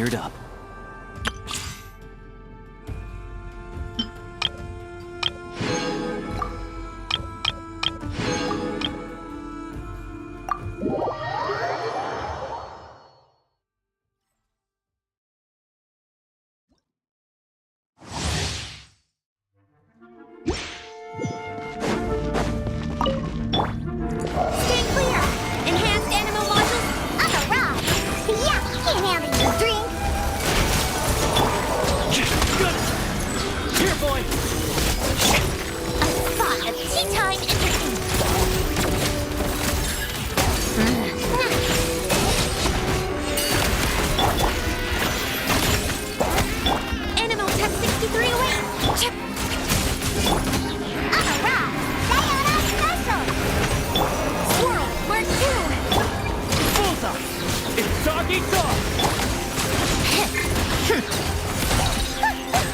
geared up.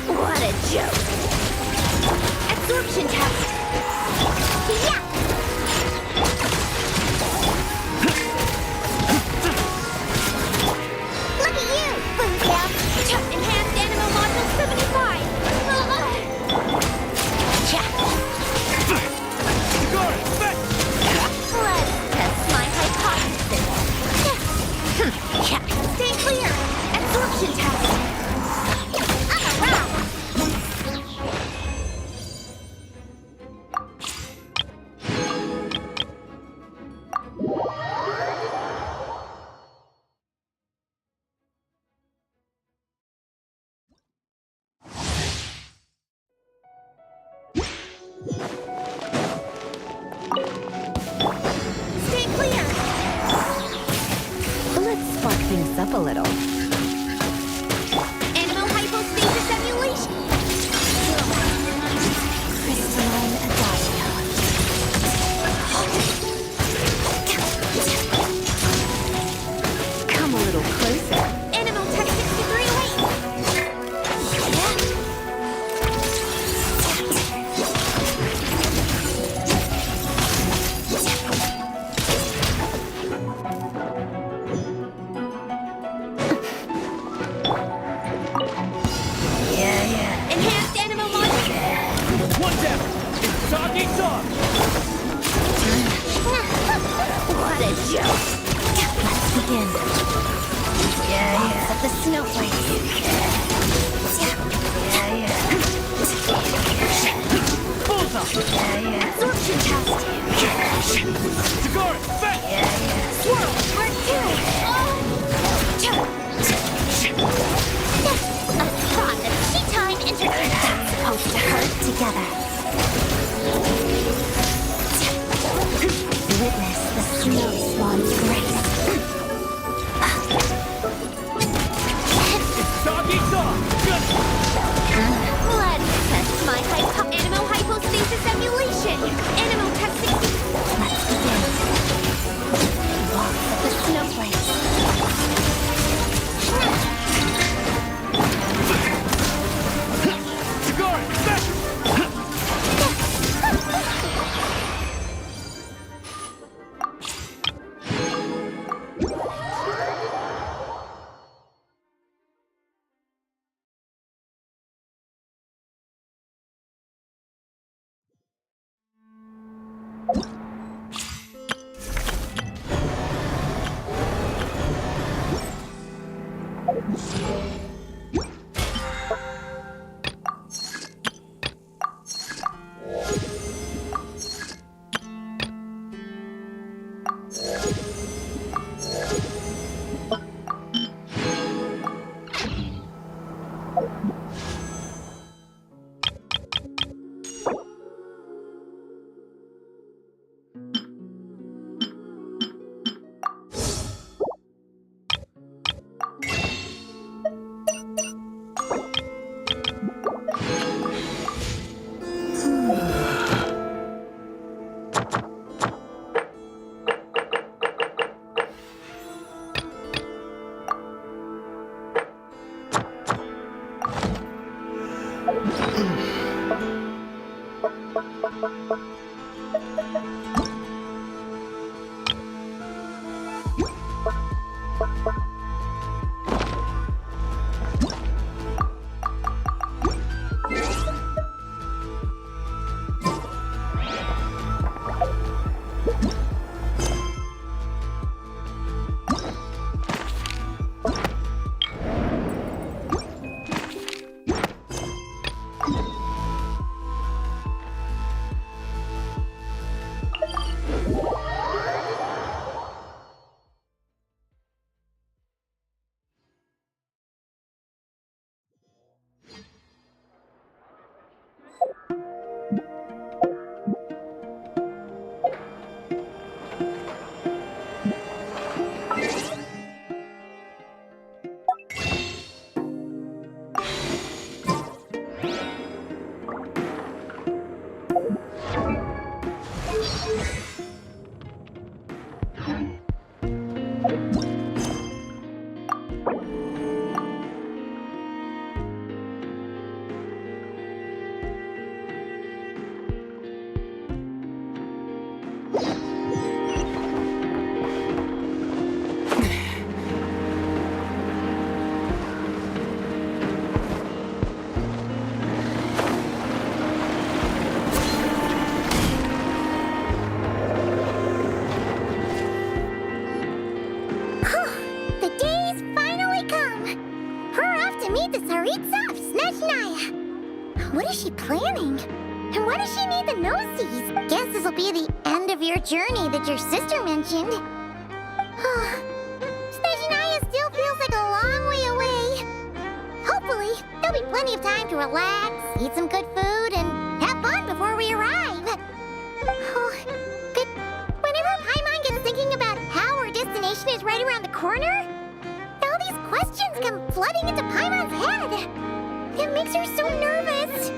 What a joke! Absorption test! Yeah! Look at you, Boomtail! Enhanced Animal Module 75! Let's test my hypothesis. Stay clear! Absorption test! Stay clear! Let's spark things up a little. Animal hypostasis emulation! Crystalline Adagio. Come a little closer. Animal Tech 6308! Enhanced Animal Module! One down! It's dog eats dog! What a joke! Let's begin. Of the snowflakes. Bullseye! Absorption test! Tagara, fetch! Swirl, part 2! A spot of tea-time entertainment! Supposed to hurt together. Witness the snow swan's grace. Dog eats dog! Good! Let's test my animal hypostasis emulation! Animal test 60... Let's begin. Walks of the snowflakes. Tagara, fetch! Snezhnaya. What is she planning? And why does she need the nosies? Guess this will be the end of your journey that your sister mentioned. Snezhnaya still feels like a long way away. Hopefully, there'll be plenty of time to relax, eat some good food, and have fun before we arrive. But whenever Paimon gets thinking about how our destination is right around the corner, all these questions come flooding into Paimon's head. It makes her so nervous.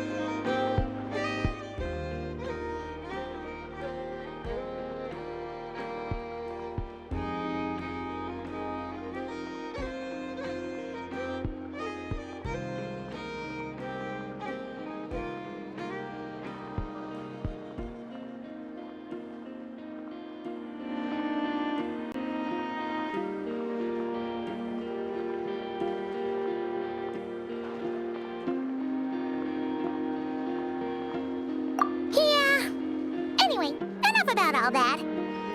About all that.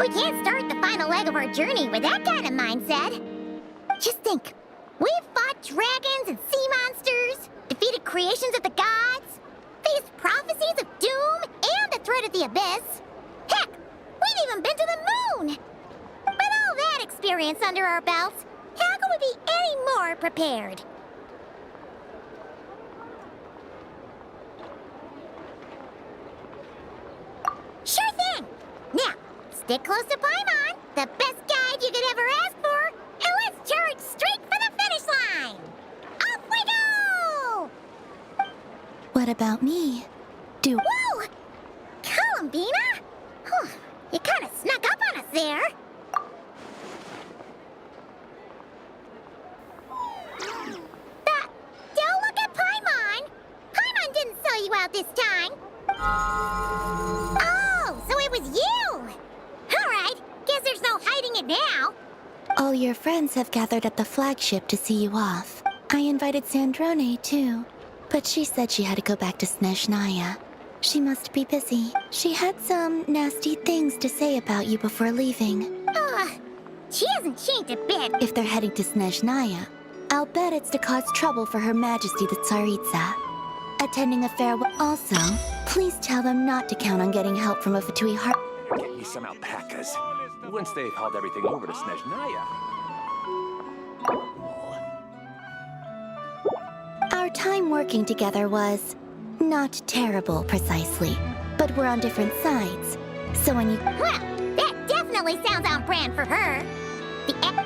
We can't start the final leg of our journey with that kind of mindset. Just think, we've fought dragons and sea monsters, defeated creations of the gods, faced prophecies of doom and the threat of the abyss. Heck, we've even been to the moon! With all that experience under our belts, how could we be any more prepared? Sure thing! Now, stick close to Paimon, the best guide you could ever ask for, and let's charge straight for the finish line! Off we go! What about me? Whoa! Columbina? You kind of snuck up on us there. Don't look at Paimon! Paimon didn't sell you out this time. Oh, so it was you! Alright, guess there's no hiding it now. All your friends have gathered at the flagship to see you off. I invited Sandrone, too. But she said she had to go back to Snezhnaya. She must be busy. She had some nasty things to say about you before leaving. She hasn't changed a bit. If they're heading to Snezhnaya, I'll bet it's to cause trouble for Her Majesty the Tsaritsa. Attending a farewell. Also, please tell them not to count on getting help from a Fatui heart. Get me some alpacas. Once they've hauled everything over to Snezhnaya. Our time working together was not terrible, precisely. But we're on different sides. So when you... Well, that definitely sounds on brand for her.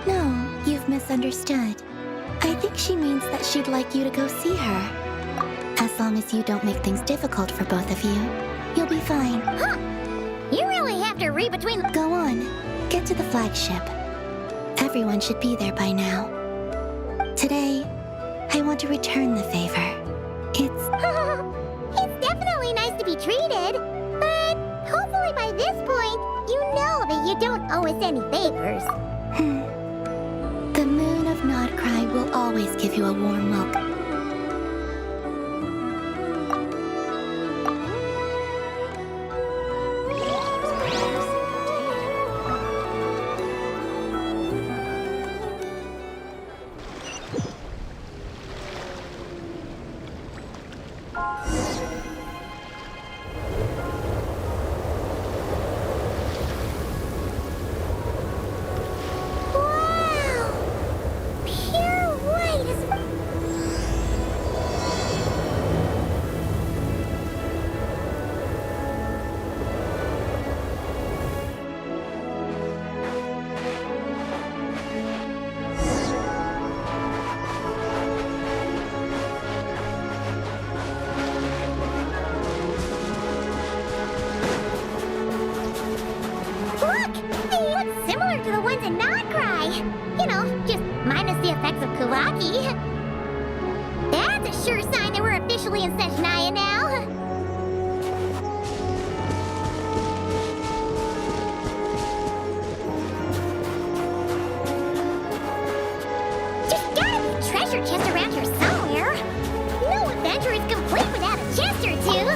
No, you've misunderstood. I think she means that she'd like you to go see her. As long as you don't make things difficult for both of you, you'll be fine. Huh. You really have to read between... Go on. Get to the flagship. Everyone should be there by now. Today, I want to return the favor. It's definitely nice to be treated, but hopefully by this point, you know that you don't owe us any favors. The moon of Nodcry will always give you a warm welcome. That's a sure sign that we're officially in Snezhnaya now. There's gotta be a treasure chest around here somewhere. No adventure is complete without a chest or two.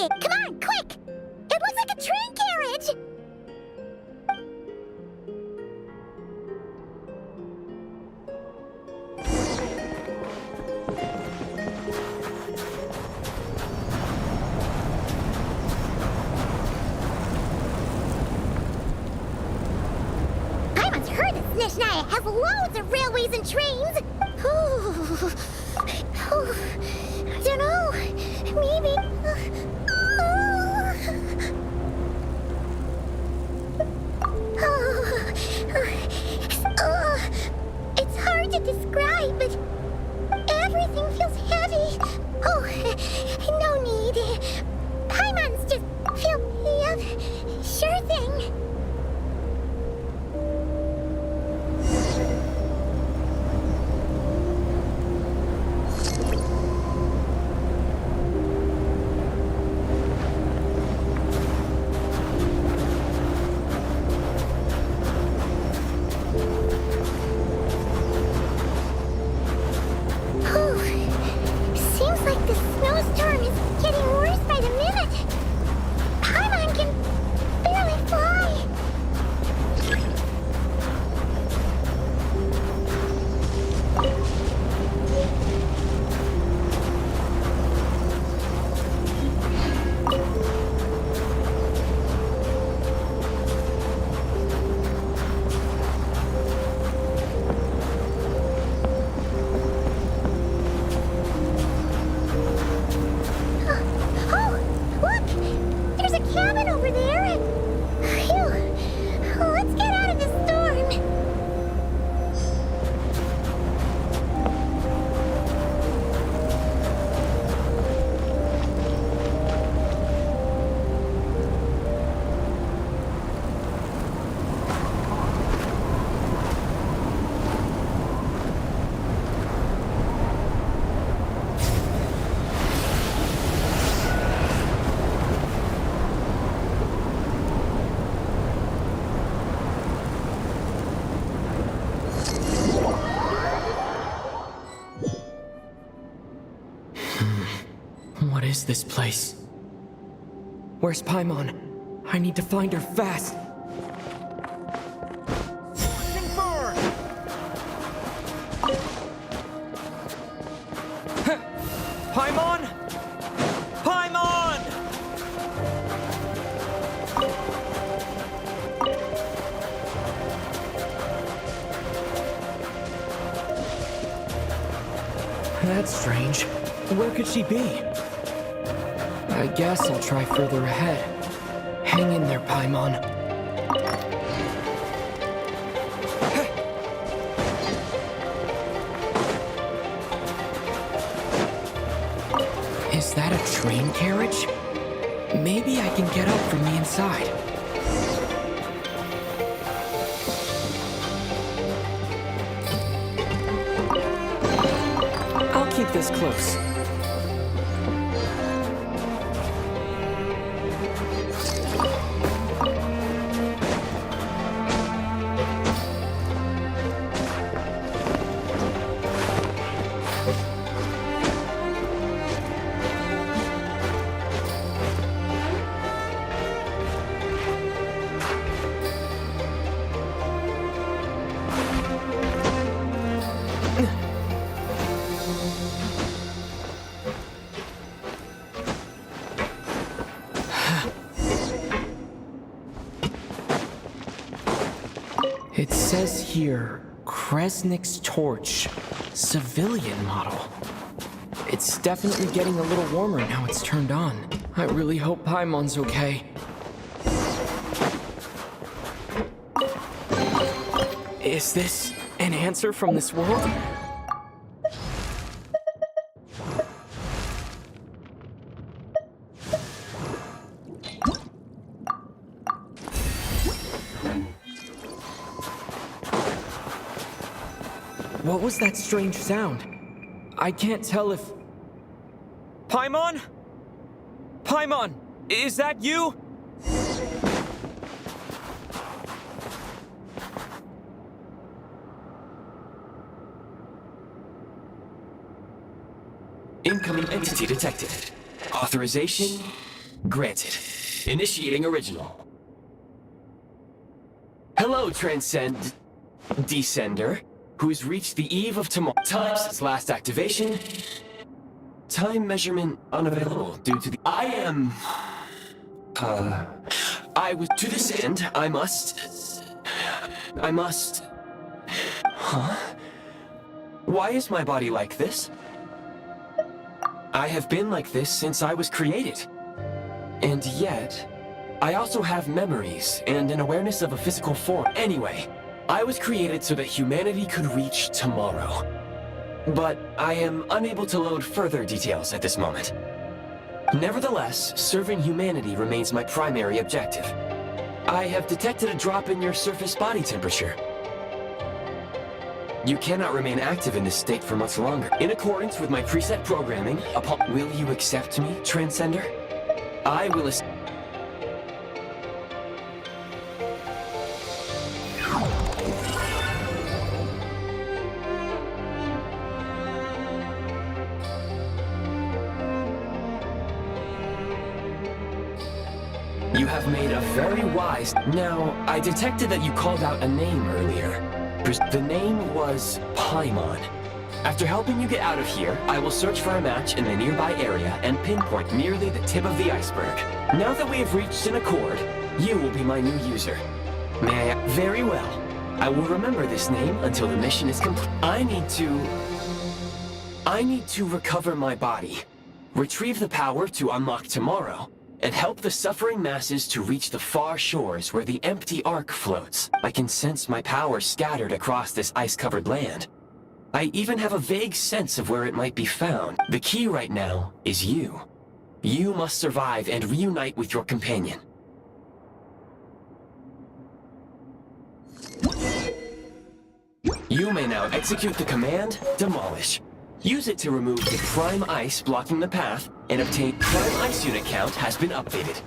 Come on, quick! It looks like a train carriage! Paimon's heard that Snezhnaya has loads of railways and trains! I don't know. Maybe. It's hard to describe, but everything feels heavy. Oh, no need. Paimon's just feel. Sure thing. Seems like the snowstorm is getting worse by the minute. Paimon can barely fly. Oh, look! There's a cabin over there. Phew. Let's get out of this storm. What is this place? Where's Paimon? I need to find her fast. Scorching burn! Paimon! Paimon! That's strange. Where could she be? I guess I'll try further ahead. Hang in there, Paimon. Is that a train carriage? Maybe I can get up from the inside. I'll keep this close. It says here, Kresnik's torch, civilian model. It's definitely getting a little warmer now it's turned on. I really hope Paimon's okay. Is this an answer from this world? What was that strange sound? I can't tell if... Paimon? Paimon, is that you? Incoming entity detected. Authorization Granted. Initiating original. Hello, Transcend... Descender, who's reached the eve of tomorrow. Time since last activation. Time measurement unavailable due to the... To this end, I must... Huh? Why is my body like this? I have been like this since I was created. And yet, I also have memories and an awareness of a physical form. Anyway, I was created so that humanity could reach tomorrow. But I am unable to load further details at this moment. Nevertheless, serving humanity remains my primary objective. I have detected a drop in your surface body temperature. You cannot remain active in this state for much longer. In accordance with my preset programming, will you accept me, Transcender? I will You have made a very wise... Now, I detected that you called out a name earlier. The name was Paimon. After helping you get out of here, I will search for a match in the nearby area and pinpoint merely the tip of the iceberg. Now that we have reached an accord, you will be my new user. May I... Very well. I will remember this name until the mission is complete. I need to recover my body, retrieve the power to unlock tomorrow, and help the suffering masses to reach the far shores where the empty Ark floats. I can sense my power scattered across this ice-covered land. I even have a vague sense of where it might be found. The key right now is you. You must survive and reunite with your companion. You may now execute the command, Demolish. Use it to remove the prime ice blocking the path, and obtain prime ice unit count has been updated.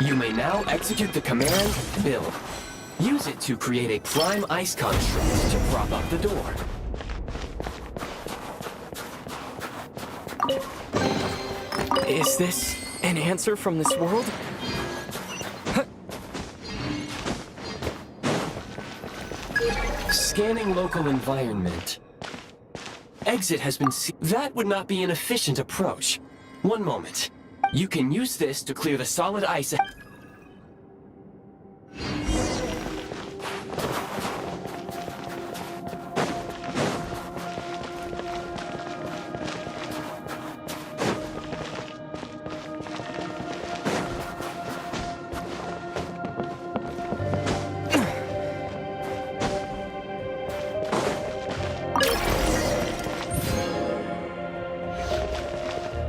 You may now execute the command, Build. Use it to create a prime ice construct to prop up the door. Is this an answer from this world? Scanning local environment. Exit has been That would not be an efficient approach. One moment. You can use this to clear the solid ice.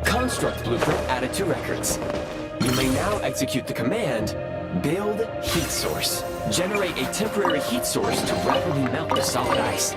Construct blueprint added to records. You may now execute the command, Build Heat Source. Generate a temporary heat source to rapidly melt the solid ice.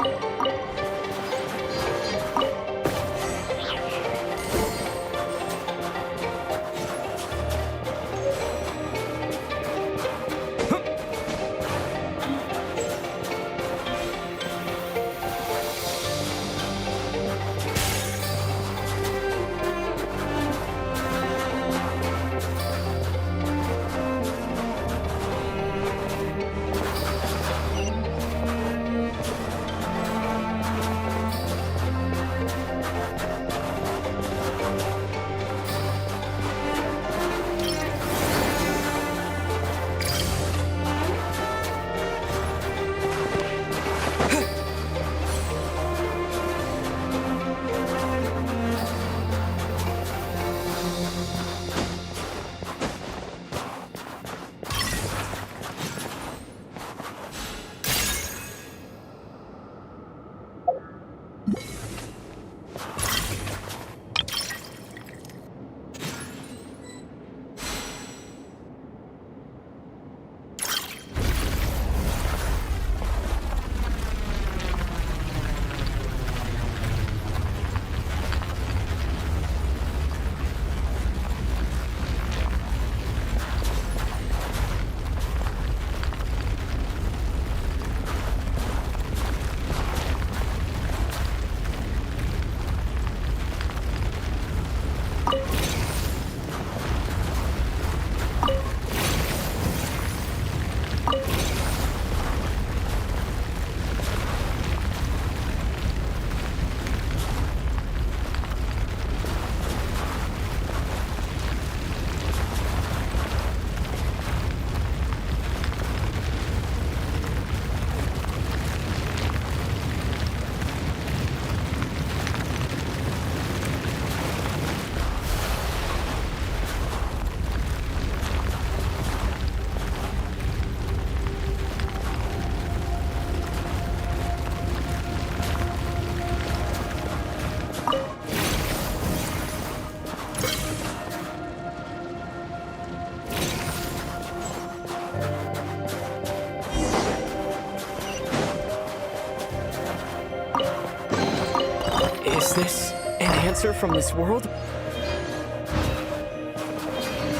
answer from this world?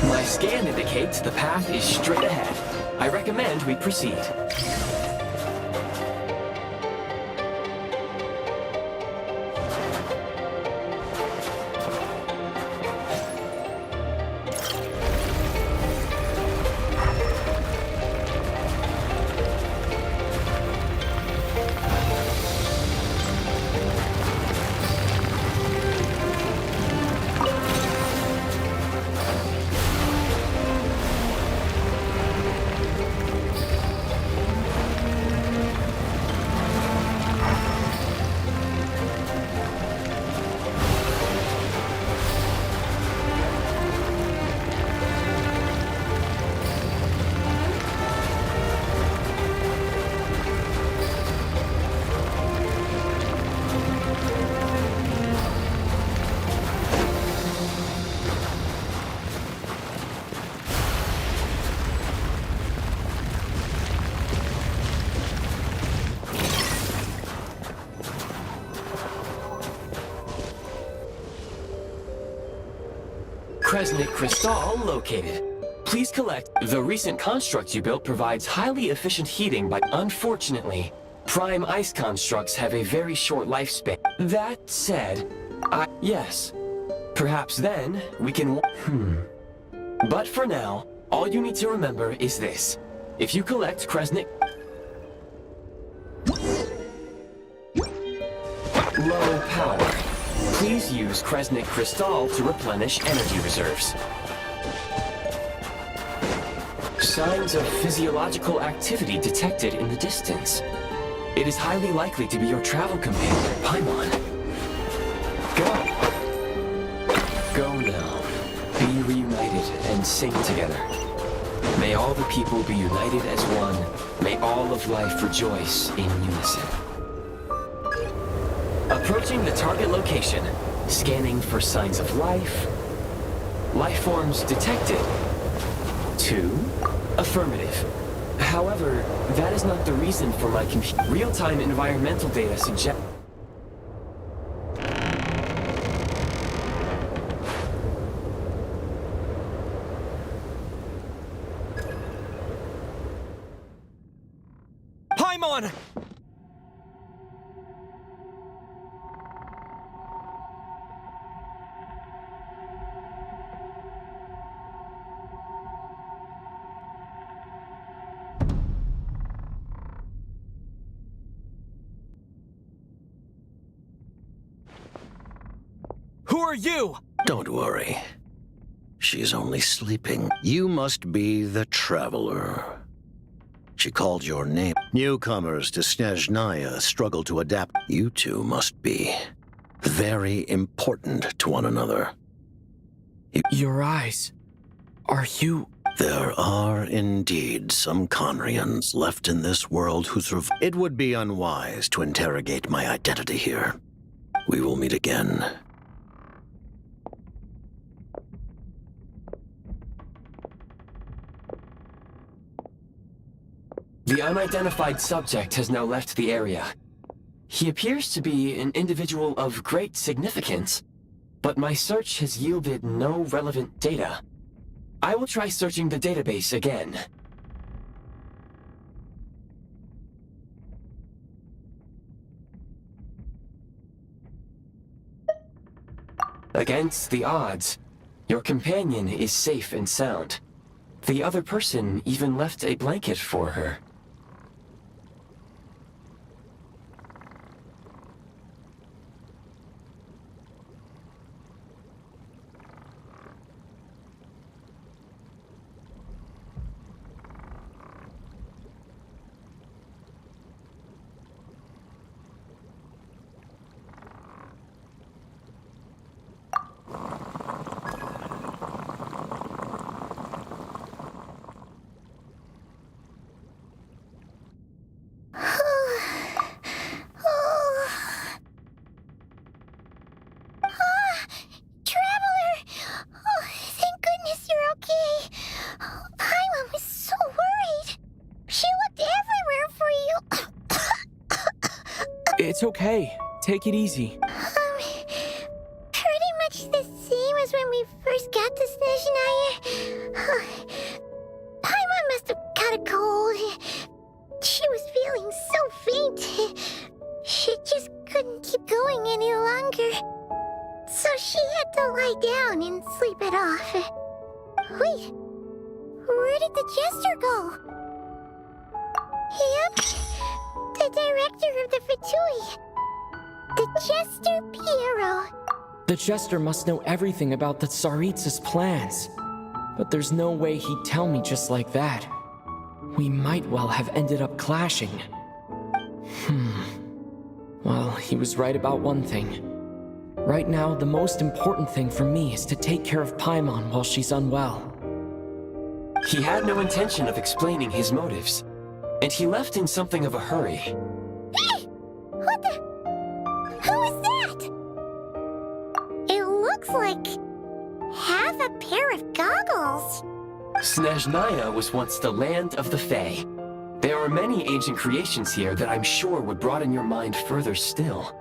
My scan indicates the path is straight ahead. I recommend we proceed. Kresnik Crystal located. Please collect. The recent construct you built provides highly efficient heating, but unfortunately, prime ice constructs have a very short lifespan. That said, yes. Perhaps then, we can... But for now, all you need to remember is this. If you collect Kresnik... Low power. Please use Kresnik Crystal to replenish energy reserves. Signs of physiological activity detected in the distance. It is highly likely to be your travel companion, Paimon. Go now. Be reunited and sing together. May all the people be united as one. May all of life rejoice in unison. Approaching the target location. Scanning for signs of life. Life forms detected. 2. Affirmative. However, that is not the reason for my real-time environmental data suggest... Paimon! Who are you? Don't worry. She's only sleeping. You must be the Traveler. She called your name. Newcomers to Snezhnaya struggle to adapt. You two must be very important to one another. Your eyes. Are you... There are indeed some Conrians left in this world who survive. It would be unwise to interrogate my identity here. We will meet again. The unidentified subject has now left the area. He appears to be an individual of great significance, but my search has yielded no relevant data. I will try searching the database again. Against the odds, your companion is safe and sound. The other person even left a blanket for her. It's okay. Take it easy. Her Paimon must have caught a cold. She was feeling so faint. She just couldn't keep going any longer. So she had to lie down and sleep it off. Wait, where did the jester go? Yep, the director of the Fatui. The Jester Piero. The Jester must know everything about the Tsaritsa's plans. But there's no way he'd tell me just like that. We might well have ended up clashing. Well, he was right about one thing. Right now, the most important thing for me is to take care of Paimon while she's unwell. He had no intention of explaining his motives, and he left in something of a hurry. Hey! What the? Who is that? It looks like half a pair of goggles. Snezhnaya was once the land of the Fae. There are many ancient creations here that I'm sure would broaden your mind further still.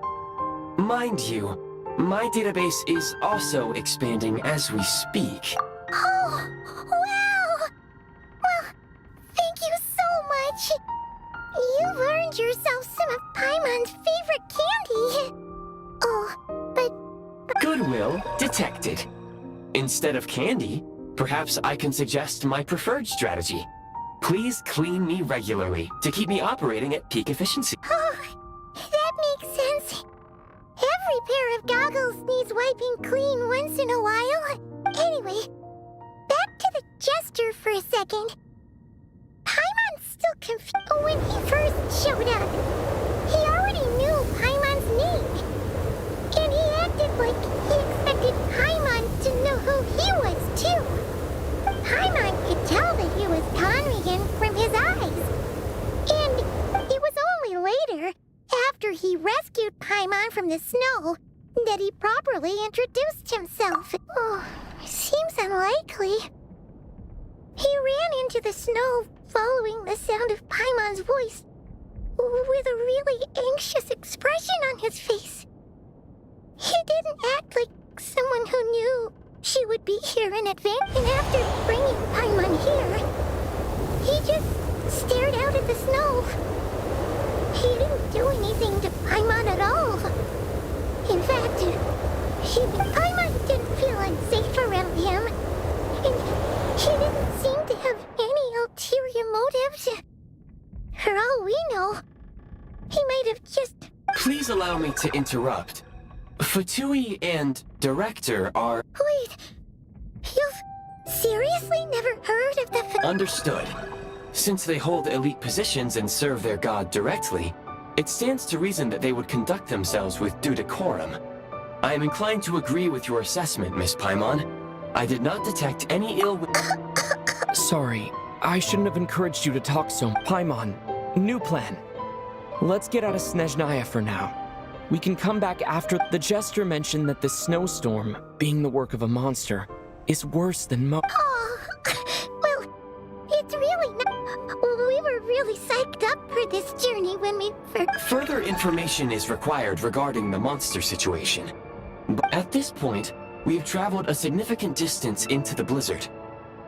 Mind you, my database is also expanding as we speak. Oh, wow! Well, thank you so much. You've earned yourself some of Paimon's favorite candy. Oh, but... Goodwill detected. Instead of candy, perhaps I can suggest my preferred strategy. Please clean me regularly to keep me operating at peak efficiency. Oh, that makes sense. Every pair of goggles needs wiping clean once in a while. Anyway, back to the Jester for a second. Paimon's still confused. When he first showed up, he already knew Paimon's name. And he acted like he expected Paimon to know who he was, too. Paimon could tell that he was Conrigan from his eyes. And it was only later, after he rescued Paimon from the snow, that he properly introduced himself. Oh, seems unlikely. He ran into the snow following the sound of Paimon's voice, with a really anxious expression on his face. He didn't act like someone who knew she would be here in advance, and after bringing Paimon here, he just stared out at the snow. He didn't do anything to Paimon at all. In fact, Paimon didn't feel unsafe around him, and he didn't seem to have any ulterior motives. For all we know, he might have just... Please allow me to interrupt. Fatui and Director are... Wait, you've seriously never heard of the... Understood. Since they hold elite positions and serve their god directly, it stands to reason that they would conduct themselves with due decorum. I am inclined to agree with your assessment, Miss Paimon. I did not detect any ill will. Sorry, I shouldn't have encouraged you to talk so. Paimon, new plan. Let's get out of Snezhnaya for now. We can come back after. The Jester mentioned that this snowstorm, being the work of a monster, is worse than Oh, well, it's really not... We were really psyched up for this journey when we first... Further information is required regarding the monster situation. But at this point, we've traveled a significant distance into the blizzard.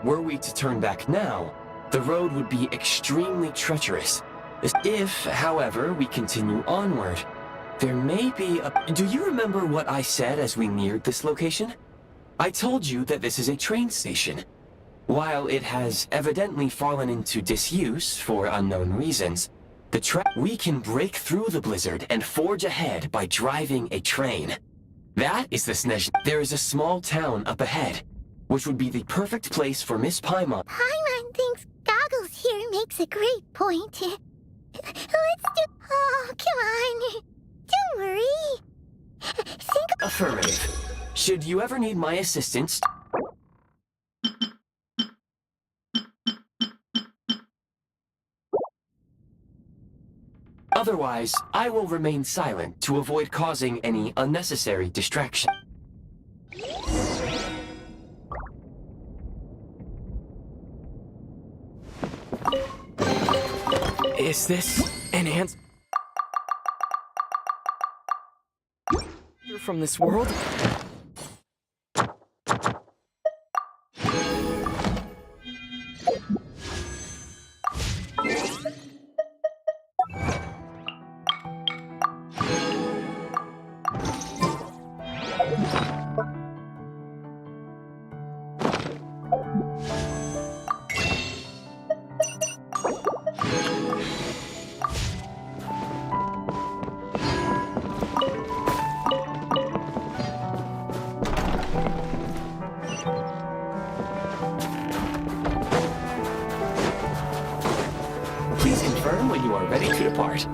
Were we to turn back now, the road would be extremely treacherous. If, however, we continue onward, there may be a... Do you remember what I said as we neared this location? I told you that this is a train station. While it has evidently fallen into disuse for unknown reasons, we can break through the blizzard and forge ahead by driving a train. That is the Snezh. There is a small town up ahead, which would be the perfect place for Miss Paimon. Paimon thinks Goggles here makes a great point. Let's do... Oh, come on. Don't worry. Affirmative. Should you ever need my assistance... Otherwise, I will remain silent to avoid causing any unnecessary distraction. Is this an answer from this world? Please confirm when you are ready to depart.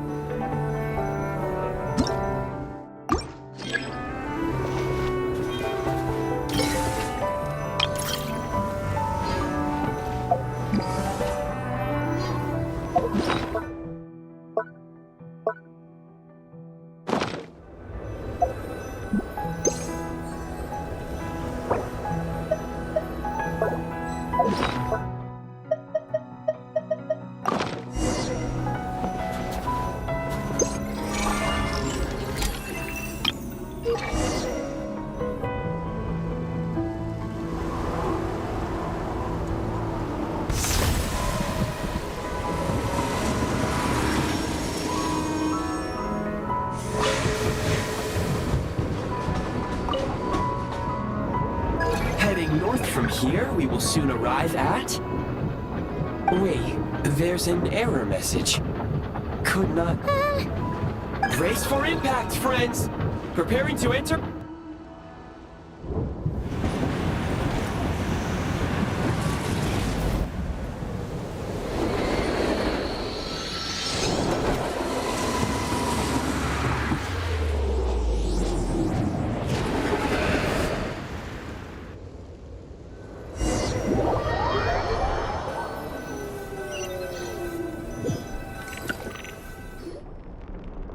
Heading north from here, we will soon arrive at... Wait, there's an error message. Could not... Brace for impact, friends! Preparing to enter...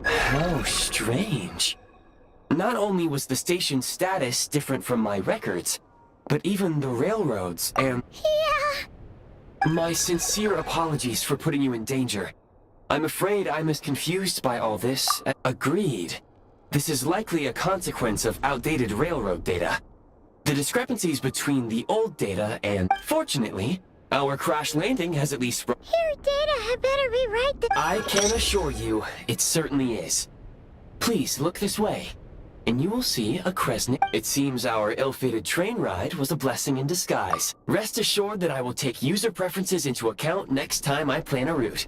How strange. Not only was the station's status different from my records, but even the railroads and... Yeah. My sincere apologies for putting you in danger. I'm afraid I'm as confused by all this. Agreed. This is likely a consequence of outdated railroad data. The discrepancies between the old data and... Fortunately, our crash landing has at least... Your data had better be right then. I can assure you, it certainly is. Please look this way, and you will see a Kresnik. It seems our ill-fated train ride was a blessing in disguise. Rest assured that I will take user preferences into account next time I plan a route.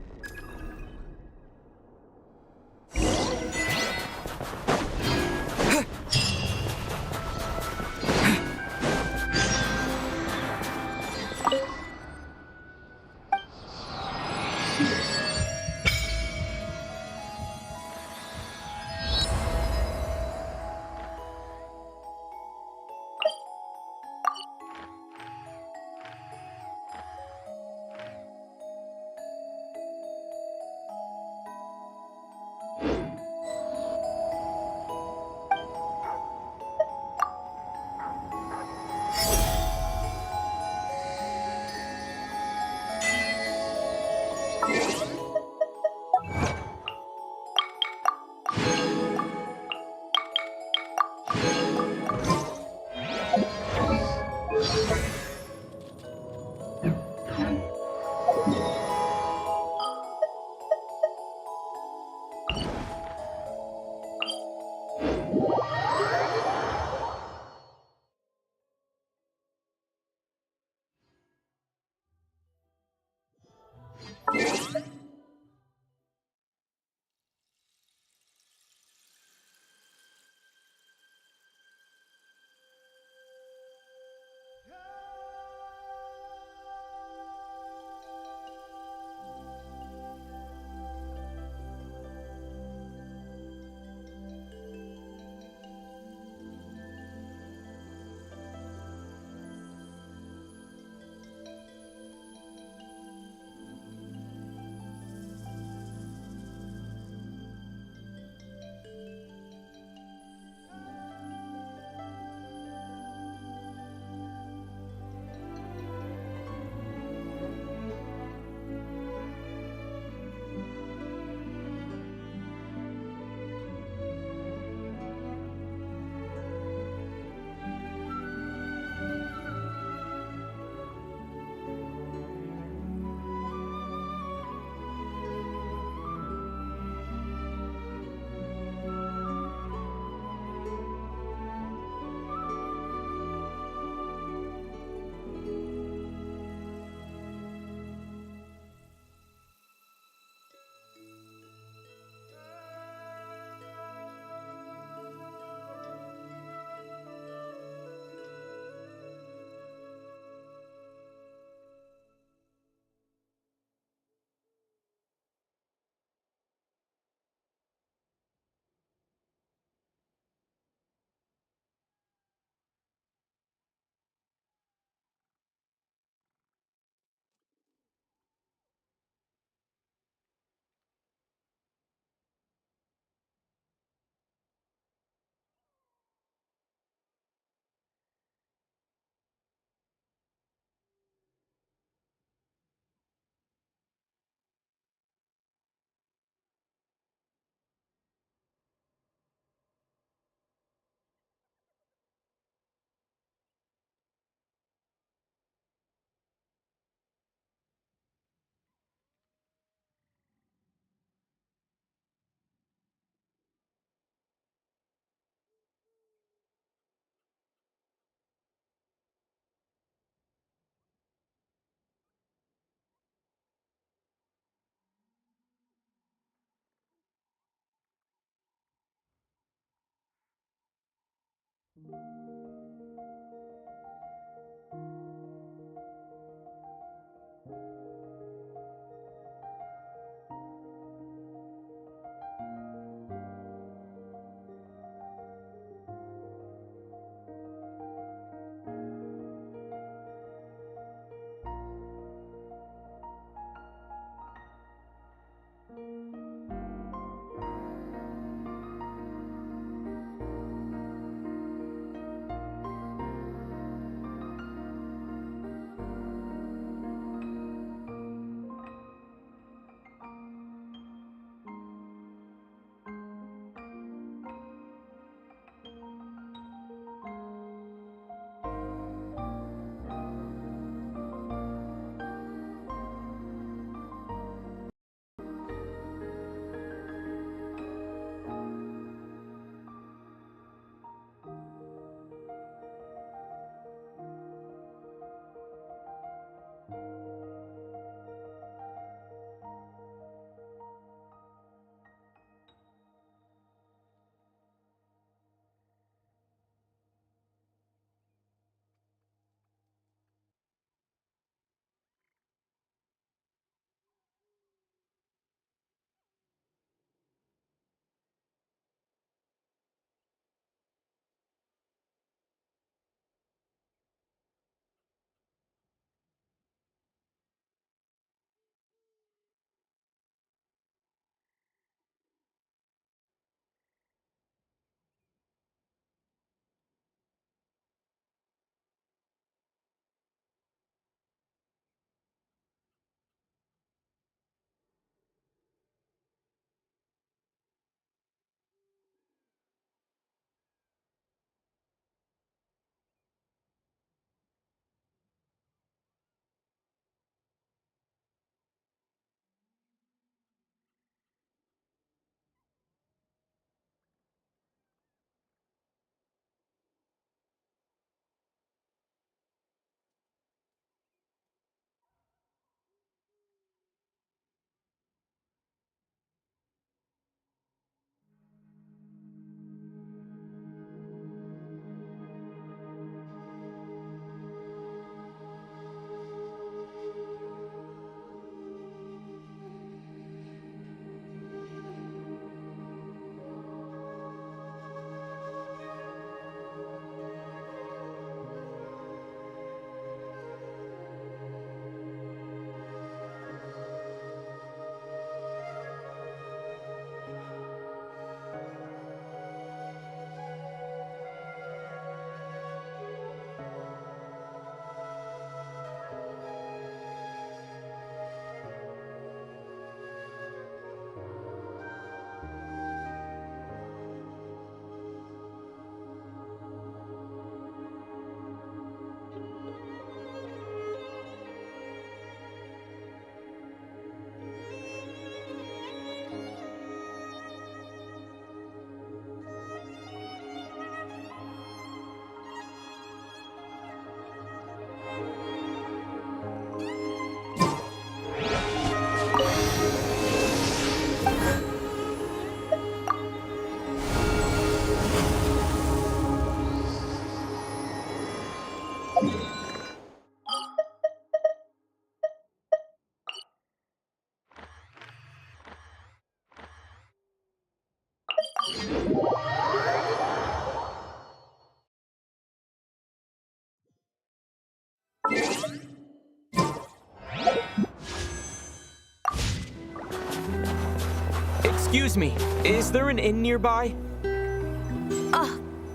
Excuse me, is there an inn nearby?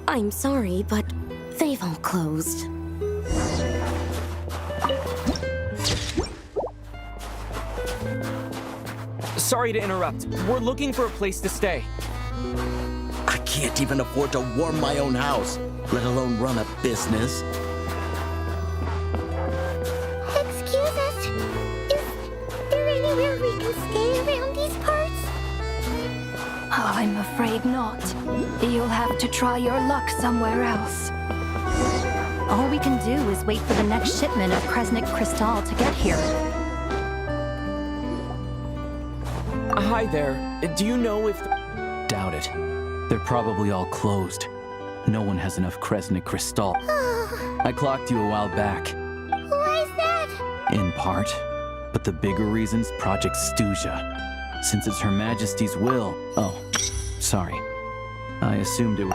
I'm sorry, but they've all closed. Sorry to interrupt. We're looking for a place to stay. I can't even afford to warm my own house, let alone run a business. Excuse us. Is there anywhere we can stay around these parts? I'm afraid not. You'll have to try your luck somewhere else. All we can do is wait for the next shipment of Kresnik Crystal to get here. Hi there. Do you know if... Doubt it. They're probably all closed. No one has enough Kresnik crystal. I clocked you a while back. Why is that? In part. But the bigger reason's Project Stuja. Since it's Her Majesty's will. Oh, sorry. I assumed it would.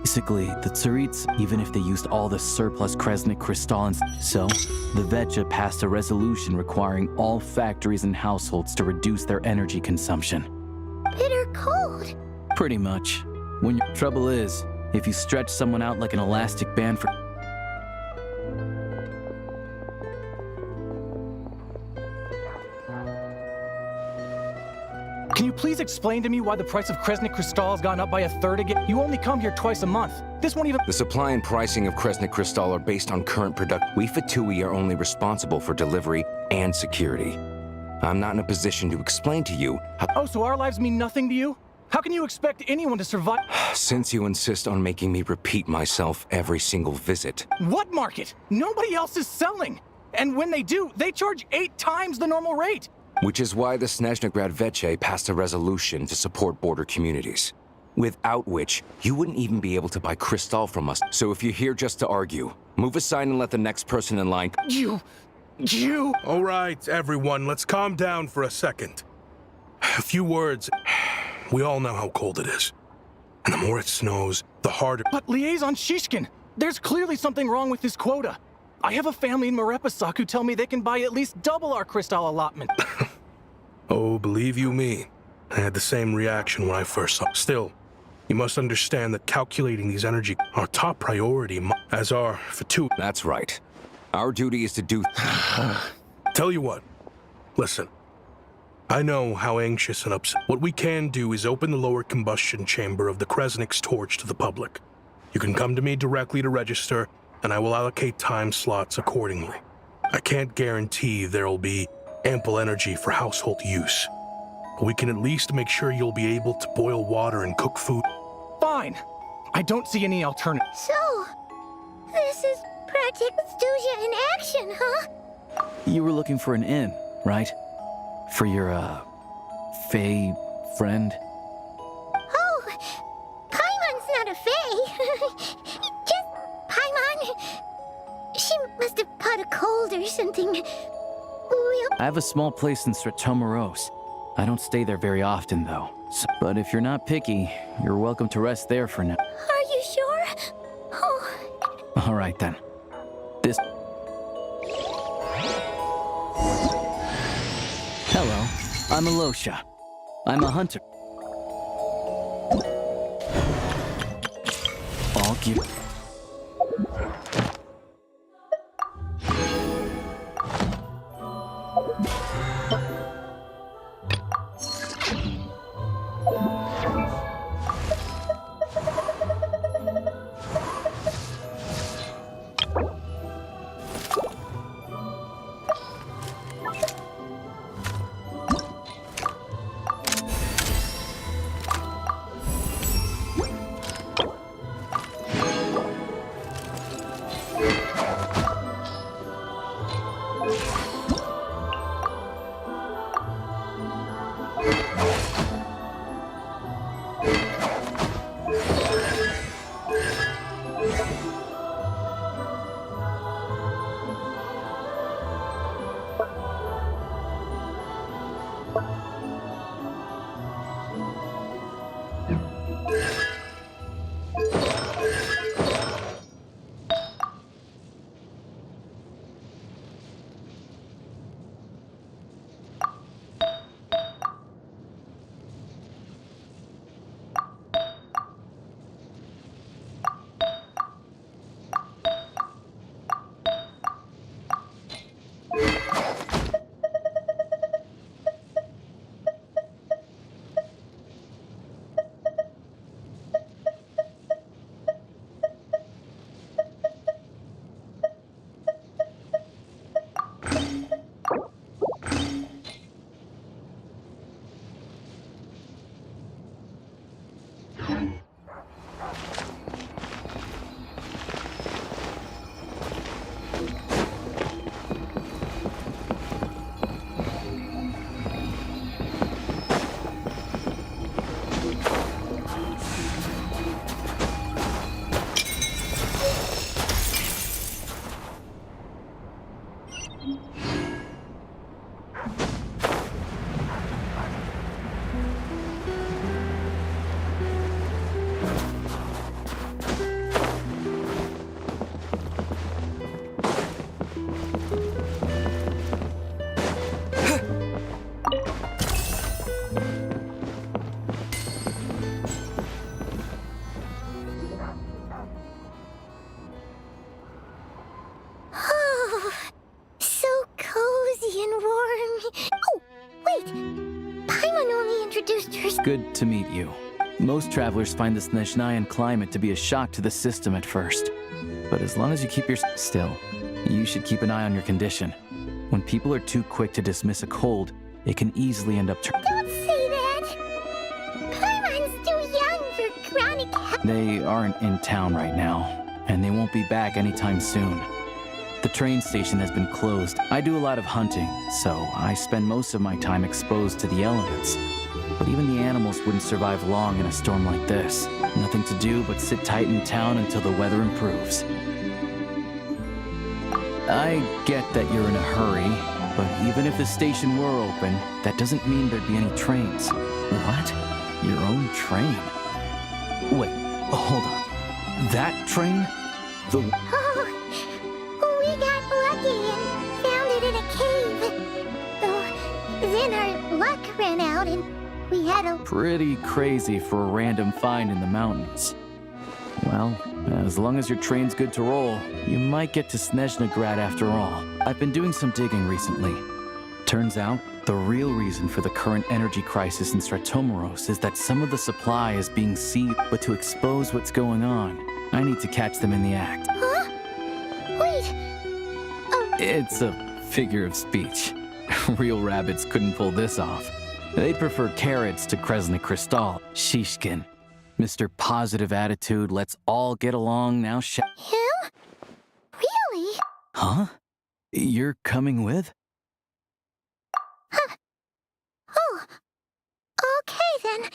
Basically, the Tsarits, even if they used all the surplus Kresnik crystallins, so the Vetja passed a resolution requiring all factories and households to reduce their energy consumption. Bitter cold. Pretty much. When your trouble is, if you stretch someone out like an elastic band for... Can you please explain to me why the price of Kresnik Crystal has gone up by 1/3 again? You only come here twice a month. This won't even— The supply and pricing of Kresnik Crystal are based on current production. We Fatui are only responsible for delivery and security. I'm not in a position to explain to you how— Oh, so our lives mean nothing to you? How can you expect anyone to survive— Since you insist on making me repeat myself every single visit. What market? Nobody else is selling. And when they do, they charge 8 times the normal rate. Which is why the Snezhnegrad Veche passed a resolution to support border communities. Without which, you wouldn't even be able to buy crystal from us. So if you're here just to argue, move aside and let the next person in line— You... All right, everyone, let's calm down for a second. A few words. We all know how cold it is. And the more it snows, the harder— But Liaison Shishkin, there's clearly something wrong with this quota. I have a family in Marepasak who tell me they can buy at least double our crystal allotment. Oh, believe you me, I had the same reaction when I first saw— Still, you must understand that calculating these energy— Our top priority as our Fatui— That's right. Our duty is to do— Tell you what, listen. I know how anxious and upset— What we can do is open the lower combustion chamber of the Kresnik's torch to the public. You can come to me directly to register, and I will allocate time slots accordingly. I can't guarantee there'll be ample energy for household use, but we can at least make sure you'll be able to boil water and cook food. Fine. I don't see any alternative. So, this is Project Stuja in action, huh? You were looking for an inn, right? For your, Fae friend? Oh, Paimon's not a fae. Just Paimon. She must have caught a cold or something. I have a small place in Stratomaros. I don't stay there very often, though. But if you're not picky, you're welcome to rest there for now. Are you sure? Oh. All right, then. Hello, I'm Alosha. I'm a hunter. I'll give... Oh, so cozy and warm. Oh, wait. Paimon only introduced her. Good to meet you. Most travelers find the Snezhnayan climate to be a shock to the system at first. But as long as you keep your still, you should keep an eye on your condition. When people are too quick to dismiss a cold, it can easily end up Don't say that. Paimon's too young for chronic. They aren't in town right now, and they won't be back anytime soon. The train station has been closed. I do a lot of hunting, so I spend most of my time exposed to the elements. But even the animals wouldn't survive long in a storm like this. Nothing to do but sit tight in town until the weather improves. I get that you're in a hurry, but even if the station were open, that doesn't mean there'd be any trains. What? Your own train? Wait, hold on. That train? The... Oh, we got lucky and found it in a cave. So then our luck ran out and we had a... Pretty crazy for a random find in the mountains. Well, as long as your train's good to roll, you might get to Snezhnagrad after all. I've been doing some digging recently. Turns out, the real reason for the current energy crisis in Stratomeros is that some of the supply is being seized, but to expose what's going on, I need to catch them in the act. Huh? Wait. Oh. It's a figure of speech. Real rabbits couldn't pull this off. They'd prefer carrots to Kresnik Kristall. Shishkin. Mr. Positive Attitude, let's all get along now. Him? Really? Huh? You're coming with? Huh. Oh. Okay then.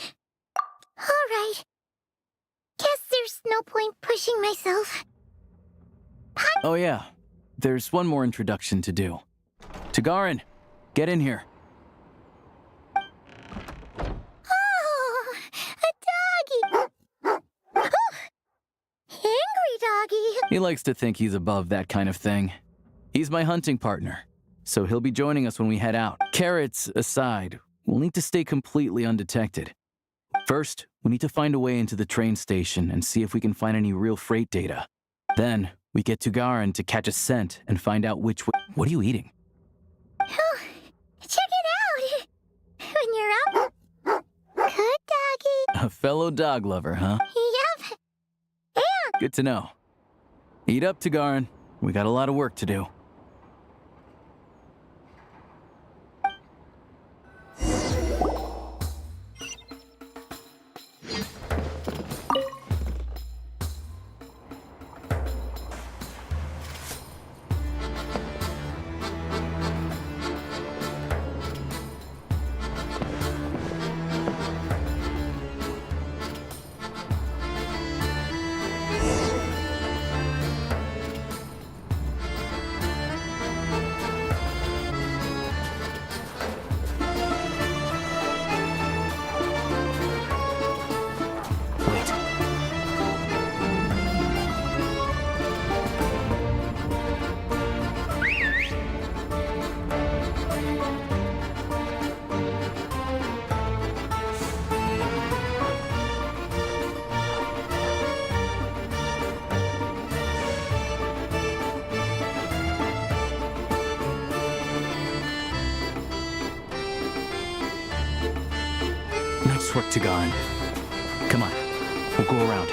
All right. Guess there's no point pushing myself. Oh yeah. There's one more introduction to do. Tagarin, get in here. Oh, a doggy. Angry doggy. He likes to think he's above that kind of thing. He's my hunting partner, so he'll be joining us when we head out. Carrots aside, we'll need to stay completely undetected. First, we need to find a way into the train station and see if we can find any real freight data. Then, we get Tagarin to catch a scent and find out which way... What are you eating? Oh, check it out. When you're up. Good doggy. A fellow dog lover, huh? Yep. And... Good to know. Eat up, Tagarin. We got a lot of work to do. Nice work, Tagarin. Come on, we'll go around.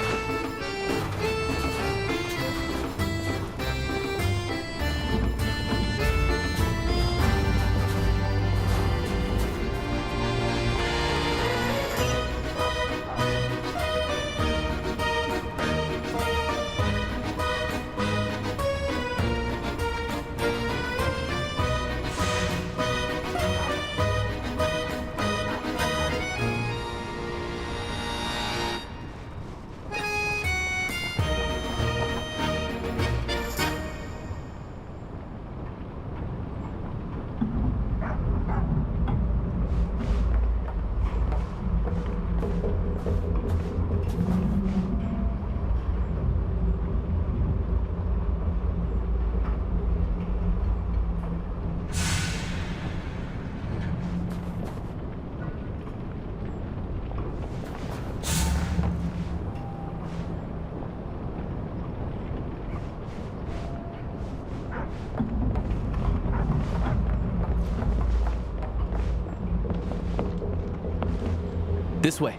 This way.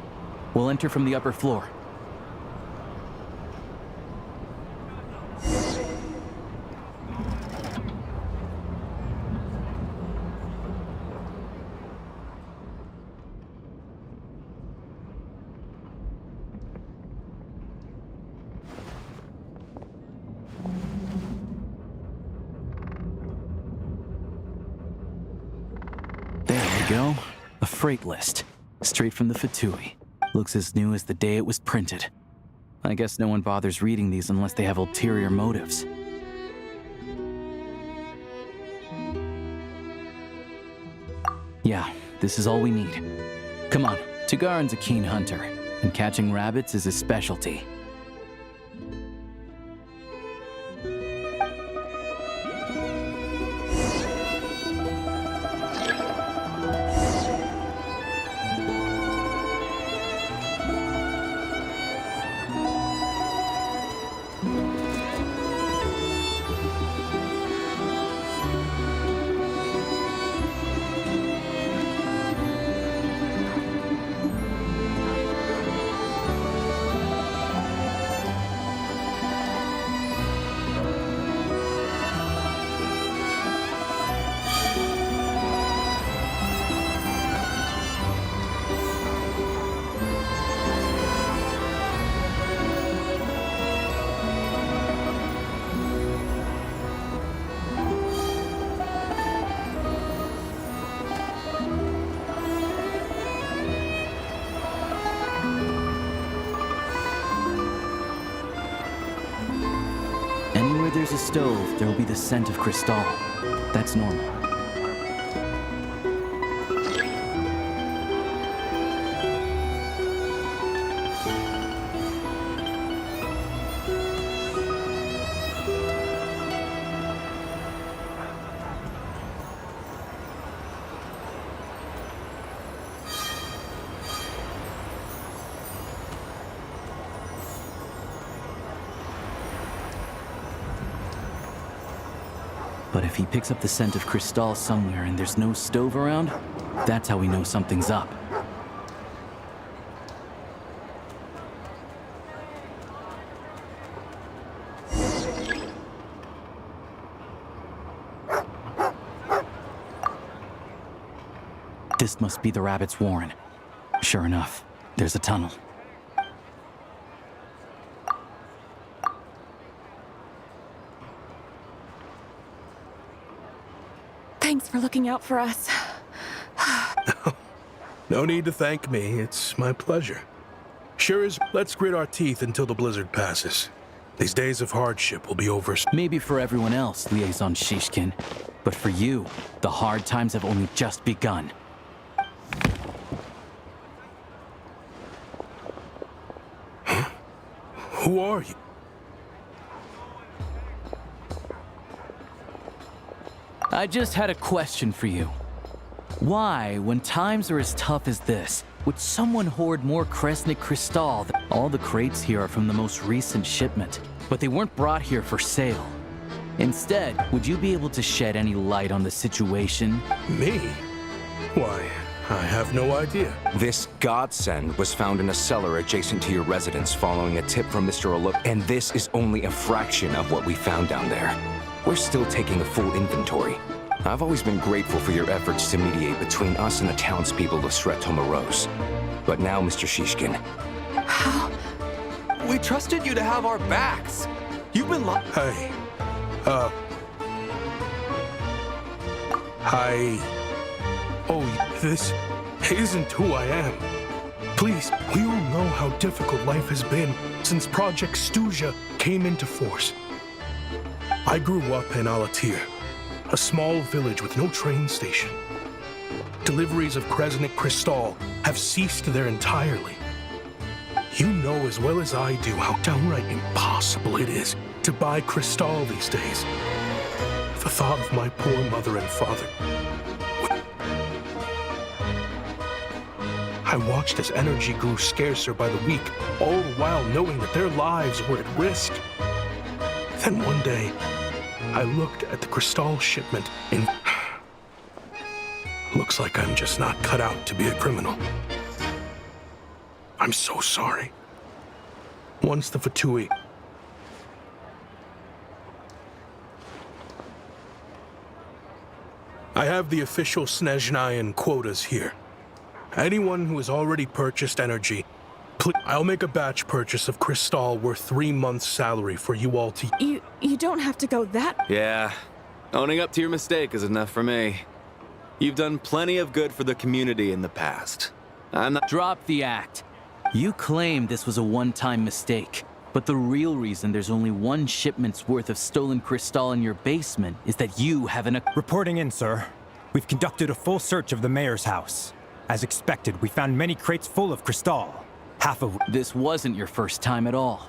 We'll enter from the upper floor. Go. A freight list. Straight from the Fatui. Looks as new as the day it was printed. I guess no one bothers reading these unless they have ulterior motives. Yeah, this is all we need. Come on, Tugarin's a keen hunter, and catching rabbits is his specialty. Anywhere there's a stove, there will be the scent of Cristal. That's normal. But if he picks up the scent of Cristal somewhere and there's no stove around, that's how we know something's up. This must be the rabbit's warren. Sure enough, there's a tunnel. Thanks for looking out for us. No need to thank me. It's my pleasure. Sure is, let's grit our teeth until the blizzard passes. These days of hardship will be over. Maybe for everyone else, Liaison Shishkin. But for you, the hard times have only just begun. Huh? Who are you? I just had a question for you. Why, when times are as tough as this, would someone hoard more Kresnik Cristal? All the crates here are from the most recent shipment, but they weren't brought here for sale. Instead, would you be able to shed any light on the situation? Me? Why, I have no idea. This godsend was found in a cellar adjacent to your residence following a tip from Mr. Aluk, and this is only a fraction of what we found down there. We're still taking a full inventory. I've always been grateful for your efforts to mediate between us and the townspeople of Sret Tomaros. But now, Mr. Shishkin... How? We trusted you to have our backs. You've been Hey. Hi. Oh, this isn't who I am. Please, we all know how difficult life has been since Project Stuja came into force. I grew up in Alatir, a small village with no train station. Deliveries of Kresnik Cristal have ceased there entirely. You know as well as I do how downright impossible it is to buy Cristal these days. The thought of my poor mother and father. I watched as energy grew scarcer by the week, all the while knowing that their lives were at risk. Then one day, I looked at the Cristal shipment and... Looks like I'm just not cut out to be a criminal. I'm so sorry. Once the Fatui... I have the official Snezhnayan quotas here. Anyone who has already purchased energy, I'll make a batch purchase of crystal worth 3 months' salary for you all to... You don't have to go that... Yeah. Owning up to your mistake is enough for me. You've done plenty of good for the community in the past. I'm not... Drop the act. You claim this was a one-time mistake, but the real reason there's only 1 shipment's worth of stolen crystal in your basement is that you have an... Reporting in, sir. We've conducted a full search of the mayor's house. As expected, we found many crates full of crystal. Half of... This wasn't your first time at all.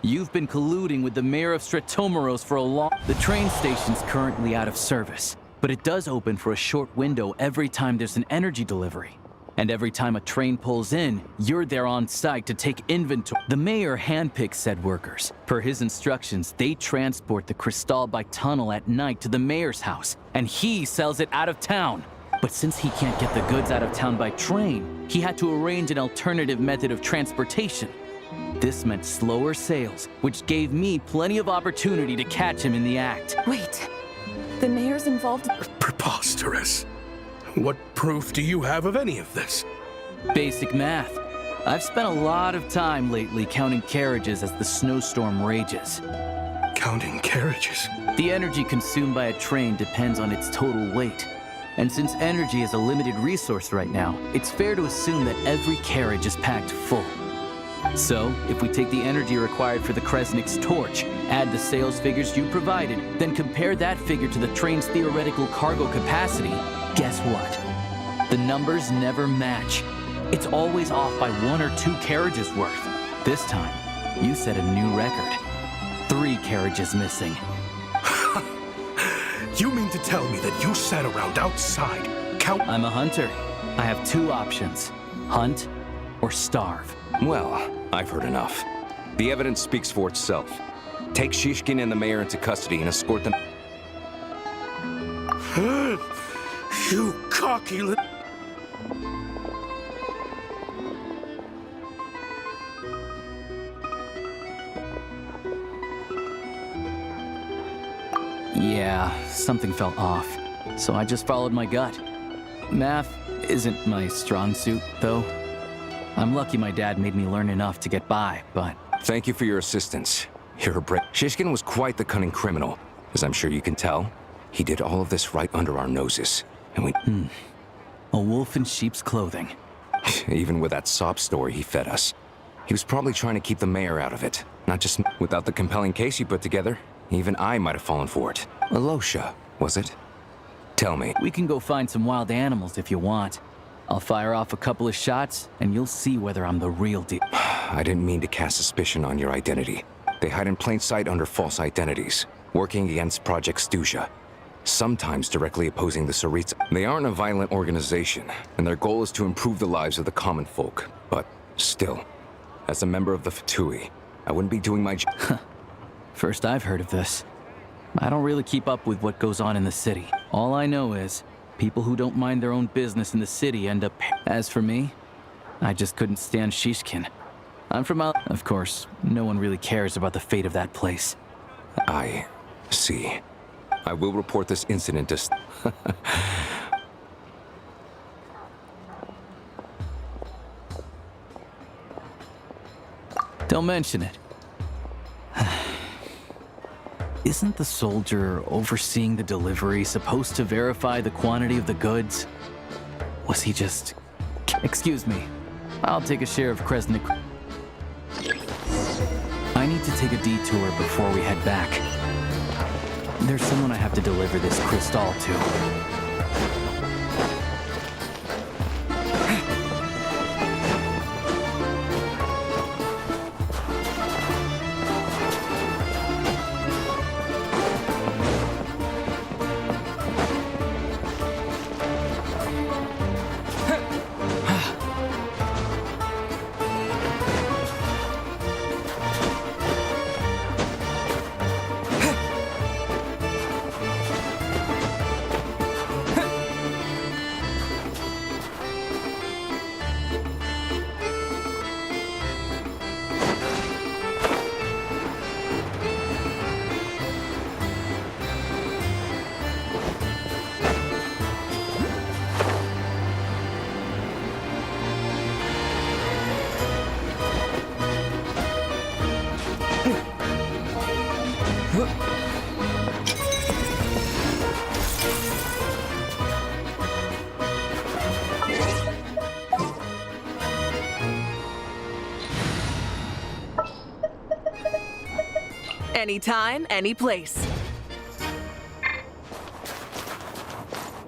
You've been colluding with the mayor of Stratomeros for a long... The train station's currently out of service, but it does open for a short window every time there's an energy delivery. And every time a train pulls in, you're there on site to take inventory. The mayor handpicks said workers. Per his instructions, they transport the crystal by tunnel at night to the mayor's house, and he sells it out of town. But since he can't get the goods out of town by train, he had to arrange an alternative method of transportation. This meant slower sales, which gave me plenty of opportunity to catch him in the act. Wait, the mayor's involved... Preposterous. What proof do you have of any of this? Basic math. I've spent a lot of time lately counting carriages as the snowstorm rages. Counting carriages? The energy consumed by a train depends on its total weight. And since energy is a limited resource right now, it's fair to assume that every carriage is packed full. So, if we take the energy required for the Kresnik's torch, add the sales figures you provided, then compare that figure to the train's theoretical cargo capacity, guess what? The numbers never match. It's always off by 1 or 2 carriages worth. This time, you set a new record. 3 carriages missing. You mean to tell me that you sat around outside, count... I'm a hunter. I have 2 options. Hunt or starve. Well, I've heard enough. The evidence speaks for itself. Take Shishkin and the mayor into custody and escort them... You cocky little... Yeah, something felt off. So I just followed my gut. Math isn't my strong suit, though. I'm lucky my dad made me learn enough to get by, but... Thank you for your assistance. You're a brave... Shishkin was quite the cunning criminal. As I'm sure you can tell, he did all of this right under our noses. And we... A wolf in sheep's clothing. Even with that sob story he fed us. He was probably trying to keep the mayor out of it. Not just... Without the compelling case you put together, even I might have fallen for it. Alosha, was it? Tell me. We can go find some wild animals if you want. I'll fire off a couple of shots, and you'll see whether I'm the real deal. I didn't mean to cast suspicion on your identity. They hide in plain sight under false identities, working against Project Stusha. Sometimes directly opposing the Tsaritsa. They aren't a violent organization, and their goal is to improve the lives of the common folk. But still, as a member of the Fatui, I wouldn't be doing my job. First I've heard of this. I don't really keep up with what goes on in the city. All I know is, people who don't mind their own business in the city end up... As for me, I just couldn't stand Shishkin. I'm from out... Of course, no one really cares about the fate of that place. I see. I will report this incident to... Don't mention it. Isn't the soldier overseeing the delivery supposed to verify the quantity of the goods? Was he just... Excuse me. I'll take a share of Kresnik. I need to take a detour before we head back. There's someone I have to deliver this crystal to. Anytime, any place.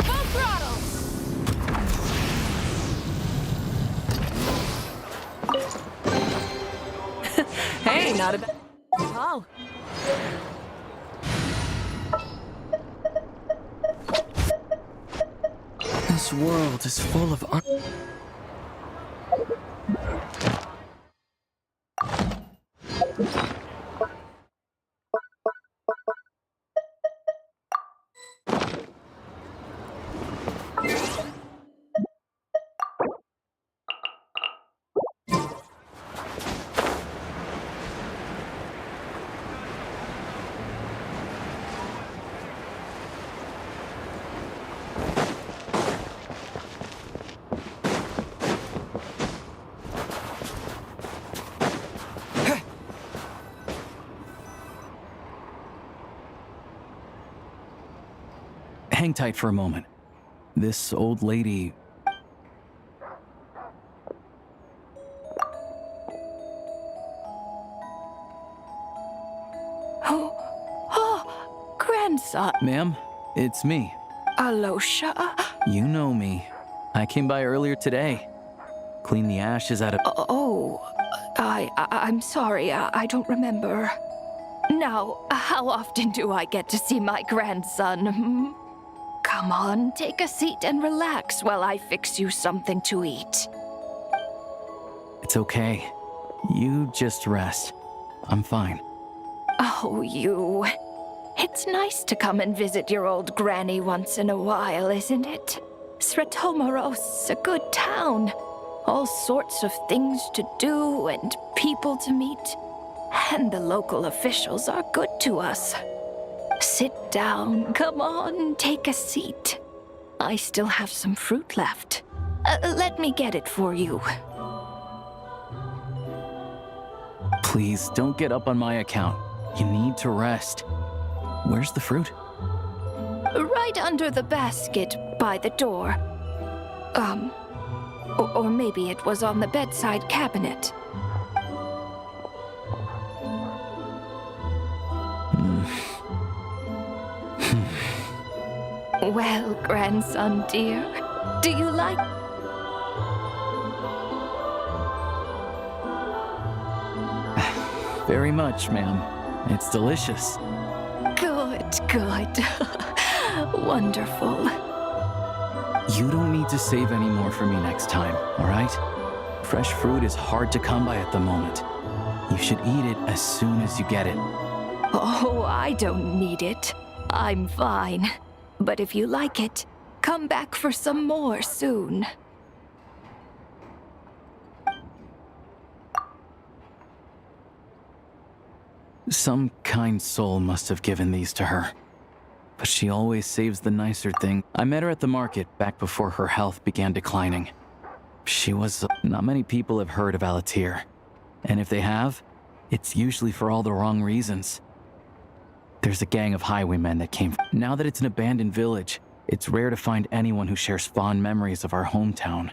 Full throttle! Hey, not a bad call. This world is full of Hang tight for a moment. This old lady... Oh, grandson. Ma'am, it's me. Alosha? You know me. I came by earlier today. Clean the ashes out of... I'm sorry, I don't remember. Now, how often do I get to see my grandson? Hmm? Come on, take a seat and relax while I fix you something to eat. It's okay. You just rest. I'm fine. Oh, you. It's nice to come and visit your old granny once in a while, isn't it? Sretomoros, a good town. All sorts of things to do and people to meet. And the local officials are good to us. Sit down. Come on, take a seat. I still have some fruit left. Let me get it for you. Please, don't get up on my account. You need to rest. Where's the fruit? Right under the basket by the door. Or maybe it was on the bedside cabinet. Well, grandson dear, do you like... Very much, ma'am. It's delicious. Good, good. Wonderful. You don't need to save any more for me next time, all right? Fresh fruit is hard to come by at the moment. You should eat it as soon as you get it. Oh, I don't need it. I'm fine. But if you like it, come back for some more soon. Some kind soul must have given these to her. But she always saves the nicer thing. I met her at the market back before her health began declining. She was... Not many people have heard of Alatir. And if they have, it's usually for all the wrong reasons. There's a gang of highwaymen that came... Now that it's an abandoned village, it's rare to find anyone who shares fond memories of our hometown.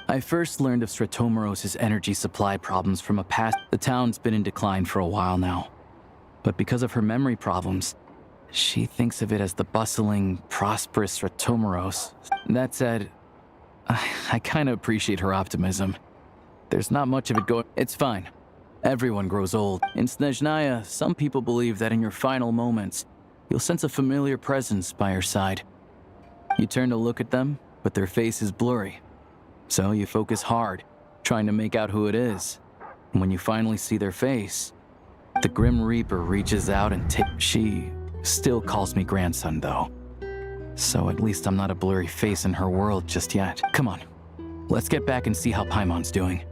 I first learned of Sretomoros' energy supply problems from a past... The town's been in decline for a while now. But because of her memory problems, she thinks of it as the bustling, prosperous Sretomoros. That said, I kind of appreciate her optimism. There's not much of it going... It's fine. Everyone grows old. In Snezhnaya, some people believe that in your final moments, you'll sense a familiar presence by your side. You turn to look at them, but their face is blurry. So you focus hard, trying to make out who it is. And when you finally see their face, the Grim Reaper reaches out and She still calls me grandson, though. So at least I'm not a blurry face in her world just yet. Come on, let's get back and see how Paimon's doing.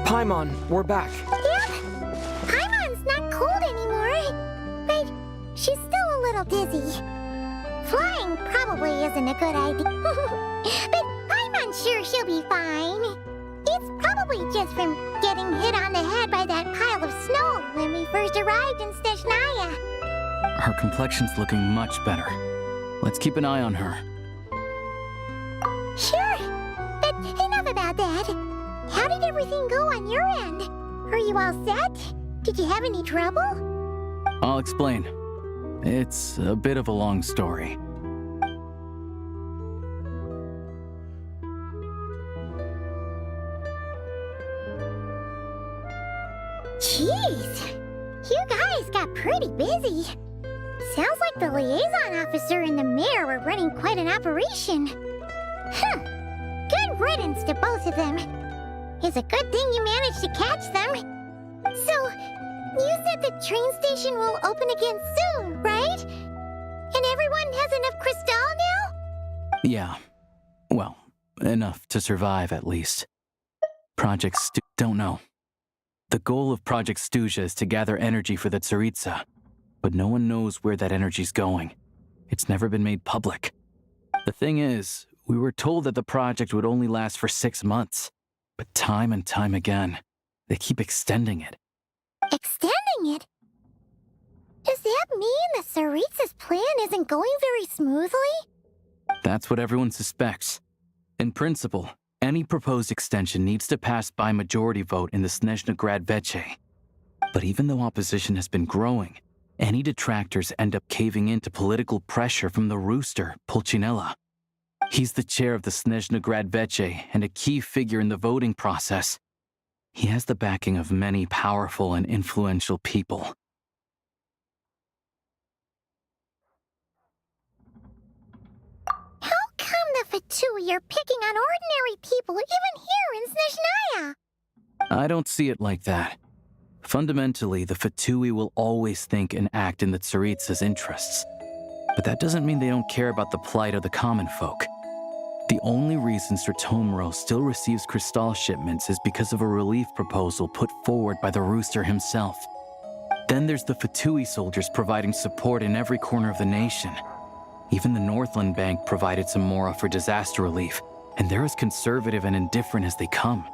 Paimon, we're back. Yep. Paimon's not cold anymore. But she's still a little dizzy. Leaving probably isn't a good idea. But I'm unsure she'll be fine. It's probably just from getting hit on the head by that pile of snow when we first arrived in Snezhnaya. Her complexion's looking much better. Let's keep an eye on her. Sure, but enough about that. How did everything go on your end? Are you all set? Did you have any trouble? I'll explain. It's a bit of a long story. Jeez, you guys got pretty busy. Sounds like the liaison officer and the mayor were running quite an operation. Huh. Good riddance to both of them. It's a good thing you managed to catch them. So, you said the train station will open again soon, right? And everyone has enough crystal now? Yeah. Well, enough to survive, at least. Don't know. The goal of Project Stuja is to gather energy for the Tsaritsa, but no one knows where that energy's going. It's never been made public. The thing is, we were told that the project would only last for 6 months, but time and time again, they keep extending it. Extending it? Does that mean the Tsaritsa's plan isn't going very smoothly? That's what everyone suspects. In principle, any proposed extension needs to pass by majority vote in the Snezhna Veche. But even though opposition has been growing, any detractors end up caving into political pressure from the rooster, Pulcinella. He's the chair of the Snezhna Veche and a key figure in the voting process. He has the backing of many powerful and influential people. How come the Fatui are picking on ordinary people even here in Snezhnaya? I don't see it like that. Fundamentally, the Fatui will always think and act in the Tsaritsa's interests. But that doesn't mean they don't care about the plight of the common folk. The only reason Sratomro still receives crystal shipments is because of a relief proposal put forward by the rooster himself. Then there's the Fatui soldiers providing support in every corner of the nation. Even the Northland Bank provided some mora for disaster relief, and they're as conservative and indifferent as they come.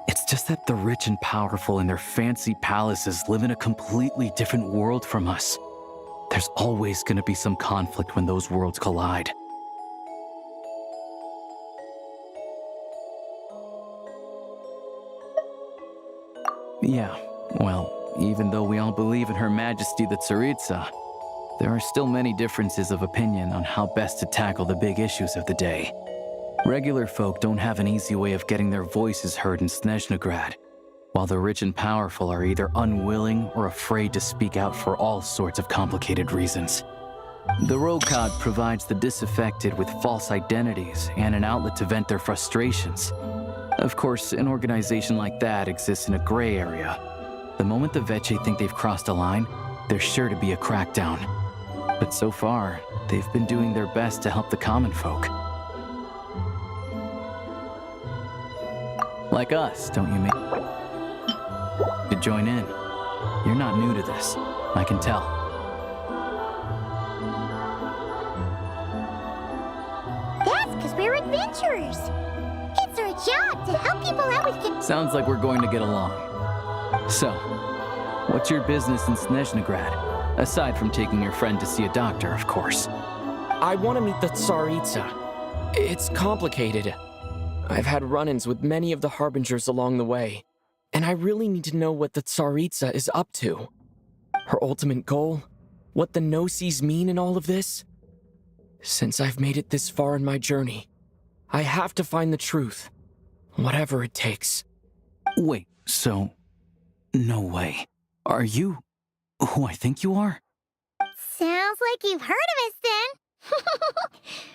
It's just that the rich and powerful in their fancy palaces live in a completely different world from us. There's always going to be some conflict when those worlds collide. Yeah, well, even though we all believe in Her Majesty the Tsaritsa, there are still many differences of opinion on how best to tackle the big issues of the day. Regular folk don't have an easy way of getting their voices heard in Snezhna, while the rich and powerful are either unwilling or afraid to speak out for all sorts of complicated reasons. The Rokad provides the disaffected with false identities and an outlet to vent their frustrations. Of course, an organization like that exists in a gray area. The moment the Veche think they've crossed a line, there's sure to be a crackdown. But so far, they've been doing their best to help the common folk. Like us, don't you mean? To join in. You're not new to this, I can tell. That's because we're adventurers. It's our job to help people out with... Sounds like we're going to get along. So, what's your business in Snezhna, aside from taking your friend to see a doctor, of course? I want to meet the Tsaritsa. It's complicated. I've had run-ins with many of the Harbingers along the way, and I really need to know what the Tsaritsa is up to. Her ultimate goal? What the no-sees mean in all of this? Since I've made it this far in my journey, I have to find the truth, whatever it takes. Wait, so... no way. Are you who I think you are? Sounds like you've heard of us then.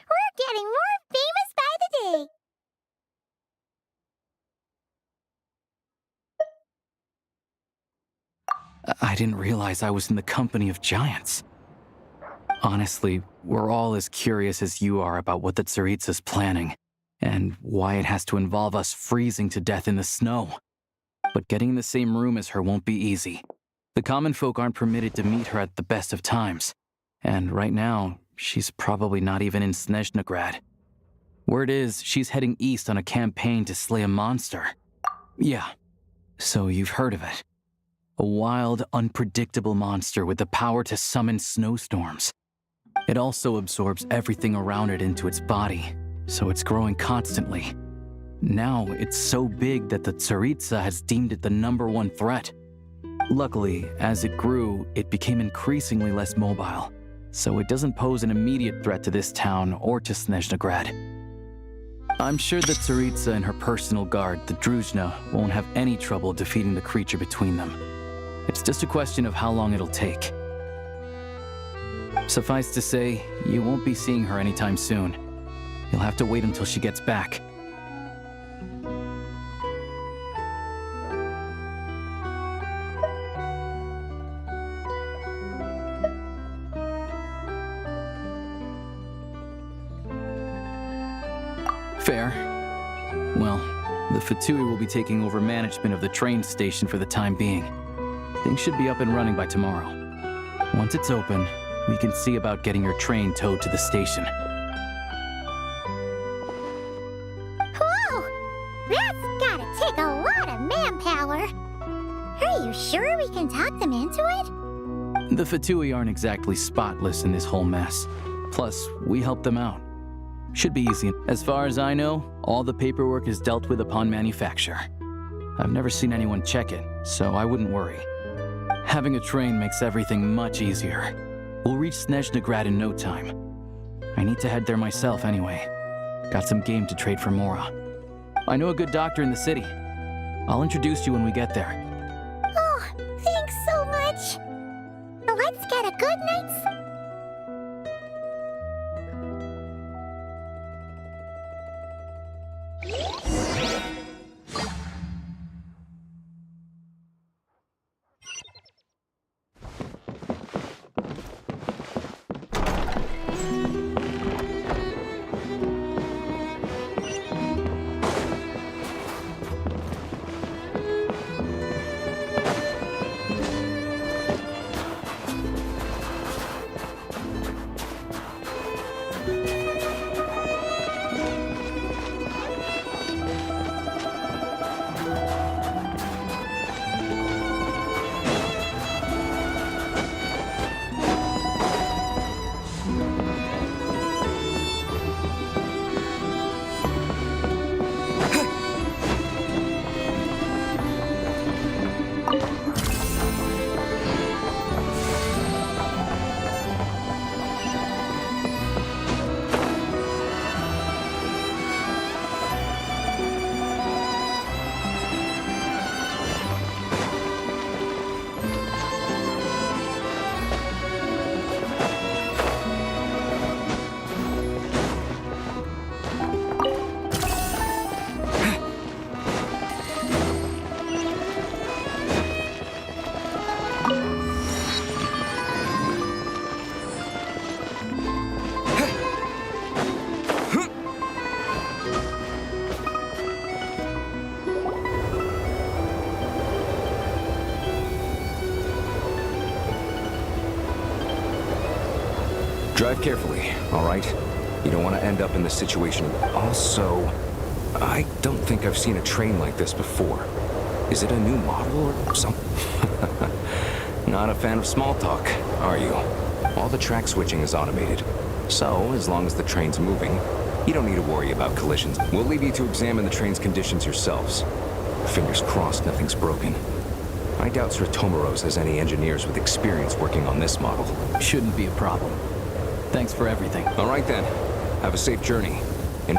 We're getting more famous by the day. I didn't realize I was in the company of giants. Honestly, we're all as curious as you are about what the Tsaritsa's planning, and why it has to involve us freezing to death in the snow. But getting in the same room as her won't be easy. The common folk aren't permitted to meet her at the best of times, and right now, she's probably not even in Snezhnegrad. Word is, she's heading east on a campaign to slay a monster. Yeah, so you've heard of it. A wild, unpredictable monster with the power to summon snowstorms. It also absorbs everything around it into its body, so it's growing constantly. Now, it's so big that the Tsaritsa has deemed it the #1 threat. Luckily, as it grew, it became increasingly less mobile, so it doesn't pose an immediate threat to this town or to Snezhnegrad. I'm sure the Tsaritsa and her personal guard, the Druzhna, won't have any trouble defeating the creature between them. It's just a question of how long it'll take. Suffice to say, you won't be seeing her anytime soon. You'll have to wait until she gets back. Fair. Well, the Fatui will be taking over management of the train station for the time being. Things should be up and running by tomorrow. Once it's open, we can see about getting your train towed to the station. Whoa! That's gotta take a lot of manpower. Are you sure we can talk them into it? The Fatui aren't exactly spotless in this whole mess. Plus, we help them out. Should be easy. As far as I know, all the paperwork is dealt with upon manufacture. I've never seen anyone check it, so I wouldn't worry. Having a train makes everything much easier. We'll reach Snezhnegrad in no time. I need to head there myself anyway. Got some game to trade for Mora. I know a good doctor in the city. I'll introduce you when we get there. Oh, thanks so much. Let's get a good night's... Drive carefully, all right? You don't want to end up in this situation. Also, I don't think I've seen a train like this before. Is it a new model or something? Not a fan of small talk, are you? All the track switching is automated. So, as long as the train's moving, you don't need to worry about collisions. We'll leave you to examine the train's conditions yourselves. Fingers crossed nothing's broken. I doubt Sir Tomoros has any engineers with experience working on this model. Shouldn't be a problem. Thanks for everything. All right then. Have a safe journey. And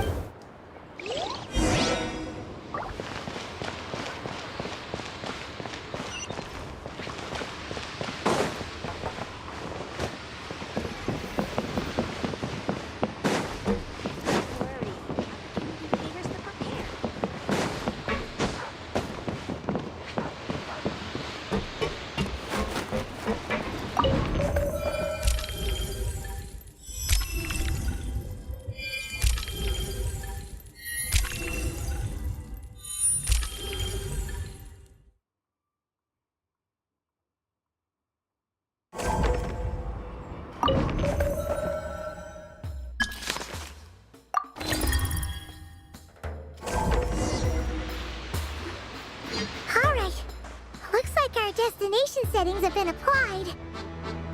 settings have been applied.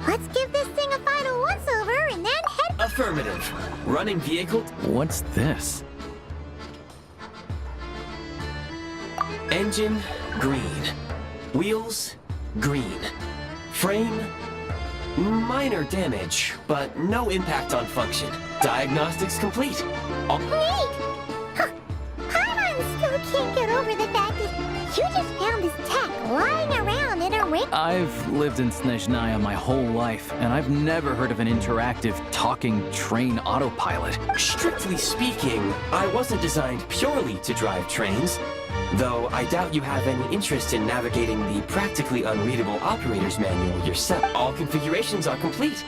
Let's give this thing a final once-over and then head... Affirmative. Running vehicle... What's this? Engine, green. Wheels, green. Frame, minor damage, but no impact on function. Diagnostics complete. Wait! Huh. Paimon still can't get over the fact that you just found this tech lying around in a rig. I've lived in Snezhnaya my whole life, and I've never heard of an interactive, talking train autopilot. Strictly speaking, I wasn't designed purely to drive trains, though I doubt you have any interest in navigating the practically unreadable operator's manual yourself. All configurations are complete.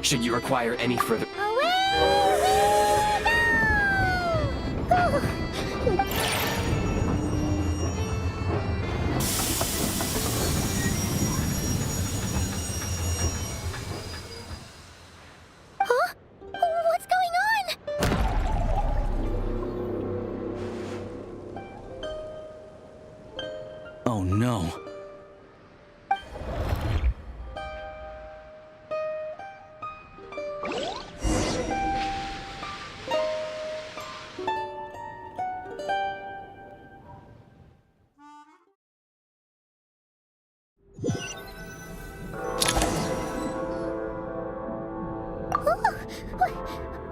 Should you require any further... Huh? What's going on? Oh no.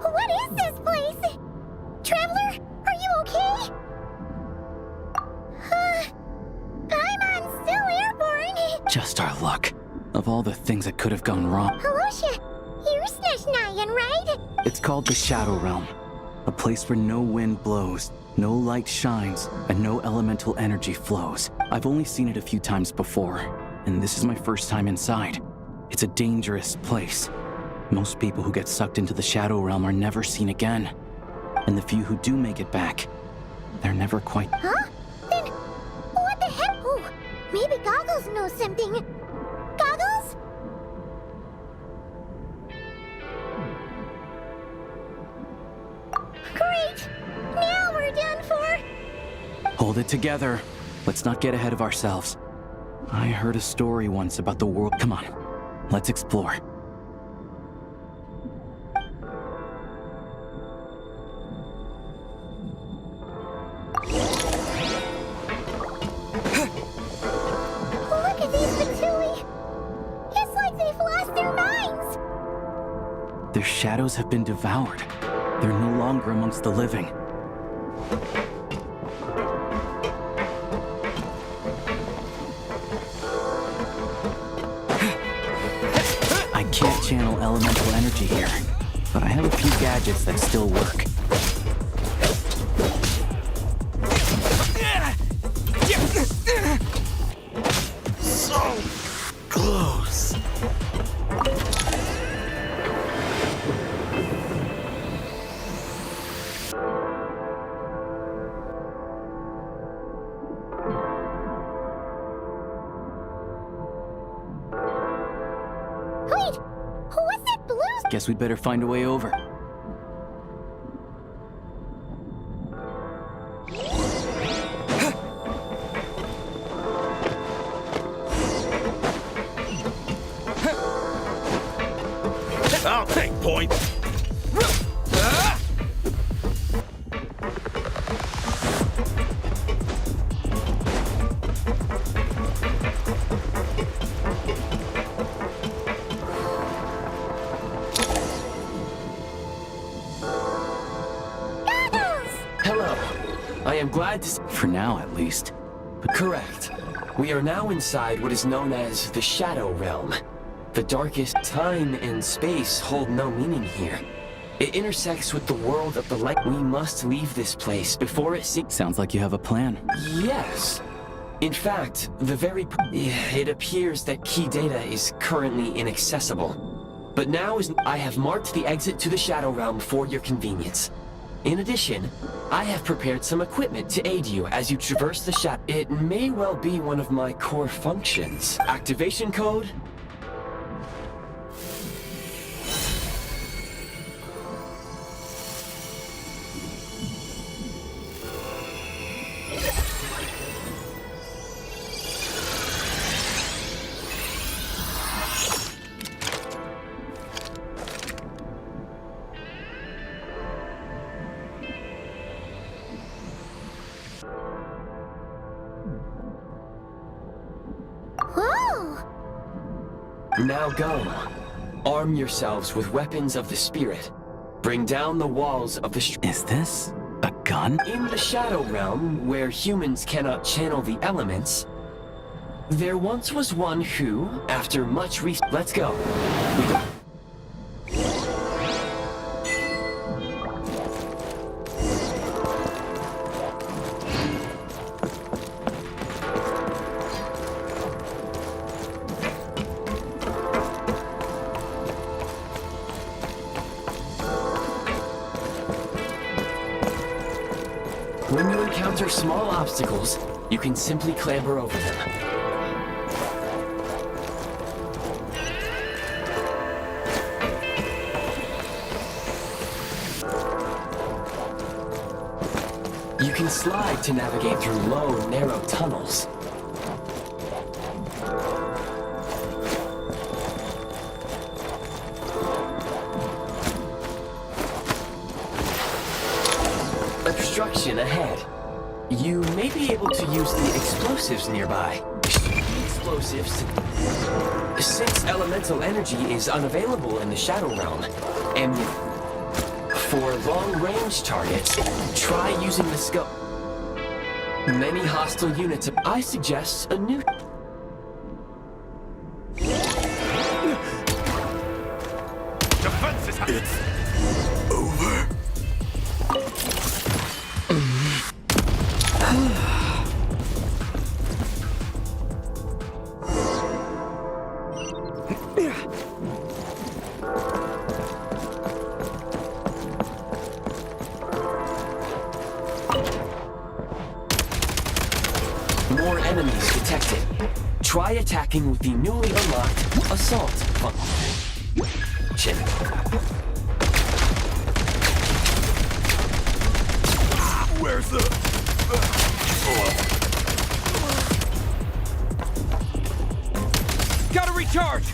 What is this place? Traveler, are you okay? Paimon's still airborne. Just our luck. Of all the things that could have gone wrong. Halosha, you're Snezhnayan, right? It's called the Shadow Realm. A place where no wind blows, no light shines, and no elemental energy flows. I've only seen it a few times before, and this is my first time inside. It's a dangerous place. Most people who get sucked into the Shadow Realm are never seen again. And the few who do make it back, they're never quite... Huh? Then, what the heck? Oh, maybe Goggles knows something. Goggles? Great! Now we're done for! Hold it together. Let's not get ahead of ourselves. I heard a story once about the world... Come on, let's explore. Look at these Fatui! It's like they've lost their minds! Their shadows have been devoured. They're no longer amongst the living. I can't channel elemental energy here, but I have a few gadgets that still work. So close. Wait! What's that blue? Guess we'd better find a way over. I'll take point. Hello. I am glad to... For now, at least. Correct. We are now inside what is known as the Shadow Realm. The darkest time and space hold no meaning here. It intersects with the world of the light. We must leave this place before it sinks. Sounds like you have a plan. Yes. In fact, it appears that key data is currently inaccessible. But now I have marked the exit to the Shadow Realm for your convenience. In addition, I have prepared some equipment to aid you as you traverse the shadow. It may well be one of my core functions. Activation code... Now go. Arm yourselves with weapons of the spirit. Bring down the walls of the Is this a gun? In the Shadow Realm, where humans cannot channel the elements, there once was one who, after much Let's go. We go. When you encounter small obstacles, you can simply clamber over them. You can slide to navigate through low, narrow tunnels. Obstruction ahead. You may be able to use the explosives nearby. Explosives. Since elemental energy is unavailable in the Shadow Realm, and for long-range targets, try using the scope. Many hostile units. I suggest a new. Defense is it's over. More enemies detected. Try attacking with the newly unlocked assault function. Where's the... Gotta recharge!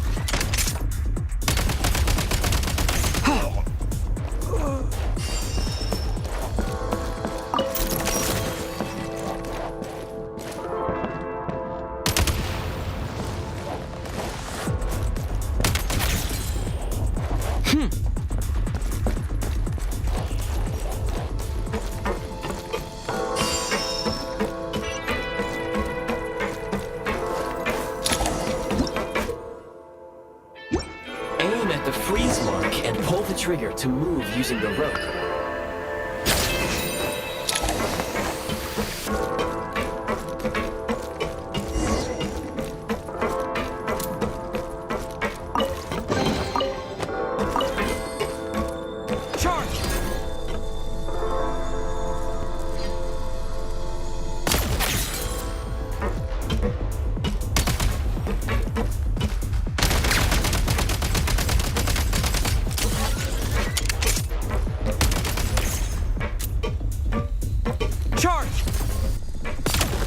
Aim at the freeze mark and pull the trigger to move using the rope.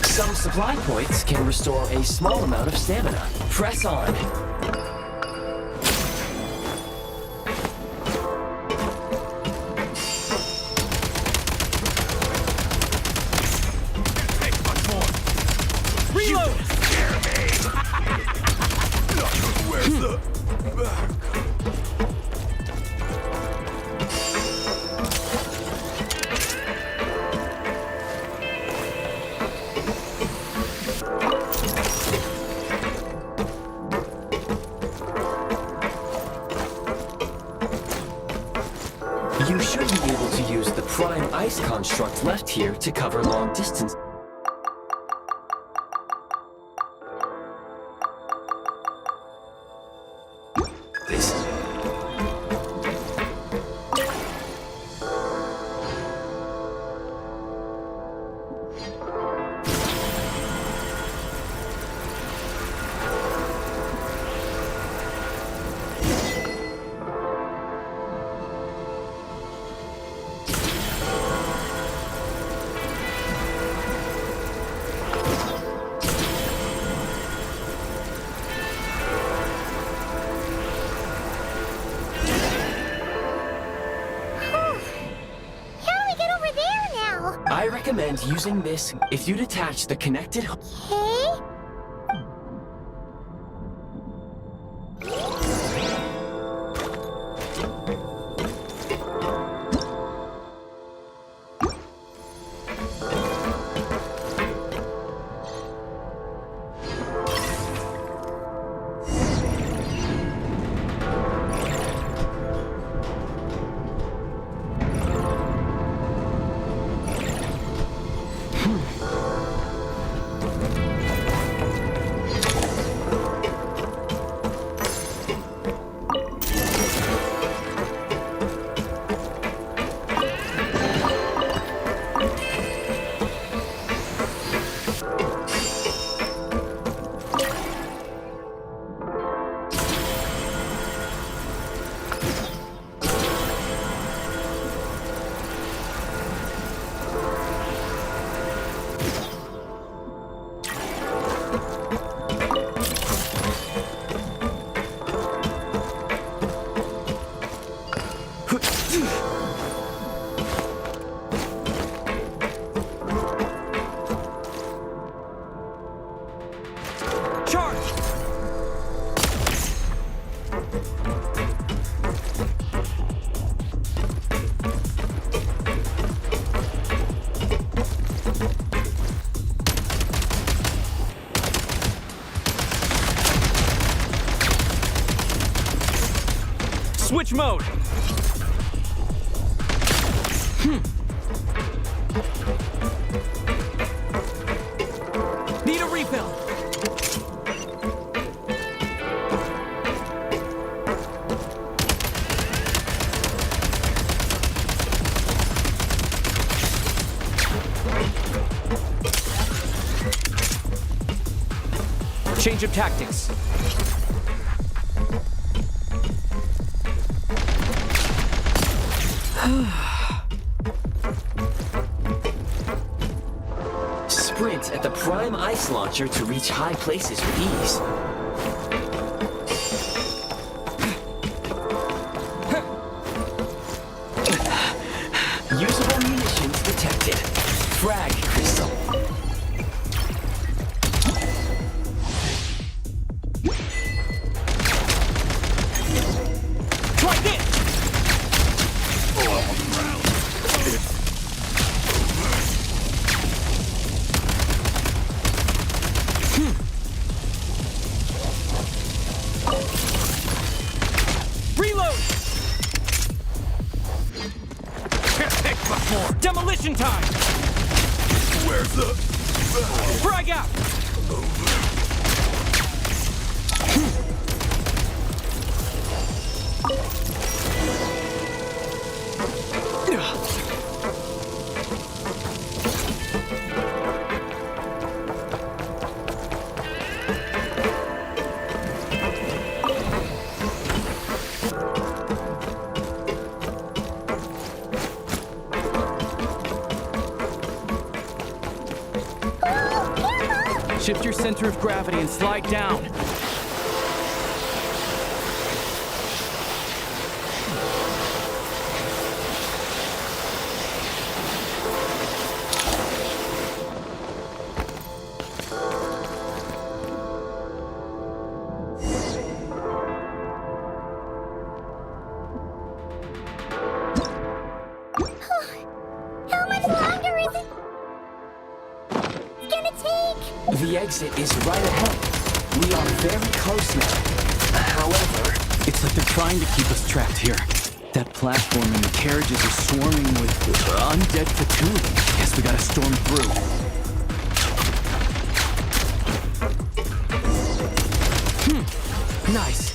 Some supply points can restore a small amount of stamina. Press on. Reload! Where's the... You should be able to use the prime ice construct left here to cover long distance. I recommend using this if you detach the connected... Okay. mode! Need a refill! Change of tactics. Sprint at the prime ice launcher to reach high places with ease. Usable munitions detected. Frag crystal. Try this! Reload! Demolition time! Where's the... Frag out! Shift your center of gravity and slide down. How much longer is it gonna take? The exit is right ahead. We are very close now. However, It's like they're trying to keep us trapped here. That platform and the carriages are swarming with undead fatigue. Guess we gotta storm through. Nice.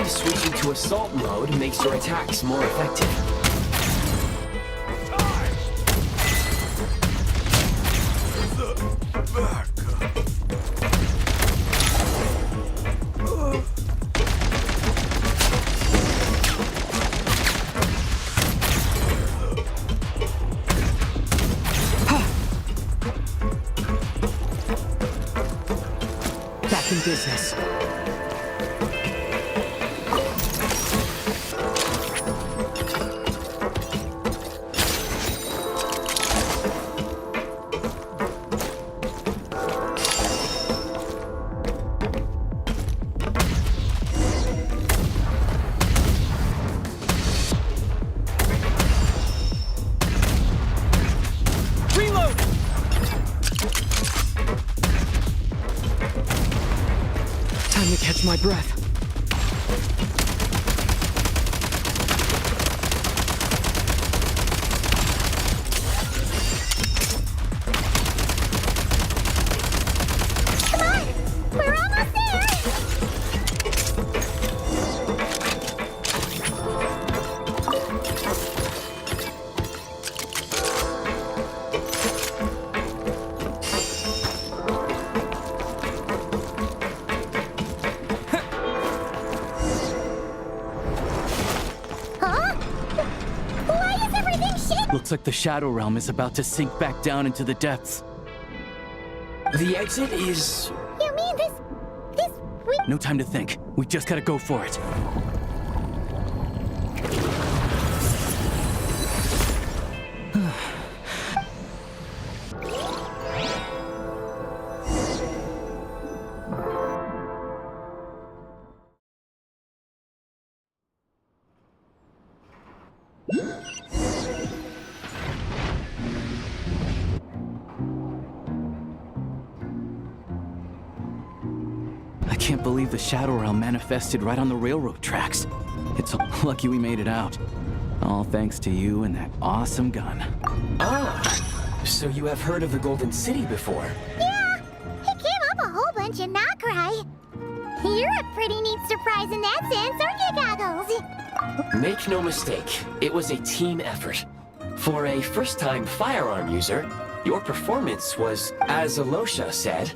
Switching to assault mode makes your attacks more effective. Back in business. Time to catch my breath. Come on! We're almost there! Looks like the Shadow Realm is about to sink back down into the depths. The exit is... You mean No time to think. We just gotta go for it. I can't believe the Shadow Realm manifested right on the railroad tracks. It's lucky we made it out. All thanks to you and that awesome gun. Ah, so you have heard of the Golden City before? Yeah, it came up a whole bunch in Nocrai. You're a pretty neat surprise in that sense, aren't you, Goggles? Make no mistake, it was a team effort. For a first-time firearm user, your performance was, as Alosha said,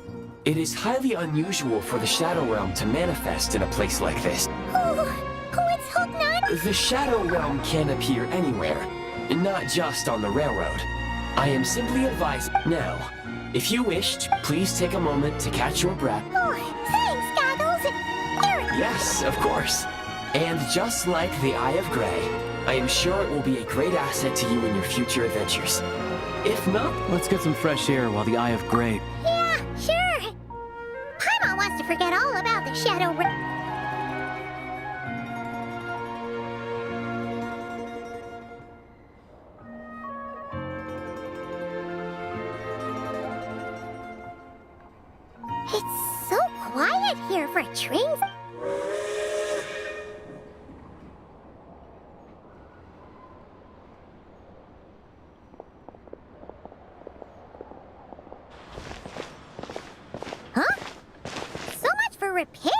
it is highly unusual for the Shadow Realm to manifest in a place like this. It's Hook Nut? The Shadow Realm can appear anywhere, not just on the railroad. I am simply advising. Now, if you wished, please take a moment to catch your breath. Oh, thanks, Goggles. Here. Yes, of course. And just like the Eye of Grey, I am sure it will be a great asset to you in your future adventures. If not... Let's get some fresh air while the Eye of Grey... Yeah, sure. Paimon wants to forget all about the Shadow Realm. It's so quiet here for a train. Huh? So much for repair.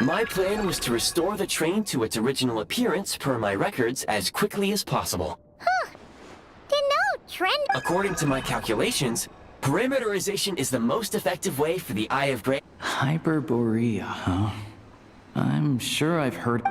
My plan was to restore the train to its original appearance per my records as quickly as possible. Huh. To know trend. According to my calculations, perimeterization is the most effective way for the Eye of Grey. Hyperborea, huh? I'm sure I've heard...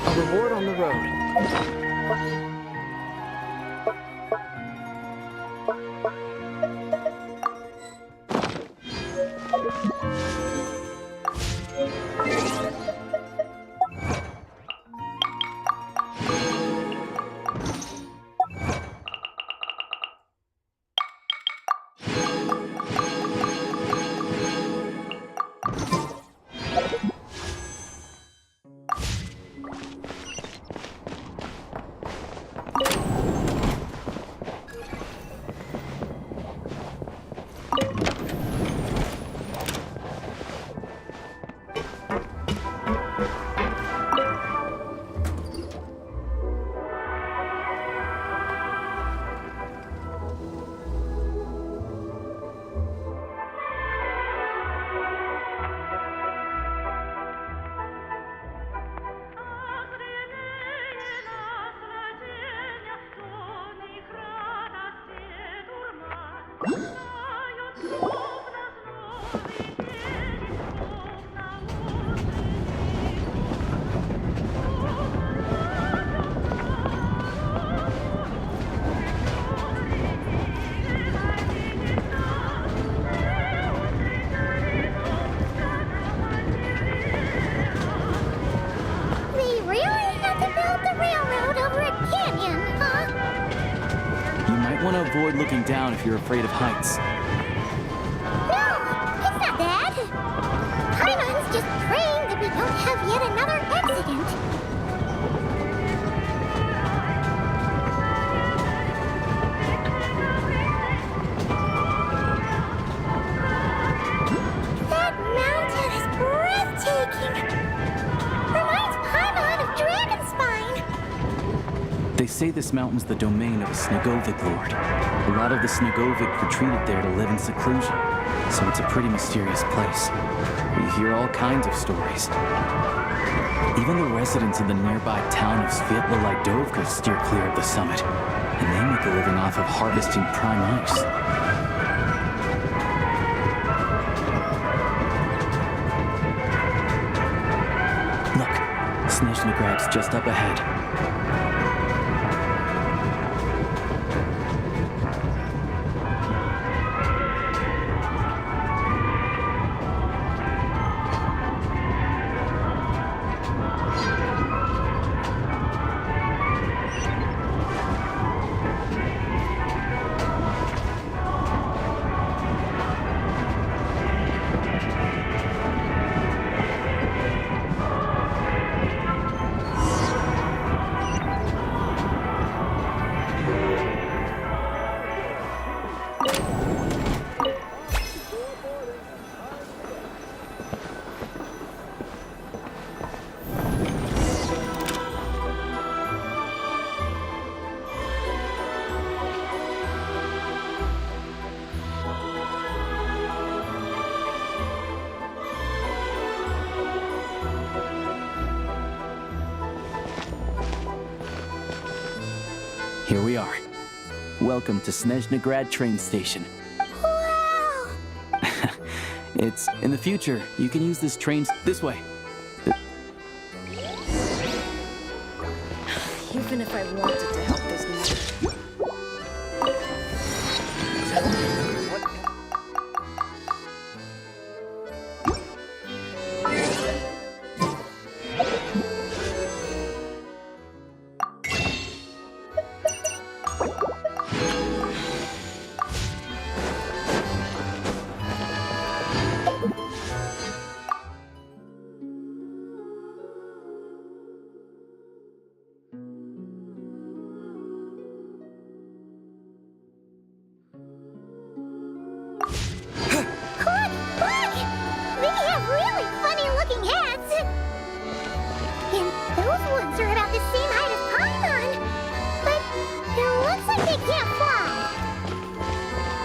A reward on the road. want to avoid looking down if you're afraid of heights. No, it's not that. Paimon's just praying that we don't have yet another accident. That mountain is breathtaking. Reminds Paimon of Dragonspine. They say this mountain's the domain of a Snegovic lord. A lot of the Snegovic retreated there to live in seclusion, so it's a pretty mysterious place. You hear all kinds of stories. Even the residents in the nearby town of Sviatla-Lidovka steer clear of the summit, and they make a living off of harvesting prime ice. Look, Snezhnograd's just up ahead. Here we are. Welcome to Snezhnograd train station. Wow! It's in the future. You can use this train this way. Even if I wanted to help this man.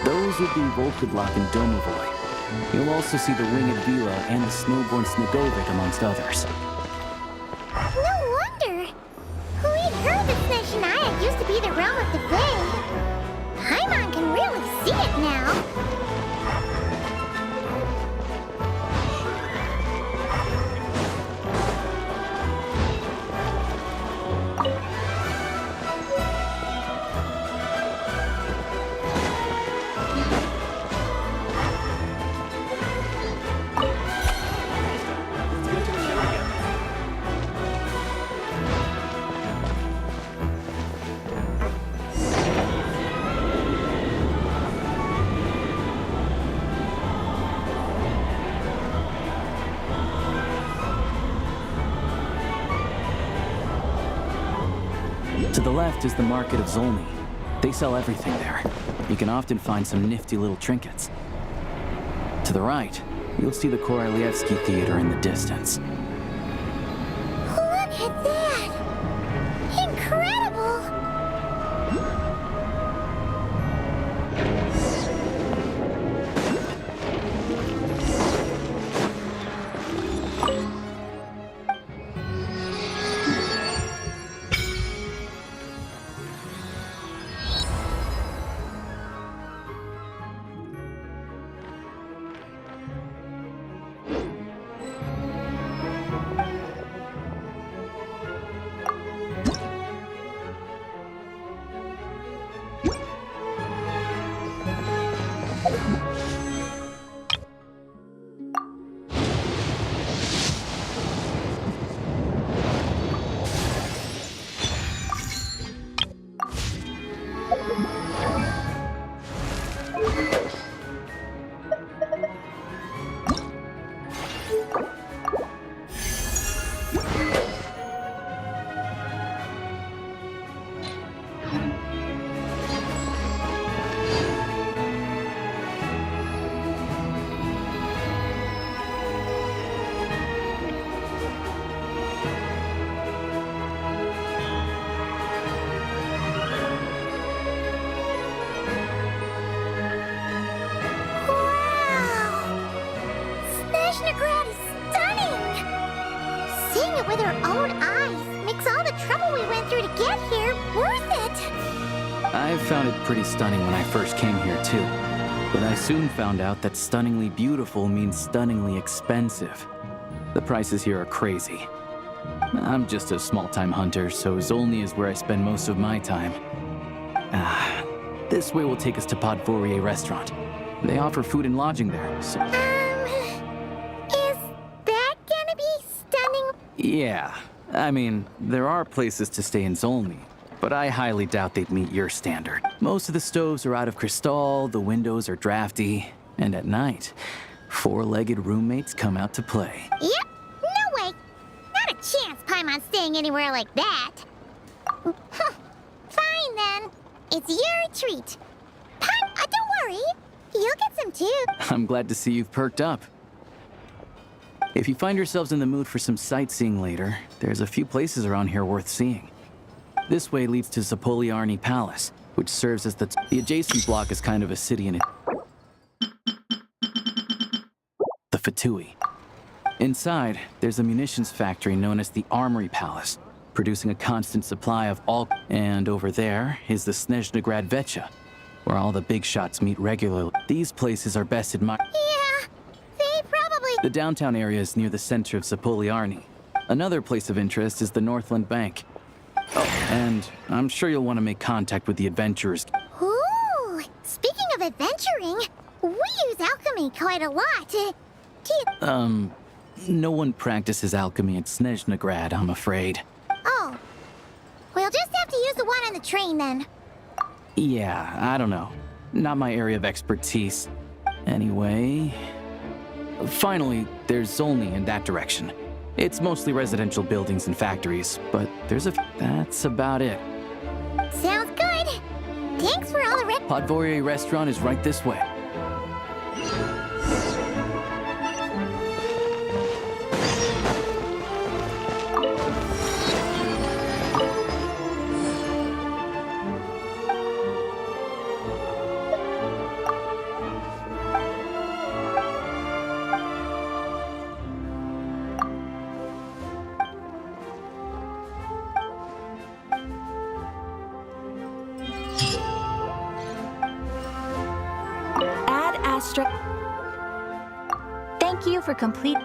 Those would be Volkudlak and Domovoy. You'll also see the Winged Vila and the Snowborn Snegovic, amongst others. No wonder! We'd heard that Snezhnaya used to be the realm of the Fae. Paimon can really see it now. To the left is the Market of Zolny. They sell everything there. You can often find some nifty little trinkets. To the right, you'll see the Korolyevsky Theater in the distance. Look at that! Incredible! Snezhnegrad is stunning! Seeing it with our own eyes makes all the trouble we went through to get here worth it! I found it pretty stunning when I first came here, too. But I soon found out that stunningly beautiful means stunningly expensive. The prices here are crazy. I'm just a small-time hunter, so Zolny is where I spend most of my time. This way will take us to Podvorier restaurant. They offer food and lodging there, so... Is that gonna be stunning? Yeah. I mean, there are places to stay in Zolny, but I highly doubt they'd meet your standard. Most of the stoves are out of crystal, the windows are drafty, and at night, four-legged roommates come out to play. Yep, no way. Not a chance Paimon's staying anywhere like that. Fine then. It's your treat. Don't worry. You'll get some too. I'm glad to see you've perked up. If you find yourselves in the mood for some sightseeing later, there's a few places around here worth seeing. This way leads to Zapoliarny Palace, which serves as the adjacent block is kind of a city in it. The Fatui. Inside, there's a munitions factory known as the Armory Palace, producing a constant supply of all. And over there is the Snezhnegrad Vecha, where all the big shots meet regularly. These places are best admired. Yeah, they probably... The downtown area is near the center of Zapoliarny. Another place of interest is the Northland Bank. Oh, and I'm sure you'll want to make contact with the adventurers. Ooh, speaking of adventuring, we use alchemy quite a lot. No one practices alchemy at Snezhnegrad, I'm afraid. Oh, we'll just have to use the one on the train then. Yeah, I don't know. Not my area of expertise. Anyway... Finally, there's Zolny in that direction. It's mostly residential buildings and factories, but there's that's about it. Sounds good. Thanks for all the Podvorier restaurant is right this way. Thank you for complete.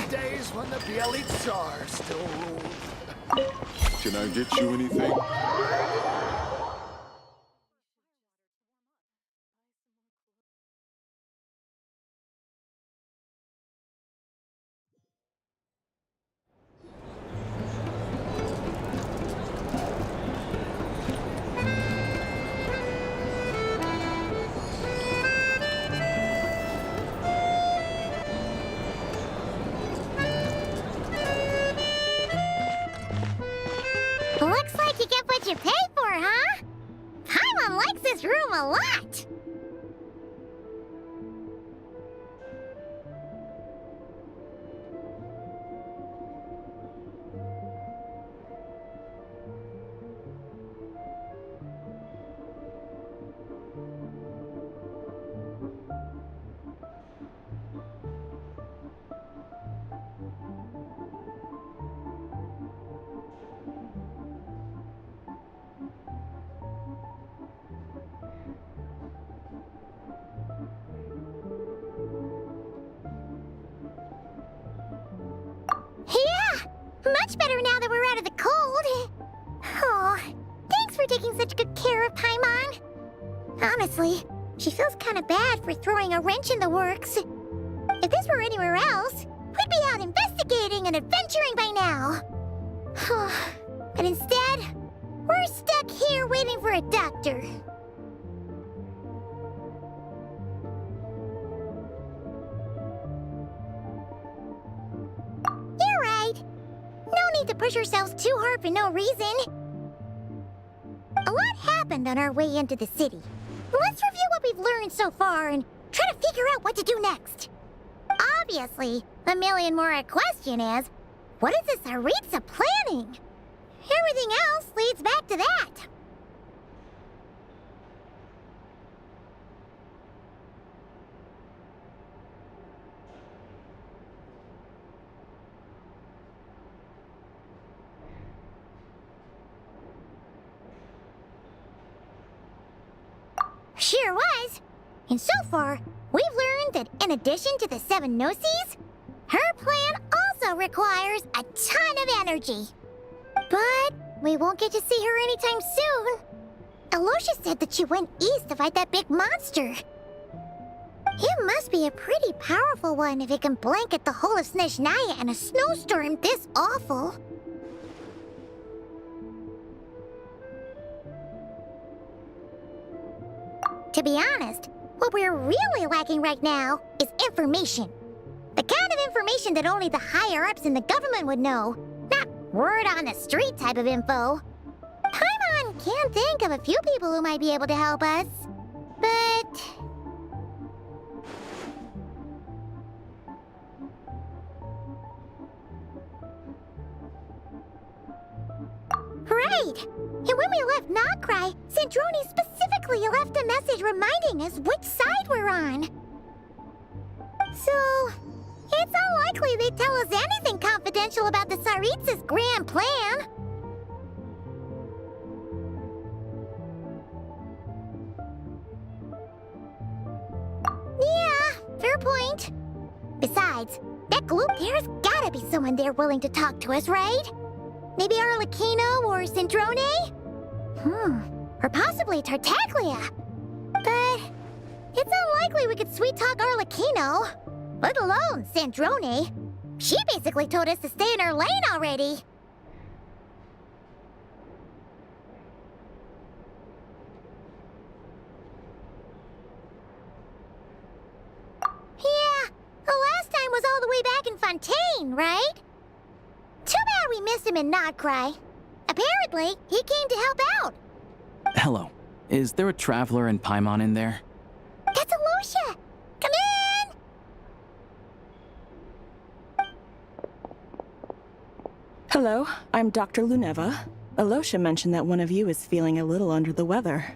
Days when the Bielitsar still ruled. Can I get you anything? Looks like you get what you pay for, huh? Paimon likes this room a lot. Yeah, much better now that we're out of the cold. Oh, thanks for taking such good care of Paimon. Honestly, she feels kind of bad for throwing a wrench in the works. If this were anywhere else, we'd be out investigating and adventuring by now. But instead, we're stuck here waiting for a doctor. You're right. No need to push ourselves too hard for no reason. A lot happened on our way into the city. Let's review what we've learned so far and try to figure out what to do next. Obviously, the million more question is, what is this Tsaritsa planning? Everything else leads back to that. Sure was. And so far, we've learned that in addition to the 7 Gnosis, her plan also requires a ton of energy. But we won't get to see her anytime soon. Aloysius said that she went east to fight that big monster. It must be a pretty powerful one if it can blanket the whole of Snezhnaya in a snowstorm this awful. To be honest, what we're really lacking right now is information. The kind of information that only the higher-ups in the government would know, not word-on-the-street type of info. Paimon can think of a few people who might be able to help us, but... Right! And when we left Nokrai, Sandrone specifically left a message reminding us which side we're on. So, it's unlikely they'd tell us anything confidential about the Tsaritsa's grand plan. Yeah, fair point. Besides, that group there's gotta be someone there willing to talk to us, right? Maybe Arlecchino or Sandrone? Or possibly Tartaglia. But it's unlikely we could sweet-talk Arlecchino, let alone Sandrone. She basically told us to stay in her lane already. Yeah, the last time was all the way back in Fontaine, right? Too bad we missed him in Notcry. Apparently, he came to help out. Hello. Is there a traveler in Paimon in there? That's Alosha! Come in! Hello, I'm Dr. Luneva. Alosha mentioned that one of you is feeling a little under the weather.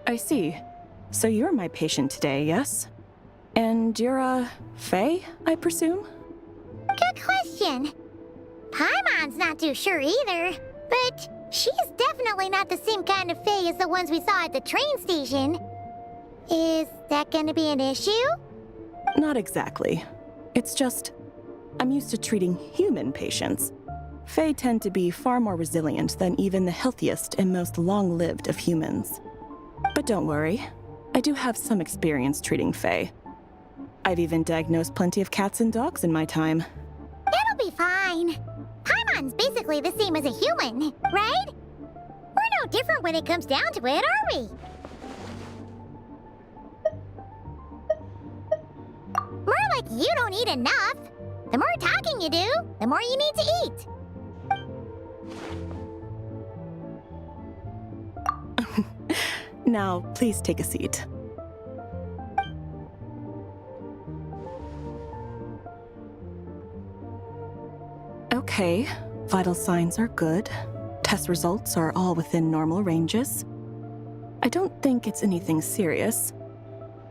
I see. So you're my patient today, yes? And you're Faye, I presume? Good question. Paimon's not too sure either, but she's definitely not the same kind of Faye as the ones we saw at the train station. Is that gonna be an issue? Not exactly. It's just, I'm used to treating human patients. Fae tend to be far more resilient than even the healthiest and most long-lived of humans. But don't worry, I do have some experience treating Fae. I've even diagnosed plenty of cats and dogs in my time. It'll be fine. Paimon's basically the same as a human, right? We're no different when it comes down to it, are we? More like you don't eat enough. The more talking you do, the more you need to eat. Now, please take a seat. Okay, vital signs are good. Test results are all within normal ranges. I don't think it's anything serious.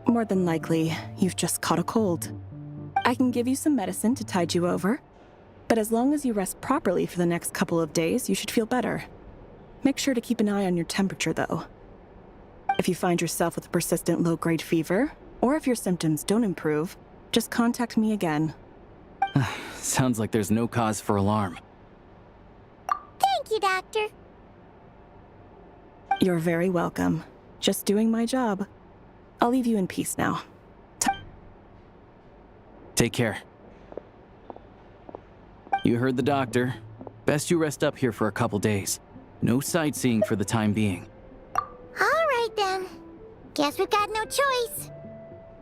More than likely, you've just caught a cold. I can give you some medicine to tide you over, but as long as you rest properly for the next couple of days, you should feel better. Make sure to keep an eye on your temperature, though. If you find yourself with a persistent low-grade fever, or if your symptoms don't improve, just contact me again. Sounds like there's no cause for alarm. Thank you, Doctor. You're very welcome. Just doing my job. I'll leave you in peace now. Take care. You heard the doctor. Best you rest up here for a couple days. No sightseeing for the time being. All right, then. Guess we've got no choice.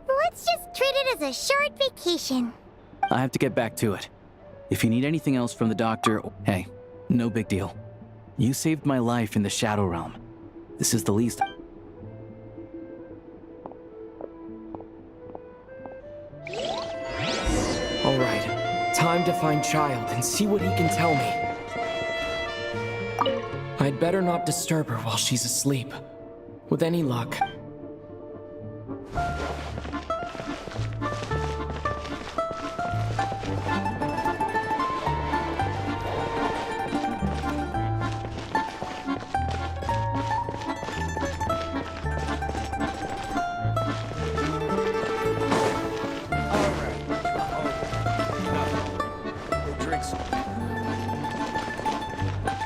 Let's just treat it as a short vacation. I have to get back to it. If you need anything else from the doctor, hey, no big deal. You saved my life in the Shadow Realm. This is the least. All right, time to find Child and see what he can tell me. I'd better not disturb her while she's asleep. With any luck.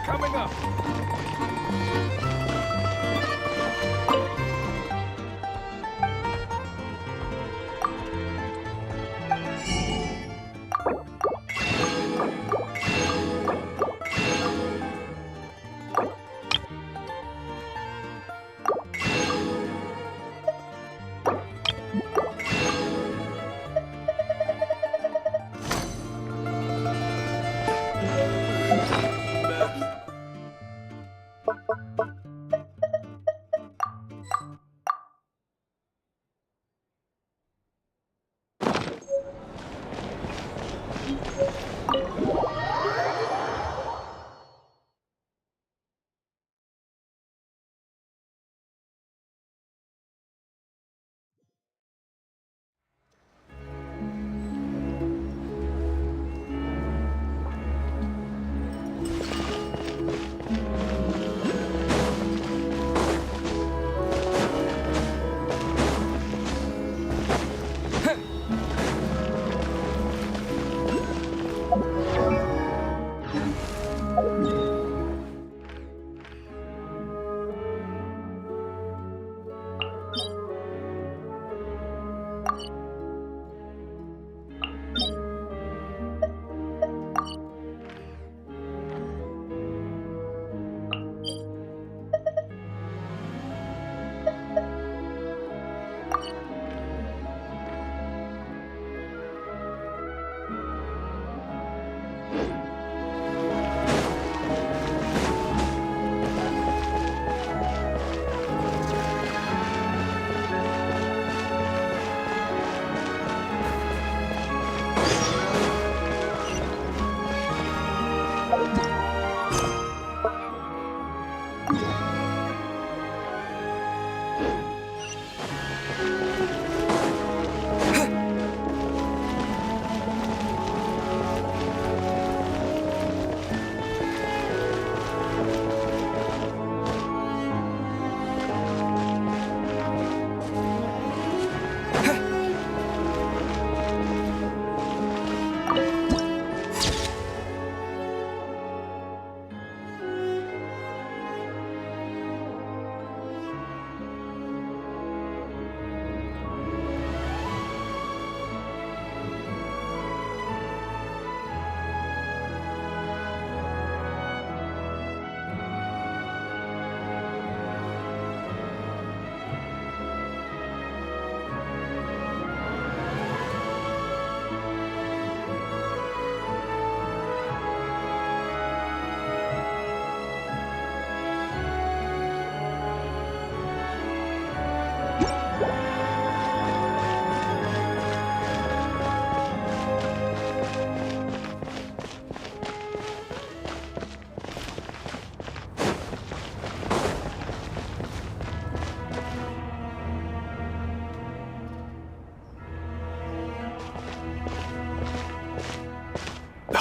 Coming up.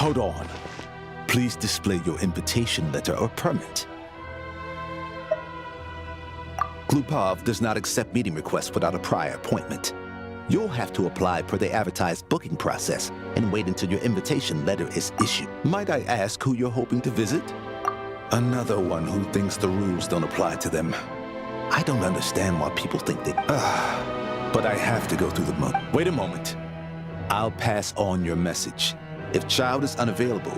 Hold on. Please display your invitation letter or permit. Glupov does not accept meeting requests without a prior appointment. You'll have to apply per the advertised booking process and wait until your invitation letter is issued. Might I ask who you're hoping to visit? Another one who thinks the rules don't apply to them. I don't understand why people think they... But I have to go through the mud. Wait a moment. I'll pass on your message. If Child is unavailable...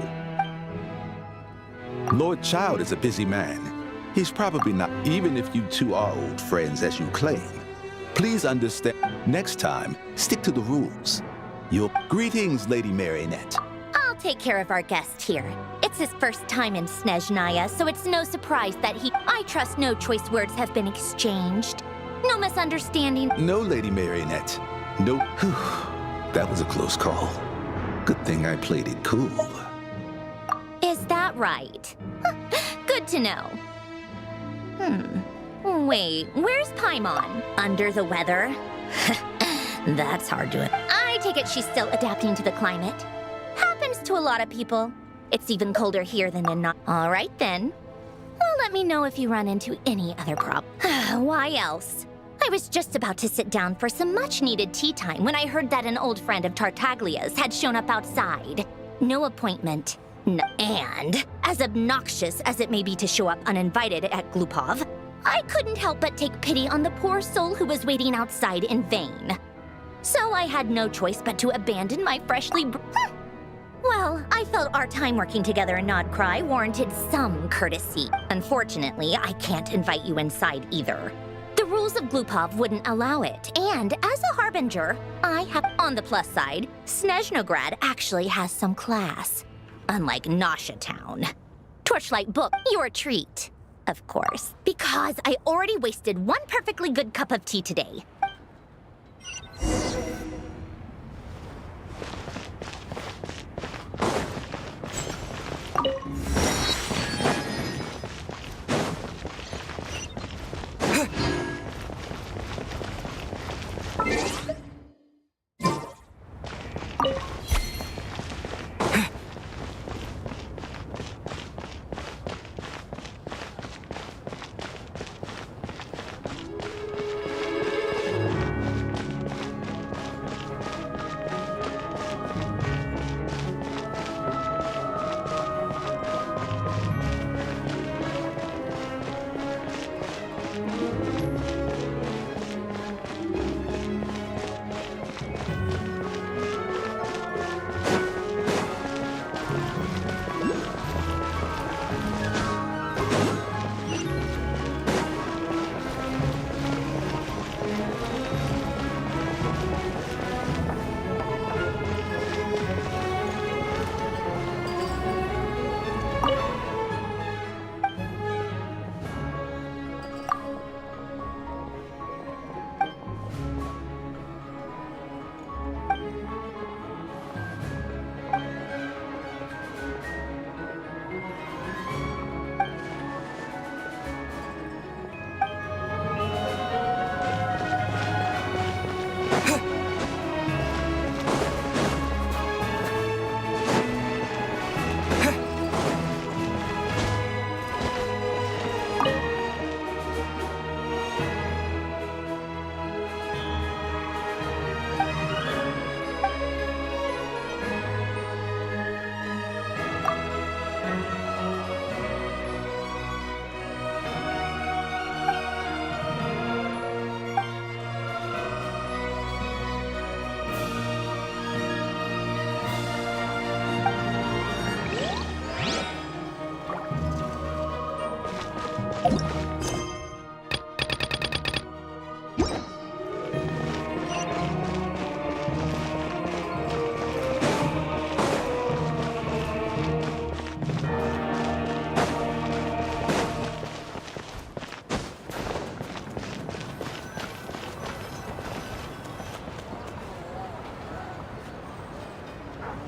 Lord Child is a busy man. He's probably not, even if you two are old friends as you claim. Please understand, next time, stick to the rules. Greetings, Lady Marionette. I'll take care of our guest here. It's his first time in Snezhnaya, so it's no surprise that I trust no choice words have been exchanged. No misunderstanding. No, Lady Marionette. No. That was a close call. Good thing I played it cool. Is that right? Good to know. Wait, where's Paimon? Under the weather? That's hard to... I take it she's still adapting to the climate. Happens to a lot of people. It's even colder here than in not... All right, then. Well, let me know if you run into any other problem. Why else? I was just about to sit down for some much-needed tea time when I heard that an old friend of Tartaglia's had shown up outside. No appointment. And, as obnoxious as it may be to show up uninvited at Glupov, I couldn't help but take pity on the poor soul who was waiting outside in vain. So I had no choice but to abandon my freshly... Well, I felt our time working together in Nod Cry warranted some courtesy. Unfortunately, I can't invite you inside either. The rules of Glupov wouldn't allow it, and as a harbinger, I have... On the plus side, Snezhnograd actually has some class. Unlike Nasha Town. Torchlight Book, your treat. Of course, because I already wasted one perfectly good cup of tea today.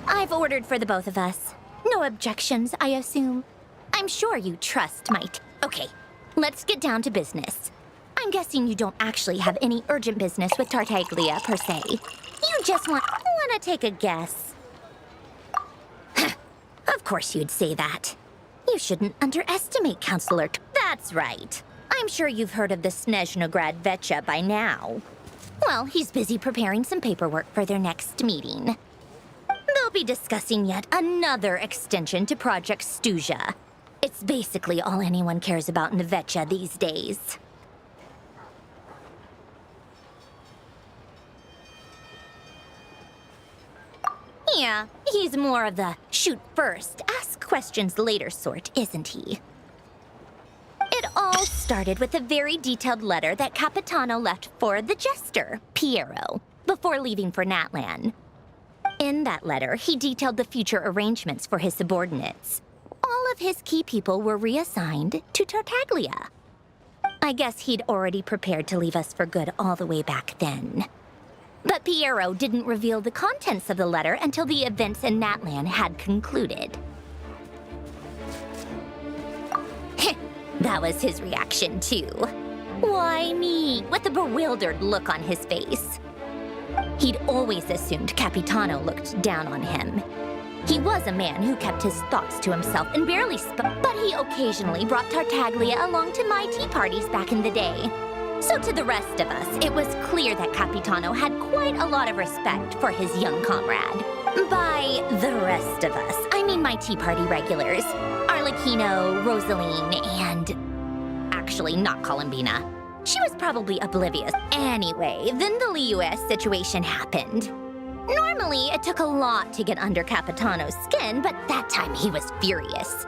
I've ordered for the both of us. No objections, I assume. I'm sure you trust my... Okay, let's get down to business. I'm guessing you don't actually have any urgent business with Tartaglia, per se. You just want to take a guess. Of course you'd say that. You shouldn't underestimate Counselor. That's right. I'm sure you've heard of the Snezhnograd Vetcha by now. Well, he's busy preparing some paperwork for their next meeting. They'll be discussing yet another extension to Project Stuja. It's basically all anyone cares about in the Vetcha these days. Yeah, he's more of the shoot first, ask questions later sort, isn't he? It all started with a very detailed letter that Capitano left for the jester, Piero, before leaving for Natlan. In that letter, he detailed the future arrangements for his subordinates. All of his key people were reassigned to Tartaglia. I guess he'd already prepared to leave us for good all the way back then. But Piero didn't reveal the contents of the letter until the events in Natlan had concluded. That was his reaction, too. Why me? With a bewildered look on his face. He'd always assumed Capitano looked down on him. He was a man who kept his thoughts to himself and barely spoke, but he occasionally brought Tartaglia along to my tea parties back in the day. So to the rest of us, it was clear that Capitano had quite a lot of respect for his young comrade. By the rest of us, I mean my tea party regulars. Arlecchino, Rosaline, and... actually, not Columbina. She was probably oblivious. Anyway, then the Liu-S situation happened. Normally, it took a lot to get under Capitano's skin, but that time he was furious.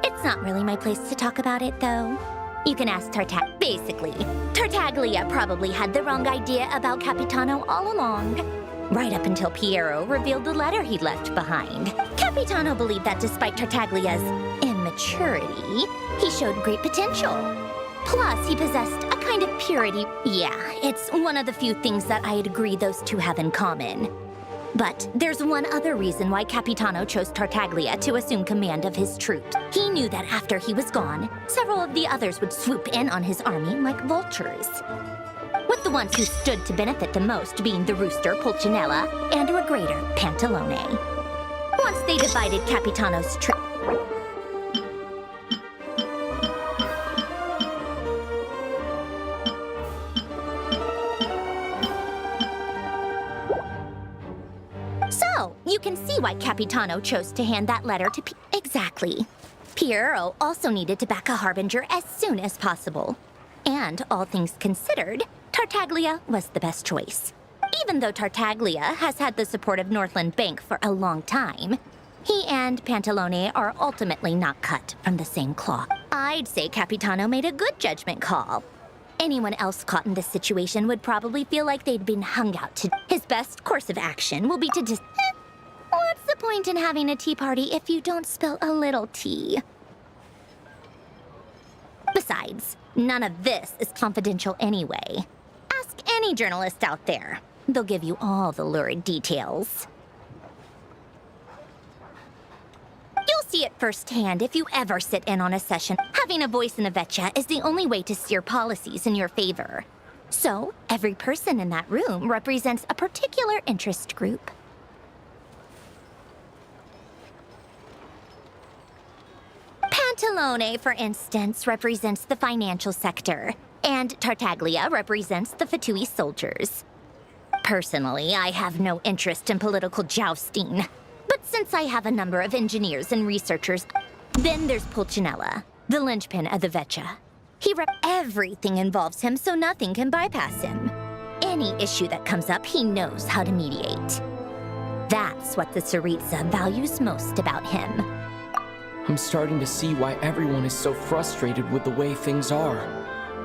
It's not really my place to talk about it, though. You can ask Basically, Tartaglia probably had the wrong idea about Capitano all along. Right up until Piero revealed the letter he'd left behind. Capitano believed that despite Tartaglia's immaturity, he showed great potential. Plus, he possessed a kind of purity. Yeah, it's one of the few things that I'd agree those two have in common. But there's one other reason why Capitano chose Tartaglia to assume command of his troops. He knew that after he was gone, several of the others would swoop in on his army like vultures. With the ones who stood to benefit the most being the rooster Pulcinella and a greater Pantalone. Once they divided Capitano's troops, you can see why Capitano chose to hand that letter to Exactly. Piero also needed to back a harbinger as soon as possible. And, all things considered, Tartaglia was the best choice. Even though Tartaglia has had the support of Northland Bank for a long time, he and Pantalone are ultimately not cut from the same cloth. I'd say Capitano made a good judgment call. Anyone else caught in this situation would probably feel like they'd been hung out to... His best course of action will be to just... What's the point in having a tea party if you don't spill a little tea? Besides, none of this is confidential anyway. Ask any journalist out there. They'll give you all the lurid details. You'll see it firsthand if you ever sit in on a session. Having a voice in the Vetcha is the only way to steer policies in your favor. So, every person in that room represents a particular interest group. Pantalone, for instance, represents the financial sector, and Tartaglia represents the Fatui soldiers. Personally, I have no interest in political jousting, but since I have a number of engineers and researchers, then there's Pulcinella, the linchpin of the Vetcha. Everything involves him, so nothing can bypass him. Any issue that comes up, he knows how to mediate. That's what the Tsaritsa values most about him. I'm starting to see why everyone is so frustrated with the way things are.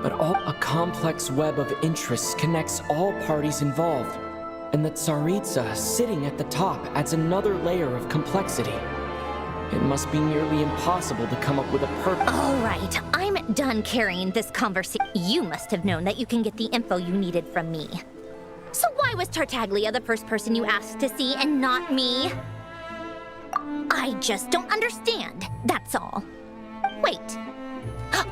But a complex web of interests connects all parties involved. And the Tsaritsa sitting at the top adds another layer of complexity. It must be nearly impossible to come up with a purpose. All right, I'm done carrying this conversation. You must have known that you can get the info you needed from me. So why was Tartaglia the first person you asked to see and not me? I just don't understand, that's all. Wait.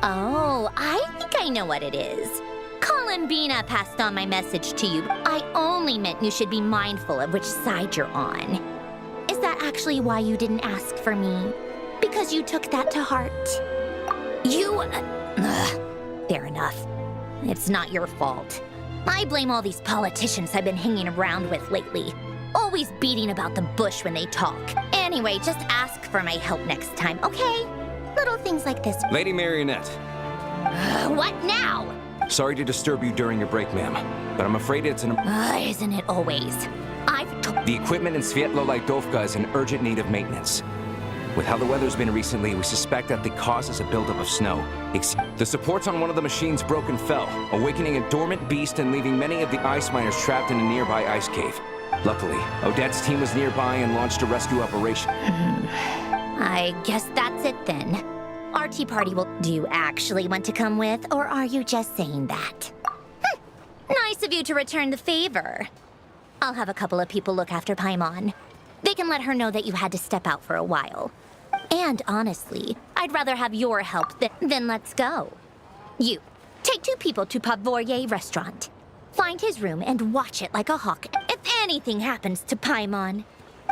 Oh, I think I know what it is. Columbina passed on my message to you. I only meant you should be mindful of which side you're on. Is that actually actually why you didn't ask for me. Because you took that to heart. Fair enough. It's not your fault. I blame all these politicians I've been hanging around with lately. Always beating about the bush when they talk. Anyway, just ask for my help next time, okay? Little things like this. Lady Marionette. What now? Sorry to disturb you during your break, ma'am, but I'm afraid it's an... Isn't it always? The equipment in Svietlolaidovka is in urgent need of maintenance. With how the weather's been recently, we suspect that the cause is a buildup of snow. The supports on one of the machines broke and fell, awakening a dormant beast and leaving many of the ice miners trapped in a nearby ice cave. Luckily, Odette's team was nearby and launched a rescue operation. I guess that's it then. Our tea party will... Do you actually want to come with, or are you just saying that? Nice of you to return the favor. I'll have a couple of people look after Paimon. They can let her know that you had to step out for a while. And honestly, I'd rather have your help than let's go. You, take 2 people to Pavorier restaurant. Find his room and watch it like a hawk if anything happens to Paimon.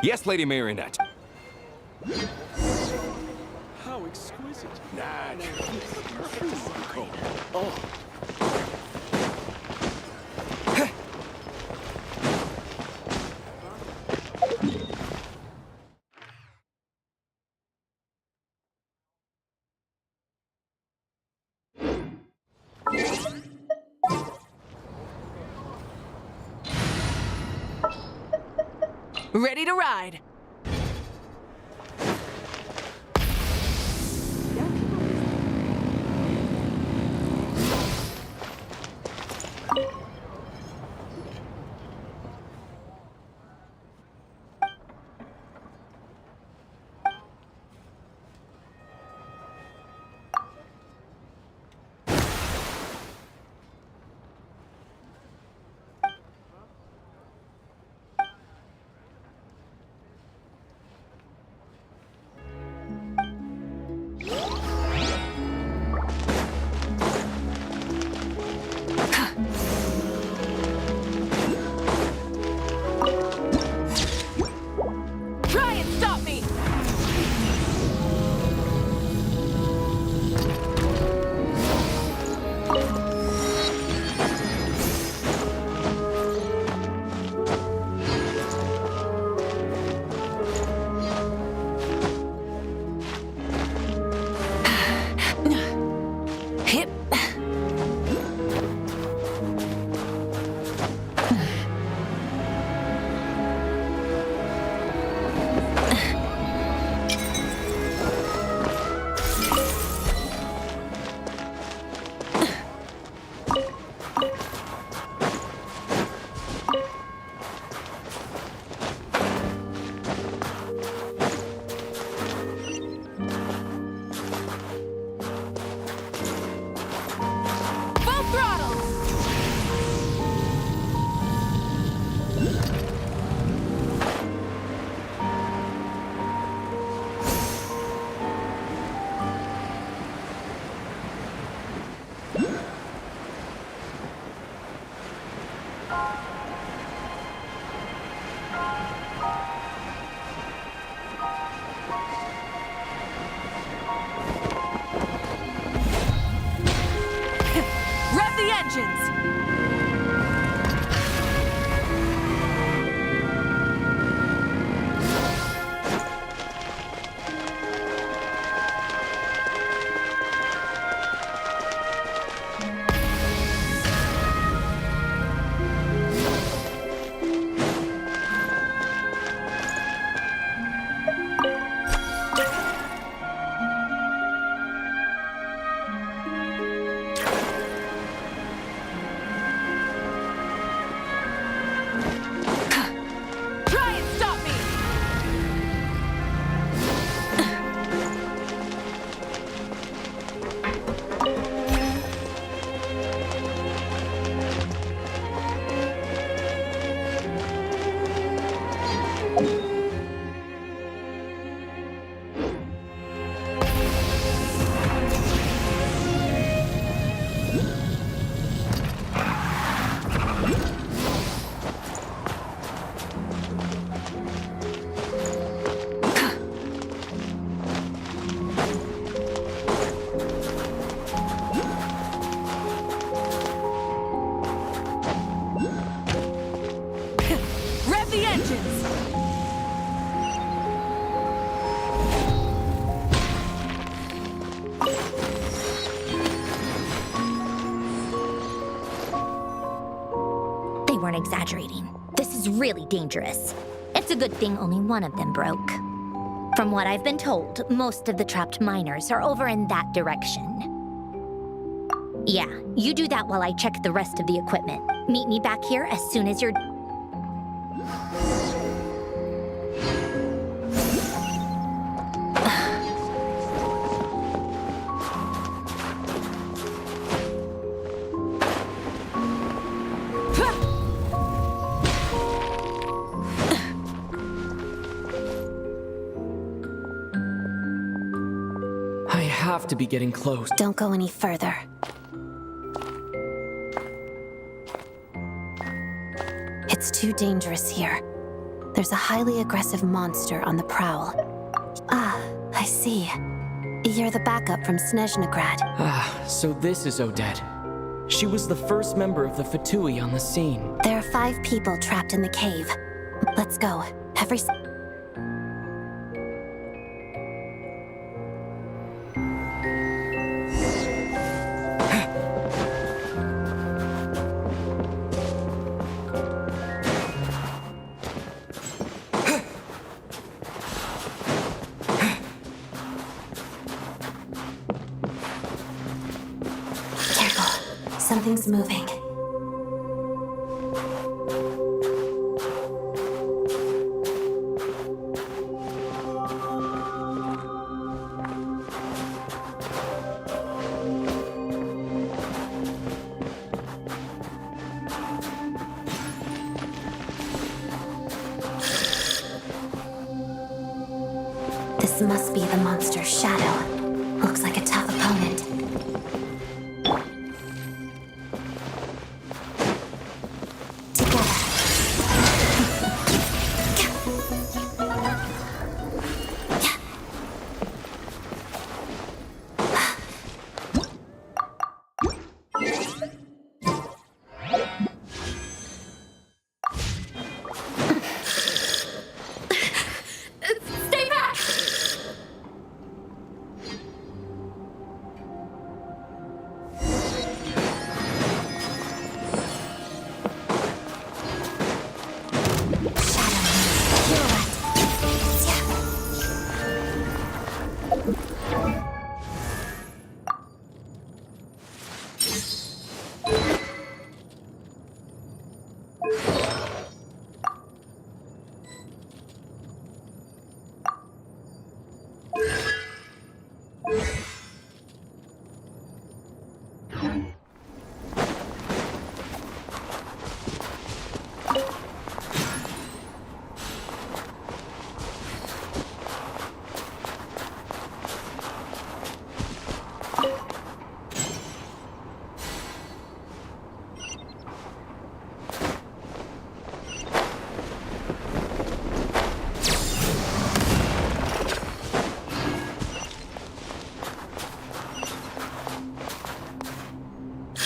Yes, Lady Marionette. How exquisite. Oh. Ready to ride. weren't exaggerating. This is really dangerous. It's a good thing only one of them broke. From what I've been told, most of the trapped miners are over in that direction. Yeah, you do that while I check the rest of the equipment. Meet me back here as soon as you're... I have to be getting close. Don't go any further. It's too dangerous here. There's a highly aggressive monster on the prowl. Ah, I see. You're the backup from Snezhnegrad. Ah, so this is Odette. She was the first member of the Fatui on the scene. There are 5 people trapped in the cave. Let's go. Something's moving. This must be the monster's shadow. Looks like a tough opponent. Stay back!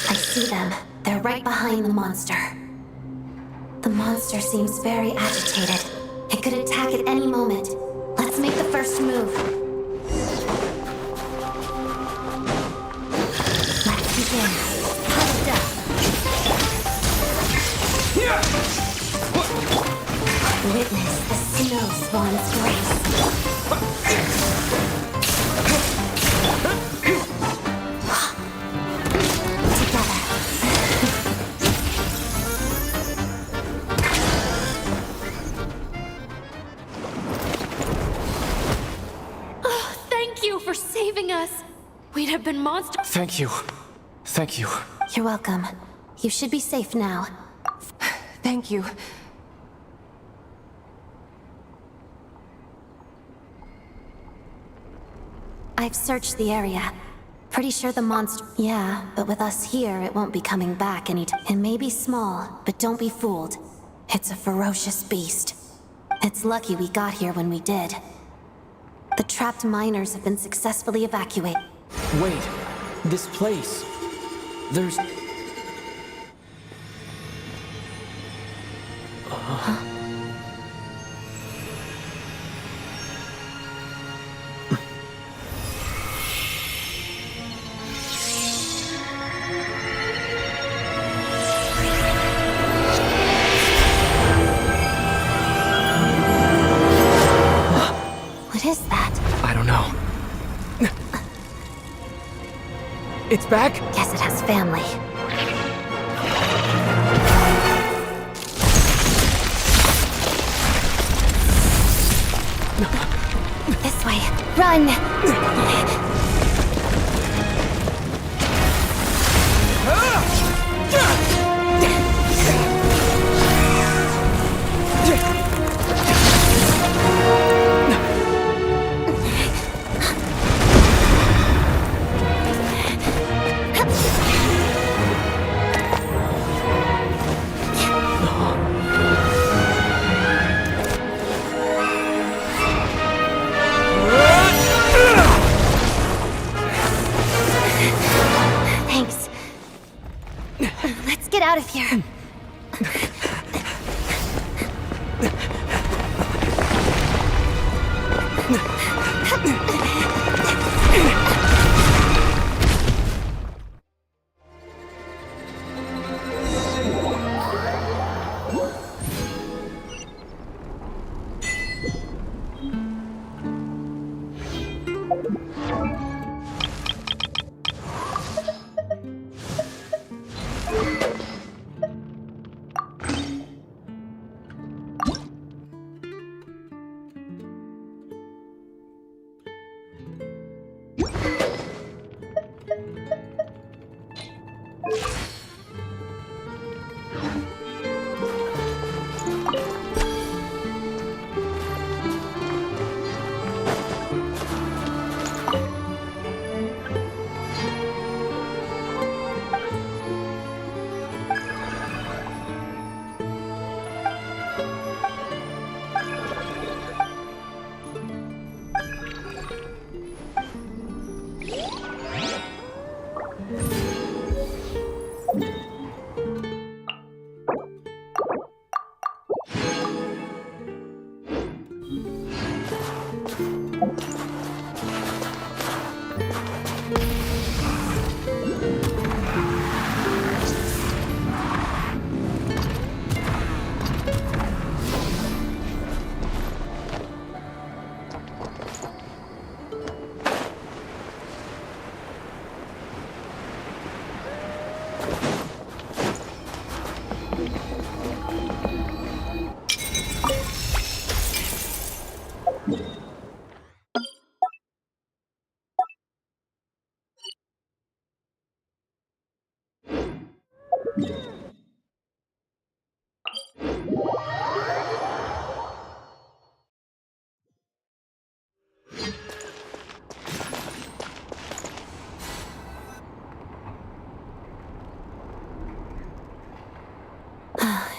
See them. They're right behind the monster. The monster seems very agitated. It could attack at any moment. Let's make the first move. Let's begin. Huddled up. Witness the snow swan's grace. For saving us. We'd have been monsters. Thank you. Thank you. You're welcome. You should be safe now. Thank you. I've searched the area. Pretty sure the monster... Yeah, but with us here, it won't be coming back anytime. It may be small, but don't be fooled. It's a ferocious beast. It's lucky we got here when we did. The trapped miners have been successfully evacuated. Wait, this place... There's... It's back? Guess it has family. This way. Run! Thanks. Let's get out of here.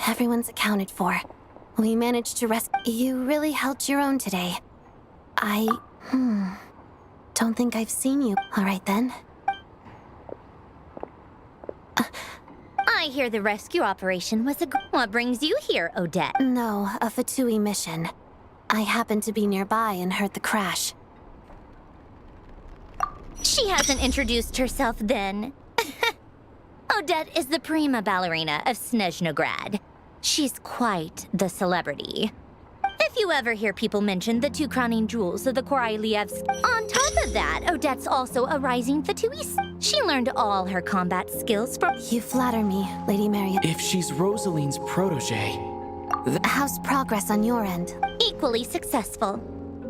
Everyone's accounted for. We managed to rescue. You really held your own today. Don't think I've seen you. All right then. I hear the rescue operation was What brings you here, Odette? No, a Fatui mission. I happened to be nearby and heard the crash. She hasn't introduced herself then. Odette is the prima ballerina of Snezhnograd. She's quite the celebrity. If you ever hear people mention the two crowning jewels of the Korailievsk, on top of that, Odette's also a rising Fatuist. She learned all her combat skills from— You flatter me, Lady Marian. If she's Rosaline's protege, how's progress on your end? Equally successful.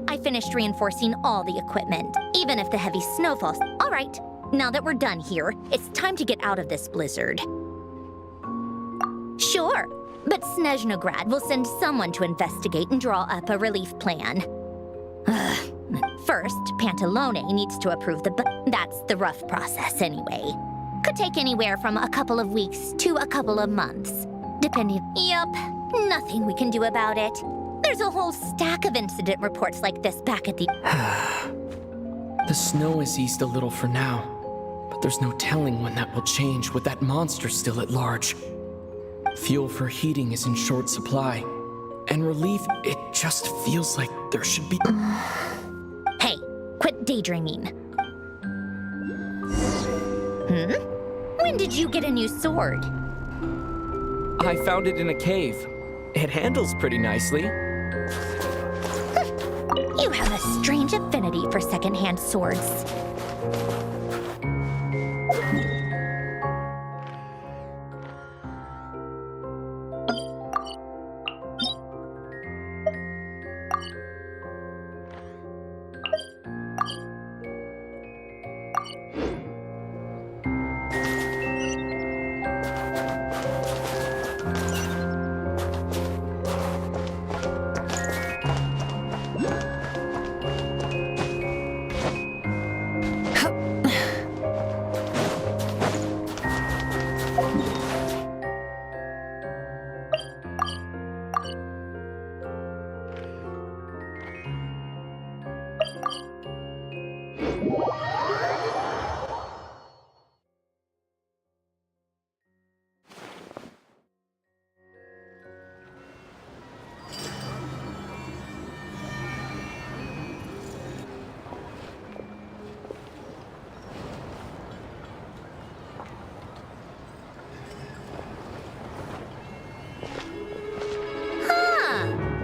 I finished reinforcing all the equipment, even if the heavy snow falls. All right, now that we're done here, it's time to get out of this blizzard. Sure, but Snezhnograd will send someone to investigate and draw up a relief plan. First, Pantalone needs to approve that's the rough process anyway. Could take anywhere from a couple of weeks to a couple of months, depending— Yup, nothing we can do about it. There's a whole stack of incident reports like this back at the— the snow has eased a little for now, but there's no telling when that will change with that monster still at large. Fuel for heating is in short supply, and relief, it just feels like there should be— Hey, quit daydreaming. When did you get a new sword? I found it in a cave. It handles pretty nicely. You have a strange affinity for secondhand swords.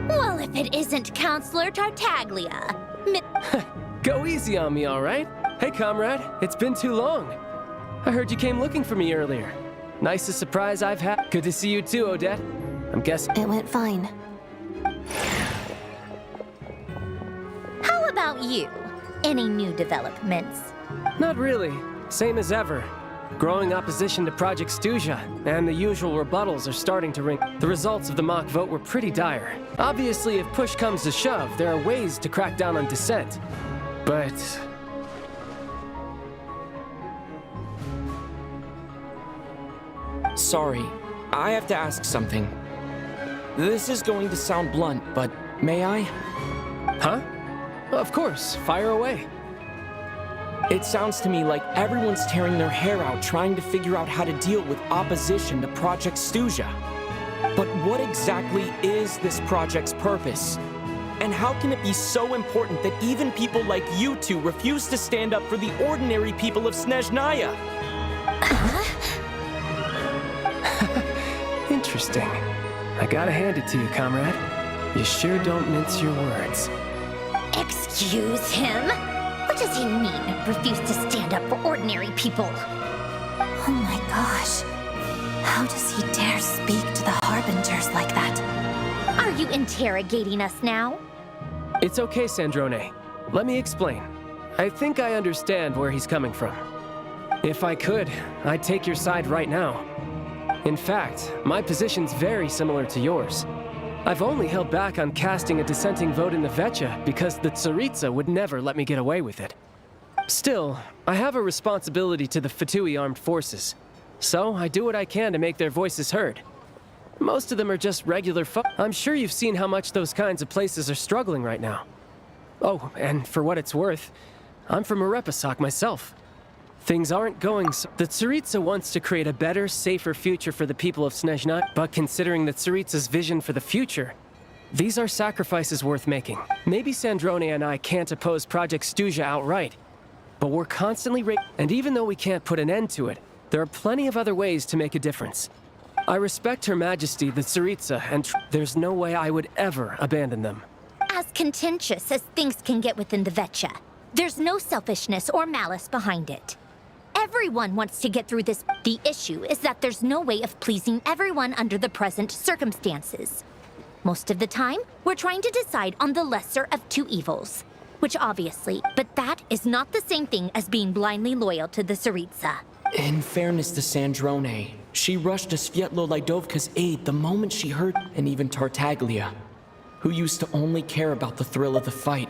Well, if it isn't Counselor Tartaglia. Go easy on me, all right? Hey, comrade, it's been too long. I heard you came looking for me earlier. Nicest surprise I've had. Good to see you too, Odette. I'm guessing... It went fine. How about you? Any new developments? Not really. Same as ever. Growing opposition to Project Stuja, and the usual rebuttals are starting to ring. The results of the mock vote were pretty dire. Obviously, if push comes to shove, there are ways to crack down on dissent. But... Sorry, I have to ask something. This is going to sound blunt, but may I? Huh? Of course, fire away. It sounds to me like everyone's tearing their hair out trying to figure out how to deal with opposition to Project Stuja. But what exactly is this project's purpose? And how can it be so important that even people like you two refuse to stand up for the ordinary people of Snezhnaya? Interesting. I gotta hand it to you, comrade. You sure don't mince your words. Excuse him? What does he mean, refuse to stand up for ordinary people? Oh my gosh. How does he dare speak to the Harbingers like that? Are you interrogating us now? It's okay, Sandrone. Let me explain. I think I understand where he's coming from. If I could, I'd take your side right now. In fact, my position's very similar to yours. I've only held back on casting a dissenting vote in the Vecha because the Tsaritsa would never let me get away with it. Still, I have a responsibility to the Fatui armed forces, so I do what I can to make their voices heard. Most of them are just regular I'm sure you've seen how much those kinds of places are struggling right now. Oh, and for what it's worth, I'm from Marepasak myself. Things aren't going so... The Tsaritsa wants to create a better, safer future for the people of Snezhnaya, but considering the Tsaritsa's vision for the future, these are sacrifices worth making. Maybe Sandrone and I can't oppose Project Stuja outright, but we're constantly and even though we can't put an end to it, there are plenty of other ways to make a difference. I respect Her Majesty, the Tsaritsa, and there's no way I would ever abandon them. As contentious as things can get within the Vecha, there's no selfishness or malice behind it. Everyone wants to get through this. The issue is that there's no way of pleasing everyone under the present circumstances. Most of the time, we're trying to decide on the lesser of two evils, which obviously, but that is not the same thing as being blindly loyal to the Tsaritsa. In fairness to Sandrone, she rushed to Svietlo Lidovka's aid the moment she heard, and even Tartaglia, who used to only care about the thrill of the fight,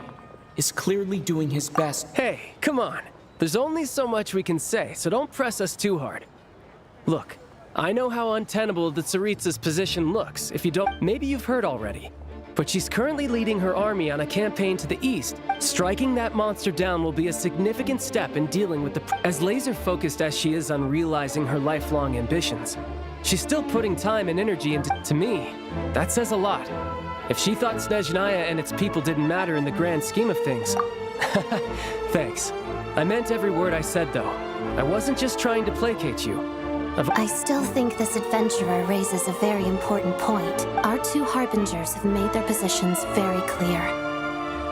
is clearly doing his best. Hey, come on. There's only so much we can say, so don't press us too hard. Look, I know how untenable the Tsaritsa's position looks. If you don't, maybe you've heard already. But she's currently leading her army on a campaign to the east. Striking that monster down will be a significant step in dealing with the... As laser-focused as she is on realizing her lifelong ambitions, she's still putting time and energy into... To me, that says a lot. If she thought Snezhnaya and its people didn't matter in the grand scheme of things... Thanks. I meant every word I said, though. I wasn't just trying to placate you. I still think this adventurer raises a very important point. Our two Harbingers have made their positions very clear.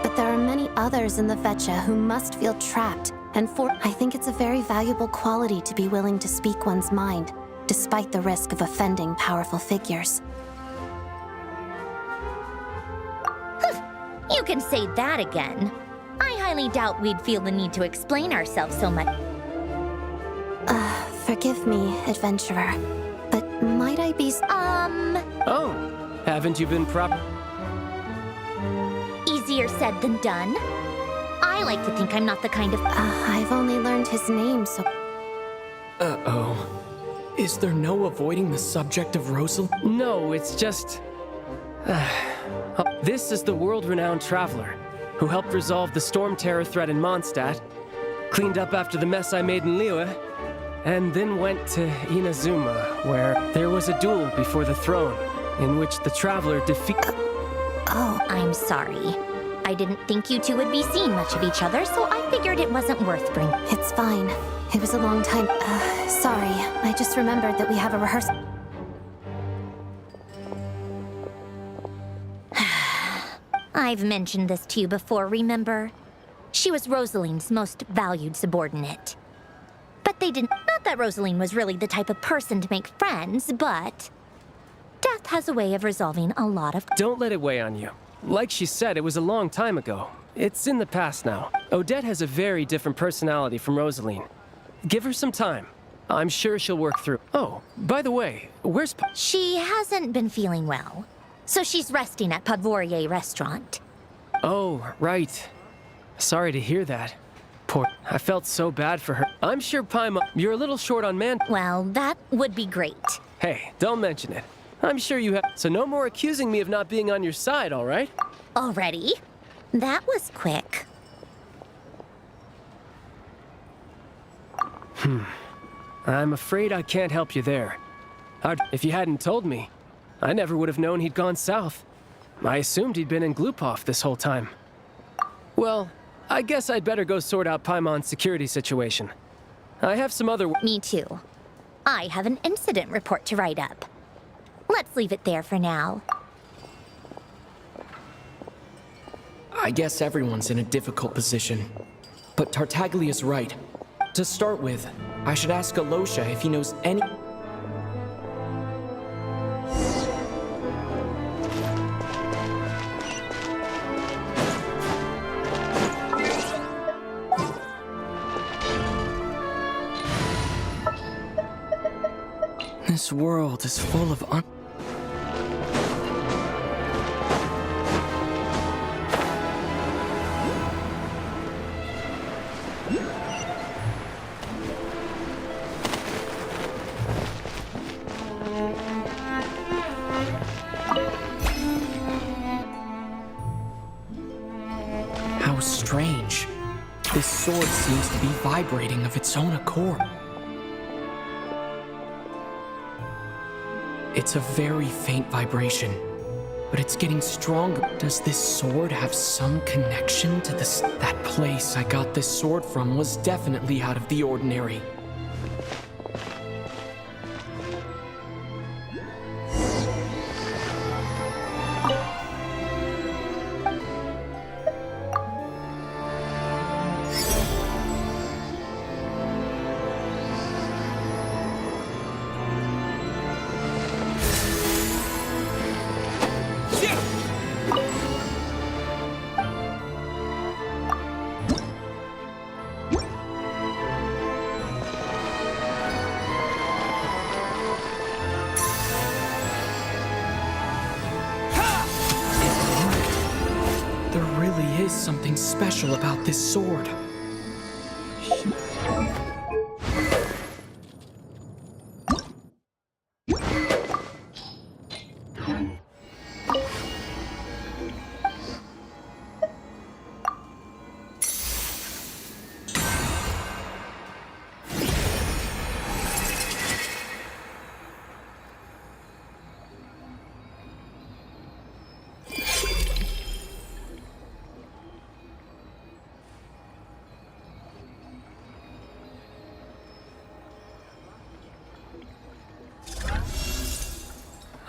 But there are many others in the Vecha who must feel trapped, and I think it's a very valuable quality to be willing to speak one's mind, despite the risk of offending powerful figures. You can say that again. I highly doubt we'd feel the need to explain ourselves so much. Forgive me, adventurer, but might I be... Oh, haven't you been Easier said than done. I like to think I'm not the kind of... I've only learned his name, so... Uh-oh. Is there no avoiding the subject of Rosalind? No, it's just... This is the world-renowned traveler who helped resolve the storm terror threat in Mondstadt, cleaned up after the mess I made in Liyue, and then went to Inazuma, where there was a duel before the throne, in which the traveler defeated... Oh, I'm sorry. I didn't think you two would be seeing much of each other, so I figured it wasn't worth bringing. It's fine. It was a long time. Sorry. I just remembered that we have a rehearsal. I've mentioned this to you before, remember? She was Rosaline's most valued subordinate. But they didn't... Not that Rosaline was really the type of person to make friends, but... Death has a way of resolving a lot of... Don't let it weigh on you. Like she said, it was a long time ago. It's in the past now. Odette has a very different personality from Rosaline. Give her some time. I'm sure she'll work through. Oh, by the way, where's... She hasn't been feeling well, so she's resting at Podvorier restaurant. Oh, right. Sorry to hear that. Poor... I felt so bad for her. I'm sure Paimon... You're a little short on man... Well, that would be great. Hey, don't mention it. I'm sure you have... So no more accusing me of not being on your side, all right? Already? That was quick. I'm afraid I can't help you there. If you hadn't told me, I never would have known he'd gone south. I assumed he'd been in Glupov this whole time. Well, I guess I'd better go sort out Paimon's security situation. I have some other... Me too. I have an incident report to write up. Let's leave it there for now. I guess everyone's in a difficult position. But Tartaglia's right. To start with, I should ask Alosha if he knows any... This world is full of How strange. This sword seems to be vibrating of its own accord. It's a very faint vibration, but it's getting stronger. Does this sword have some connection to this? That place I got this sword from was definitely out of the ordinary. Something special about this sword.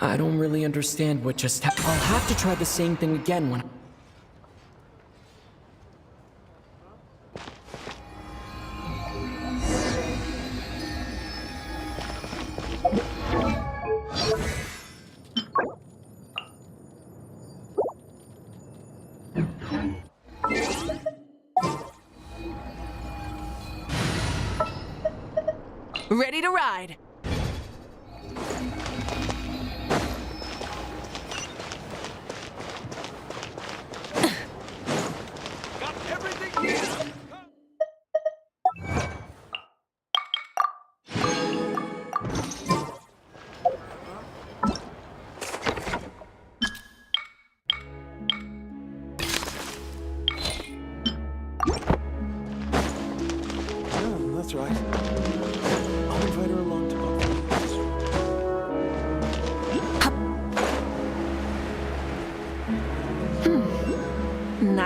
I don't really understand what just happened. I'll have to try the same thing again when... Ready to ride.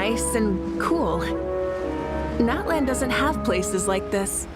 nice and cool. Natland doesn't have places like this.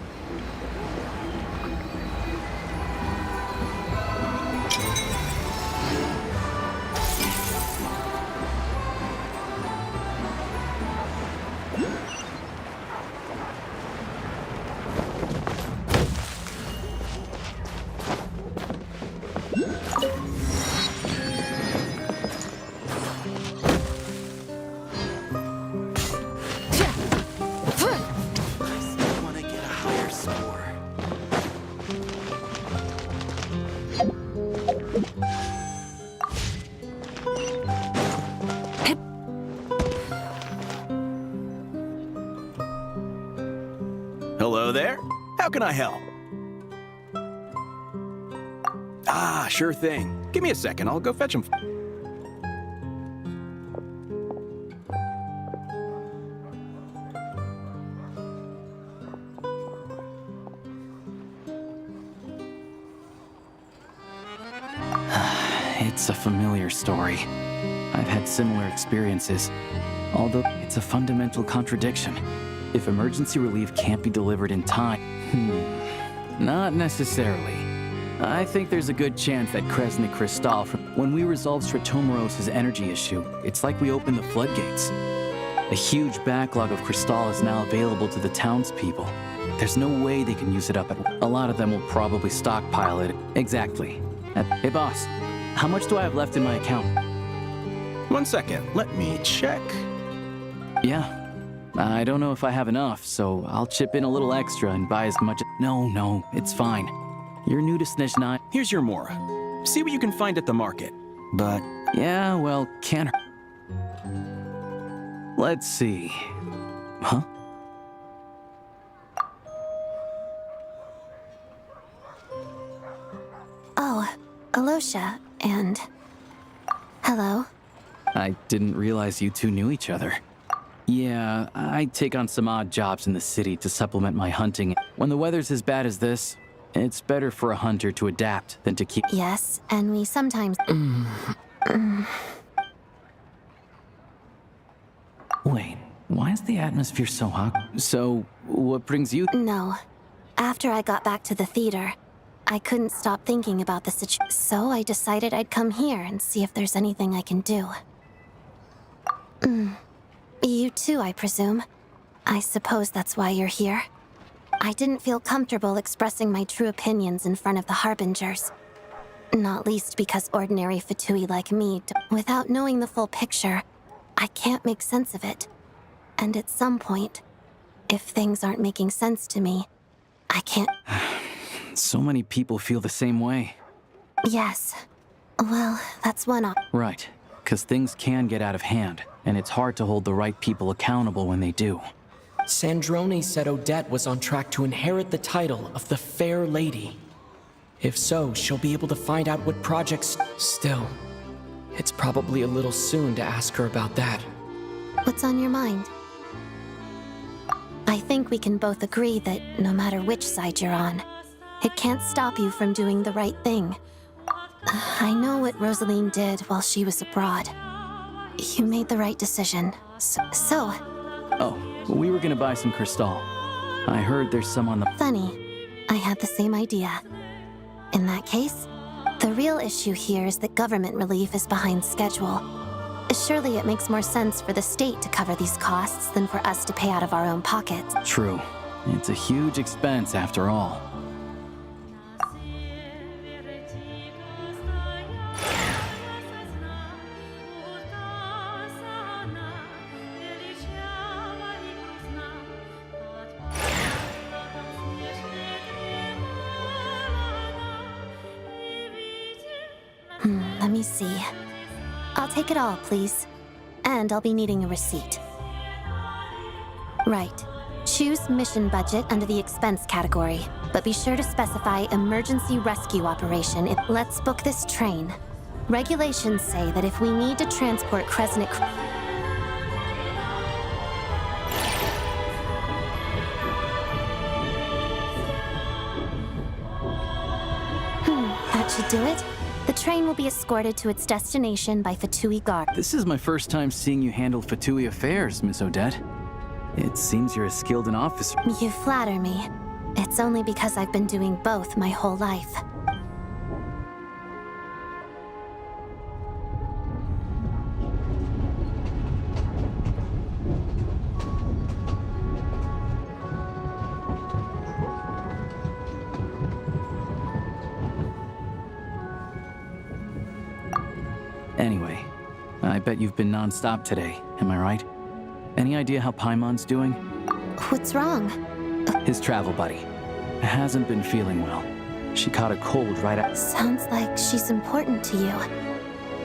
Hello there. How can I help? Ah, sure thing. Give me a second. I'll go fetch him. It's a familiar story. I've had similar experiences, although it's a fundamental contradiction. If emergency relief can't be delivered in time, not necessarily. I think there's a good chance that Kresnik Kristall, when we resolve Stratomoros's energy issue, it's like we open the floodgates. A huge backlog of Kristall is now available to the townspeople. There's no way they can use it up a lot of them will probably stockpile it. Exactly. Hey boss, how much do I have left in my account? 1 second. Let me check. Yeah. I don't know if I have enough, so I'll chip in a little extra and buy as much. No, it's fine. You're new to Snezhnaya. Here's your Mora. See what you can find at the market. But... yeah, well, can't hurt. Let's see. Huh? Oh, Alosha, and... hello. I didn't realize you two knew each other. Yeah, I take on some odd jobs in the city to supplement my hunting. When the weather's as bad as this, it's better for a hunter to adapt than to keep... Yes, and we sometimes... Wait, why is the atmosphere so hot? So, what brings you... No. After I got back to the theater, I couldn't stop thinking about the situation. So I decided I'd come here and see if there's anything I can do. You too, I presume. I suppose that's why you're here. I didn't feel comfortable expressing my true opinions in front of the Harbingers. Not least because ordinary Fatui like me, without knowing the full picture, I can't make sense of it. And at some point, if things aren't making sense to me, I can't... So many people feel the same way. Yes. Well, that's one op... Right, because things can get out of hand, and it's hard to hold the right people accountable when they do. Sandrone said Odette was on track to inherit the title of the Fair Lady. If so, she'll be able to find out what projects... Still, it's probably a little soon to ask her about that. What's on your mind? I think we can both agree that no matter which side you're on, it can't stop you from doing the right thing. I know what Rosaline did while she was abroad. You made the right decision. So... Oh, we were gonna buy some Kristall. I heard there's some on the... Funny. I had the same idea. In that case, the real issue here is that government relief is behind schedule. Surely it makes more sense for the state to cover these costs than for us to pay out of our own pockets. True. It's a huge expense after all. Let me see. I'll take it all, please. And I'll be needing a receipt. Right. Choose mission budget under the expense category, but be sure to specify emergency rescue operation. Let's book this train. Regulations say that if we need to transport Kresnik... that should do it. The train will be escorted to its destination by Fatui Guard. This is my first time seeing you handle Fatui affairs, Miss Odette. It seems you're as skilled an officer. You flatter me. It's only because I've been doing both my whole life. Anyway, I bet you've been non-stop today, am I right? Any idea how Paimon's doing? What's wrong? His travel buddy. Hasn't been feeling well. She caught a cold right at— Sounds like she's important to you.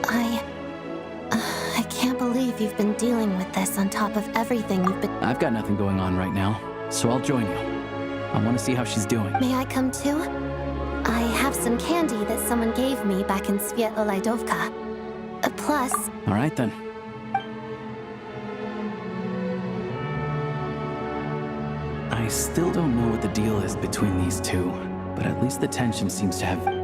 I can't believe you've been dealing with this on top of everything you've been— I've got nothing going on right now, so I'll join you. I want to see how she's doing. May I come too? I have some candy that someone gave me back in Svietlo-Lidovka. Plus— All right then. I still don't know what the deal is between these two, but at least the tension seems to have—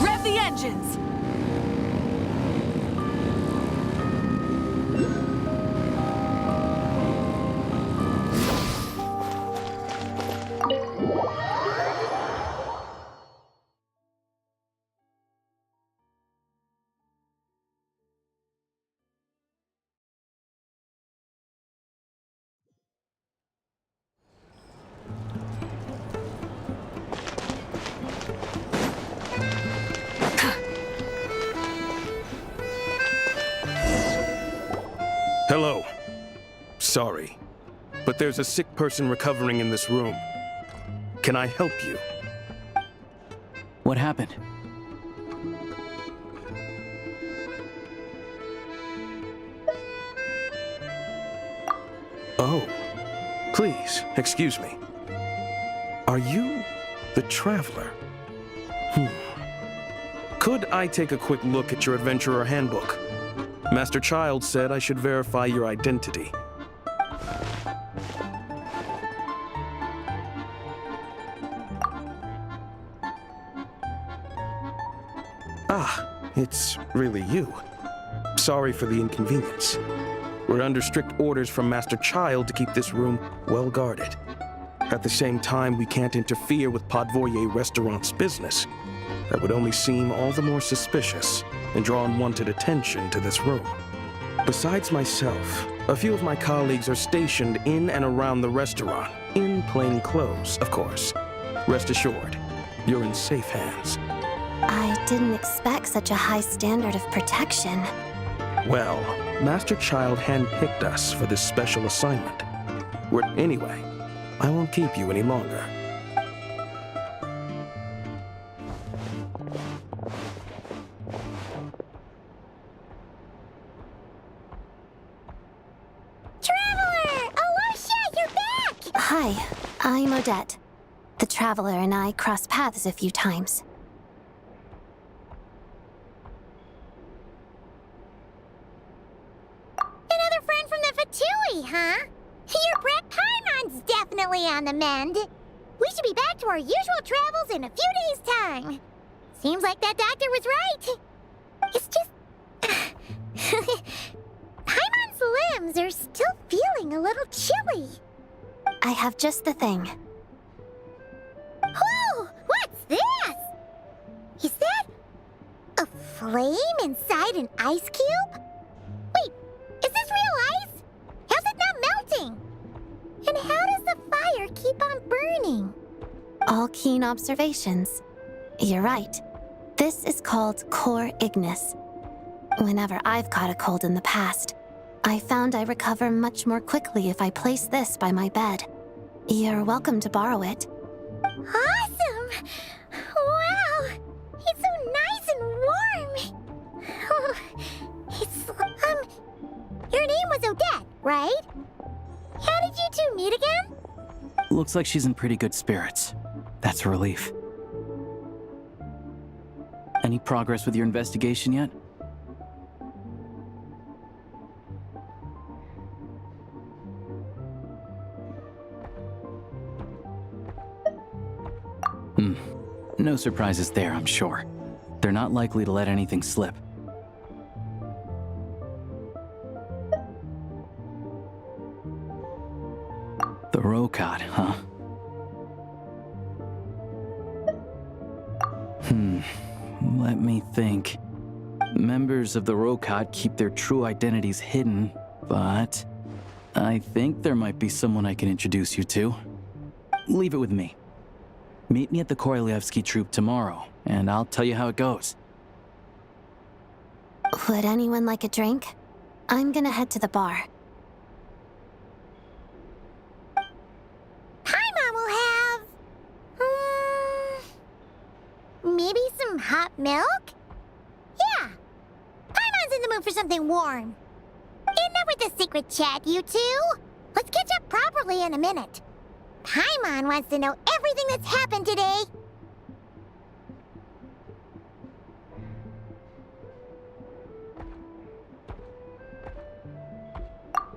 Rev the engines! Hello. Sorry, but there's a sick person recovering in this room. Can I help you? What happened? Oh, please, excuse me. Are you the Traveler? Could I take a quick look at your Adventurer Handbook? Master Child said I should verify your identity. Ah, it's really you. Sorry for the inconvenience. We're under strict orders from Master Child to keep this room well guarded. At the same time, we can't interfere with Podvoye Restaurant's business. That would only seem all the more suspicious and draw unwanted attention to this room. Besides myself, a few of my colleagues are stationed in and around the restaurant, in plain clothes, of course. Rest assured, you're in safe hands. I didn't expect such a high standard of protection. Well, Master Child handpicked us for this special assignment. Anyway, I won't keep you any longer. Traveler! Alicia, you're back! Hi, I'm Odette. The Traveler and I crossed paths a few times. Another friend from the Fatui, huh? Your brat Paimon's definitely on the mend. We should be back to our usual travels in a few days' time. Seems like that doctor was right. It's just... Paimon's limbs are still feeling a little chilly. I have just the thing. Whoa! What's this? Is that... a flame inside an ice cube? Wait, is this real ice? How's it not melting? And how does the fire keep on burning? All keen observations. You're right. This is called core ignis. Whenever I've caught a cold in the past, I found I recover much more quickly if I place this by my bed. You're welcome to borrow it. Awesome! Wow! It's so nice and warm! Oh, your name was Odette, right? How did you two meet again? Looks like she's in pretty good spirits. That's a relief. Any progress with your investigation yet? No surprises there, I'm sure. They're not likely to let anything slip. The Rokad, huh? Let me think. Members of the Rokad keep their true identities hidden, but I think there might be someone I can introduce you to. Leave it with me. Meet me at the Korolyevsky Troop tomorrow, and I'll tell you how it goes. Would anyone like a drink? I'm gonna head to the bar. Paimon will have... hot milk? Yeah. Paimon's in the mood for something warm. Enough with the secret chat, you two. Let's catch up properly in a minute. Paimon wants to know everything that's happened today.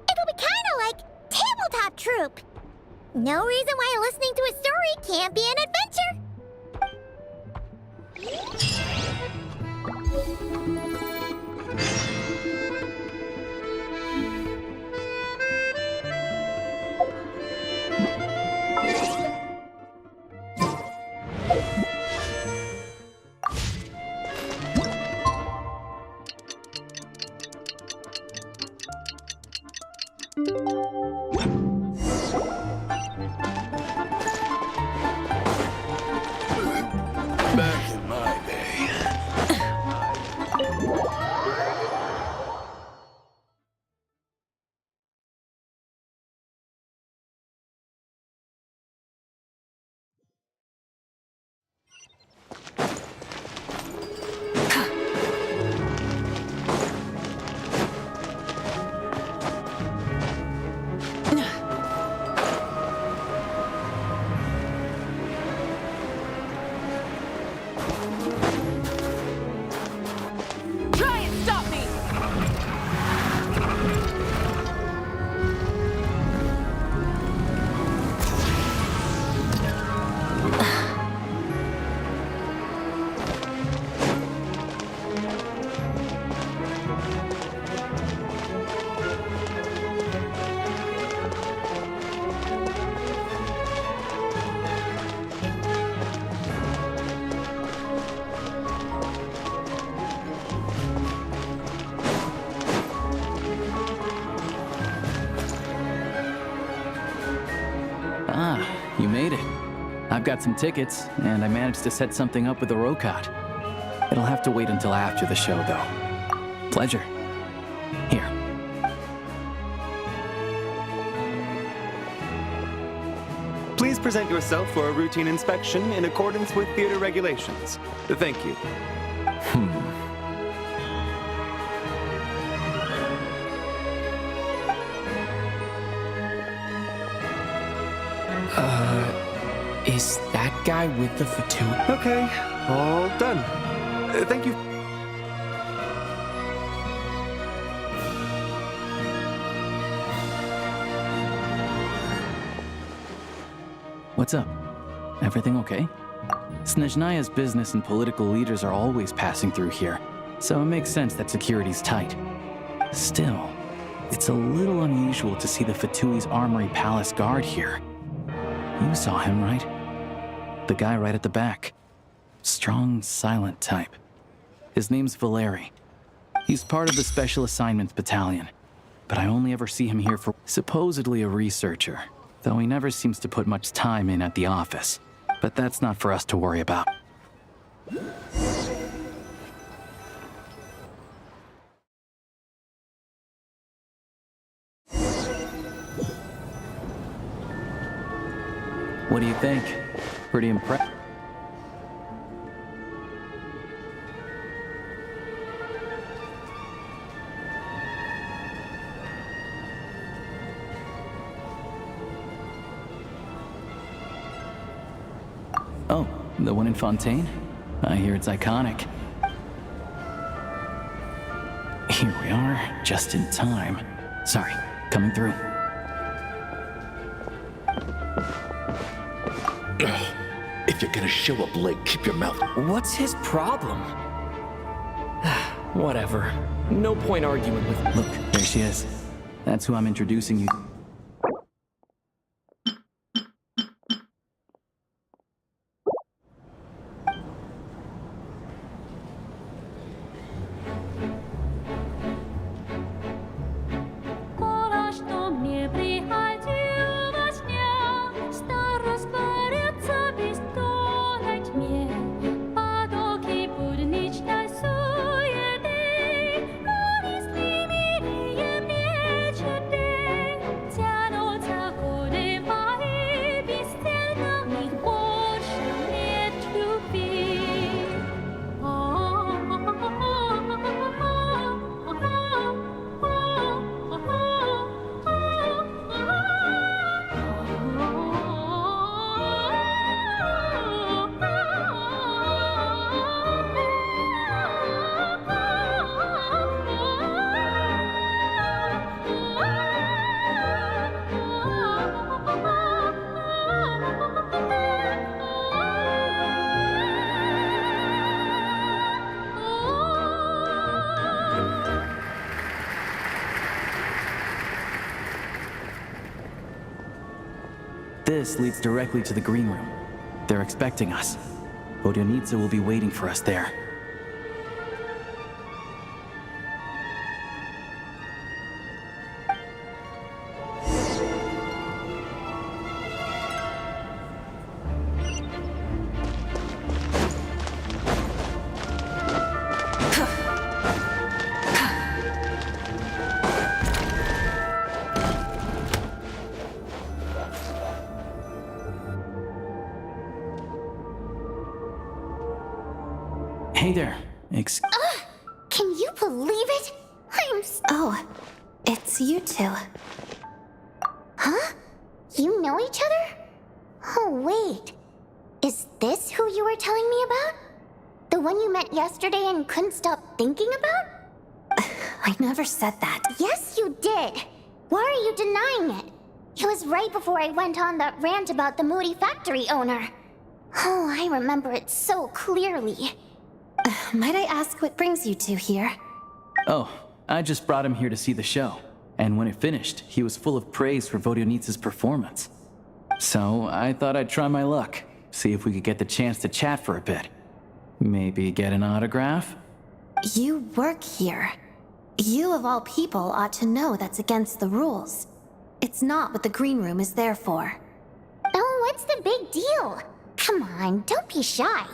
It'll be kind of like tabletop troop. No reason why listening to a story can't be an adventure. Back in my day. Try and stop me! Ah, you made it. I've got some tickets, and I managed to set something up with the Rocot. It'll have to wait until after the show, though. Pleasure. Here. Please present yourself for a routine inspection in accordance with theater regulations. Thank you. Is that guy with the Fatui? Okay, all done. Thank you. What's up? Everything okay? Snezhnaya's business and political leaders are always passing through here, so it makes sense that security's tight. Still, it's a little unusual to see the Fatui's Armory Palace guard here. You saw him, right? The guy right at the back. Strong, silent type. His name's Valeri. He's part of the Special Assignments Battalion, but I only ever see him here for supposedly a researcher, though he never seems to put much time in at the office. But that's not for us to worry about. What do you think? Pretty impressed? Oh, the one in Fontaine? I hear it's iconic. Here we are, just in time. Sorry, coming through. If you're gonna show up late, keep your mouth. What's his problem? Whatever. No point arguing with. Look, there she is. That's who I'm introducing you. This leads directly to the green room. They're expecting us. Vodionitsa will be waiting for us there. Hey there. Can you believe it? Oh, it's you two. Huh? You know each other? Oh, wait. Is this who you were telling me about? The one you met yesterday and couldn't stop thinking about? I never said that. Yes, you did. Why are you denying it? It was right before I went on that rant about the moody factory owner. Oh, I remember it so clearly. Might I ask what brings you two here? Oh, I just brought him here to see the show. And when it finished, he was full of praise for Vodionitsa's performance. So I thought I'd try my luck, see if we could get the chance to chat for a bit. Maybe get an autograph? You work here. You of all people ought to know that's against the rules. It's not what the green room is there for. Oh, what's the big deal? Come on, don't be shy.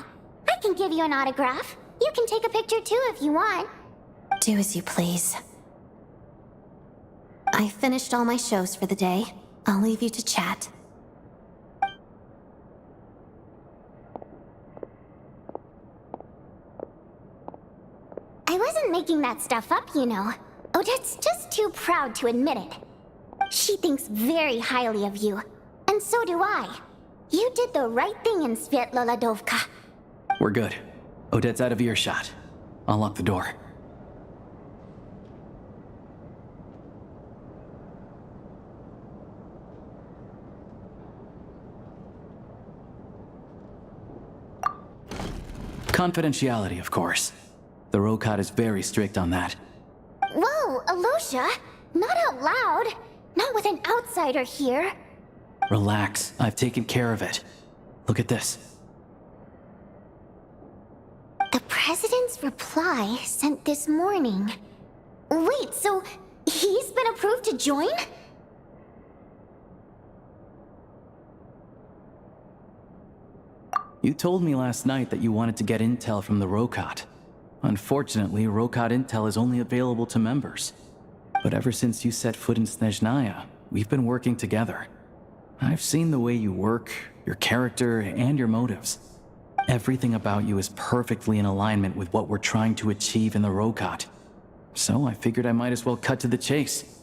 I can give you an autograph. You can take a picture too if you want. Do as you please. I finished all my shows for the day. I'll leave you to chat. I wasn't making that stuff up, you know. Odette's just too proud to admit it. She thinks very highly of you, and so do I. You did the right thing in Svietloladovka. We're good. Odette's out of earshot. I'll lock the door. Confidentiality, of course. The Rokot is very strict on that. Whoa, Alosha! Not out loud! Not with an outsider here! Relax, I've taken care of it. Look at this. The President's reply sent this morning. Wait, so he's been approved to join? You told me last night that you wanted to get intel from the Rokot. Unfortunately, Rokot intel is only available to members. But ever since you set foot in Snezhnaya, we've been working together. I've seen the way you work, your character, and your motives. Everything about you is perfectly in alignment with what we're trying to achieve in the Rokot. So I figured I might as well cut to the chase.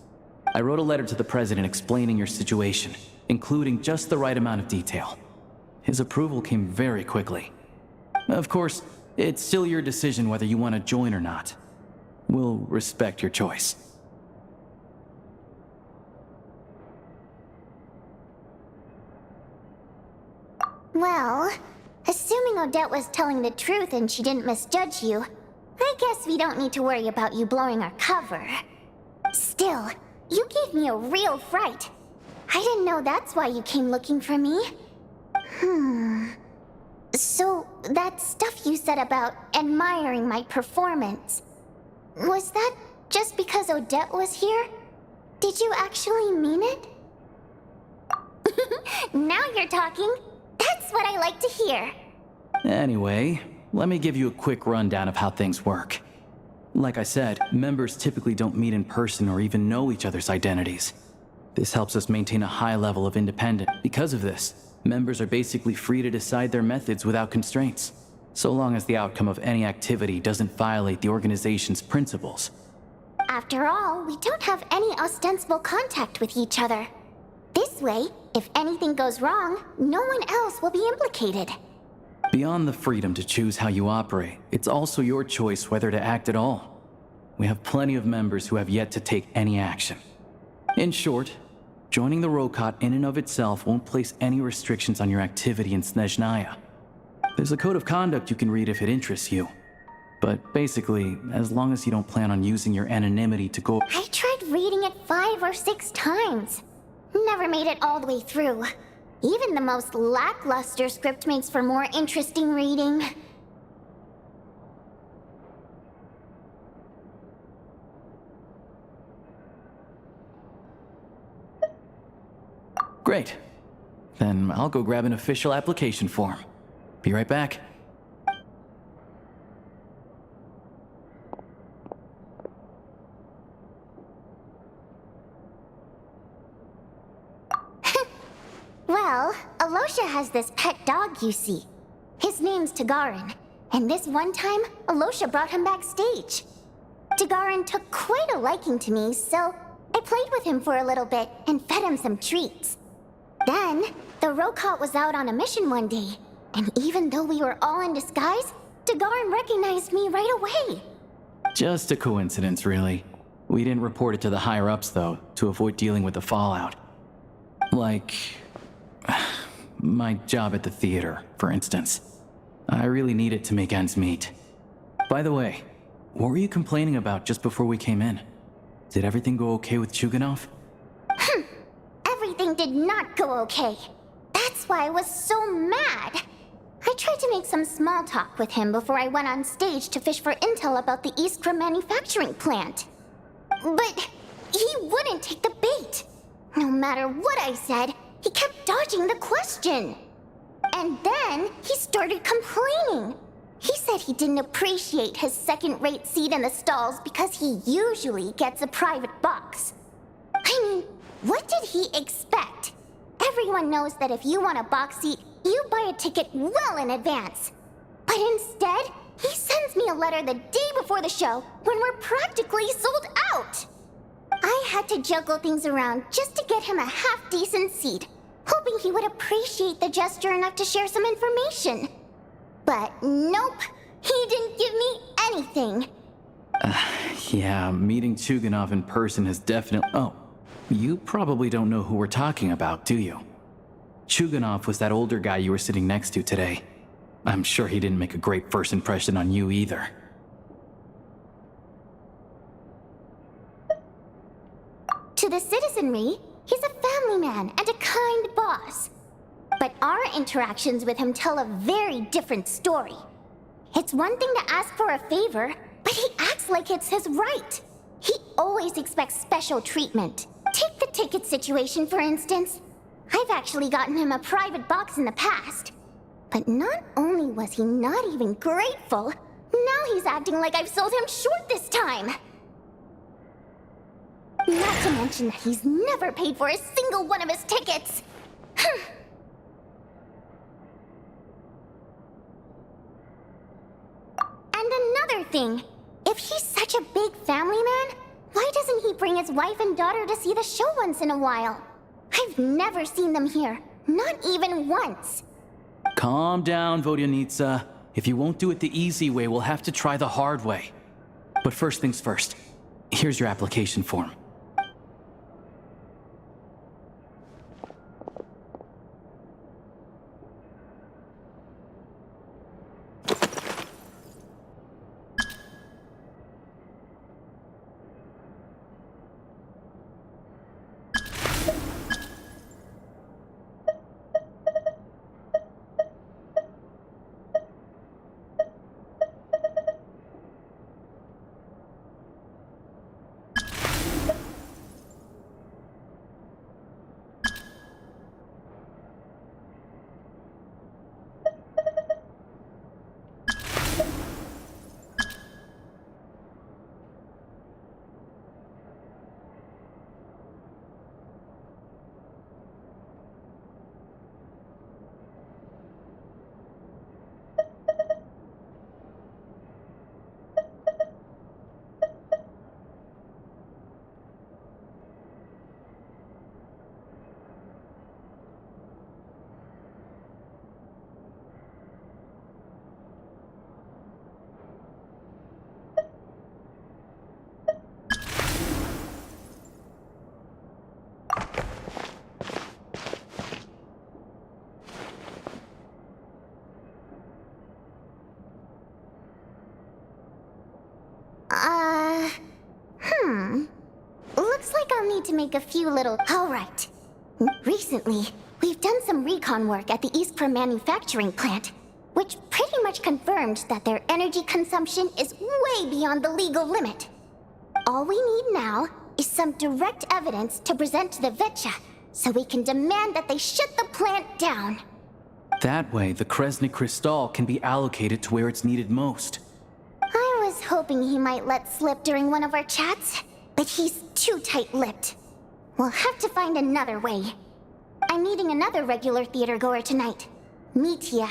I wrote a letter to the President explaining your situation, including just the right amount of detail. His approval came very quickly. Of course, it's still your decision whether you want to join or not. We'll respect your choice. Well, assuming Odette was telling the truth and she didn't misjudge you, I guess we don't need to worry about you blowing our cover. Still, you gave me a real fright. I didn't know that's why you came looking for me. So, that stuff you said about admiring my performance, was that just because Odette was here? Did you actually mean it? Now you're talking. That's what I like to hear. Anyway, let me give you a quick rundown of how things work. Like I said, members typically don't meet in person or even know each other's identities. This helps us maintain a high level of independence. Because of this, members are basically free to decide their methods without constraints, so long as the outcome of any activity doesn't violate the organization's principles. After all, we don't have any ostensible contact with each other. This way, if anything goes wrong, no one else will be implicated. Beyond the freedom to choose how you operate, it's also your choice whether to act at all. We have plenty of members who have yet to take any action. In short, joining the Rokot in and of itself won't place any restrictions on your activity in Snezhnaya. There's a code of conduct you can read if it interests you. But basically, as long as you don't plan on using your anonymity to go— I tried reading it 5 or 6 times. Never made it all the way through. Even the most lackluster script makes for more interesting reading. Great. Then I'll go grab an official application form. Be right back. Well, Alosha has this pet dog, you see. His name's Tagarin, and this one time, Alosha brought him backstage. Tagarin took quite a liking to me, so I played with him for a little bit and fed him some treats. Then, the Rokot was out on a mission one day, and even though we were all in disguise, Tagarin recognized me right away. Just a coincidence, really. We didn't report it to the higher-ups, though, to avoid dealing with the fallout. Like... my job at the theater, for instance. I really needed to make ends meet. By the way, what were you complaining about just before we came in? Did everything go okay with Chuganov? Everything did not go okay. That's why I was so mad. I tried to make some small talk with him before I went on stage to fish for intel about the Iskra manufacturing plant. But he wouldn't take the bait. No matter what I said, he kept dodging the question. And then he started complaining. He said he didn't appreciate his second-rate seat in the stalls because he usually gets a private box. I mean, what did he expect? Everyone knows that if you want a box seat, you buy a ticket well in advance. But instead, he sends me a letter the day before the show when we're practically sold out. I had to juggle things around just to get him a half-decent seat, hoping he would appreciate the gesture enough to share some information. But nope, he didn't give me anything. Yeah, meeting Chuganov in person has definitely... Oh, you probably don't know who we're talking about, do you? Chuganov was that older guy you were sitting next to today. I'm sure he didn't make a great first impression on you either. To the citizenry, he's a family man and a kind boss. But our interactions with him tell a very different story. It's one thing to ask for a favor, but he acts like it's his right. He always expects special treatment. Take the ticket situation, for instance. I've actually gotten him a private box in the past. But not only was he not even grateful, now he's acting like I've sold him short this time. Not to mention that he's never paid for a single one of his tickets. And another thing, if he's such a big family man, why doesn't he bring his wife and daughter to see the show once in a while? I've never seen them here, not even once. Calm down, Vodyanitsa. If you won't do it the easy way, we'll have to try the hard way. But first things first, here's your application form. Looks like I'll need to make a few little... Alright. Recently, We've done some recon work at the Iskra manufacturing plant, which pretty much confirmed that their energy consumption is way beyond the legal limit. All we need now is some direct evidence to present to the Vetcha, so we can demand that they shut the plant down. That way, the Kresnik Crystal can be allocated to where it's needed most. I was hoping he might let slip during one of our chats, but he's too tight-lipped. We'll have to find another way. I'm meeting another regular theater-goer tonight, Mitya.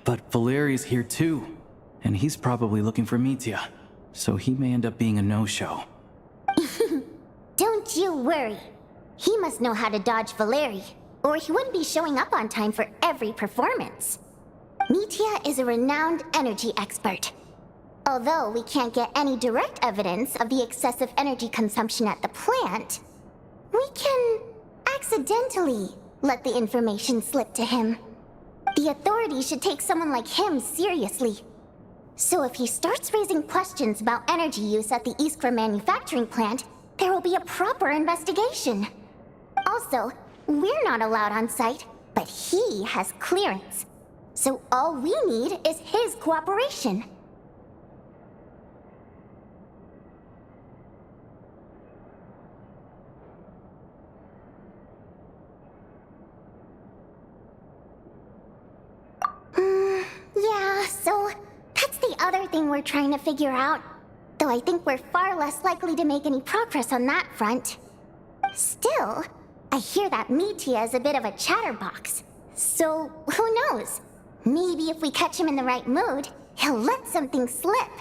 But Valeri's here too, and he's probably looking for Mitya, so he may end up being a no-show. Don't you worry. He must know how to dodge Valeri, or he wouldn't be showing up on time for every performance. Mitya is a renowned energy expert. Although we can't get any direct evidence of the excessive energy consumption at the plant, we can accidentally let the information slip to him. The authorities should take someone like him seriously. So if he starts raising questions about energy use at the Iskra manufacturing plant, there will be a proper investigation. Also, we're not allowed on site, but he has clearance. So all we need is his cooperation. Yeah, so that's the other thing we're trying to figure out. Though I think we're far less likely to make any progress on that front. Still, I hear that Mitya is a bit of a chatterbox. So, who knows? Maybe if we catch him in the right mood, he'll let something slip.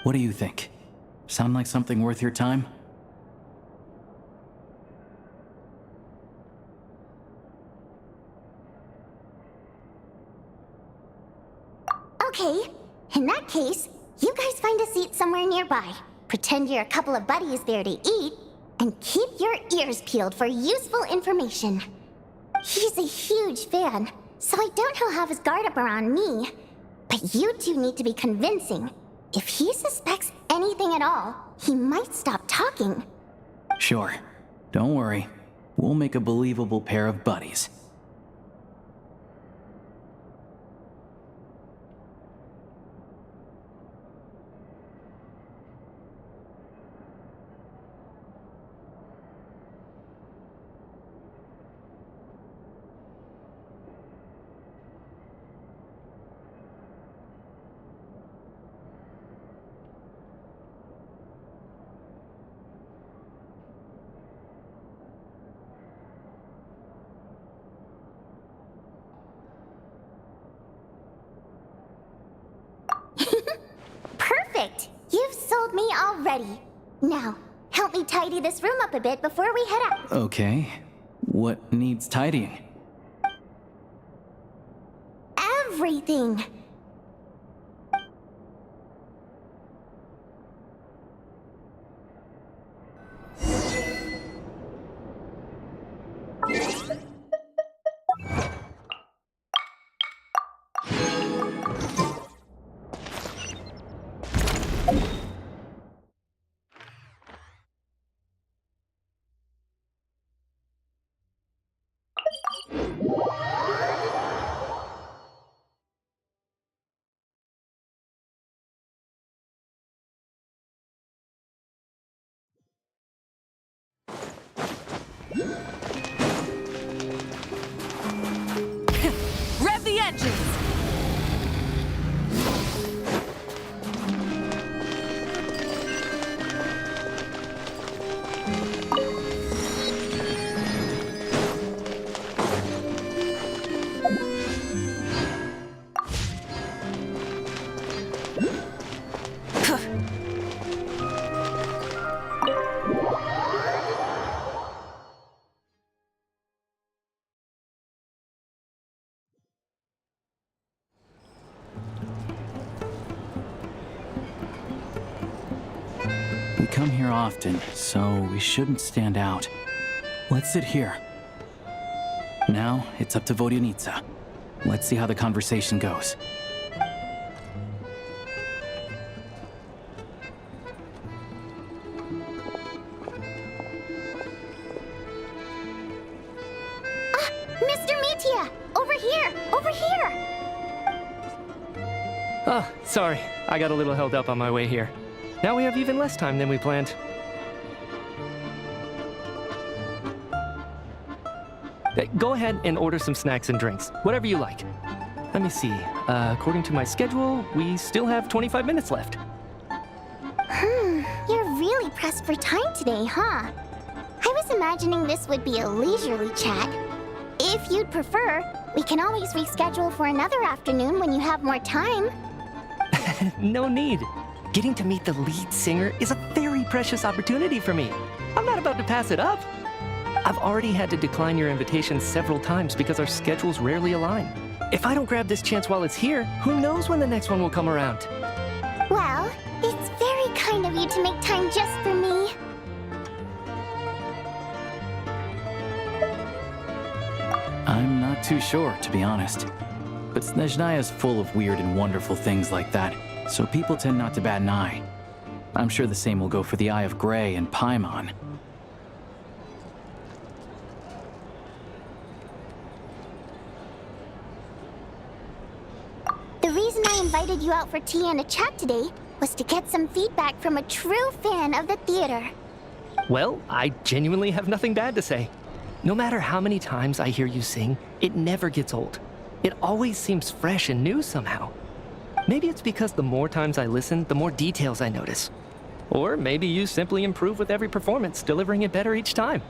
What do you think? Sound like something worth your time? Okay, in that case, you guys find a seat somewhere nearby. Pretend you're a couple of buddies there to eat, and keep your ears peeled for useful information. He's a huge fan, so I doubt he'll have his guard up around me. But you two need to be convincing. If he suspects anything at all, he might stop talking. Sure. Don't worry. We'll make a believable pair of buddies. Perfect! You've sold me already. Now, help me tidy this room up a bit before we head out. Okay. What needs tidying? Everything! Rev the engines! We come here often, so we shouldn't stand out. Let's sit here. Now, it's up to Vodyanica. Let's see how the conversation goes. here! Over here! Oh, sorry. I got a little held up on my way here. Now we have even less time than we planned. Go ahead and order some snacks and drinks. Whatever you like. Let me see. According to my schedule, we still have 25 minutes left. You're really pressed for time today, huh? I was imagining this would be a leisurely chat. If you'd prefer, we can always reschedule for another afternoon when you have more time. No need. Getting to meet the lead singer is a very precious opportunity for me. I'm not about to pass it up. I've already had to decline your invitation several times because our schedules rarely align. If I don't grab this chance while it's here, who knows when the next one will come around? Well, it's very kind of you to make time just for me. I'm not too sure, to be honest. But Snezhnaya is full of weird and wonderful things like that, so people tend not to bat an eye. I'm sure the same will go for the Eye of Grey and Paimon. The reason I invited you out for tea and a chat today was to get some feedback from a true fan of the theater. Well, I genuinely have nothing bad to say. No matter how many times I hear you sing, it never gets old. It always seems fresh and new somehow. Maybe it's because the more times I listen, the more details I notice. Or maybe you simply improve with every performance, delivering it better each time.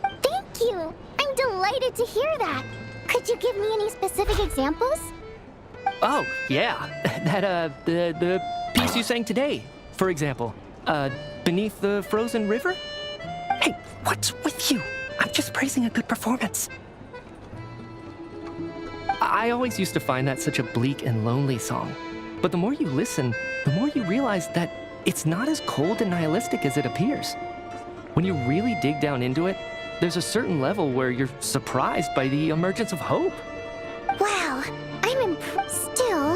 Thank you! I'm delighted to hear that! Could you give me any specific examples? Oh, yeah. The piece you sang today, for example. Beneath the Frozen River? Hey, what's with you? I'm just praising a good performance. I always used to find that such a bleak and lonely song. But the more you listen, the more you realize that it's not as cold and nihilistic as it appears. When you really dig down into it, there's a certain level where you're surprised by the emergence of hope. Wow, I'm impressed. Still,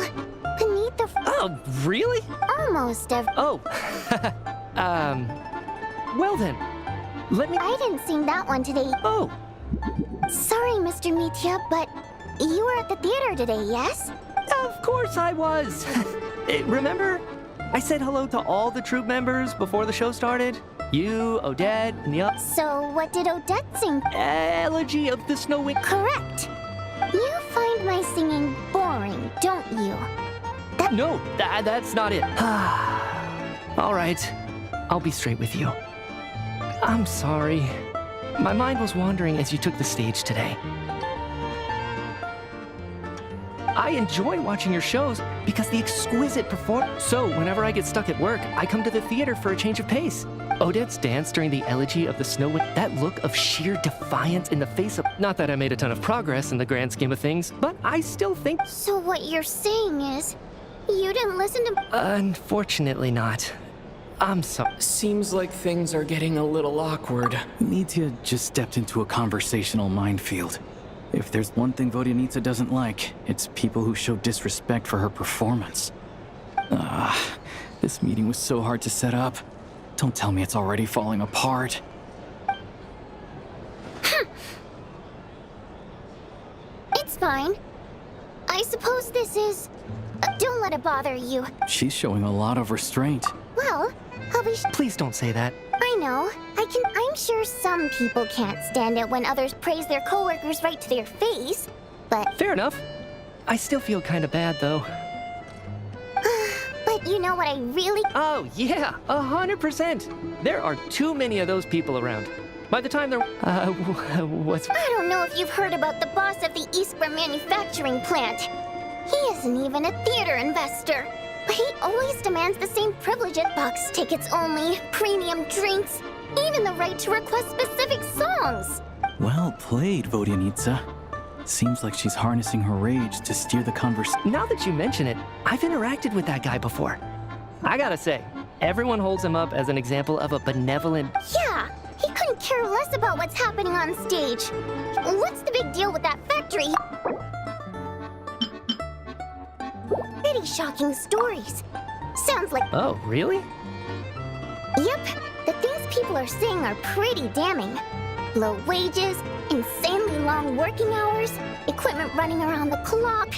beneath the... Oh, really? Almost of... Oh, well then, let me... I didn't sing that one today. Oh. Sorry, Mr. Mitya, but you were at the theater today, yes? Of course I was. Remember? I said hello to all the troupe members before the show started. You, Odette, and the others. So what did Odette sing? Elegy of the Snow Wind. Correct. You find my singing boring, don't you? No, that's not it. All right, I'll be straight with you. I'm sorry. My mind was wandering as you took the stage today. I enjoy watching your shows because the exquisite performance. So whenever I get stuck at work, I come to the theater for a change of pace. Odette's dance during the Elegy of the Snow Wind, that look of sheer defiance in the face of... Not that I made a ton of progress in the grand scheme of things, but I still think... So what you're saying is, you didn't listen to... Unfortunately not. I'm sorry. Seems like things are getting a little awkward. Mitya just stepped into a conversational minefield. If there's one thing Vodyanitsa doesn't like, it's people who show disrespect for her performance. This meeting was so hard to set up. Don't tell me it's already falling apart. It's fine. I suppose this is... don't let it bother you. She's showing a lot of restraint. Well, I'll be... Please don't say that. I know. I'm sure some people can't stand it when others praise their coworkers right to their face, but... Fair enough. I still feel kind of bad, though. But you know what I really... Oh, yeah, 100%. There are too many of those people around. By the time they're... what's... I don't know if you've heard about the boss of the Eastborough manufacturing plant. He isn't even a theater investor. But he always demands the same privileges: box tickets only, premium drinks, even the right to request specific songs. Well played, Vodyanitsa. Seems like she's harnessing her rage to steer the conversation. Now that you mention it, I've interacted with that guy before. I gotta say, everyone holds him up as an example of a benevolent... Yeah, he couldn't care less about what's happening on stage. What's the big deal with that factory? Pretty shocking stories. Sounds like... Oh, really? Yep. The things people are saying are pretty damning. Low wages, insanely long working hours, equipment running around the clock.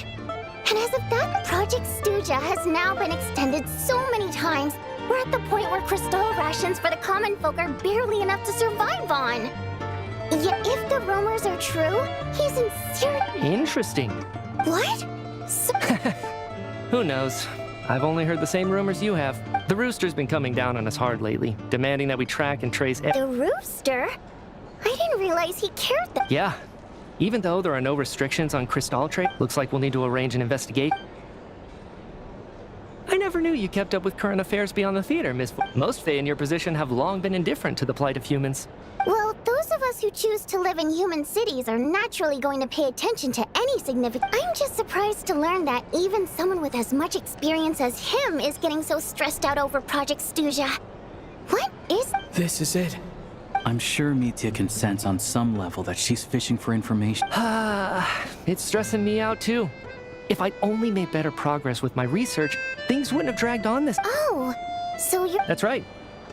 And as of that, Project Stuja has now been extended so many times, we're at the point where crystal rations for the common folk are barely enough to survive on. Yet if the rumors are true, he's in serious... Interesting. What? So Who knows? I've only heard the same rumors you have. The Rooster's been coming down on us hard lately, demanding that we track and trace... the Rooster? I didn't realize he cared that... Yeah. Even though there are no restrictions on crystal trade, looks like we'll need to arrange an investigation. I never knew you kept up with current affairs beyond the theater, Miss... Most Fae in your position have long been indifferent to the plight of humans. Well, those of us who choose to live in human cities are naturally going to pay attention to any significant... I'm just surprised to learn that even someone with as much experience as him is getting so stressed out over Project Stuja. What is... This is it. I'm sure Mitya can sense on some level that she's fishing for information. It's stressing me out too. If I'd only made better progress with my research, things wouldn't have dragged on this... Oh, so you're... That's right.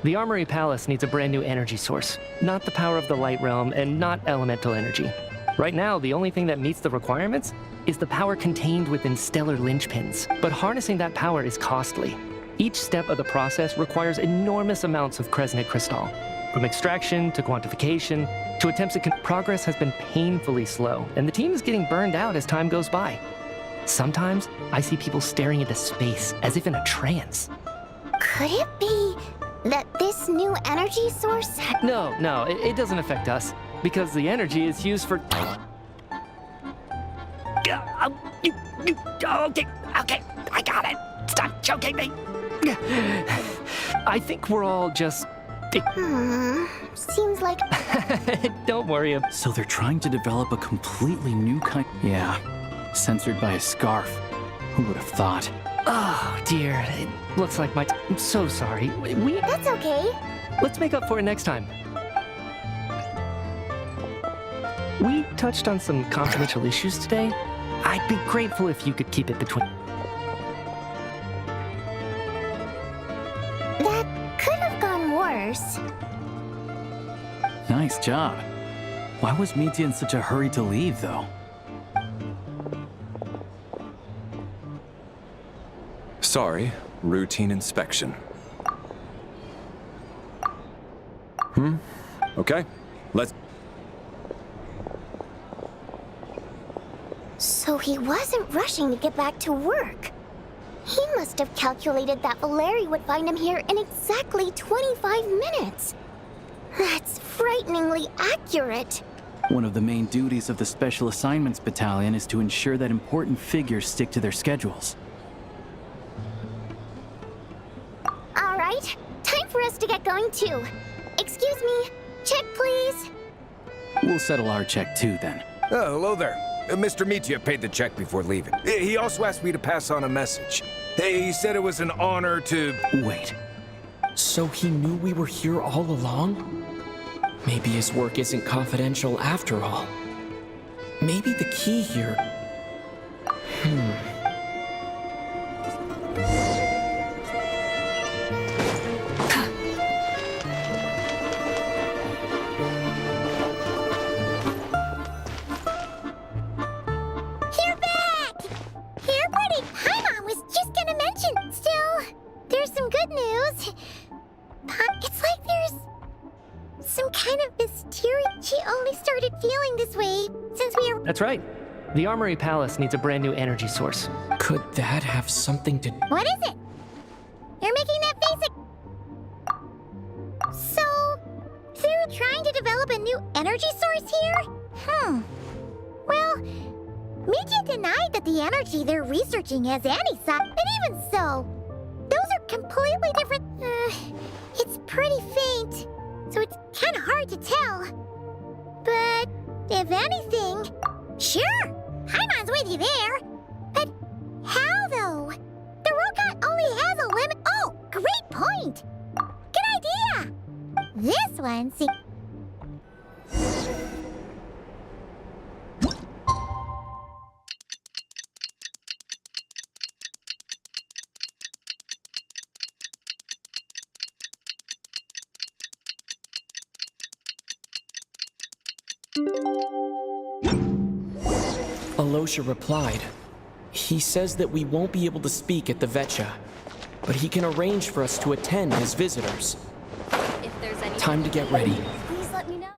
The Armory Palace needs a brand new energy source. Not the power of the Light Realm, and not elemental energy. Right now, the only thing that meets the requirements is the power contained within stellar linchpins. But harnessing that power is costly. Each step of the process requires enormous amounts of Kresnik crystal. From extraction to quantification to attempts at... Progress has been painfully slow, and the team is getting burned out as time goes by. Sometimes, I see people staring into space, as if in a trance. Could it be that this new energy source... No, it doesn't affect us, because the energy is used for... Okay, I got it. Stop choking me. I think we're all just... Seems like... Don't worry. So they're trying to develop a completely new kind... Yeah, censored by a scarf. Who would have thought? Oh, dear. It looks like my... I'm so sorry. That's okay. Let's make up for it next time. We touched on some confidential issues today. I'd be grateful if you could keep it between... That could have gone worse. Nice job. Why was Mitya in such a hurry to leave, though? Sorry, routine inspection. Okay, let's... So he wasn't rushing to get back to work. He must have calculated that Valeri would find him here in exactly 25 minutes. That's frighteningly accurate. One of the main duties of the Special Assignments Battalion is to ensure that important figures stick to their schedules. All right, time for us to get going too. Excuse me, check please. We'll settle our check too, then. Oh, hello there. Mr. Mitya paid the check before leaving. He also asked me to pass on a message. He said it was an honor to... Wait. So he knew we were here all along? Maybe his work isn't confidential after all. Maybe the key here... You're back! Here, buddy, Paimon was just gonna mention. Still, there's some good news. It's like there's some kind of mysterious... She only started feeling this way since we are... That's right. The Armory Palace needs a brand new energy source. Could that have something to... What is it? You're making that face So, they're trying to develop a new energy source here? Well, Mitya denied that the energy they're researching has any side, but even so, those are completely different... it's pretty faint, so it's kind of hard to tell. But, if anything... Sure, Paimon's with you there. But how, though? The robot only has a limit... Oh, great point! Good idea! This one, see... Alosha replied. He says that we won't be able to speak at the Vetcha, but he can arrange for us to attend as visitors. If there's any Time to get ready. please let me know.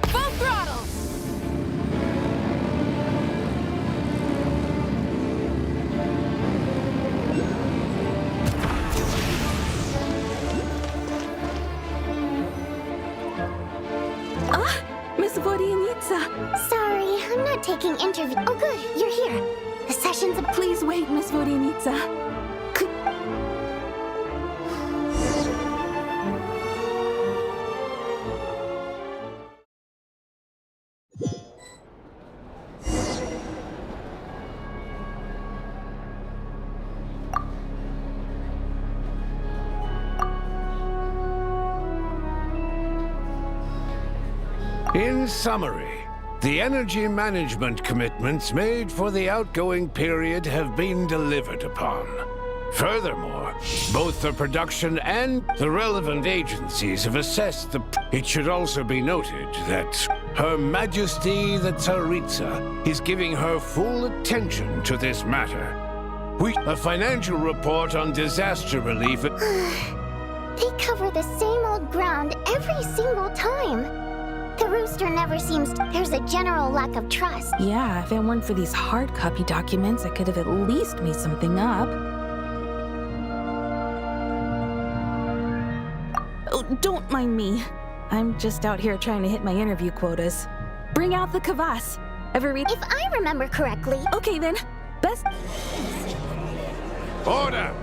Full throttle! Miss Vodyanitsa. Sorry, I'm not taking interview. Oh, good, you're here. The session's. Please wait, Miss Vodyanitsa. In summary, the energy management commitments made for the outgoing period have been delivered upon. Furthermore, both the production and the relevant agencies have assessed the... It should also be noted that Her Majesty the Tsaritsa is giving her full attention to this matter. A financial report on disaster relief... They cover the same old ground every single time. The rooster never seems... There's a general lack of trust. Yeah, if it weren't for these hard copy documents, I could have at least made something up. Oh, don't mind me. I'm just out here trying to hit my interview quotas. Bring out the kvass. Ever read... If I remember correctly... Okay then, best... Order!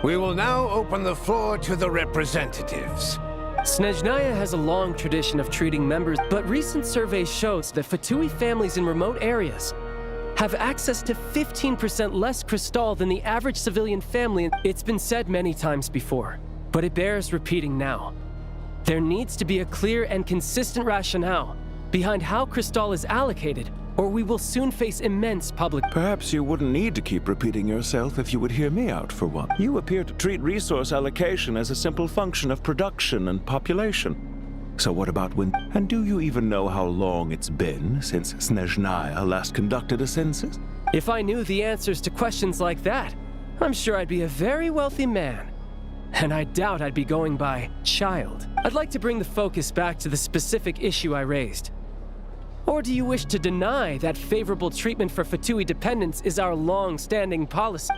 We will now open the floor to the representatives. Snezhnaya has a long tradition of treating members, but recent surveys shows that Fatui families in remote areas have access to 15% less crystal than the average civilian family. It's been said many times before, but it bears repeating now. There needs to be a clear and consistent rationale behind how crystal is allocated, or we will soon face immense public... Perhaps you wouldn't need to keep repeating yourself if you would hear me out for one. You appear to treat resource allocation as a simple function of production and population. So what about when... And do you even know how long it's been since Snezhnaya last conducted a census? If I knew the answers to questions like that, I'm sure I'd be a very wealthy man. And I doubt I'd be going by child. I'd like to bring the focus back to the specific issue I raised. Or do you wish to deny that favorable treatment for Fatui dependents is our long-standing policy?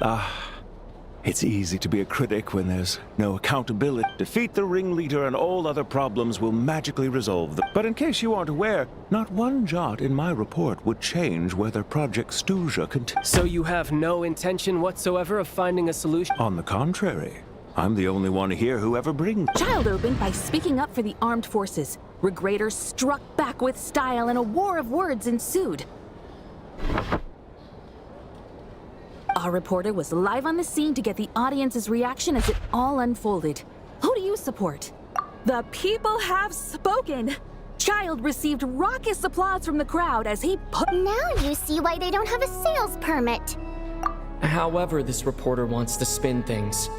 It's easy to be a critic when there's no accountability. Defeat the ringleader and all other problems will magically resolve them. But in case you aren't aware, not one jot in my report would change whether Project Stuja continues. So you have no intention whatsoever of finding a solution? On the contrary, I'm the only one here who ever brings... Child opened by speaking up for the armed forces. Regraders struck back with style and a war of words ensued. Our reporter was live on the scene to get the audience's reaction as it all unfolded. Who do you support? The people have spoken! Child received raucous applause from the crowd as he put... Now you see why they don't have a sales permit. However, this reporter wants to spin things.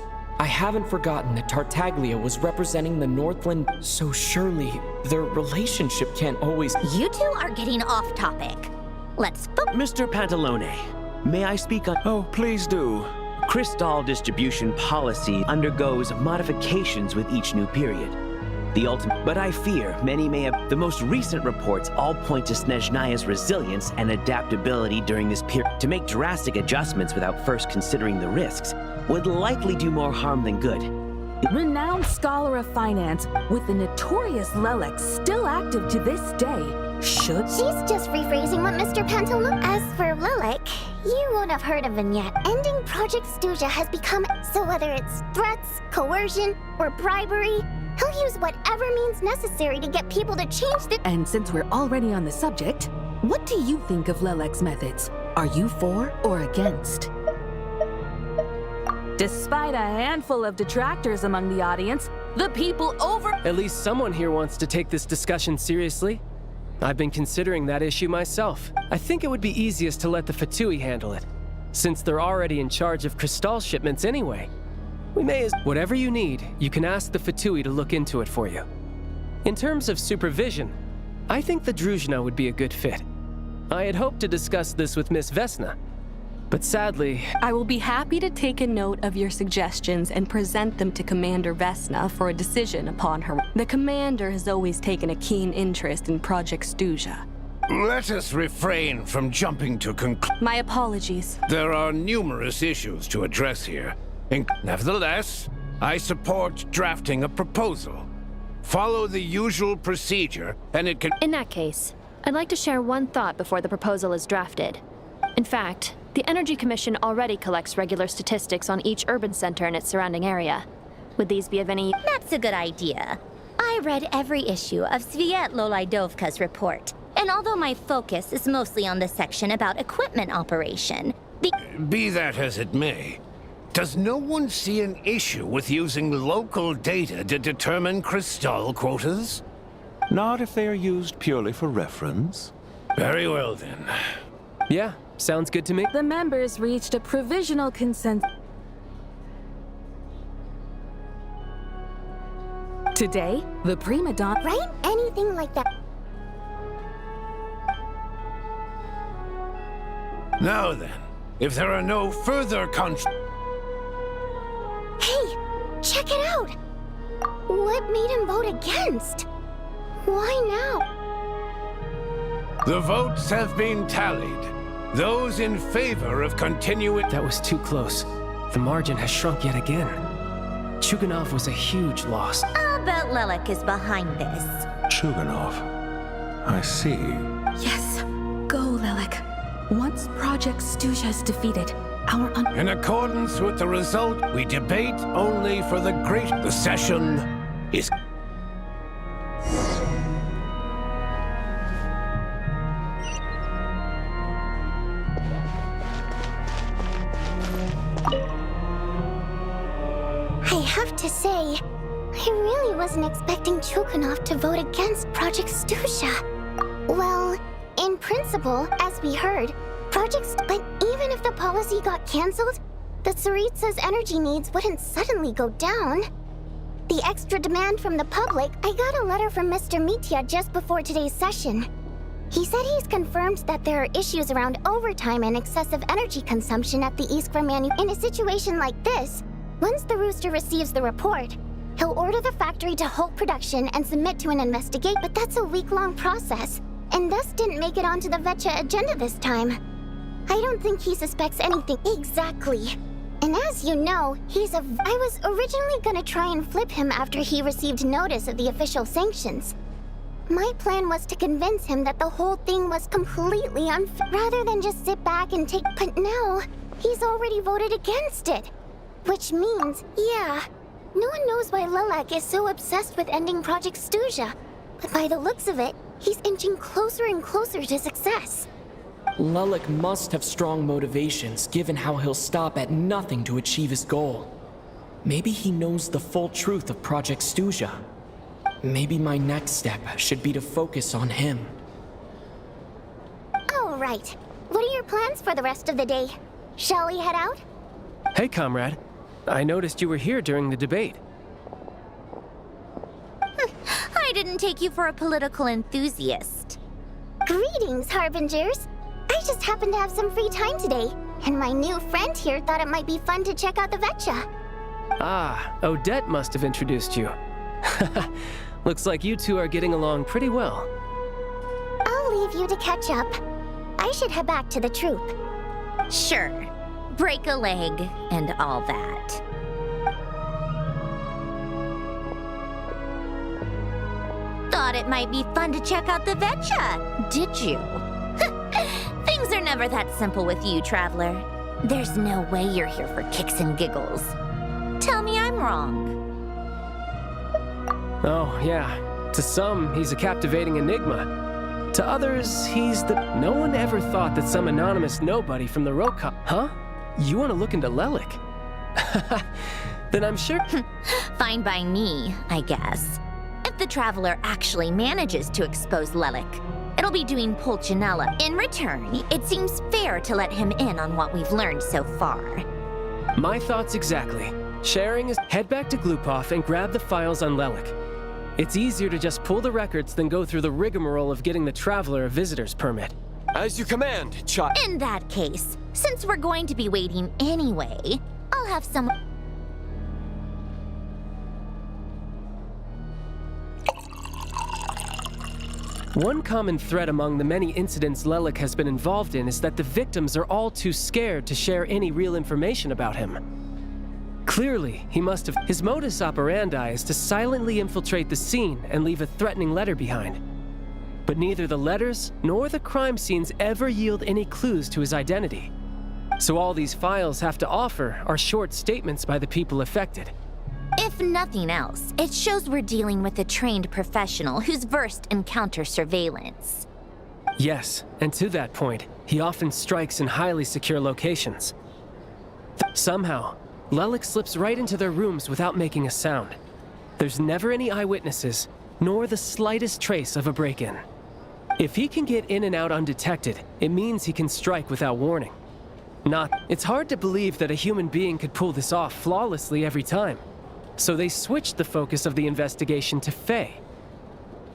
I haven't forgotten that Tartaglia was representing the Northland, so surely their relationship can't always... You two are getting off topic. Let's focus. Mr. Pantalone, may I speak on... Oh, please do. Crystal distribution policy undergoes modifications with each new period. The ultimate... But I fear many may have... The most recent reports all point to Snezhnaya's resilience and adaptability during this period. To make drastic adjustments without first considering the risks would likely do more harm than good. Renowned scholar of finance, with the notorious Lelex still active to this day, should... She's just rephrasing what Mr. Pantalone... As for Lilac, you won't have heard of him yet. Ending Project Stuja has become... So whether it's threats, coercion, or bribery, he'll use whatever means necessary to get people to change the... And since we're already on the subject, what do you think of Lelec's methods? Are you for or against? Despite a handful of detractors among the audience, the people over— At least someone here wants to take this discussion seriously. I've been considering that issue myself. I think it would be easiest to let the Fatui handle it, since they're already in charge of Crystal shipments anyway. We may as— Whatever you need, you can ask the Fatui to look into it for you. In terms of supervision, I think the Druzhna would be a good fit. I had hoped to discuss this with Miss Vesna, but sadly— I will be happy to take a note of your suggestions and present them to Commander Vesna for a decision upon her. The Commander has always taken a keen interest in Project Stuja. Let us refrain from jumping to conclusions. My apologies. There are numerous issues to address here. Nevertheless, I support drafting a proposal. Follow the usual procedure, and it can— In that case, I'd like to share one thought before the proposal is drafted. In fact, the Energy Commission already collects regular statistics on each urban center and its surrounding area. Would these be of any— That's a good idea. I read every issue of Svietlo Lidovka's report, and although my focus is mostly on the section about equipment operation, Be that as it may, does no one see an issue with using local data to determine Crystal quotas? Not if they are used purely for reference. Very well, then. Yeah, sounds good to me. The members reached a provisional consensus. Today, the prima donna— Right? Anything like that. Now then, if there are no further Hey, check it out! What made him vote against? Why now? The votes have been tallied. Those in favor of continuing— That was too close. The margin has shrunk yet again. Chuganov was a huge loss. I'll bet Lilac is behind this. Chuganov. I see. Yes, go, Lilac. Once Project Stuja is defeated, our— In accordance with the result, we debate only for the great— The session is— I have to say, I really wasn't expecting Chuganov to vote against Project Stuja. Well, in principle, as we heard, but even if the policy got cancelled, the Tsaritsa's energy needs wouldn't suddenly go down. The extra demand from the public— I got a letter from Mr. Mitya just before today's session. He said he's confirmed that there are issues around overtime and excessive energy consumption at the Iskra In a situation like this, once the Rooster receives the report, he'll order the factory to halt production and submit to an investigation. But that's a week-long process, and thus didn't make it onto the Vetcha agenda this time. I don't think he suspects anything. Exactly. And as you know, I was originally gonna try and flip him after he received notice of the official sanctions. My plan was to convince him that the whole thing was completely unfair, rather than just sit back and take— But now, he's already voted against it. Which means, yeah, no one knows why Lilac is so obsessed with ending Project Stuja. But by the looks of it, he's inching closer and closer to success. Lilac must have strong motivations, given how he'll stop at nothing to achieve his goal. Maybe he knows the full truth of Project Stuja. Maybe my next step should be to focus on him. Oh, right. What are your plans for the rest of the day? Shall we head out? Hey, comrade. I noticed you were here during the debate. I didn't take you for a political enthusiast. Greetings, Harbingers. I just happened to have some free time today, and my new friend here thought it might be fun to check out the Vetcha. Ah, Odette must have introduced you. Looks like you two are getting along pretty well. I'll leave you to catch up. I should head back to the troop. Sure. Break a leg and all that. Thought it might be fun to check out the Vetcha, did you? Things are never that simple with you, Traveler. There's no way you're here for kicks and giggles. Tell me I'm wrong. Oh, yeah. To some, he's a captivating enigma. To others, he's the— No one ever thought that some anonymous nobody from the Roka— Huh? You want to look into Lelik? Then I'm sure... Fine by me, I guess. If the Traveler actually manages to expose Lelik, it'll be doing Pulcinella. In return, it seems fair to let him in on what we've learned so far. My thoughts exactly. Sharing is... Head back to Glupov and grab the files on Lelik. It's easier to just pull the records than go through the rigmarole of getting the Traveler a visitor's permit. As you command, child. In that case, since we're going to be waiting anyway, I'll have some... One common thread among the many incidents Lelik has been involved in is that the victims are all too scared to share any real information about him. Clearly, he must have... His modus operandi is to silently infiltrate the scene and leave a threatening letter behind. But neither the letters nor the crime scenes ever yield any clues to his identity. So all these files have to offer are short statements by the people affected. If nothing else, it shows we're dealing with a trained professional who's versed in counter-surveillance. Yes, and to that point, he often strikes in highly secure locations. Somehow, Lelik slips right into their rooms without making a sound. There's never any eyewitnesses, nor the slightest trace of a break-in. If he can get in and out undetected, it means he can strike without warning. It's hard to believe that a human being could pull this off flawlessly every time. So they switched the focus of the investigation to Faye.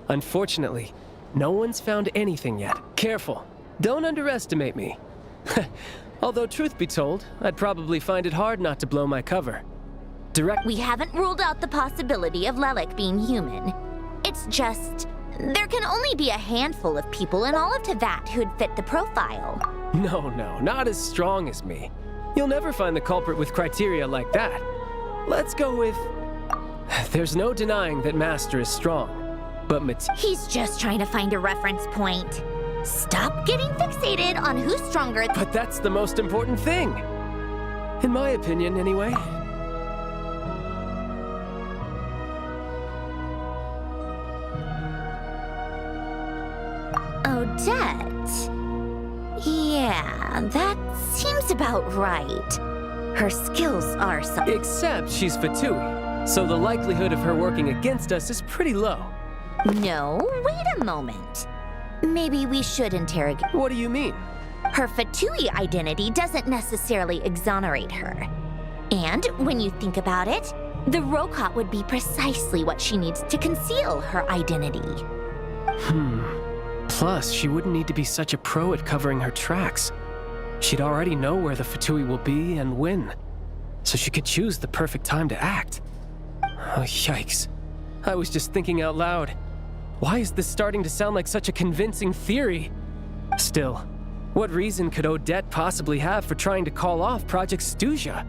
Unfortunately, no one's found anything yet. Careful, don't underestimate me. Although truth be told, I'd probably find it hard not to blow my cover. We haven't ruled out the possibility of Lelik being human. It's just, there can only be a handful of people in all of Teyvat who'd fit the profile. No, not as strong as me. You'll never find the culprit with criteria like that. Let's go with... There's no denying that Master is strong, but He's just trying to find a reference point. Stop getting fixated on who's stronger. But that's the most important thing. In my opinion, anyway. Odette? Yeah, that seems about right. Her skills are some... Except she's Fatui, so the likelihood of her working against us is pretty low. No, wait a moment. Maybe we should interrogate... What do you mean? Her Fatui identity doesn't necessarily exonerate her. And when you think about it, the Rokot would be precisely what she needs to conceal her identity. Plus, she wouldn't need to be such a pro at covering her tracks. She'd already know where the Fatui will be and when, so she could choose the perfect time to act. Oh, yikes. I was just thinking out loud. Why is this starting to sound like such a convincing theory? Still, what reason could Odette possibly have for trying to call off Project Stuzha?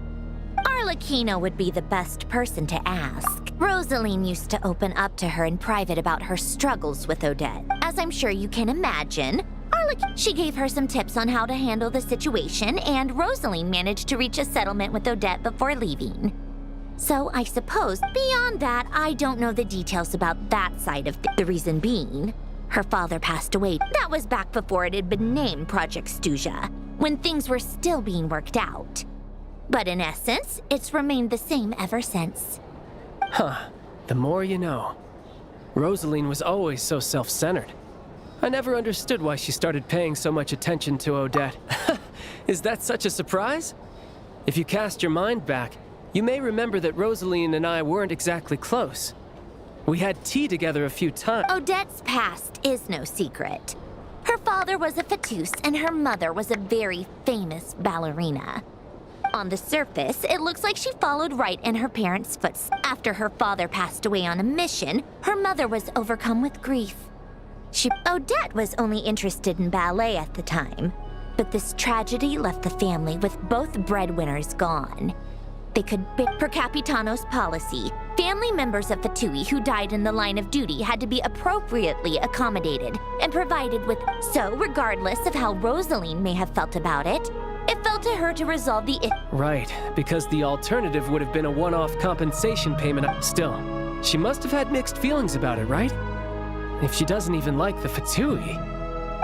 Arlecchino would be the best person to ask. Rosaline used to open up to her in private about her struggles with Odette. As I'm sure you can imagine, she gave her some tips on how to handle the situation, and Rosaline managed to reach a settlement with Odette before leaving. So I suppose, beyond that, I don't know the details about that side of the reason being, her father passed away. That was back before it had been named Project Stuzha, when things were still being worked out. But in essence, it's remained the same ever since. The more you know. Rosaline was always so self-centered. I never understood why she started paying so much attention to Odette. Is that such a surprise? If you cast your mind back, you may remember that Rosaline and I weren't exactly close. We had tea together a few times. Odette's past is no secret. Her father was a Fatus and her mother was a very famous ballerina. On the surface, it looks like she followed right in her parents' footsteps. After her father passed away on a mission, her mother was overcome with grief. Odette was only interested in ballet at the time, but this tragedy left the family with both breadwinners gone. They could per Capitano's policy. Family members of Fatui who died in the line of duty had to be appropriately accommodated and provided with. So, regardless of how Rosaline may have felt about it, it fell to her to resolve the issue. Right, because the alternative would have been a one-off compensation payment. Still, she must have had mixed feelings about it, right? If she doesn't even like the Fatui.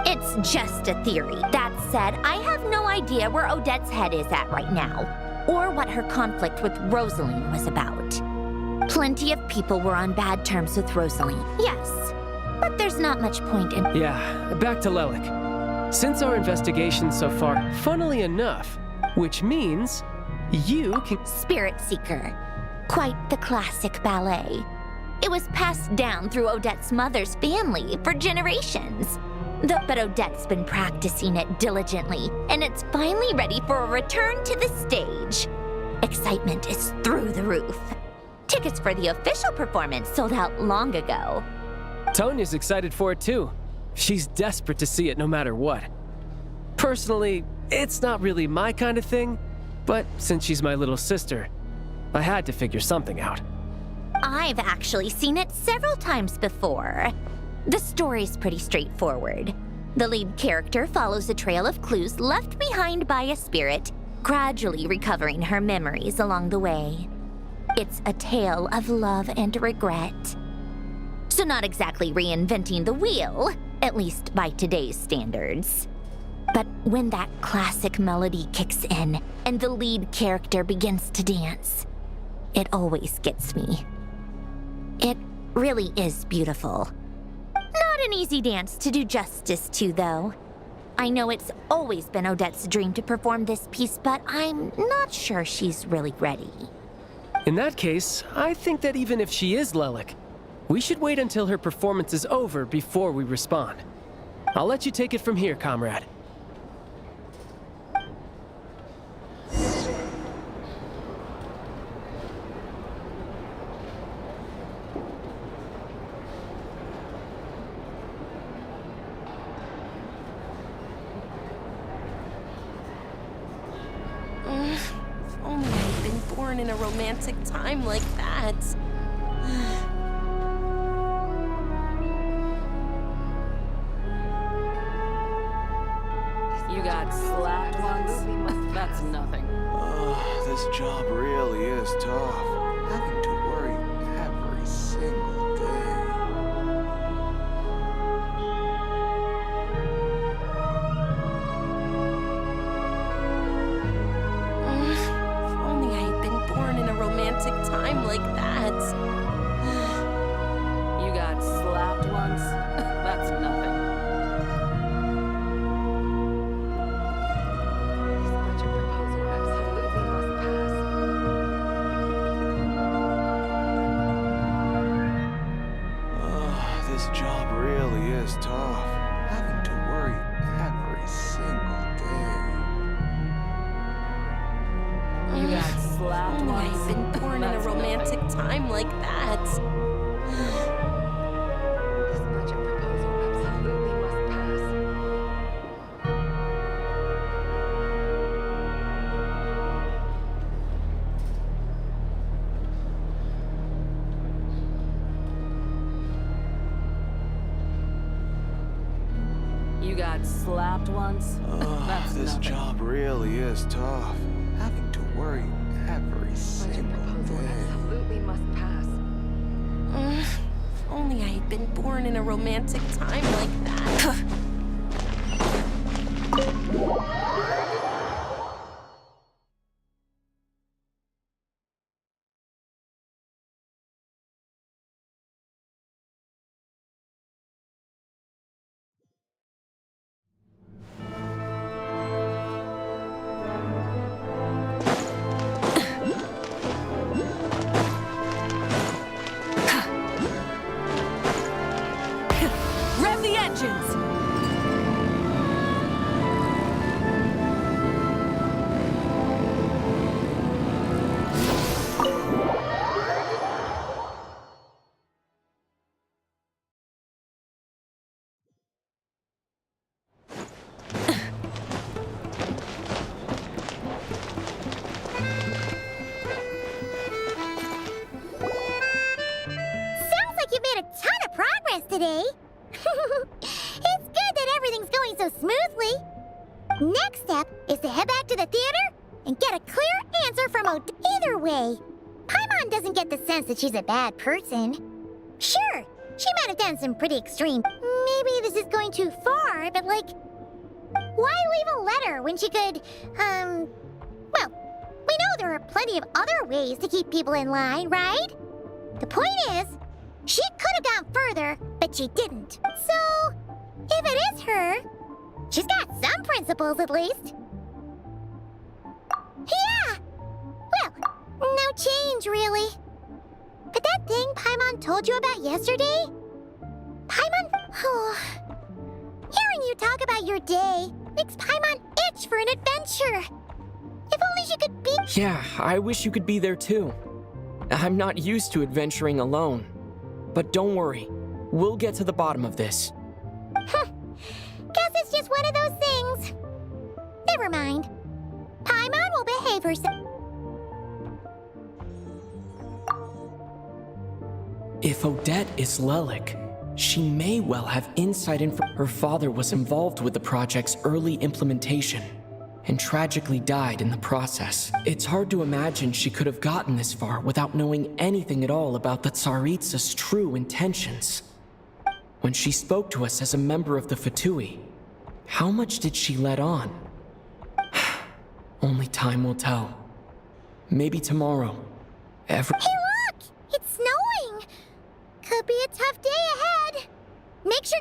It's just a theory. That said, I have no idea where Odette's head is at right now. or what her conflict with Rosaline was about. Plenty of people were on bad terms with Rosaline, yes, but there's not much point in— Yeah, back to Lelik. Since our investigation so far, funnily enough, which means you can— Spirit Seeker. Quite the classic ballet. It was passed down through Odette's mother's family for generations. But Odette's been practicing it diligently, and it's finally ready for a return to the stage. Excitement is through the roof. Tickets for the official performance sold out long ago. Tonya's excited for it too. She's desperate to see it no matter what. Personally, it's not really my kind of thing, but since she's my little sister, I had to figure something out. I've actually seen it several times before. The story's pretty straightforward. The lead character follows a trail of clues left behind by a spirit, gradually recovering her memories along the way. It's a tale of love and regret. So not exactly reinventing the wheel, at least by today's standards. But when that classic melody kicks in and the lead character begins to dance, it always gets me. It really is beautiful. Not an easy dance to do justice to, though. I know it's always been Odette's dream to perform this piece, but I'm not sure she's really ready. In that case, I think that even if she is Lelik, we should wait until her performance is over before we respond. I'll let you take it from here, comrade. If only I'd been born in a romantic time like that. You got slapped once? That's nothing. Oh, this job really is tough. Having to worry every single day. If only I had been born in a romantic time like that. You got slapped once? That's nothing. Oh, this job really is tough. Having to worry every single day. You got slapped If only once? I'd been born in a That's romantic nothing. time like that. You got slapped once? Oh, That's this nothing. job really is tough. Having to worry every single day. Absolutely must pass. If only I had been born in a romantic time like that. Rev the engines! Sounds like you've made a ton of progress today. It's good that everything's going so smoothly. Next step is to head back to the theater and get a clear answer from either way. Paimon doesn't get the sense that she's a bad person. Sure, she might have done some pretty extreme. Maybe this is going too far, but like, why leave a letter when she could, well, We know there are plenty of other ways to keep people in line, right? The point is, she could have gone further, but she didn't. So, if it is her, she's got some principles at least. Yeah! Well, no change, really. But that thing Paimon told you about yesterday? Paimon... Oh... Hearing you talk about your day makes Paimon itch for an adventure. If only she could be... Yeah, I wish you could be there too. I'm not used to adventuring alone. But don't worry, we'll get to the bottom of this. Guess it's just one of those things. Never mind. Paimon will behave herself. If Odette is Lelik, she may well have insight into her father was involved with the project's early implementation and tragically died in the process. It's hard to imagine she could have gotten this far without knowing anything at all about the Tsaritsa's true intentions. When she spoke to us as a member of the Fatui, how much did she let on? Only time will tell. Maybe tomorrow. Hey look! It's snowing! Could be a tough day ahead. Make sure...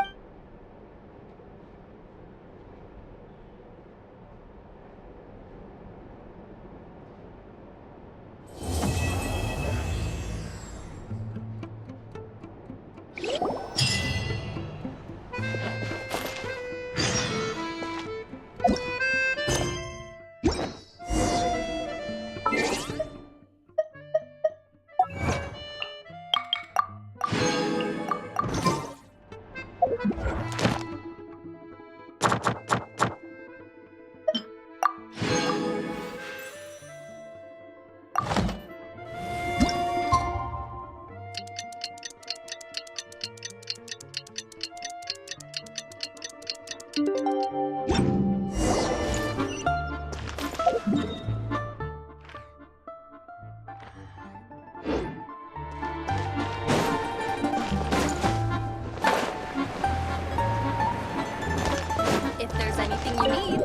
If there's anything you need.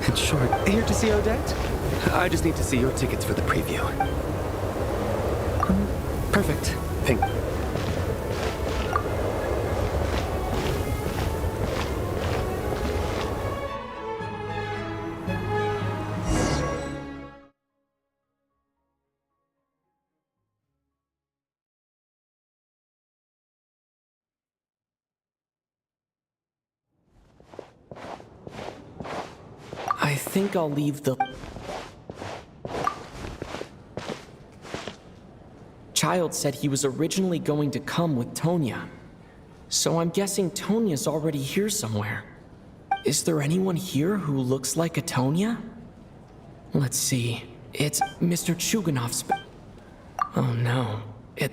In short, here to see Odette? I just need to see your tickets for the preview. Perfect. Thank you. I think I'll leave the... Child said he was originally going to come with Tonya. So I'm guessing Tonya's already here somewhere. Is there anyone here who looks like a Tonya? Let's see. It's Mr. Chuganov's... Oh no. It...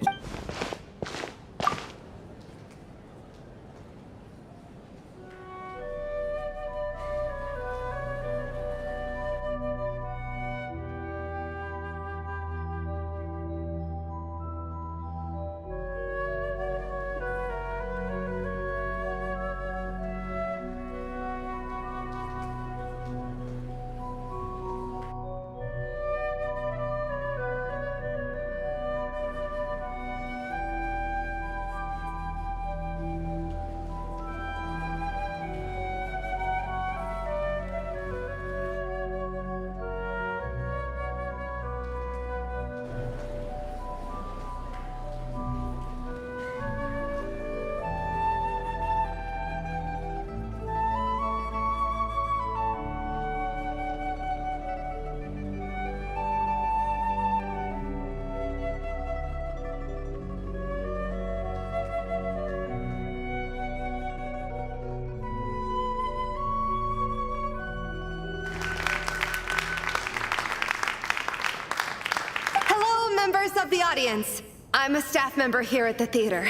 members of the audience. I'm a staff member here at the theater.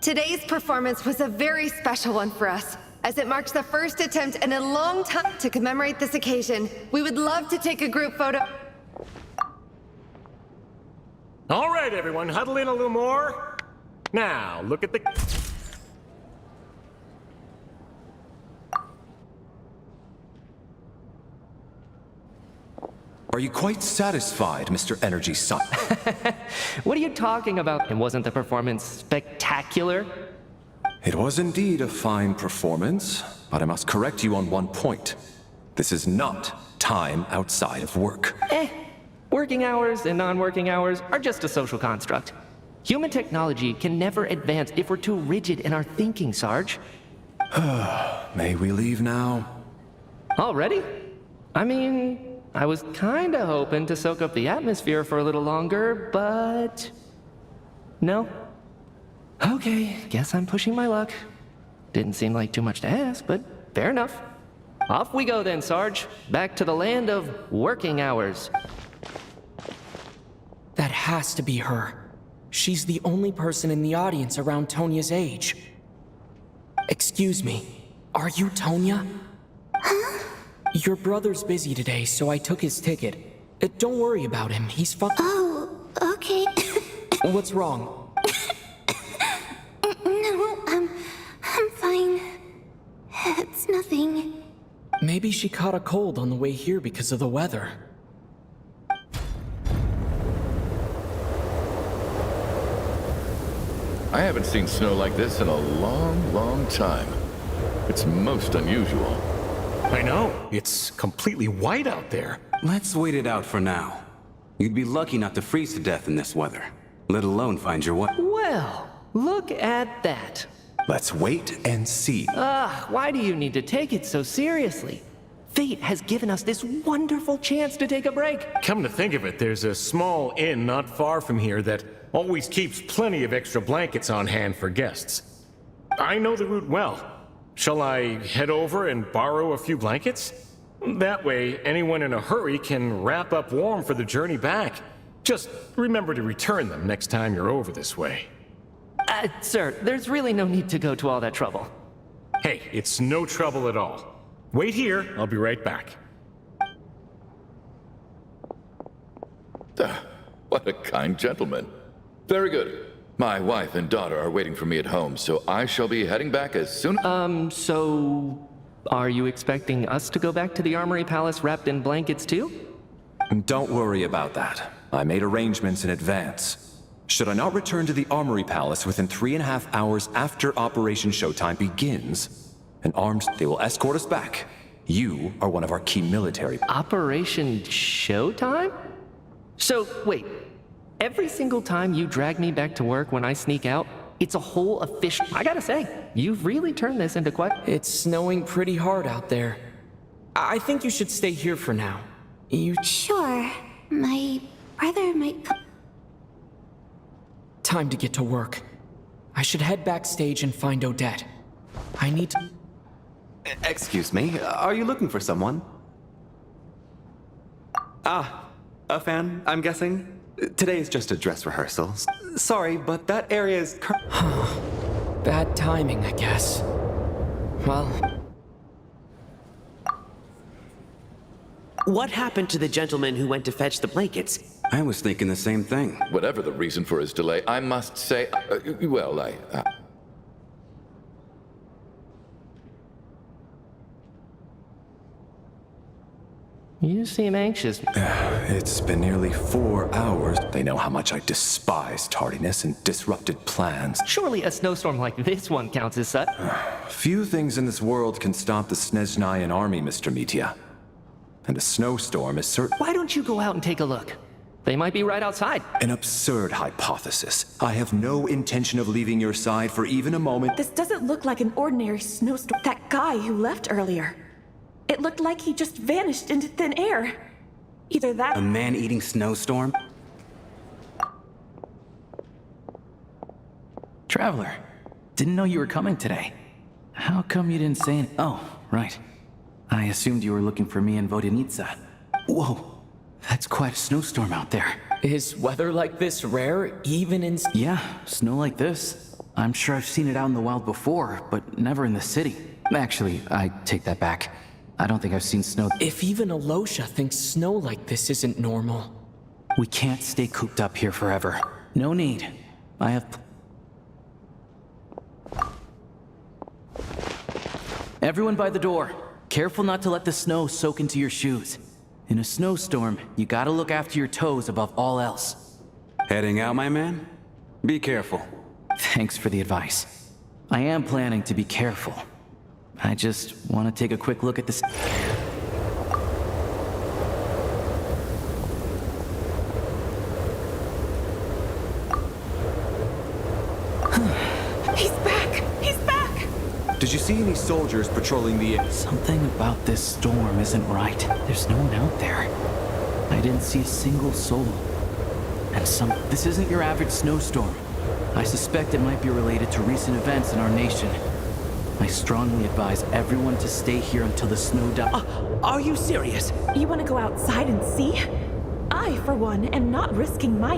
Today's performance was a very special one for us, as it marks the first attempt in a long time to commemorate this occasion. We would love to take a group photo. All right, everyone, huddle in a little more. Now, look at the... Are you quite satisfied, Mr. Energy Son? What are you talking about? And wasn't the performance spectacular? It was indeed a fine performance, but I must correct you on one point. This is not time outside of work. Working hours and non-working hours are just a social construct. Human technology can never advance if we're too rigid in our thinking, Sarge. May we leave now? Already? I mean, I was kinda hoping to soak up the atmosphere for a little longer, but... no? Okay, guess I'm pushing my luck. Didn't seem like too much to ask, but fair enough. Off we go then, Sarge. Back to the land of working hours. That has to be her. She's the only person in the audience around Tonia's age. Excuse me, are you Tonia? Your brother's busy today, so I took his ticket. Don't worry about him, he's Oh, okay. What's wrong? No, I'm fine. It's nothing. Maybe she caught a cold on the way here because of the weather. I haven't seen snow like this in a long, long time. It's most unusual. I know. It's completely white out there. Let's wait it out for now. You'd be lucky not to freeze to death in this weather, let alone find your way. Well, look at that. Let's wait and see. Why do you need to take it so seriously? Fate has given us this wonderful chance to take a break. Come to think of it, there's a small inn not far from here that always keeps plenty of extra blankets on hand for guests. I know the route well. Shall I head over and borrow a few blankets? That way, anyone in a hurry can wrap up warm for the journey back. Just remember to return them next time you're over this way. Sir, there's really no need to go to all that trouble. Hey, it's no trouble at all. Wait here, I'll be right back. What a kind gentleman. Very good. My wife and daughter are waiting for me at home, so I shall be heading back as soon... So... are you expecting us to go back to the Armory Palace wrapped in blankets too? Don't worry about that. I made arrangements in advance. Should I not return to the Armory Palace within 3.5 hours after Operation Showtime begins, and armed, they will escort us back. You are one of our key military... Operation Showtime? So, wait. Every single time you drag me back to work when I sneak out, it's a whole official... I gotta say, you've really turned this into quite... It's snowing pretty hard out there. I think you should stay here for now. Sure. My brother might come... Time to get to work. I should head backstage and find Odette. I need to... Excuse me, are you looking for someone? A fan, I'm guessing? Today is just a dress rehearsal. Sorry, but that area is... Bad timing, I guess. Well... What happened to the gentleman who went to fetch the blankets? I was thinking the same thing. Whatever the reason for his delay, I must say... You seem anxious. It's been nearly 4 hours. They know how much I despise tardiness and disrupted plans. Surely a snowstorm like this one counts as such. Few things in this world can stop the Snezhnayan army, Mr. Mitya. And a snowstorm is certain... Why don't you go out and take a look? They might be right outside. An absurd hypothesis. I have no intention of leaving your side for even a moment. This doesn't look like an ordinary snowstorm. That guy who left earlier. It looked like he just vanished into thin air. Either that... A man-eating snowstorm? Traveler, didn't know you were coming today. How come you didn't say anything? Oh, right. I assumed you were looking for me and Vodenitsa. Whoa, that's quite a snowstorm out there. Is weather like this rare, even in... Yeah, snow like this. I'm sure I've seen it out in the wild before, but never in the city. Actually, I take that back. I don't think I've seen snow. If even Alosha thinks snow like this isn't normal... We can't stay cooped up here forever. No need. I have... Everyone by the door. Careful not to let the snow soak into your shoes. In a snowstorm, you gotta look after your toes above all else. Heading out, my man? Be careful. Thanks for the advice. I am planning to be careful. I just want to take a quick look at this. He's back! He's back! Did you see any soldiers patrolling the... Something about this storm isn't right. There's no one out there. I didn't see a single soul. And this isn't your average snowstorm. I suspect it might be related to recent events in our nation. I strongly advise everyone to stay here until the snow dies. Are you serious? You want to go outside and see? I, for one, am not risking my...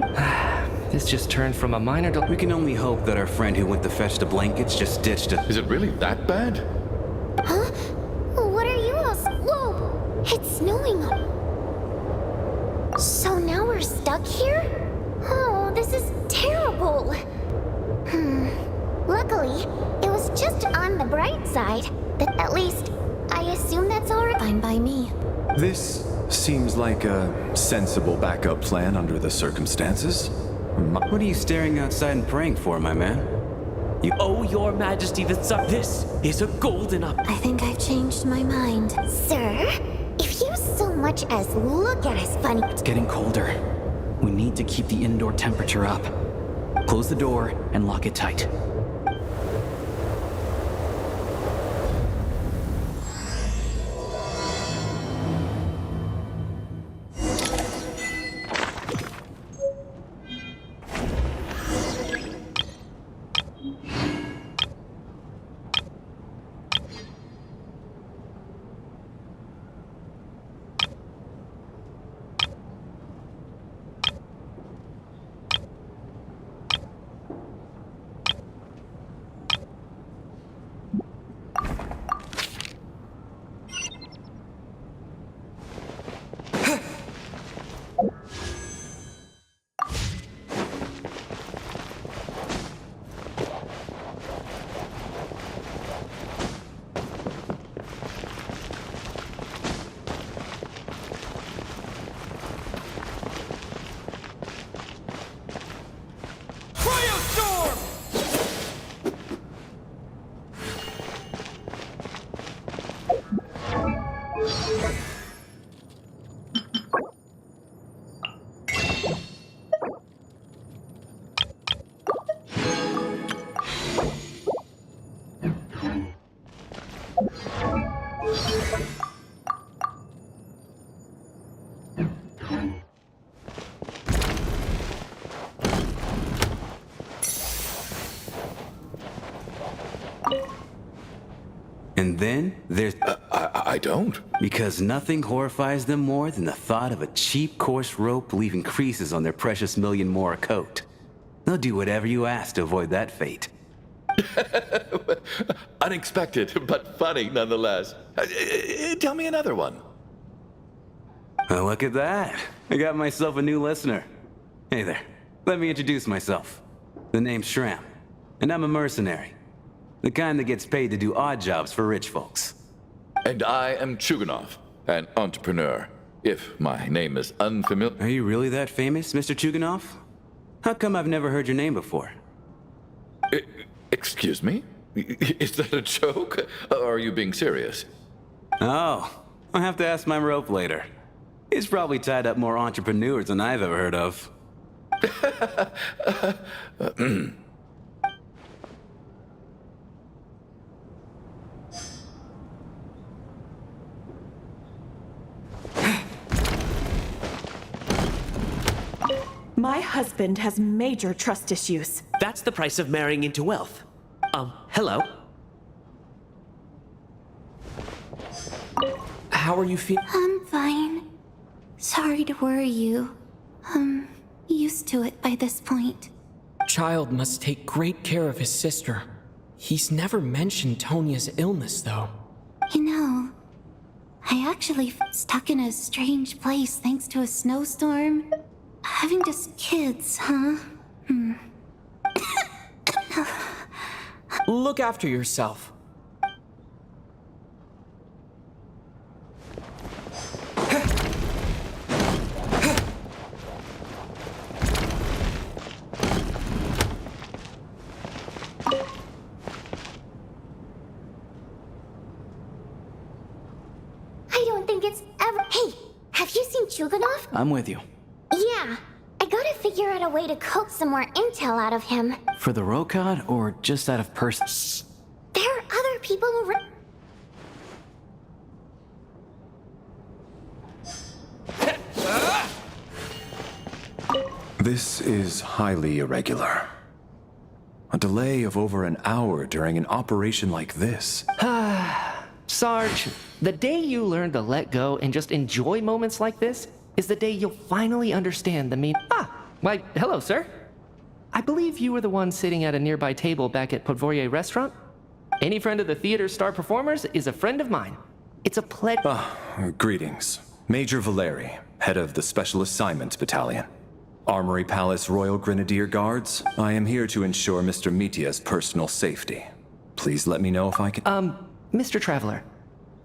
This just turned from a minor We can only hope that our friend who went to fetch the blankets just ditched it. Is it really that bad? Huh? What are you all... Whoa! It's snowing. So now we're stuck here? Oh, this is terrible. Luckily, it was just on the bright side. But at least, I assume that's all right. Fine by me. This seems like a sensible backup plan under the circumstances. What are you staring outside and praying for, my man? Oh, your majesty, this is a golden up. I think I've changed my mind. Sir, if you so much as look at us funny... It's getting colder. We need to keep the indoor temperature up. Close the door and lock it tight. And then there's... I don't. Because nothing horrifies them more than the thought of a cheap, coarse rope leaving creases on their precious million Mora coat. They'll do whatever you ask to avoid that fate. Unexpected, but funny nonetheless. Tell me another one. Well, look at that. I got myself a new listener. Hey there. Let me introduce myself. The name's Shram, and I'm a mercenary. The kind that gets paid to do odd jobs for rich folks. And I am Chuganov, an entrepreneur. If my name is unfamiliar... Are you really that famous, Mr. Chuganov? How come I've never heard your name before? Excuse me? Is that a joke? Or are you being serious? Oh, I'll have to ask my rope later. He's probably tied up more entrepreneurs than I've ever heard of. My husband has major trust issues. That's the price of marrying into wealth. Hello? How are you feeling? I'm fine. Sorry to worry you. used to it by this point. Child must take great care of his sister. He's never mentioned Tonia's illness, though. You know, I actually stuck in a strange place thanks to a snowstorm. Having just kids, huh? Look after yourself. I don't think it's ever. Hey, have you seen Chuganov? I'm with you. Yeah. I gotta figure out a way to coax some more intel out of him. For the Rokad, or just out of person? There are other people around. This is highly irregular. A delay of over an hour during an operation like this. Sarge, the day you learn to let go and just enjoy moments like this is the day you'll finally understand the mean. Why, hello, sir. I believe you were the one sitting at a nearby table back at Podvorye Restaurant. Any friend of the theater's star performers is a friend of mine. It's a pleasure. Greetings. Major Valeri, head of the Special Assignments Battalion. Armory Palace Royal Grenadier Guards, I am here to ensure Mr. Mitia's personal safety. Please let me know if I can— Mr. Traveler,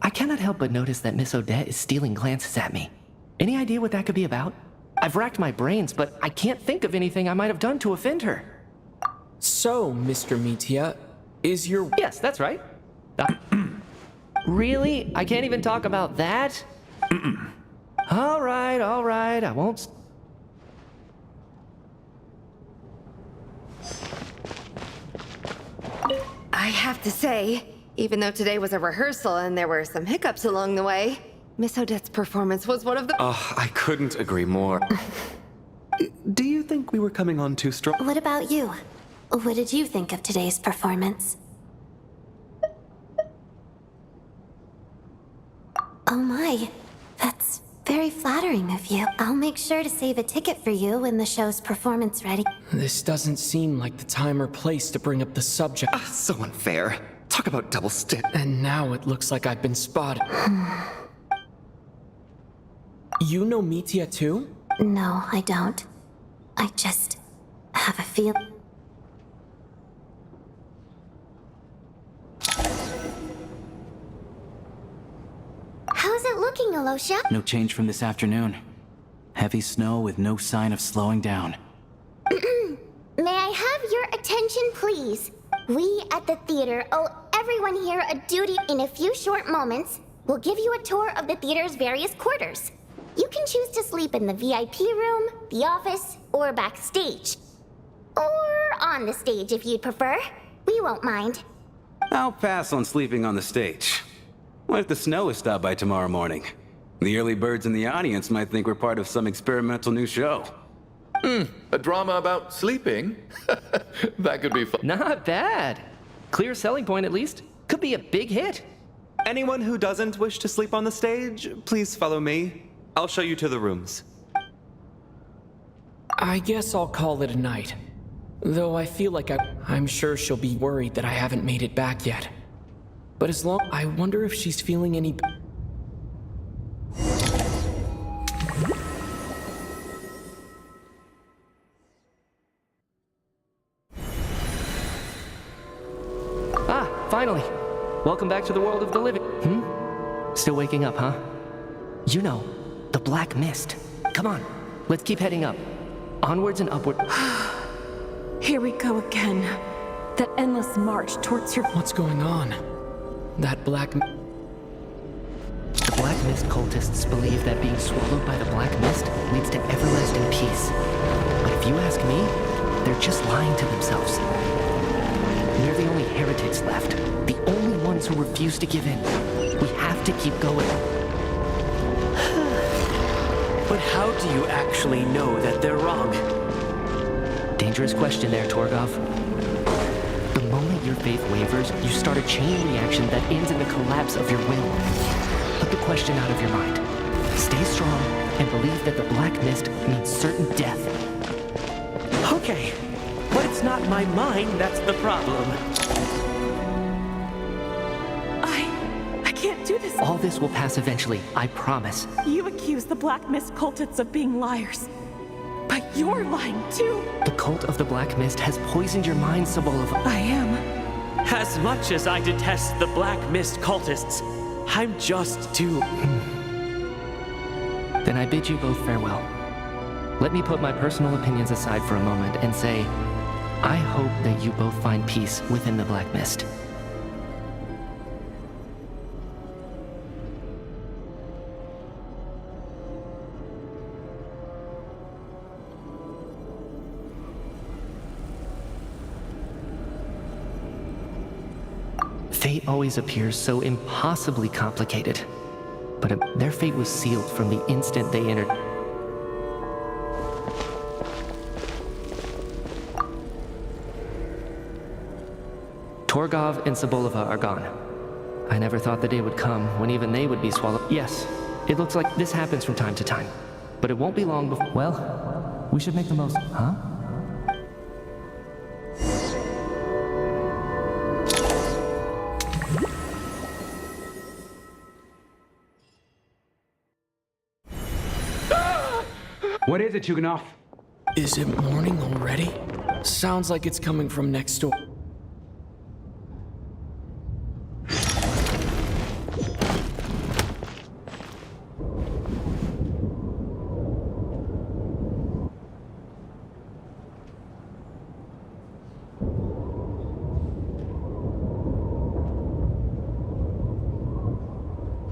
I cannot help but notice that Miss Odette is stealing glances at me. Any idea what that could be about? I've racked my brains, but I can't think of anything I might have done to offend her. So, Mr. Mitia, is your— Yes, that's right. Really? I can't even talk about that? All right, I won't. I have to say, even though today was a rehearsal and there were some hiccups along the way, Miss Odette's performance was one of the— I couldn't agree more. Do you think we were coming on too strong? What about you? What did you think of today's performance? Oh my, that's very flattering of you. I'll make sure to save a ticket for you when the show's performance ready. This doesn't seem like the time or place to bring up the subject. So unfair. Talk about double stick. And now it looks like I've been spotted. You know Mitia too? No, I don't. I just have a feeling. How's it looking, Alosha? No change from this afternoon. Heavy snow with no sign of slowing down. May I have your attention, please? We at the theater owe everyone here a duty. In a few short moments, we'll give you a tour of the theater's various quarters. You can choose to sleep in the VIP room, the office, or backstage. Or on the stage if you'd prefer. We won't mind. I'll pass on sleeping on the stage. What if the snow is stopped by tomorrow morning? The early birds in the audience might think we're part of some experimental new show. A drama about sleeping? That could be fun. Not bad. Clear selling point at least. Could be a big hit. Anyone who doesn't wish to sleep on the stage, please follow me. I'll show you to the rooms. I guess I'll call it a night. Though I feel like I'm sure she'll be worried that I haven't made it back yet. But as long— I wonder if she's feeling any— Finally. Welcome back to the world of the living. Still waking up, huh? You know, the Black Mist. Come on, let's keep heading up. Onwards and upward. Here we go again. That endless march towards your— What's going on? That black— The Black Mist cultists believe that being swallowed by the Black Mist leads to everlasting peace. But if you ask me, they're just lying to themselves. We're the only heretics left, the only ones who refuse to give in. We have to keep going. But how do you actually know that they're wrong? Dangerous question there, Torgov. The moment your faith wavers, you start a chain reaction that ends in the collapse of your will. Put the question out of your mind. Stay strong and believe that the Black Mist means certain death. my mind that's the problem. I can't do this. All this will pass eventually, I promise. You accuse the Black Mist cultists of being liars. But you're lying too. The cult of the Black Mist has poisoned your mind, Sobolova. I am. As much as I detest the Black Mist cultists, I'm just too... Then I bid you both farewell. Let me put my personal opinions aside for a moment and say, I hope that you both find peace within the Black Mist. Fate always appears so impossibly complicated, but their fate was sealed from the instant they entered. Torgov and Sobolova are gone. I never thought the day would come when even they would be swallowed. Yes, it looks like this happens from time to time, but it won't be long before... Well, we should make the most, huh? What is it, Chuganov? Is it morning already? Sounds like it's coming from next door.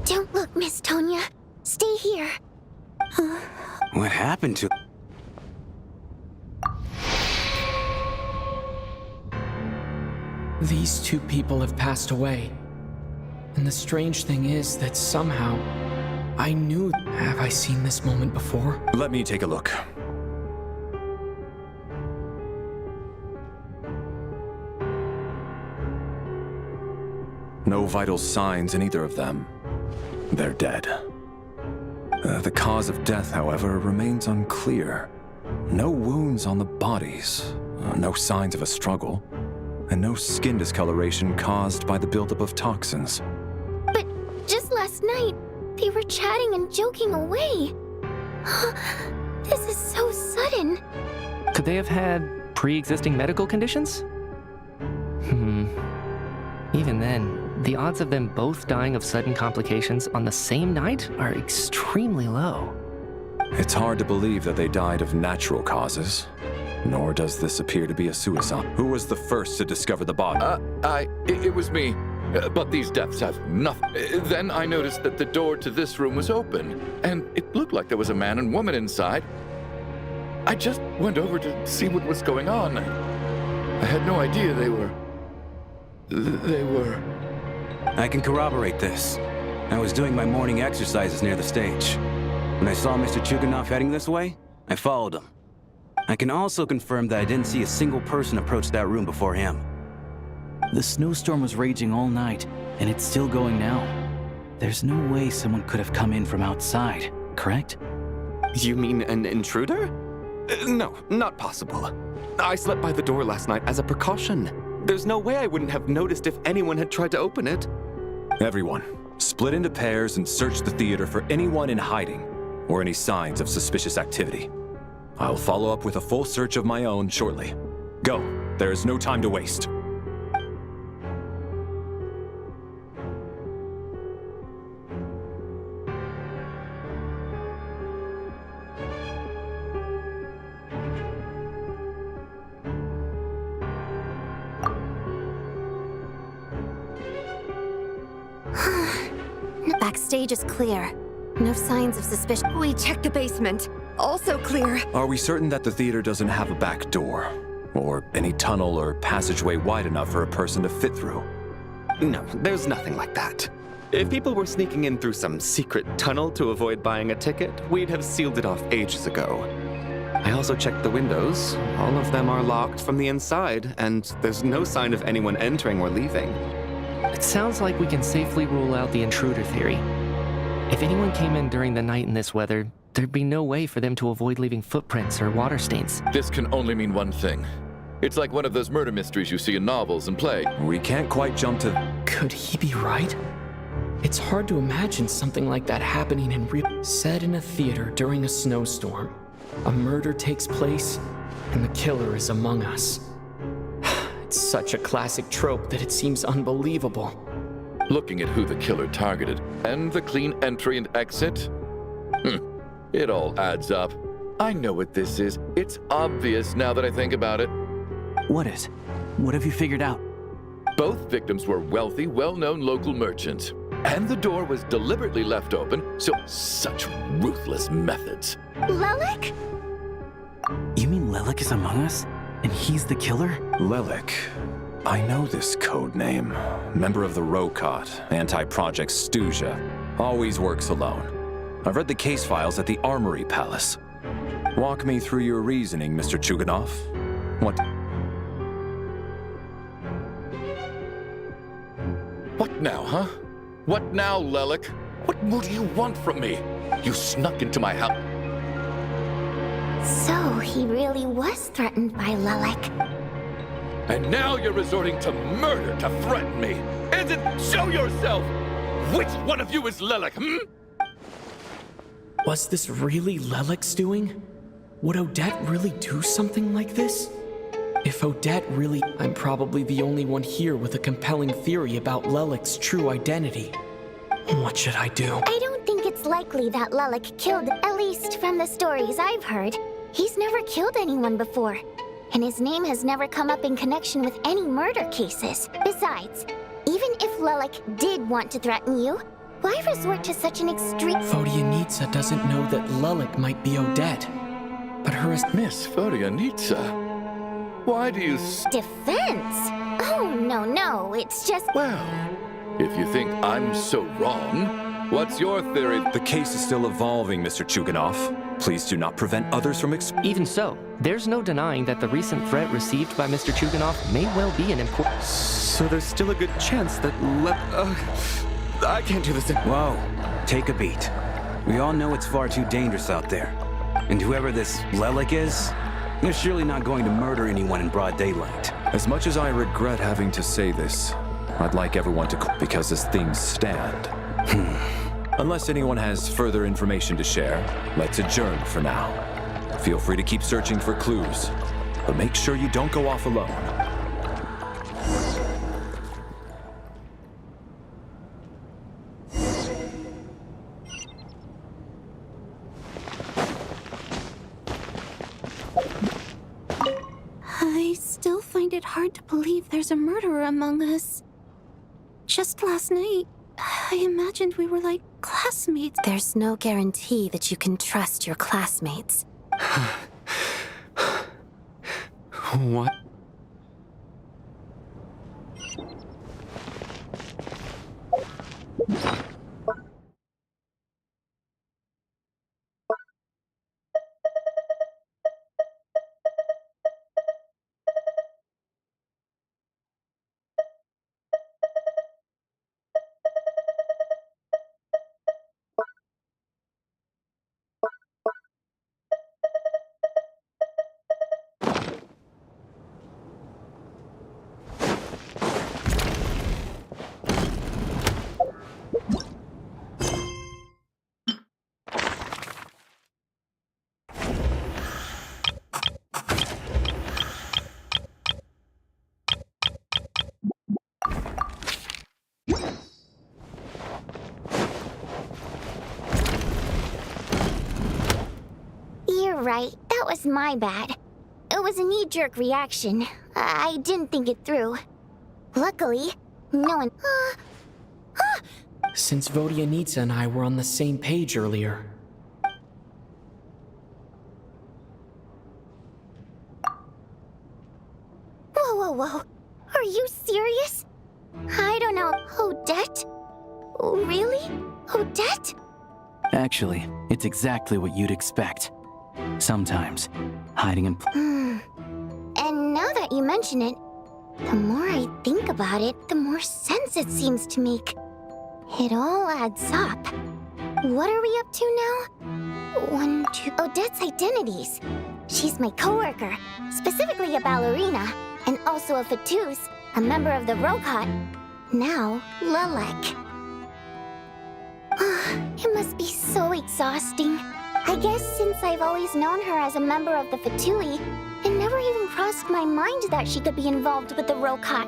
Don't look, Miss Tonya. Stay here. What happened to... These two people have passed away. And the strange thing is that somehow, I knew... Have I seen this moment before? Let me take a look. No vital signs in either of them. They're dead. The cause of death, however, remains unclear. No wounds on the bodies, no signs of a struggle, and no skin discoloration caused by the buildup of toxins. But just last night, they were chatting and joking away. This is so sudden. Could they have had pre-existing medical conditions? Even then, the odds of them both dying of sudden complications on the same night are extremely low. It's hard to believe that they died of natural causes, nor does this appear to be a suicide. Who was the first to discover the body? It was me. But these deaths have nothing. Then I noticed that the door to this room was open, and it looked like there was a man and woman inside. I just went over to see what was going on. I had no idea they were... I can corroborate this. I was doing my morning exercises near the stage. When I saw Mr. Chuganov heading this way, I followed him. I can also confirm that I didn't see a single person approach that room before him. The snowstorm was raging all night, and it's still going now. There's no way someone could have come in from outside, correct? You mean an intruder? No, not possible. I slept by the door last night as a precaution. There's no way I wouldn't have noticed if anyone had tried to open it. Everyone, split into pairs and search the theater for anyone in hiding or any signs of suspicious activity. I'll follow up with a full search of my own shortly. Go. There is no time to waste. Backstage is clear. No signs of suspicion. We checked the basement. Also clear. Are we certain that the theater doesn't have a back door? Or any tunnel or passageway wide enough for a person to fit through? No, there's nothing like that. If people were sneaking in through some secret tunnel to avoid buying a ticket, we'd have sealed it off ages ago. I also checked the windows. All of them are locked from the inside, and there's no sign of anyone entering or leaving. It sounds like we can safely rule out the intruder theory. If anyone came in during the night in this weather, there'd be no way for them to avoid leaving footprints or water stains. This can only mean one thing. It's like one of those murder mysteries you see in novels and play. We can't quite jump to... Could he be right? It's hard to imagine something like that happening in real... Set in a theater during a snowstorm. A murder takes place, and the killer is among us. It's such a classic trope that it seems unbelievable. Looking at who the killer targeted, and the clean entry and exit, it all adds up. I know what this is. It's obvious now that I think about it. What is? What have you figured out? Both victims were wealthy, well-known local merchants. And the door was deliberately left open, so such ruthless methods. Lelik? You mean Lelik is among us? And he's the killer? Lelik. I know this code name. Member of the Rokot, anti-Project Stuja. Always works alone. I've read the case files at the Armory Palace. Walk me through your reasoning, Mr. Chuganov. What? What now, huh? What now, Lelik? What more do you want from me? You snuck into my house. So, he really was threatened by Lelik. And now you're resorting to murder to threaten me. Show yourself! Which one of you is Lelik, Was this really Lelik's doing? Would Odette really do something like this? If Odette really... I'm probably the only one here with a compelling theory about Lelik's true identity. What should I do? I don't think it's likely that Lelik killed, at least from the stories I've heard. He's never killed anyone before, and his name has never come up in connection with any murder cases. Besides, even if Lelik did want to threaten you, why resort to such an extreme... Vodyanitsa doesn't know that Lelik might be Odette, but her... Miss Vodyanitsa, why do you... Defense? Oh, no, it's just... Well, if you think I'm so wrong, what's your theory? The case is still evolving, Mr. Chuganov. Please do not prevent others from Even so, there's no denying that the recent threat received by Mr. Chuganov may well be an important... So there's still a good chance that I can't do this Whoa, take a beat. We all know it's far too dangerous out there. And whoever this Lelik is, they're surely not going to murder anyone in broad daylight. As much as I regret having to say this, I'd like everyone to... because as things stand. Unless anyone has further information to share, let's adjourn for now. Feel free to keep searching for clues, but make sure you don't go off alone. I still find it hard to believe there's a murderer among us. Just last night, I imagined we were like classmates. There's no guarantee that you can trust your classmates. What? You're right, that was my bad. It was a knee-jerk reaction. I didn't think it through. Luckily, no one... Since Vodyanitsa and I were on the same page earlier. Whoa. Are you serious? I don't know. Odette? Really? Odette? Actually, it's exactly what you'd expect. Sometimes, hiding in... And now that you mention it, the more I think about it, the more sense it seems to make. It all adds up. What are we up to now? 1, 2... Odette's identities. She's my coworker, specifically a ballerina, and also a Fatous, a member of the Rokot. Now, Lelek. It must be so exhausting. I guess since I've always known her as a member of the Fatui, it never even crossed my mind that she could be involved with the Rokot,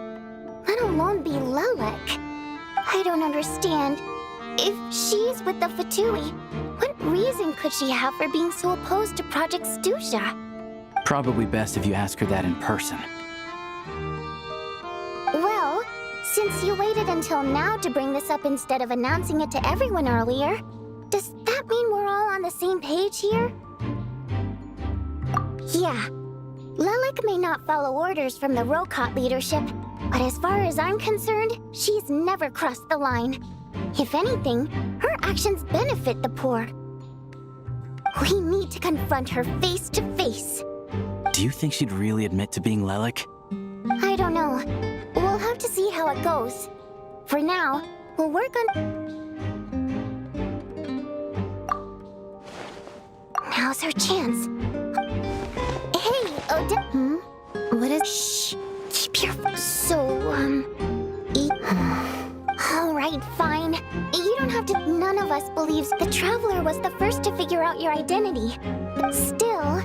let alone be Lelek. I don't understand. If she's with the Fatui, what reason could she have for being so opposed to Project Stusha? Probably best if you ask her that in person. Well, since you waited until now to bring this up instead of announcing it to everyone earlier, does that mean we're all on the same page here? Yeah. Lelek may not follow orders from the Rokot leadership, but as far as I'm concerned, she's never crossed the line. If anything, her actions benefit the poor. We need to confront her face to face. Do you think she'd really admit to being Lelek? I don't know. We'll have to see how it goes. For now, we'll work on... Now's her chance. Hey, Odette. What is... Shh. Keep your... Alright, fine. You don't have to... None of us believes the Traveler was the first to figure out your identity. Still,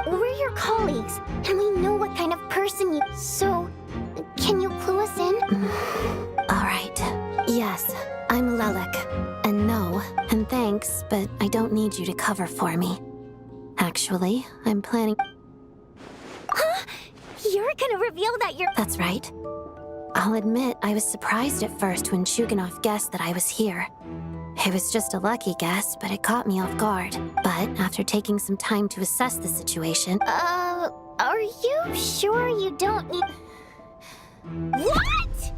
we're your colleagues, and we know what kind of person you... So, can you clue us in? Alright. Yes, I'm Lelek. And no, and thanks, but I don't need you to cover for me. Actually, I'm planning... Huh? You're gonna reveal that you're... That's right. I'll admit I was surprised at first when Chuganov guessed that I was here. It was just a lucky guess, but it caught me off guard. But after taking some time to assess the situation... Are you sure you don't need... What?!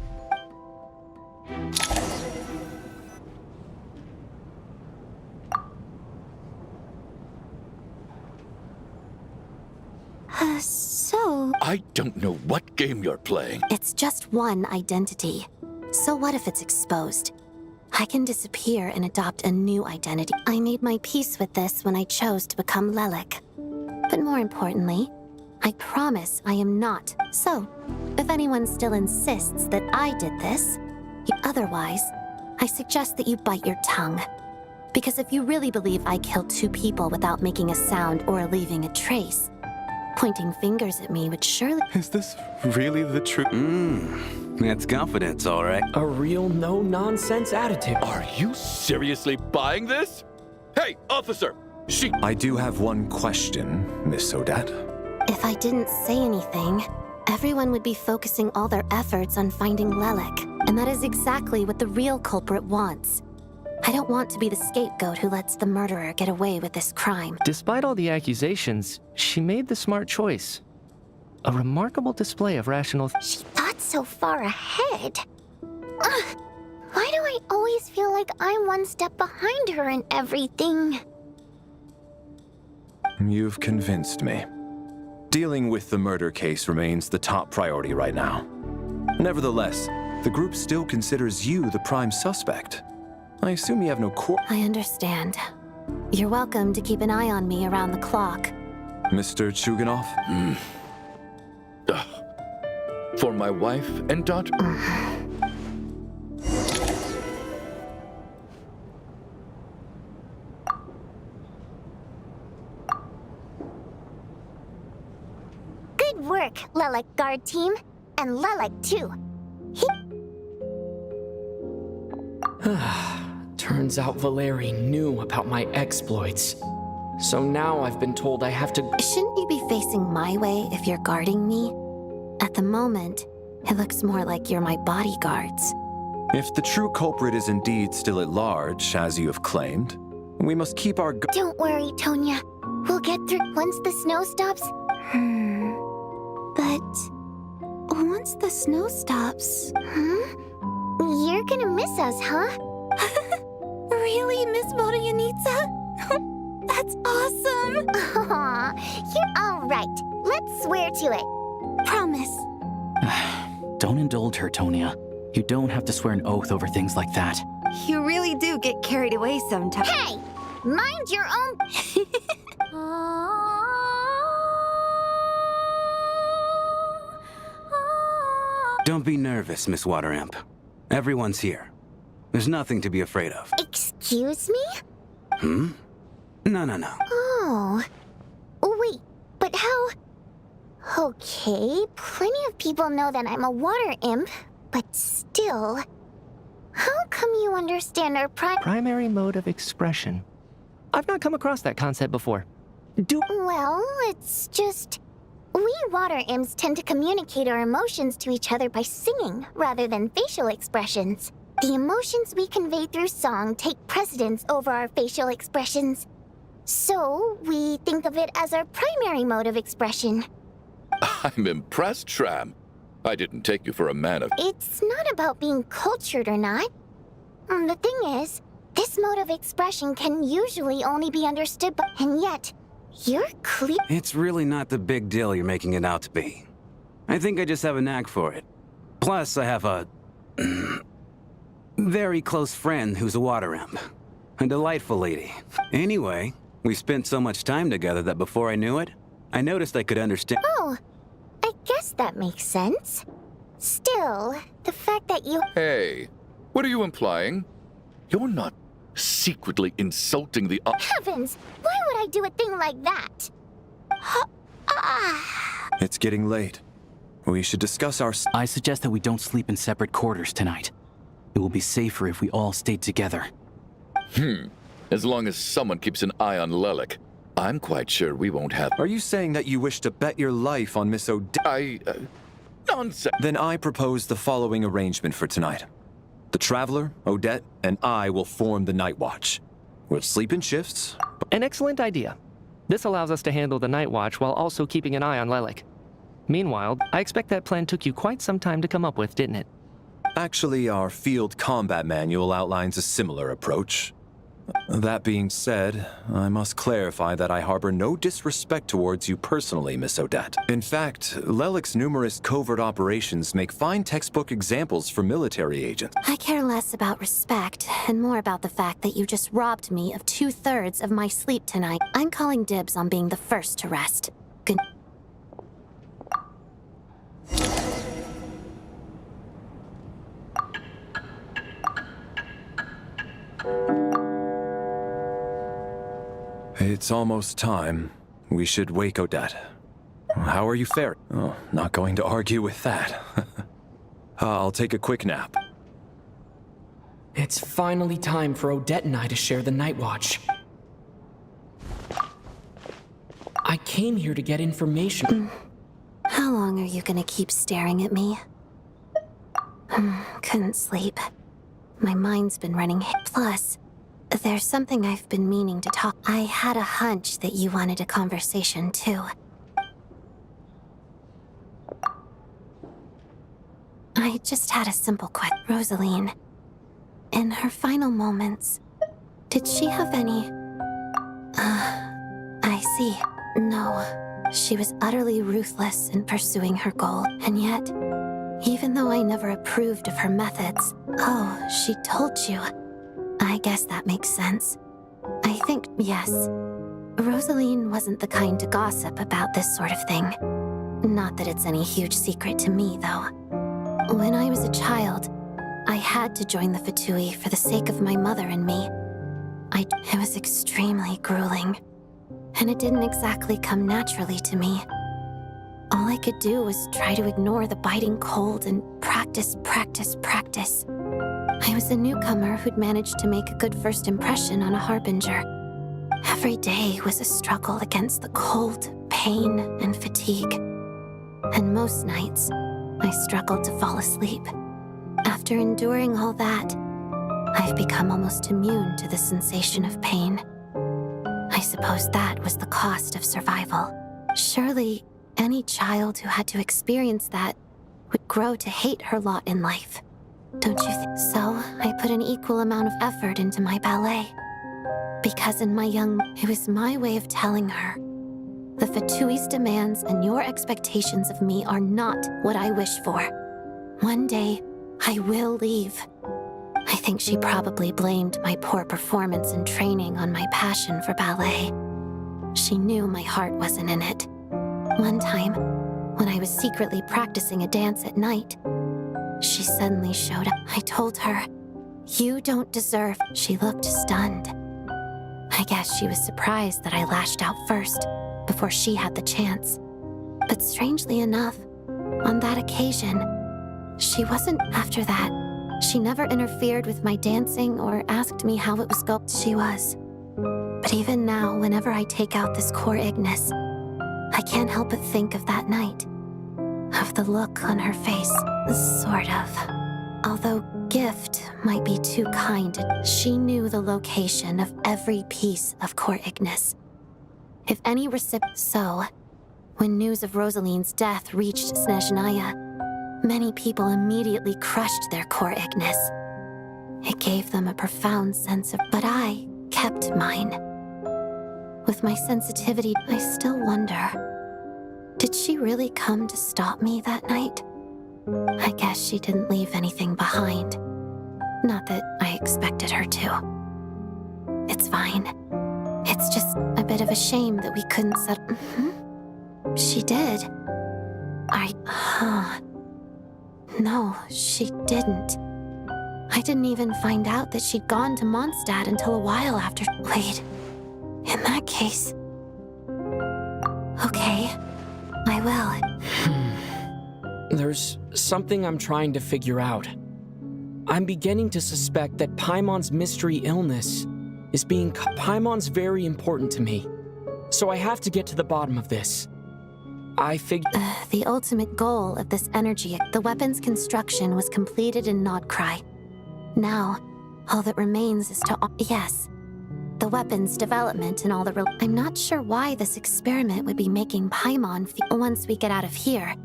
So... I don't know what game you're playing. It's just one identity. So what if it's exposed? I can disappear and adopt a new identity. I made my peace with this when I chose to become Lelek. But more importantly, I promise I am not. So, if anyone still insists that I did this, otherwise, I suggest that you bite your tongue. Because if you really believe I killed 2 people without making a sound or leaving a trace, pointing fingers at me would surely... Is this really the truth? That's confidence, all right. A real no-nonsense attitude. Are you seriously buying this? Hey, officer! I do have one question, Miss Odette. If I didn't say anything, everyone would be focusing all their efforts on finding Lelek, and that is exactly what the real culprit wants. I don't want to be the scapegoat who lets the murderer get away with this crime. Despite all the accusations, she made the smart choice. A remarkable display of rational... She thought so far ahead. Why do I always feel like I'm one step behind her in everything? You've convinced me. Dealing with the murder case remains the top priority right now. Nevertheless, the group still considers you the prime suspect. I assume you have no I understand. You're welcome to keep an eye on me around the clock. Mr. Chuganov? For my wife and daughter? Good work, Lelek Guard Team. And Lelek, too. Turns out Valeri knew about my exploits. So now I've been told I have to... Shouldn't you be facing my way if you're guarding me? At the moment, it looks more like you're my bodyguards. If the true culprit is indeed still at large, as you have claimed, we must keep our... Don't worry, Tonya. We'll get through once the snow stops. But... once the snow stops... You're gonna miss us, huh? Really, Miss Vodyanitsa? That's awesome! Aw, you're all right. Let's swear to it. Promise. Don't indulge her, Tonya. You don't have to swear an oath over things like that. You really do get carried away sometimes. Hey! Mind your own... Don't be nervous, Miss Water Imp. Everyone's here. There's nothing to be afraid of. Excuse me? Hmm? No. Oh. Wait, but how... Okay, plenty of people know that I'm a water imp, but still... How come you understand our Primary mode of expression. I've not come across that concept before. Well, it's just... We water imps tend to communicate our emotions to each other by singing, rather than facial expressions. The emotions we convey through song take precedence over our facial expressions. So, we think of it as our primary mode of expression. I'm impressed, Shram. I didn't take you for a man of... It's not about being cultured or not. The thing is, this mode of expression can usually only be understood by... And yet, you're clear... It's really not the big deal you're making it out to be. I think I just have a knack for it. Plus, I have a... very close friend who's a water imp. A delightful lady. Anyway, we spent so much time together that before I knew it, I noticed I could understand... Oh, I guess that makes sense. Still, the fact that you... Hey, what are you implying? You're not secretly insulting the... Heavens! Why would I do a thing like that? It's getting late. We should discuss our... I suggest that we don't sleep in separate quarters tonight. It will be safer if we all stayed together. As long as someone keeps an eye on Lelik, I'm quite sure we won't have... Are you saying that you wish to bet your life on Miss Odette? Nonsense! Then I propose the following arrangement for tonight. The Traveler, Odette, and I will form the Night Watch. We'll sleep in shifts. An excellent idea. This allows us to handle the night watch while also keeping an eye on Lelik. Meanwhile, I expect that plan took you quite some time to come up with, didn't it? Actually, our field combat manual outlines a similar approach. That being said, I must clarify that I harbor no disrespect towards you personally, Miss Odette. In fact, Lelik's numerous covert operations make fine textbook examples for military agents. I care less about respect and more about the fact that you just robbed me of 2/3 of my sleep tonight. I'm calling dibs on being the first to rest. Good. It's almost time. We should wake Odette. How are you faring? Oh, not going to argue with that. I'll take a quick nap. It's finally time for Odette and I to share the Night Watch. I came here to get information. How long are you gonna keep staring at me? Couldn't sleep. My mind's been running. Plus, there's something I've been meaning to talk. I had a hunch that you wanted a conversation too. I just had a simple question. Rosaline, in her final moments, did she have any... I see. No, she was utterly ruthless in pursuing her goal. And yet, even though I never approved of her methods... Oh, she told you. I guess that makes sense. I think, yes. Rosaline wasn't the kind to gossip about this sort of thing. Not that it's any huge secret to me, though. When I was a child, I had to join the Fatui for the sake of my mother and me. It was extremely grueling, and it didn't exactly come naturally to me. All I could do was try to ignore the biting cold and practice. I was a newcomer who'd managed to make a good first impression on a harbinger. Every day was a struggle against the cold, pain, and fatigue. And most nights, I struggled to fall asleep. After enduring all that, I've become almost immune to the sensation of pain. I suppose that was the cost of survival. Surely, any child who had to experience that would grow to hate her lot in life. Don't you think? So, I put an equal amount of effort into my ballet. Because it was my way of telling her, the Fatui's demands and your expectations of me are not what I wish for. One day, I will leave. I think she probably blamed my poor performance in training on my passion for ballet. She knew my heart wasn't in it. One time, when I was secretly practicing a dance at night, she suddenly showed up. I told her, "You don't deserve." She looked stunned. I guess she was surprised that I lashed out first, before she had the chance. But strangely enough, on that occasion, she wasn't after that. She never interfered with my dancing or asked me how it was going. She was. But even now, whenever I take out this core Ignis, I can't help but think of that night. Of the look on her face. Sort of. Although gift might be too kind, she knew the location of every piece of core Ignis. If any recipient... So, when news of Rosaline's death reached Snezhnaya, many people immediately crushed their core Ignis. It gave them a profound sense of... But I kept mine. With my sensitivity, I still wonder... Did she really come to stop me that night? I guess she didn't leave anything behind. Not that I expected her to. It's fine. It's just a bit of a shame that we couldn't settle... She did. No, she didn't. I didn't even find out that she'd gone to Mondstadt until a while after... Wait. In that case... Okay, I will. There's something I'm trying to figure out. I'm beginning to suspect that Paimon's mystery illness is being... Paimon's very important to me, so I have to get to the bottom of this. I figure... The ultimate goal of this energy... The weapon's construction was completed in Nodcry. Now, all that remains is to... Yes. The weapon's development and all the... I'm not sure why this experiment would be making Paimon feel... Once we get out of here,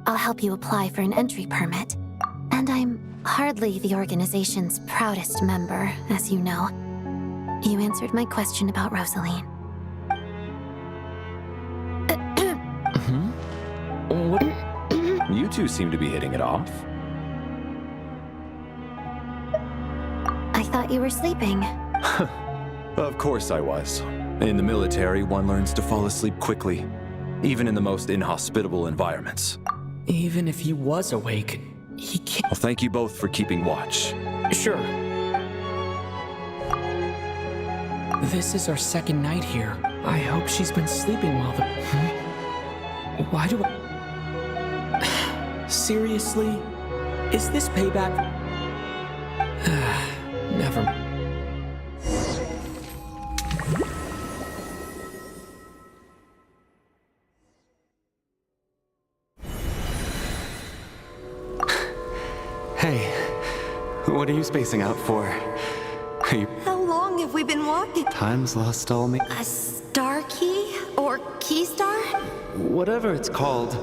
I'll help you apply for an entry permit. And I'm hardly the organization's proudest member, as you know. You answered my question about Rosaline. You two seem to be hitting it off. I thought you were sleeping. Of course I was. In the military, one learns to fall asleep quickly, even in the most inhospitable environments. Even if he was awake, he can't... Well, thank you both for keeping watch. Sure. This is our second night here. I hope she's been sleeping while the... Why do I... Seriously? Is this payback? Never mind. Hey, what are you spacing out for? Are you... How long have we been walking? Time's lost all me... A star key? Or key star? Whatever it's called.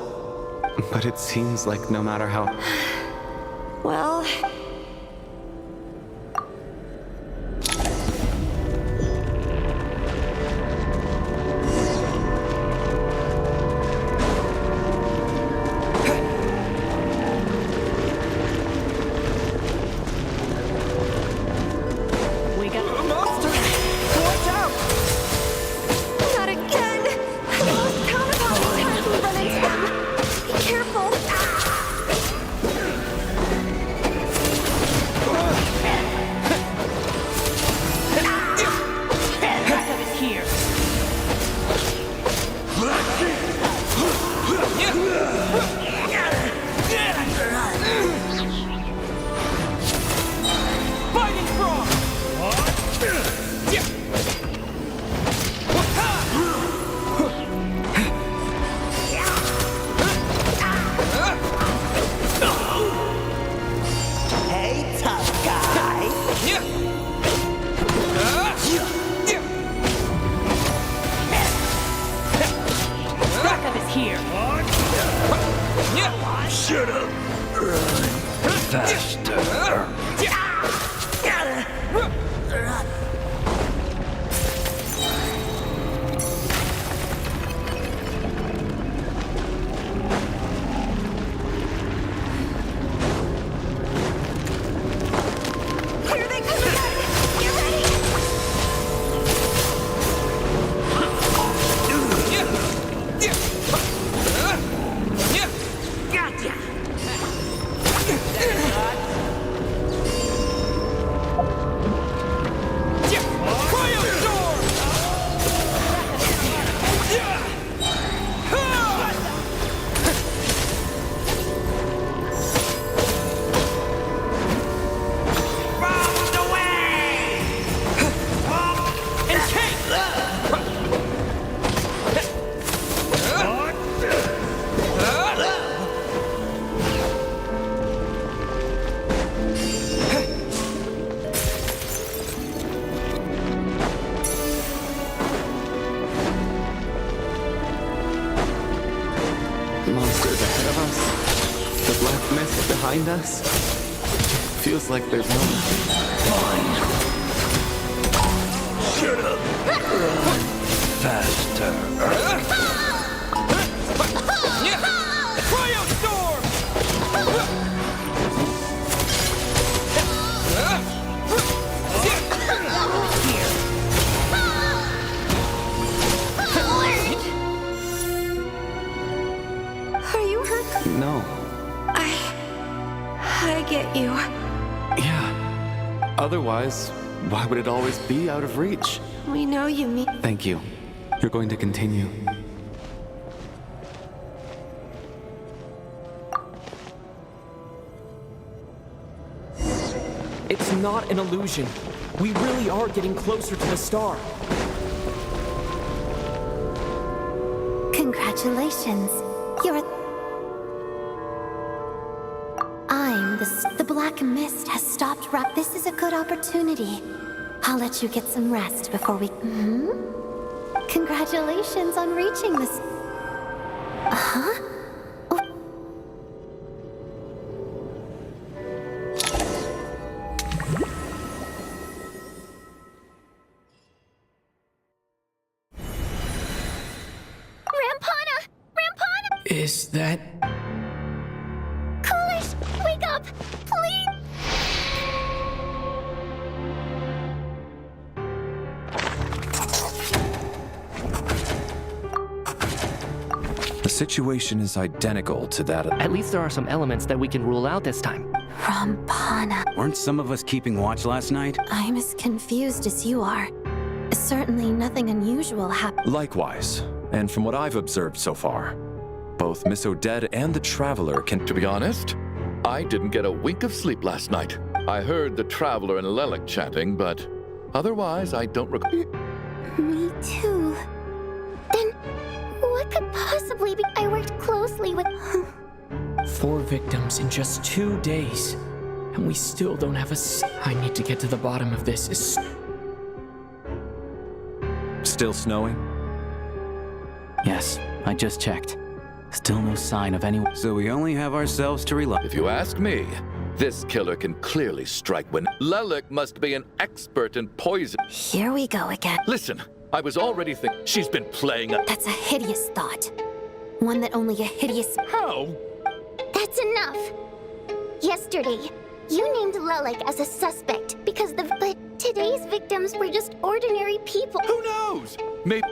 But it seems like no matter how... Well... Monsters ahead of us. The black mist behind us. Feels like there's no... Fine. Get up. Run faster. Cryo storm! Are you hurt? No. I get you. Yeah. Otherwise, why would it always be out of reach? We know you mean. Thank you. You're going to continue. It's not an illusion. We really are getting closer to the star. Congratulations. You're... The black mist has stopped. This is a good opportunity. I'll let you get some rest before we... Congratulations on reaching this... Huh? Is that... Coolish, wake up! Please! The situation is identical to that of... At least there are some elements that we can rule out this time. Rampana. Weren't some of us keeping watch last night? I'm as confused as you are. Certainly nothing unusual happened. Likewise, and from what I've observed so far, both Miss Odette and the Traveler can... To be honest, I didn't get a wink of sleep last night. I heard the Traveler and Lelic chatting, but otherwise I don't recall. Me too. Then, what could possibly be? I worked closely with... 4 victims in just 2 days. And we still don't have a... I need to get to the bottom of this. Still snowing? Yes, I just checked. Still no sign of anyone. So we only have ourselves to rely. If you ask me, this killer can clearly strike when... Lelic must be an expert in poison. Here we go again. Listen, I was already thinking she's been playing a... That's a hideous thought. One that only a hideous... How? That's enough. Yesterday, you named Lelic as a suspect because the... But today's victims were just ordinary people. Who knows? Maybe...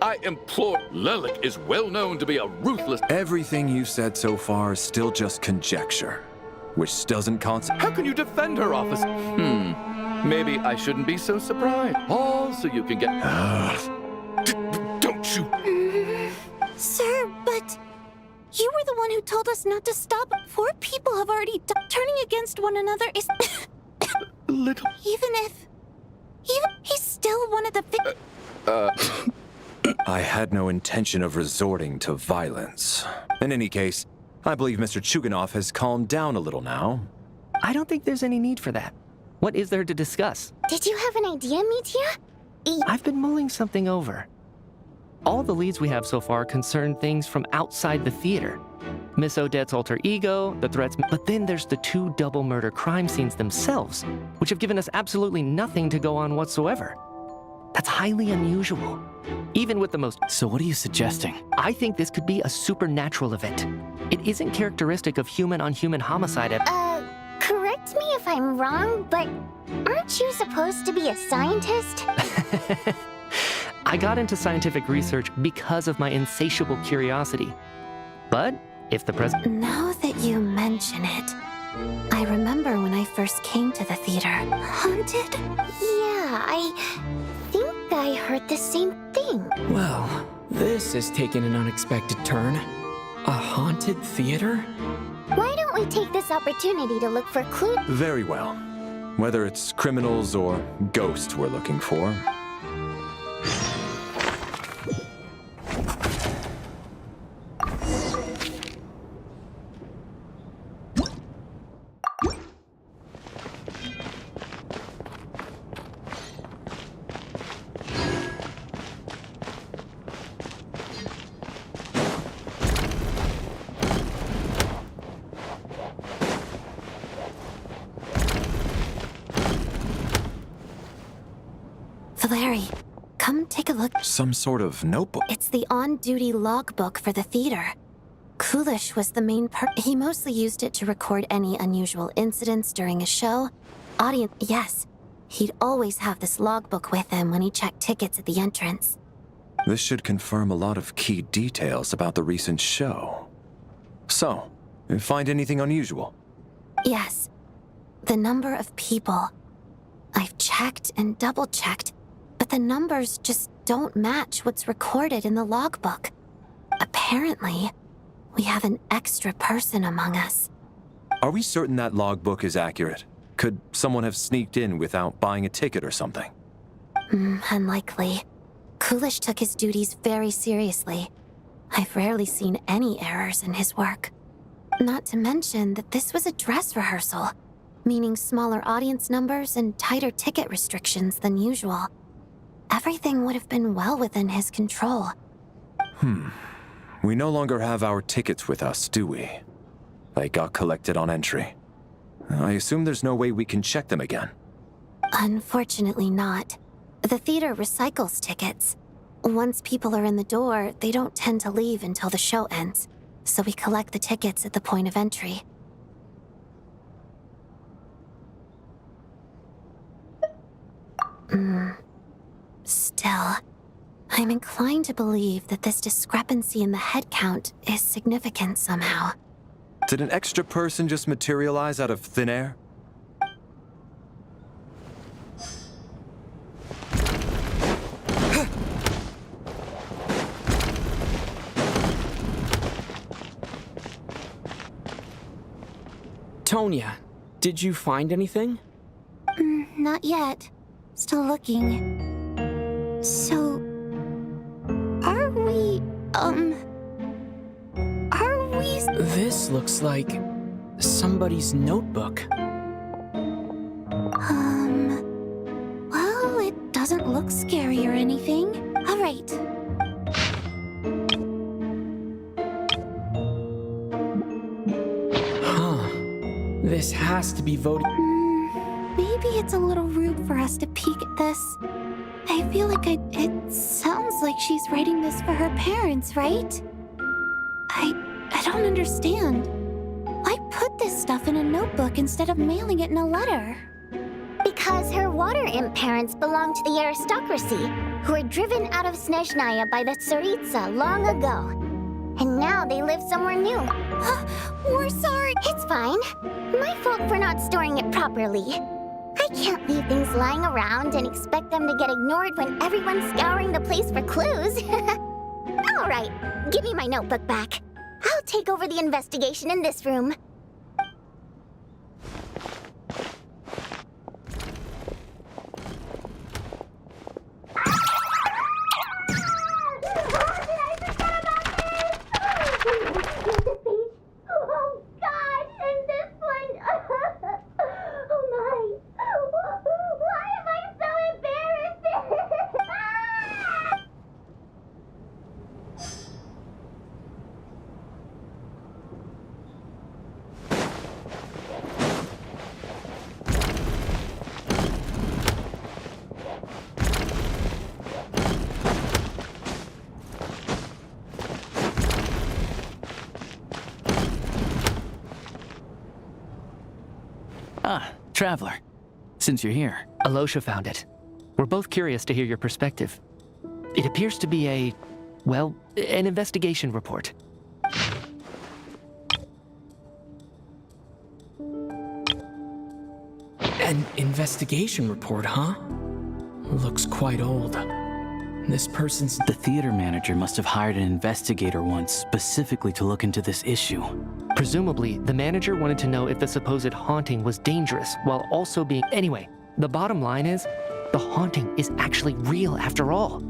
I implore... Lelic is well known to be a ruthless... Everything you've said so far is still just conjecture, which doesn't constitute... How can you defend her office? Maybe I shouldn't be so surprised. All so you can get... Don't you... Sir, but... You were the one who told us not to stop. 4 people have already died. Turning against one another is... Little... Even he's still one of the... I had no intention of resorting to violence. In any case, I believe Mr. Chuganov has calmed down a little now. I don't think there's any need for that. What is there to discuss? Did you have an idea, Mitya? I've been mulling something over. All the leads we have so far concern things from outside the theater. Miss Odette's alter ego, the threats, but then there's the 2 double murder crime scenes themselves, which have given us absolutely nothing to go on whatsoever. That's highly unusual, even with the most... So what are you suggesting? I think this could be a supernatural event. It isn't characteristic of human-on-human homicide. Correct me if I'm wrong, but aren't you supposed to be a scientist? I got into scientific research because of my insatiable curiosity. But if the president... Now that you mention it, I remember when I first came to the theater. Haunted? Yeah, I think I heard the same thing. Well, this has taken an unexpected turn. A haunted theater? Why don't we take this opportunity to look for clues? Very well. Whether it's criminals or ghosts we're looking for. Larry, come take a look. Some sort of notebook. It's the on-duty logbook for the theater. Coolish was the main he mostly used it to record any unusual incidents during a show. Yes. He'd always have this logbook with him when he checked tickets at the entrance. This should confirm a lot of key details about the recent show. So, find anything unusual? Yes. The number of people. I've checked and double-checked, but the numbers just don't match what's recorded in the logbook. Apparently, we have an extra person among us. Are we certain that logbook is accurate? Could someone have sneaked in without buying a ticket or something? Unlikely. Coolish took his duties very seriously. I've rarely seen any errors in his work. Not to mention that this was a dress rehearsal, meaning smaller audience numbers and tighter ticket restrictions than usual. Everything would have been well within his control. We no longer have our tickets with us, do we? They got collected on entry. I assume there's no way we can check them again. Unfortunately not. The theater recycles tickets. Once people are in the door, they don't tend to leave until the show ends, so we collect the tickets at the point of entry. Still, I'm inclined to believe that this discrepancy in the head count is significant somehow. Did an extra person just materialize out of thin air? Tonya, did you find anything? Not yet. Still looking. So, are we... This looks like somebody's notebook. Well, it doesn't look scary or anything. All right. This has to be voting. Maybe it's a little rude for us to peek at this. I feel like it sounds like she's writing this for her parents, right? I don't understand. Why put this stuff in a notebook instead of mailing it in a letter? Because her water imp parents belonged to the aristocracy, who were driven out of Snezhnaya by the Tsaritsa long ago. And now they live somewhere new. We're sorry. It's fine. My fault for not storing it properly. I can't leave things lying around and expect them to get ignored when everyone's scouring the place for clues. All right, give me my notebook back. I'll take over the investigation in this room. Traveler, since you're here. Alosha found it. We're both curious to hear your perspective. It appears to be an investigation report. An investigation report, huh? Looks quite old. This person's... The theater manager must have hired an investigator once specifically to look into this issue. Presumably, the manager wanted to know if the supposed haunting was dangerous, while also being... Anyway, the bottom line is, the haunting is actually real after all.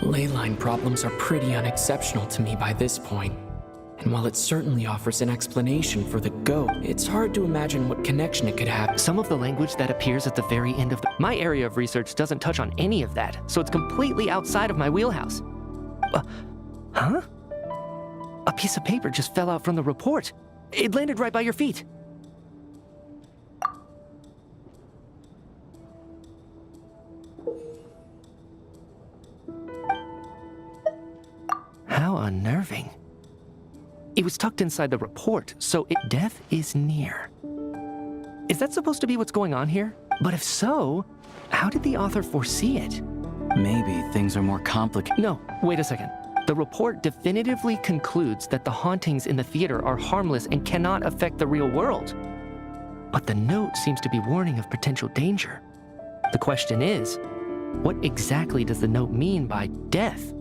Leyline problems are pretty unexceptional to me by this point. And while it certainly offers an explanation for the goat, it's hard to imagine what connection it could have. Some of the language that appears at the very end of my area of research doesn't touch on any of that, so it's completely outside of my wheelhouse. Huh? A piece of paper just fell out from the report. It landed right by your feet. It was tucked inside the report, so death is near. Is that supposed to be what's going on here? But if so, how did the author foresee it? Maybe things are more complicated. No, wait a second. The report definitively concludes that the hauntings in the theater are harmless and cannot affect the real world. But the note seems to be warning of potential danger. The question is, what exactly does the note mean by death?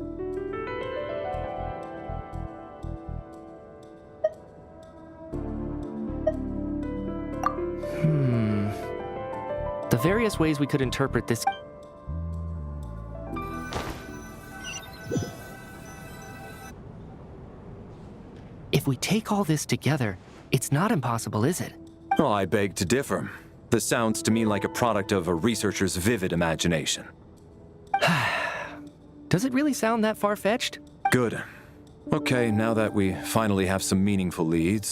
The various ways we could interpret this. If we take all this together, it's not impossible, is it? Oh, I beg to differ. This sounds to me like a product of a researcher's vivid imagination. Does it really sound that far-fetched? Good. Okay, now that we finally have some meaningful leads.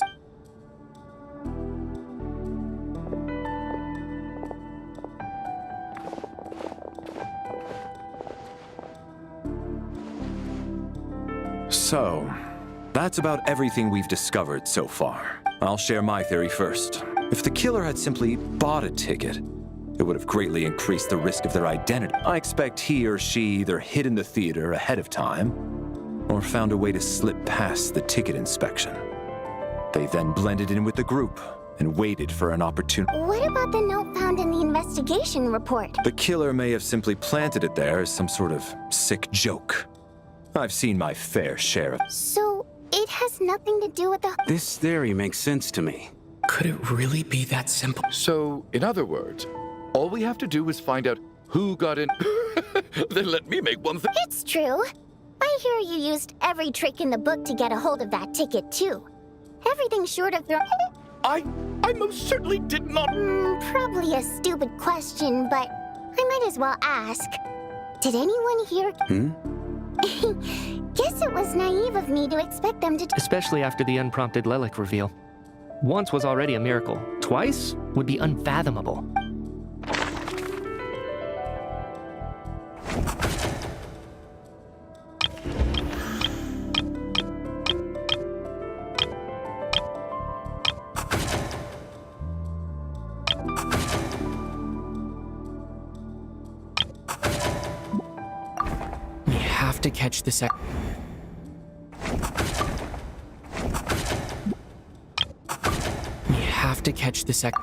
So, that's about everything we've discovered so far. I'll share my theory first. If the killer had simply bought a ticket, it would have greatly increased the risk of their identity. I expect he or she either hid in the theater ahead of time, or found a way to slip past the ticket inspection. They then blended in with the group and waited for an opportunity. What about the note found in the investigation report? The killer may have simply planted it there as some sort of sick joke. I've seen my fair share of. So, it has nothing to do with the... This theory makes sense to me. Could it really be that simple? So, in other words, all we have to do is find out who got in. Then let me make one thing. It's true. I hear you used every trick in the book to get a hold of that ticket, too. Everything short of... I most certainly did not... Probably a stupid question, but I might as well ask. Did anyone here... Guess it was naive of me to expect them to... Especially after the unprompted Lelic reveal. Once was already a miracle. Twice would be unfathomable. We have to catch the sec... We have to catch the sec...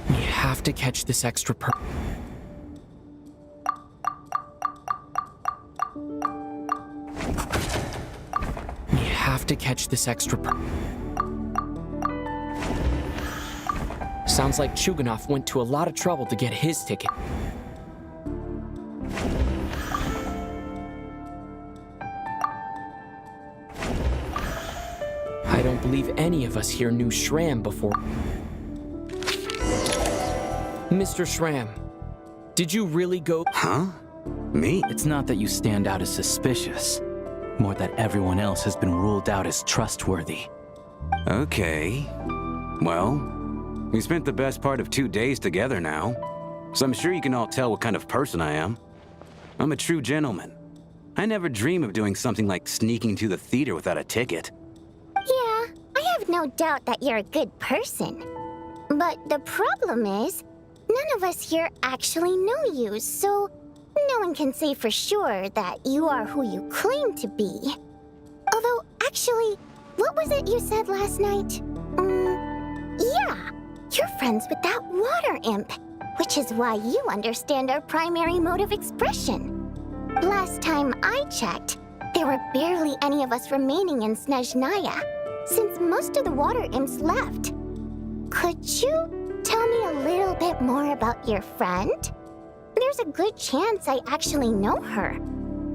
We have to catch this extra per... We have to catch this extra per... Sounds like Chuganov went to a lot of trouble to get his ticket. I don't believe any of us here knew Shram before. Mr. Shram, did you really go— Huh? Me? It's not that you stand out as suspicious, more that everyone else has been ruled out as trustworthy. Okay. Well, we spent the best part of 2 days together now, so I'm sure you can all tell what kind of person I am. I'm a true gentleman. I never dream of doing something like sneaking to the theater without a ticket. Yeah, I have no doubt that you're a good person. But the problem is, none of us here actually know you, so no one can say for sure that you are who you claim to be. Although, actually, what was it you said last night? Yeah, you're friends with that water imp, which is why you understand our primary mode of expression. Last time I checked, there were barely any of us remaining in Snezhnaya, since most of the water imps left. Could you tell me a little bit more about your friend? There's a good chance I actually know her.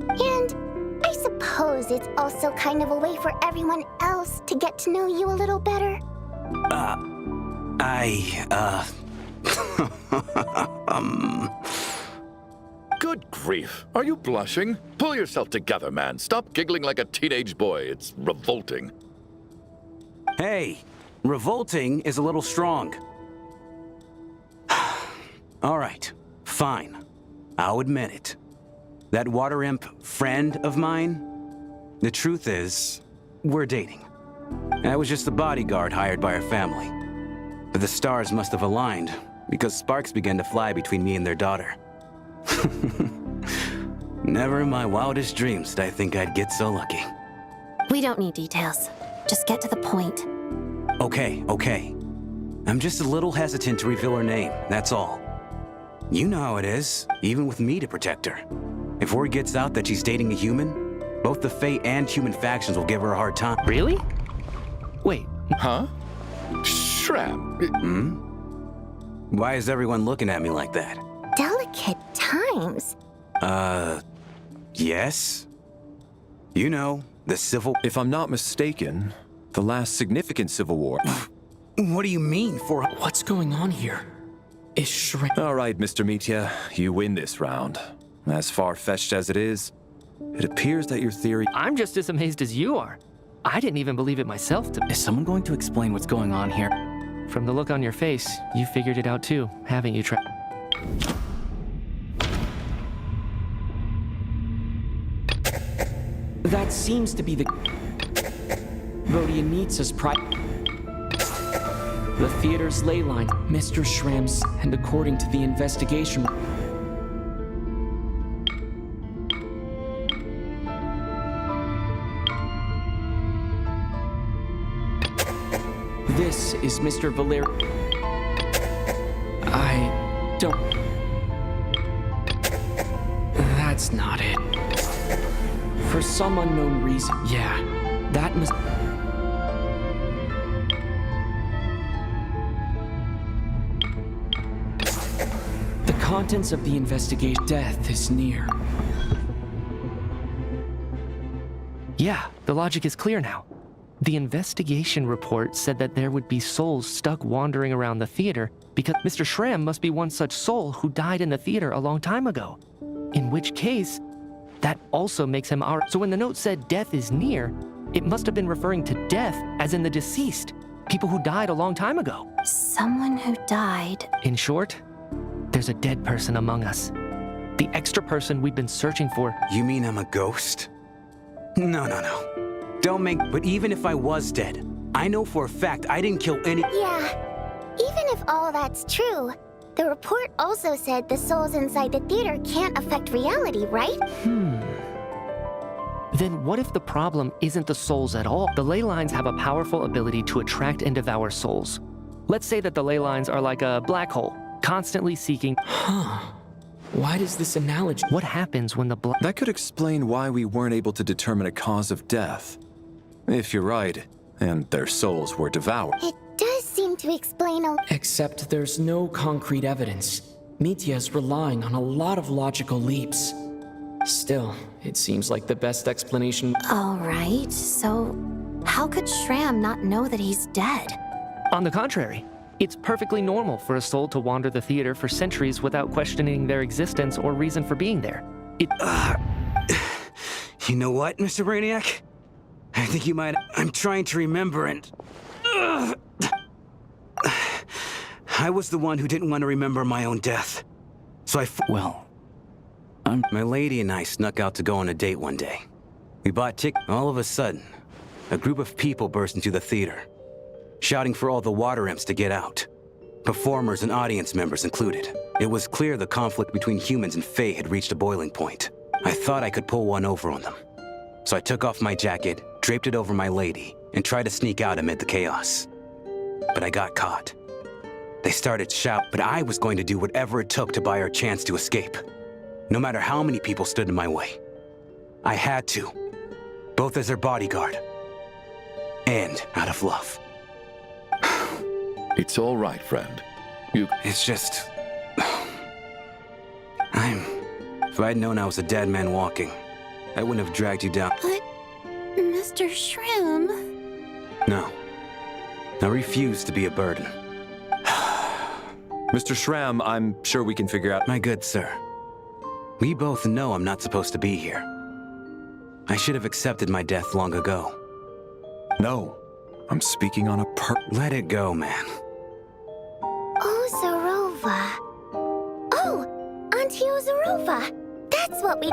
And I suppose it's also kind of a way for everyone else to get to know you a little better. Good grief. Are you blushing? Pull yourself together, man. Stop giggling like a teenage boy. It's revolting. Hey, revolting is a little strong. All right, fine. I'll admit it. That water imp friend of mine, The truth is, we're dating. I was just a bodyguard hired by our family. But the stars must have aligned, because sparks began to fly between me and their daughter. Never in my wildest dreams did I think I'd get so lucky. We don't need details. Just get to the point. Okay. I'm just a little hesitant to reveal her name, that's all. You know how it is, even with me to protect her. If word gets out that she's dating a human, both the Fae and human factions will give her a hard time. Really? Wait. Huh? Shram. Why is everyone looking at me like that? Delicate times. Yes? You know, the civil... If I'm not mistaken, the last significant civil war... What do you mean for... What's going on here? Is Shram... All right, Mr. Mitya, you win this round. As far-fetched as it is, it appears that your theory... I'm just as amazed as you are. I didn't even believe it myself. Is someone going to explain what's going on here? From the look on your face, you figured it out too, haven't you, That seems to be the... Rodianitsa's the theater's ley line, Mr. Shram's, and according to the investigation... This is Mr. Valer... I don't... That's not it. For some unknown reason, yeah, that must... The contents of the investigation... Death is near. Yeah, the logic is clear now. The investigation report said that there would be souls stuck wandering around the theater because Mr. Shram must be one such soul who died in the theater a long time ago. In which case, that also makes him our... So when the note said death is near, it must have been referring to death as in the deceased, people who died a long time ago. Someone who died. In short, there's a dead person among us. The extra person we've been searching for. You mean I'm a ghost? No. Don't make... But even if I was dead, I know for a fact I didn't kill any... Yeah, even if all that's true, the report also said the souls inside the theater can't affect reality, right? Then what if the problem isn't the souls at all? The ley lines have a powerful ability to attract and devour souls. Let's say that the ley lines are like a black hole, constantly seeking... Why does this analogy... What happens when the That could explain why we weren't able to determine a cause of death. If you're right, and their souls were devoured. It does seem to explain a... Except there's no concrete evidence. Mitya's relying on a lot of logical leaps. Still, it seems like the best explanation... All right, so how could Shram not know that he's dead? On the contrary, it's perfectly normal for a soul to wander the theater for centuries without questioning their existence or reason for being there. You know what, Mr. Brainiac? I think you might... I'm trying to remember and... I was the one who didn't want to remember my own death. So my lady and I snuck out to go on a date one day. We bought tickets. All of a sudden, a group of people burst into the theater, shouting for all the water imps to get out. Performers and audience members included. It was clear the conflict between humans and Fae had reached a boiling point. I thought I could pull one over on them. So I took off my jacket, draped it over my lady, and tried to sneak out amid the chaos. But I got caught. They started shouting, but I was going to do whatever it took to buy her a chance to escape. No matter how many people stood in my way. I had to. Both as their bodyguard. And out of love. It's all right, friend. It's just... If I'd known I was a dead man walking, I wouldn't have dragged you down. But... Mr. Shram... No. I refuse to be a burden. Mr. Shram, I'm sure we can figure out... My good sir. We both know I'm not supposed to be here. I should have accepted my death long ago. No. I'm speaking on a Let it go, man. Ozarova. Oh! Auntie Ozarova! That's what we...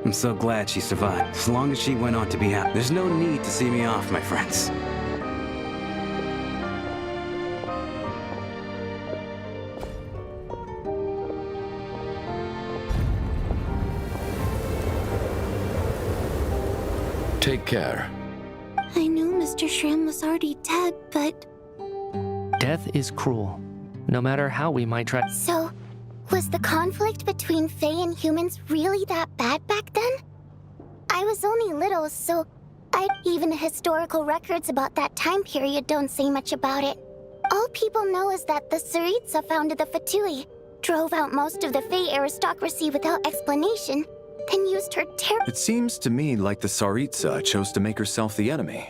I'm so glad she survived. As long as she went on to be happy. There's no need to see me off, my friends. Take care. I knew Mr. Shram was already dead, but... Death is cruel, no matter how we might try. So, was the conflict between Fae and humans really that bad back then? I was only little, so even historical records about that time period don't say much about it. All people know is that the Tsaritsa founded the Fatui, drove out most of the Fae aristocracy without explanation, then used her terror. It seems to me like the Tsaritsa chose to make herself the enemy.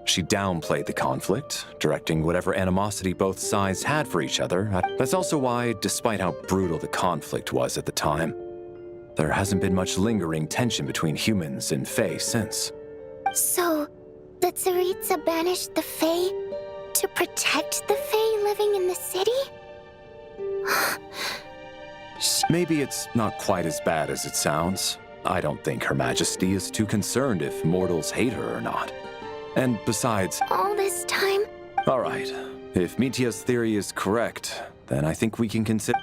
She downplayed the conflict, directing whatever animosity both sides had for each other. That's also why, despite how brutal the conflict was at the time, there hasn't been much lingering tension between humans and Fae since. So, the Tsaritsa banished the Fae to protect the Fae living in the city? Maybe it's not quite as bad as it sounds. I don't think Her Majesty is too concerned if mortals hate her or not. And besides... All this time? All right. If Mitia's theory is correct, then I think we can consider...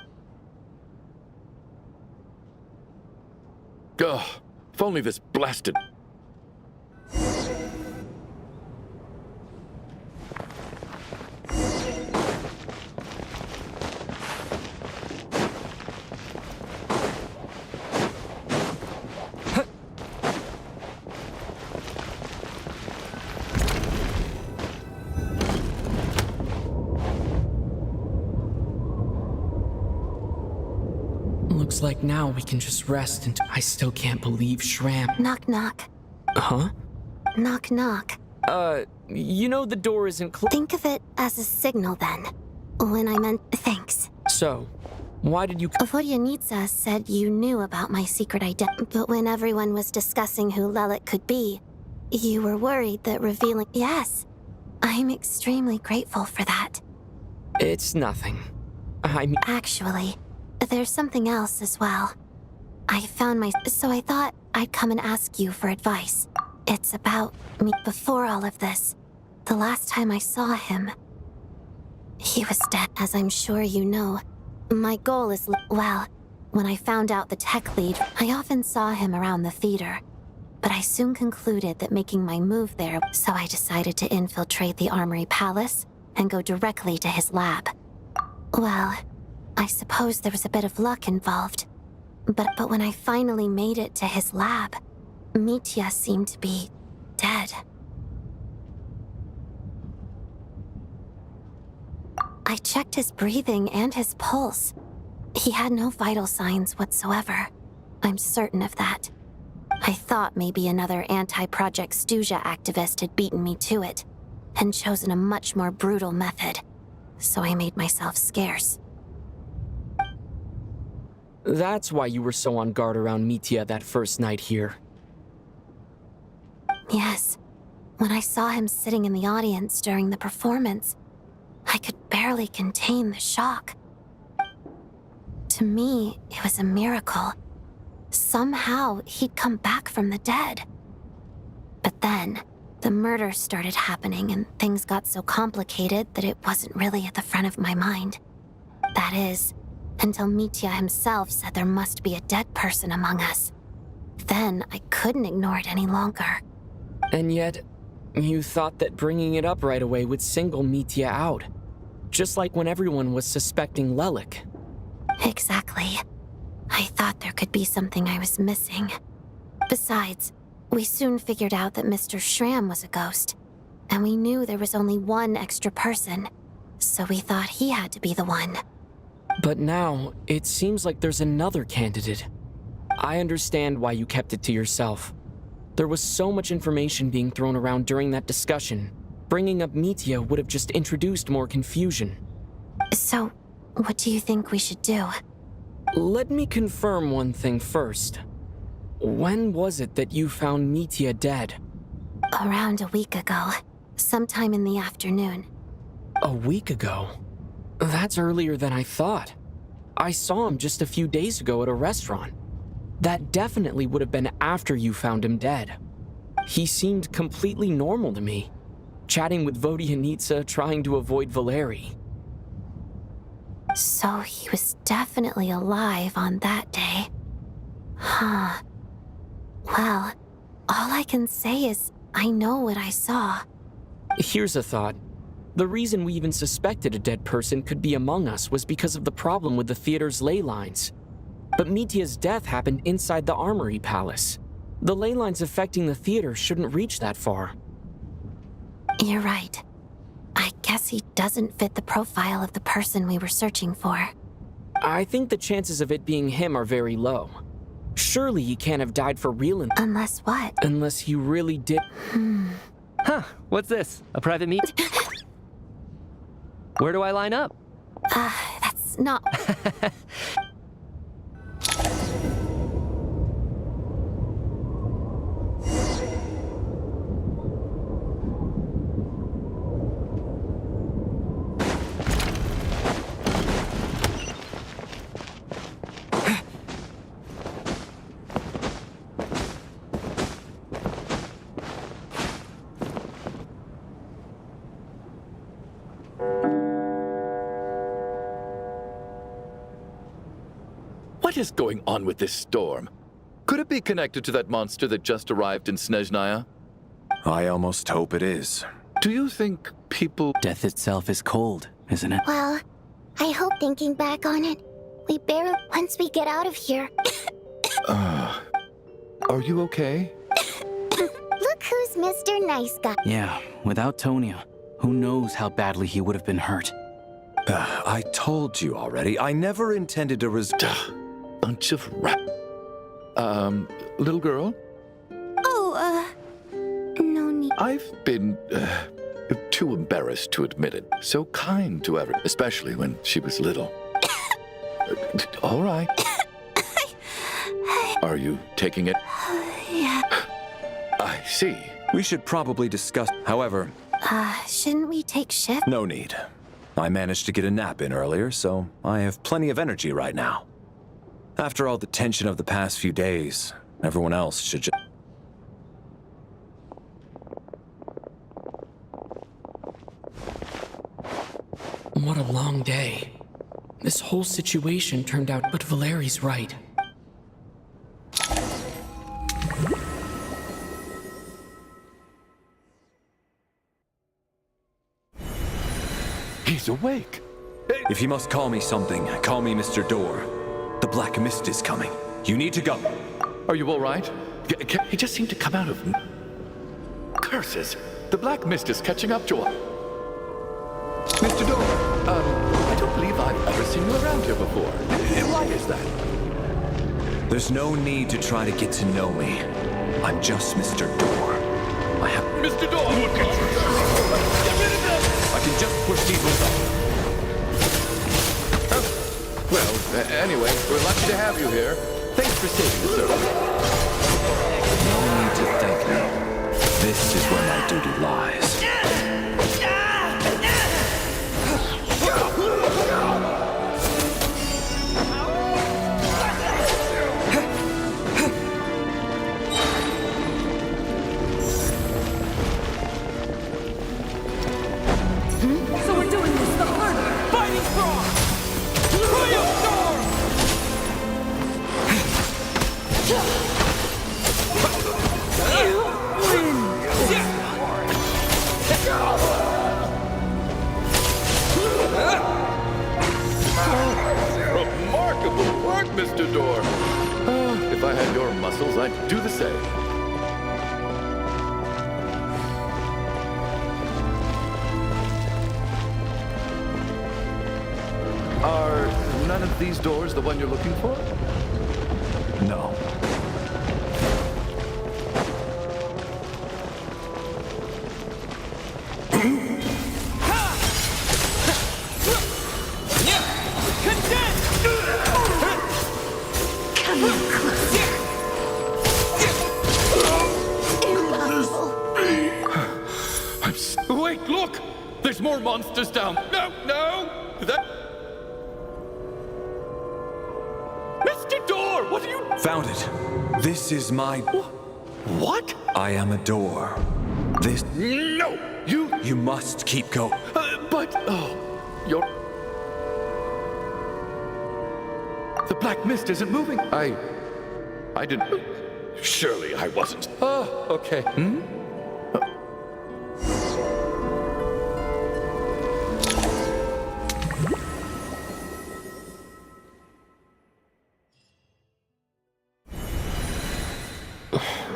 Ugh, if only this blasted... Looks like now we can just rest and I still can't believe Shram. Knock, knock. Huh? Knock, knock. You know the door isn't closed. Think of it as a signal then. When I meant thanks. So, why did you... Vodyanitsa said you knew about my secret identity, but when everyone was discussing who Lelik could be, you were worried that revealing... Yes, I'm extremely grateful for that. It's nothing. Actually, there's something else as well. I found so I thought I'd come and ask you for advice. It's about me. Before all of this, the last time I saw him, he was dead. As I'm sure you know, my goal is, well, when I found out the tech lead, I often saw him around the theater. But I soon concluded that making my move there, so I decided to infiltrate the Armory Palace and go directly to his lab. Well, I suppose there was a bit of luck involved. But when I finally made it to his lab, Mitya seemed to be dead. I checked his breathing and his pulse. He had no vital signs whatsoever. I'm certain of that. I thought maybe another anti-Project Stuja activist had beaten me to it, and chosen a much more brutal method. So I made myself scarce. That's why you were so on guard around Mitya that first night here. Yes. When I saw him sitting in the audience during the performance, I could barely contain the shock. To me, it was a miracle. Somehow, he'd come back from the dead. But then, the murders started happening and things got so complicated that it wasn't really at the front of my mind. That is, until Mitya himself said there must be a dead person among us. Then, I couldn't ignore it any longer. And yet, you thought that bringing it up right away would single Mitya out. Just like when everyone was suspecting Lelik. Exactly. I thought there could be something I was missing. Besides, we soon figured out that Mr. Shram was a ghost, and we knew there was only one extra person, so we thought he had to be the one. But now, it seems like there's another candidate. I understand why you kept it to yourself. There was so much information being thrown around during that discussion. Bringing up Mitya would have just introduced more confusion. So, what do you think we should do? Let me confirm one thing first. When was it that you found Mitya dead? Around a week ago. Sometime in the afternoon. A week ago? That's earlier than I thought. I saw him just a few days ago at a restaurant. That definitely would have been after you found him dead. He seemed completely normal to me, chatting with Vodyanitsa, trying to avoid Valeri. So he was definitely alive on that day. Huh. Well, all I can say is I know what I saw. Here's a thought. The reason we even suspected a dead person could be among us was because of the problem with the theater's ley lines. But Mitya's death happened inside the Armory Palace. The ley lines affecting the theater shouldn't reach that far. You're right. I guess he doesn't fit the profile of the person we were searching for. I think the chances of it being him are very low. Surely he can't have died for real Unless what? Unless he really did. Huh, what's this? A private meet? Where do I line up? That's not... What is going on with this storm? Could it be connected to that monster that just arrived in Snezhnaya? I almost hope it is. Do you think people... Death itself is cold, isn't it? Well, I hope thinking back on it, we barely... Once we get out of here... Are you okay? Look who's Mr. Nice Guy. Yeah, without Tonya, who knows how badly he would have been hurt. I told you already, I never intended to Bunch of rap. Little girl? Oh, no need. I've been, too embarrassed to admit it. So kind to everyone, especially when she was little. All right. Are you taking it? Yeah. I see. We should probably discuss. However, shouldn't we take shift? No need. I managed to get a nap in earlier, so I have plenty of energy right now. After all the tension of the past few days, everyone else should just... What a long day. This whole situation turned out, but Valeri's right. He's awake. If you must call me something, call me Mr. Door. The Black Mist is coming. You need to go. Are you all right? He just seemed to come out of... Curses! The Black Mist is catching up to us. Mr. Door, I don't believe I've ever seen you around here before. Why is that? There's no need to try to get to know me. I'm just Mr. Door. I have... Mr. Door! Get rid of them! I can just push these ones off. Well, anyway, we're lucky to have you here. Thanks for saving us earlier. No need to thank me. This is where my duty lies. So we're doing this the hard way. Fighting strong! Remarkable work, Mr. Door. If I had your muscles, I'd do the same. Are none of these doors the one you're looking for? No. Wait, look! There's more monsters down. No! That... Mr. Door, what are you Found it. This is my... What? I am a door. This... No! You must keep going. But... Oh... You're... The black mist isn't moving. I didn't... Surely I wasn't. Oh, okay.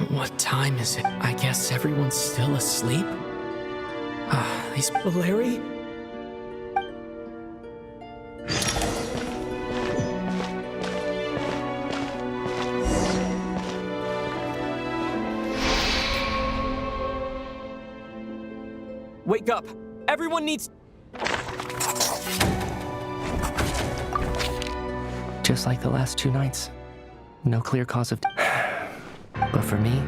What time is it? I guess everyone's still asleep? These... Larry? Wake up! Everyone needs... Just like the last 2 nights. No clear cause of... But for me...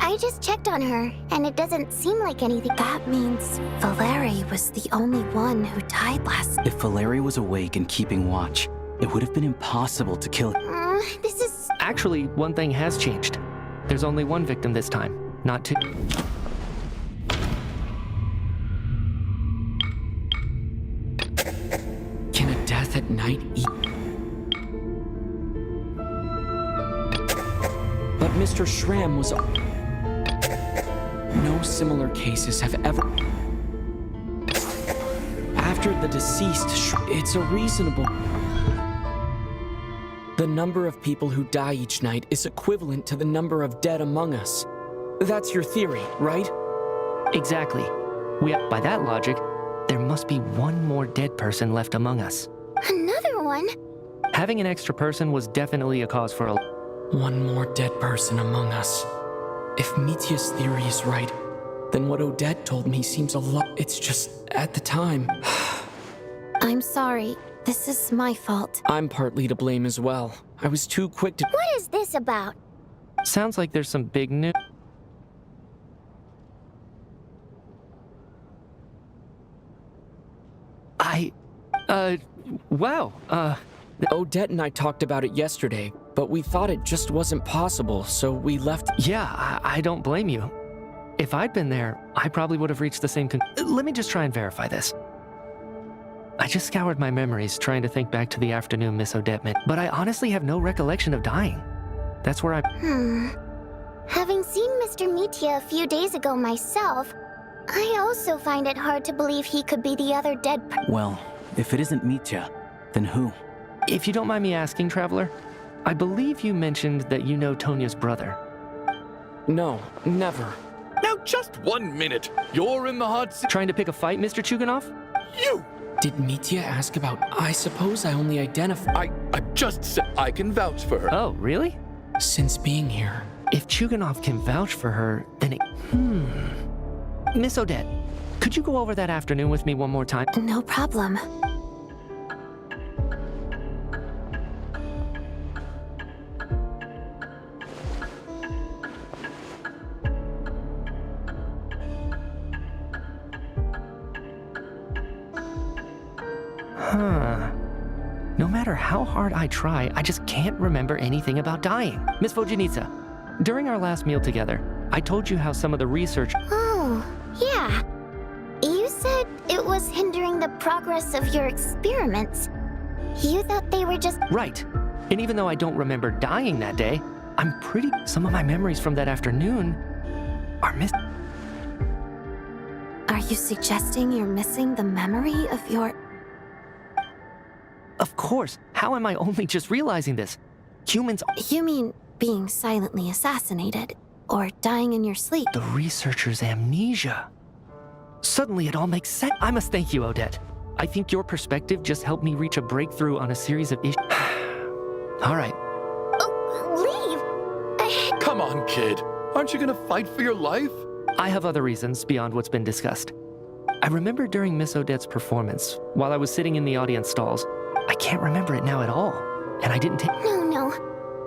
I just checked on her, and it doesn't seem like anything. That means Valeri was the only one who died last night. If Valeri was awake and keeping watch, it would have been impossible to kill him. This is... Actually, one thing has changed. There's only one victim this time, not 2. Can a death at night eat? But Mr. Schramm was... No similar cases have ever... After the deceased, it's a reasonable... The number of people who die each night is equivalent to the number of dead among us. That's your theory, right? Exactly. By that logic, there must be one more dead person left among us. Another one? Having an extra person was definitely a cause for a... One more dead person among us. If Mitya's theory is right, then what Odette told me seems a lot. It's just, at the time... I'm sorry. This is my fault. I'm partly to blame as well. I was too quick to... What is this about? Sounds like there's some big news. Wow, Odette and I talked about it yesterday, but we thought it just wasn't possible, so we left... Yeah, I don't blame you. If I'd been there, I probably would have reached the same Let me just try and verify this. I just scoured my memories trying to think back to the afternoon Miss Odette met, but I honestly have no recollection of dying. That's where I... Having seen Mr. Mitya a few days ago myself, I also find it hard to believe he could be the other dead Well, if it isn't Mitya, then who? If you don't mind me asking, Traveler, I believe you mentioned that you know Tonya's brother. No, never. Now just 1 minute. You're in the hot seat. Trying to pick a fight, Mr. Chuganov? You! Did Mitya ask about... I suppose I only identify... I just said I can vouch for her. Oh, really? Since being here. If Chuganov can vouch for her, then it... Miss Odette, could you go over that afternoon with me one more time? No problem. No matter how hard I try, I just can't remember anything about dying. Miss Vojanitsa, during our last meal together, I told you how some of the research... Oh, yeah. You said it was hindering the progress of your experiments. You thought they were just... Right. And even though I don't remember dying that day, I'm pretty... Some of my memories from that afternoon are Are you suggesting you're missing the memory of your... Of course. How am I only just realizing this? Humans... You mean being silently assassinated? Or dying in your sleep? The researcher's amnesia. Suddenly it all makes sense. I must thank you, Odette. I think your perspective just helped me reach a breakthrough on a series of issues. All right. Oh, leave! Come on, kid. Aren't you gonna fight for your life? I have other reasons beyond what's been discussed. I remember during Miss Odette's performance, while I was sitting in the audience stalls, I can't remember it now at all. And I didn't take... No.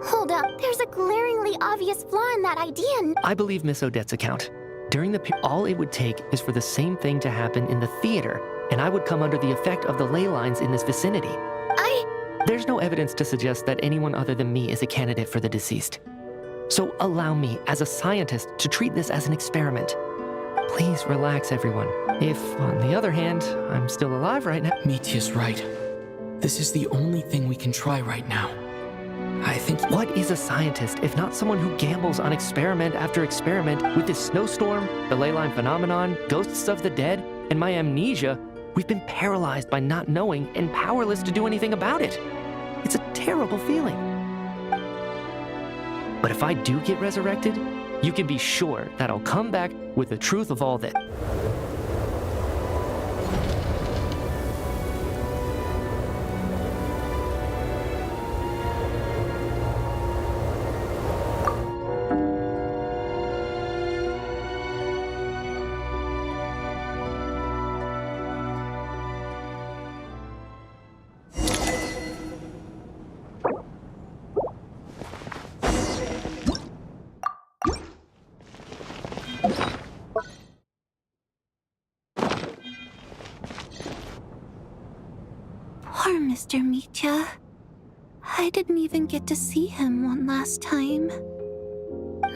Hold up. There's a glaringly obvious flaw in that idea. I believe Miss Odette's account. During the all it would take is for the same thing to happen in the theater, and I would come under the effect of the ley lines in this vicinity. There's no evidence to suggest that anyone other than me is a candidate for the deceased. So allow me, as a scientist, to treat this as an experiment. Please relax, everyone. If, on the other hand, I'm still alive right now... Mitya's right. This is the only thing we can try right now. I think... What is a scientist if not someone who gambles on experiment after experiment with this snowstorm, the ley line phenomenon, ghosts of the dead, and my amnesia? We've been paralyzed by not knowing and powerless to do anything about it. It's a terrible feeling. But if I do get resurrected, you can be sure that I'll come back with the truth of all that. Poor Mr. Mitya. I didn't even get to see him one last time.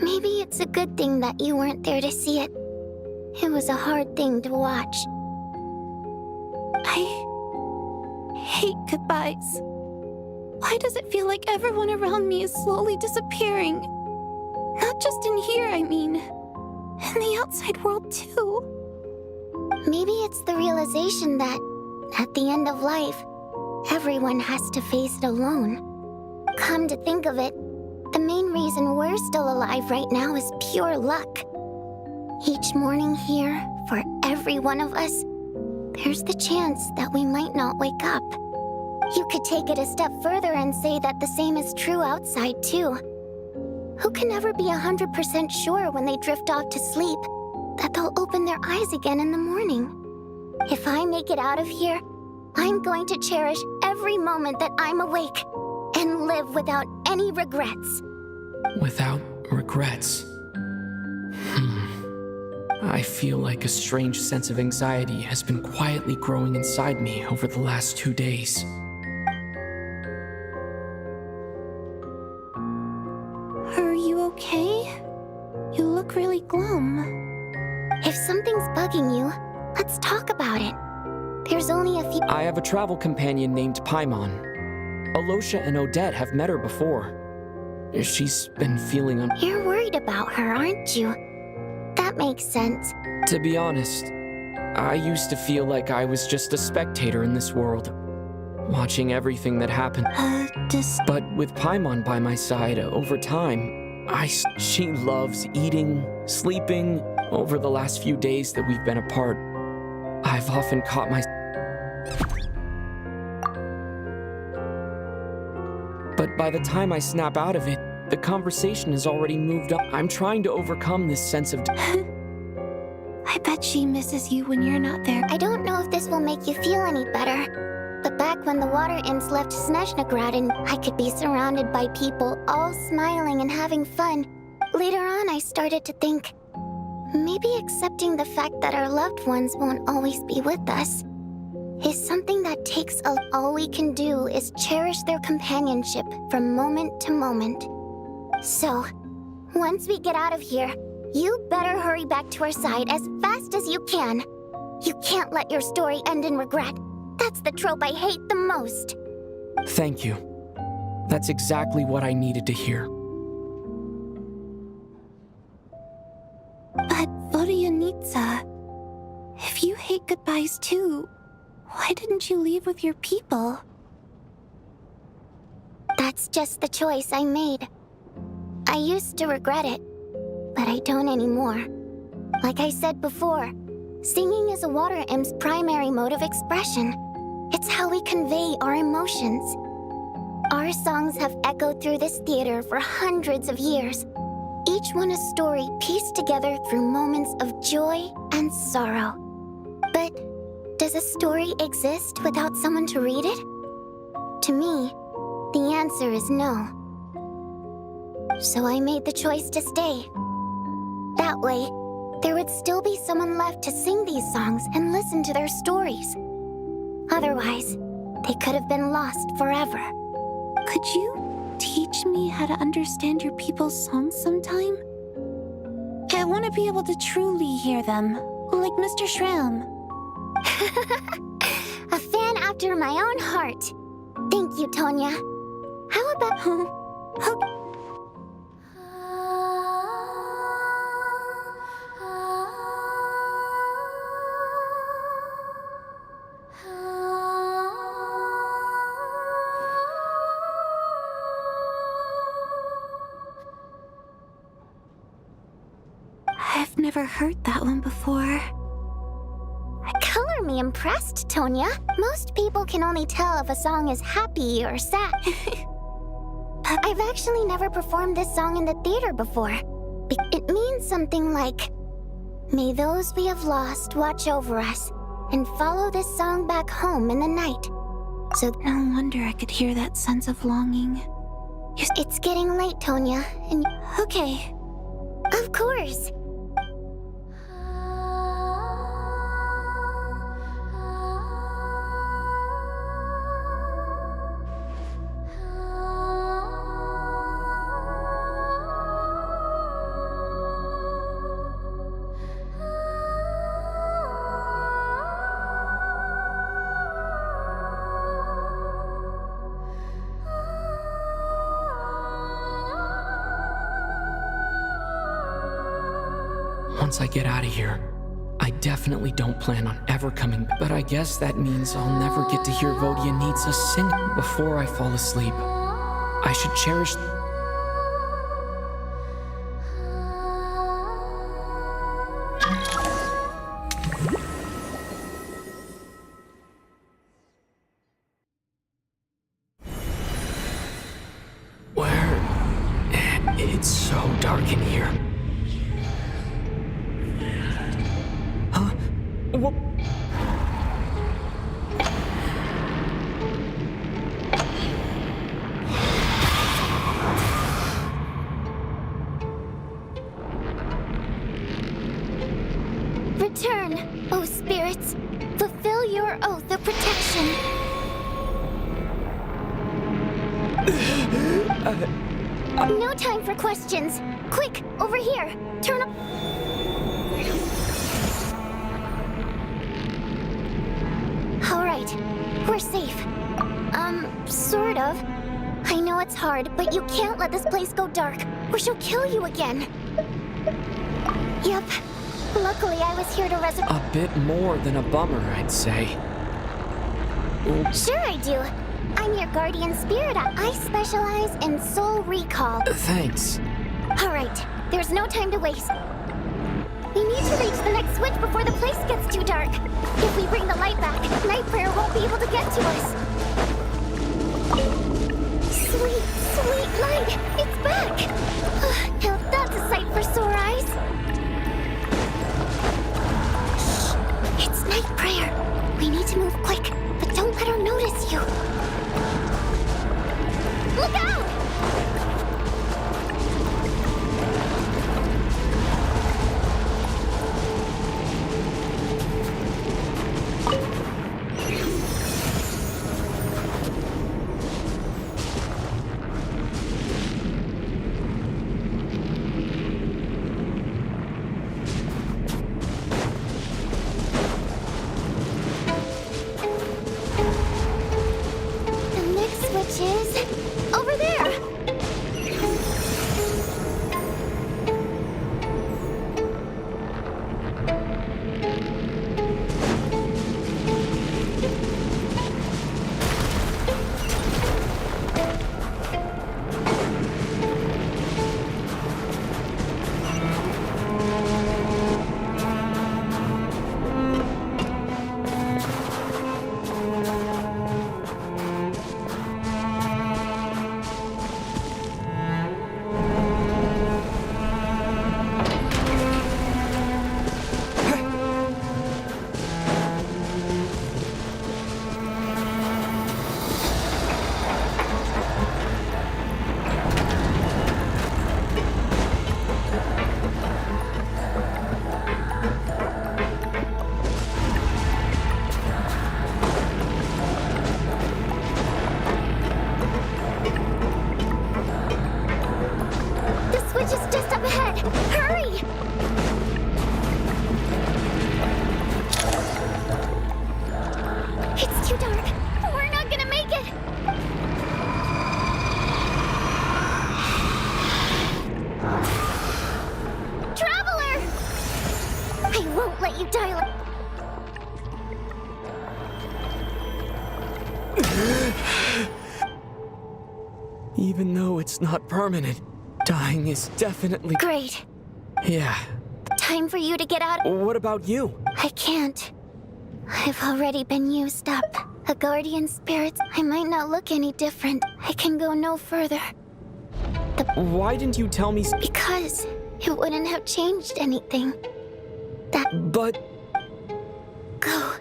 Maybe it's a good thing that you weren't there to see it. It was a hard thing to watch. I hate goodbyes. Why does it feel like everyone around me is slowly disappearing? Not just in here, I mean. In the outside world, too. Maybe it's the realization that, at the end of life, everyone has to face it alone. Come to think of it, the main reason we're still alive right now is pure luck. Each morning here, for every one of us, there's the chance that we might not wake up. You could take it a step further and say that the same is true outside, too. Who can never be 100% sure when they drift off to sleep that they'll open their eyes again in the morning? If I make it out of here, I'm going to cherish every moment that I'm awake and live without any regrets. Without regrets. I feel like a strange sense of anxiety has been quietly growing inside me over the last 2 days. Are you okay? You look really glum. If something's bugging you, let's talk about it. There's only a few... I have a travel companion named Paimon. Alosha and Odette have met her before. She's been feeling You're worried about her, aren't you? That makes sense. To be honest, I used to feel like I was just a spectator in this world, watching everything that happened. But with Paimon by my side, over time, she loves eating, sleeping. Over the last few days that we've been apart, I've often caught But by the time I snap out of it, the conversation has already moved on. I'm trying to overcome this sense of... I bet she misses you when you're not there. I don't know if this will make you feel any better, but back when the water imps left Snezhnegrad and I could be surrounded by people all smiling and having fun, later on I started to think, maybe accepting the fact that our loved ones won't always be with us is something that takes all we can do is cherish their companionship from moment to moment. So, once we get out of here, you better hurry back to our side as fast as you can. You can't let your story end in regret. That's the trope I hate the most. Thank you. That's exactly what I needed to hear. But Vodyanitsa, if you hate goodbyes too, why didn't you leave with your people? That's just the choice I made. I used to regret it, but I don't anymore. Like I said before, singing is a water imp's primary mode of expression. It's how we convey our emotions. Our songs have echoed through this theater for hundreds of years, each one a story pieced together through moments of joy and sorrow. But does a story exist without someone to read it? To me, the answer is no. So I made the choice to stay. That way, there would still be someone left to sing these songs and listen to their stories. Otherwise, They could have been lost forever. Could you teach me how to understand your people's songs sometime? I want to be able to truly hear them, like Mr. Shram. A fan after my own heart. Thank you, Tonya. How about... I've never heard that one before. Color me impressed, Tonya. Most people can only tell if a song is happy or sad. I've actually never performed this song in the theater before. It means something like, "May those we have lost watch over us, and follow this song back home in the night." So no wonder I could hear that sense of longing. It's getting late, Tonya, and... Okay. Of course. Once I get out of here, I definitely don't plan on ever coming back. But I guess that means I'll never get to hear Vodyanitsa sing before I fall asleep. I should cherish... It's so dark in here. What? Return, O spirits. Fulfill your oath of protection. No time for questions. Quick, over here. Turn up. All right, we're safe. Sort of. I know it's hard, but you can't let this place go dark, or she'll kill you again. Yep. Luckily, I was here to A bit more than a bummer, I'd say. Sure I do. I'm your guardian spirit. I specialize in soul recall. Thanks. All right, there's no time to waste. We need to reach the next switch before the place gets too dark. If we bring the light back, Night Prayer won't be able to get to us. Sweet, sweet light! It's back! Now that's a sight for sore eyes. Shh! It's Night Prayer. We need to move quick, but don't let her notice you. Look out! won't let you die like... Even though it's not permanent, dying is definitely... Great. Yeah. Time for you to get out. What about you? I can't. I've already been used up. A guardian spirit, I might not look any different. I can go no further. Why didn't you tell me? Because it wouldn't have changed anything. But... Go.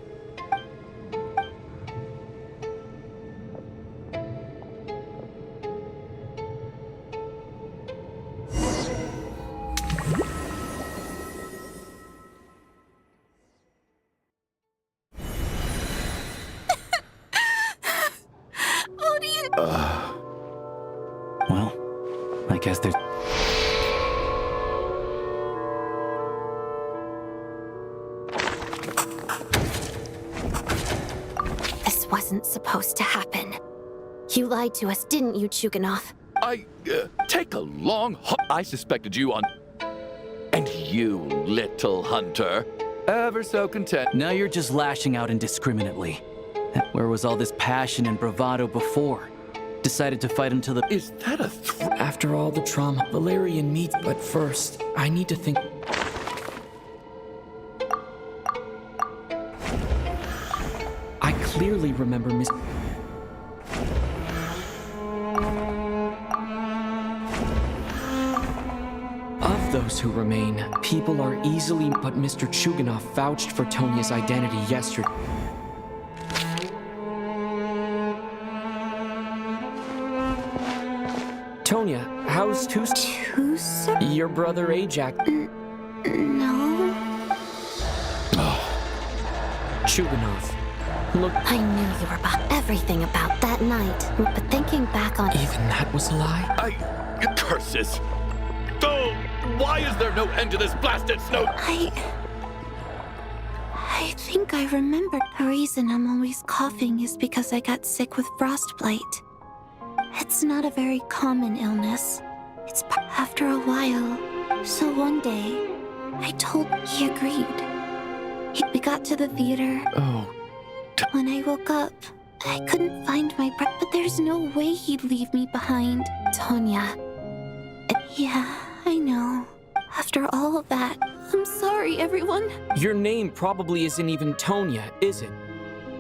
Well, I guess there's... This wasn't supposed to happen. You lied to us, didn't you, Chuganov? Take a long I suspected you on... And you, little hunter. Ever so content. Now you're just lashing out indiscriminately. Where was all this passion and bravado before? Decided to fight until the... Is that a After all the trauma, Valerian meets... But first, I need to think... I clearly remember Miss... Of those who remain, people are easily... But Mr. Chuganov vouched for Tonia's identity yesterday. Tonya, how's Tusa? Your brother Ajax. No. Chuganov. Look. I knew you were about everything about that night, but thinking back on... Even that was a lie? Curses! Oh, why is there no end to this blasted snow? I think I remember. The reason I'm always coughing is because I got sick with frostbite. It's not a very common illness. It's after a while. So one day, I told... He agreed. We got to the theater. Oh. When I woke up, I couldn't find my breath, but there's no way he'd leave me behind. Tonya. Yeah, I know. After all of that, I'm sorry, everyone. Your name probably isn't even Tonya, is it?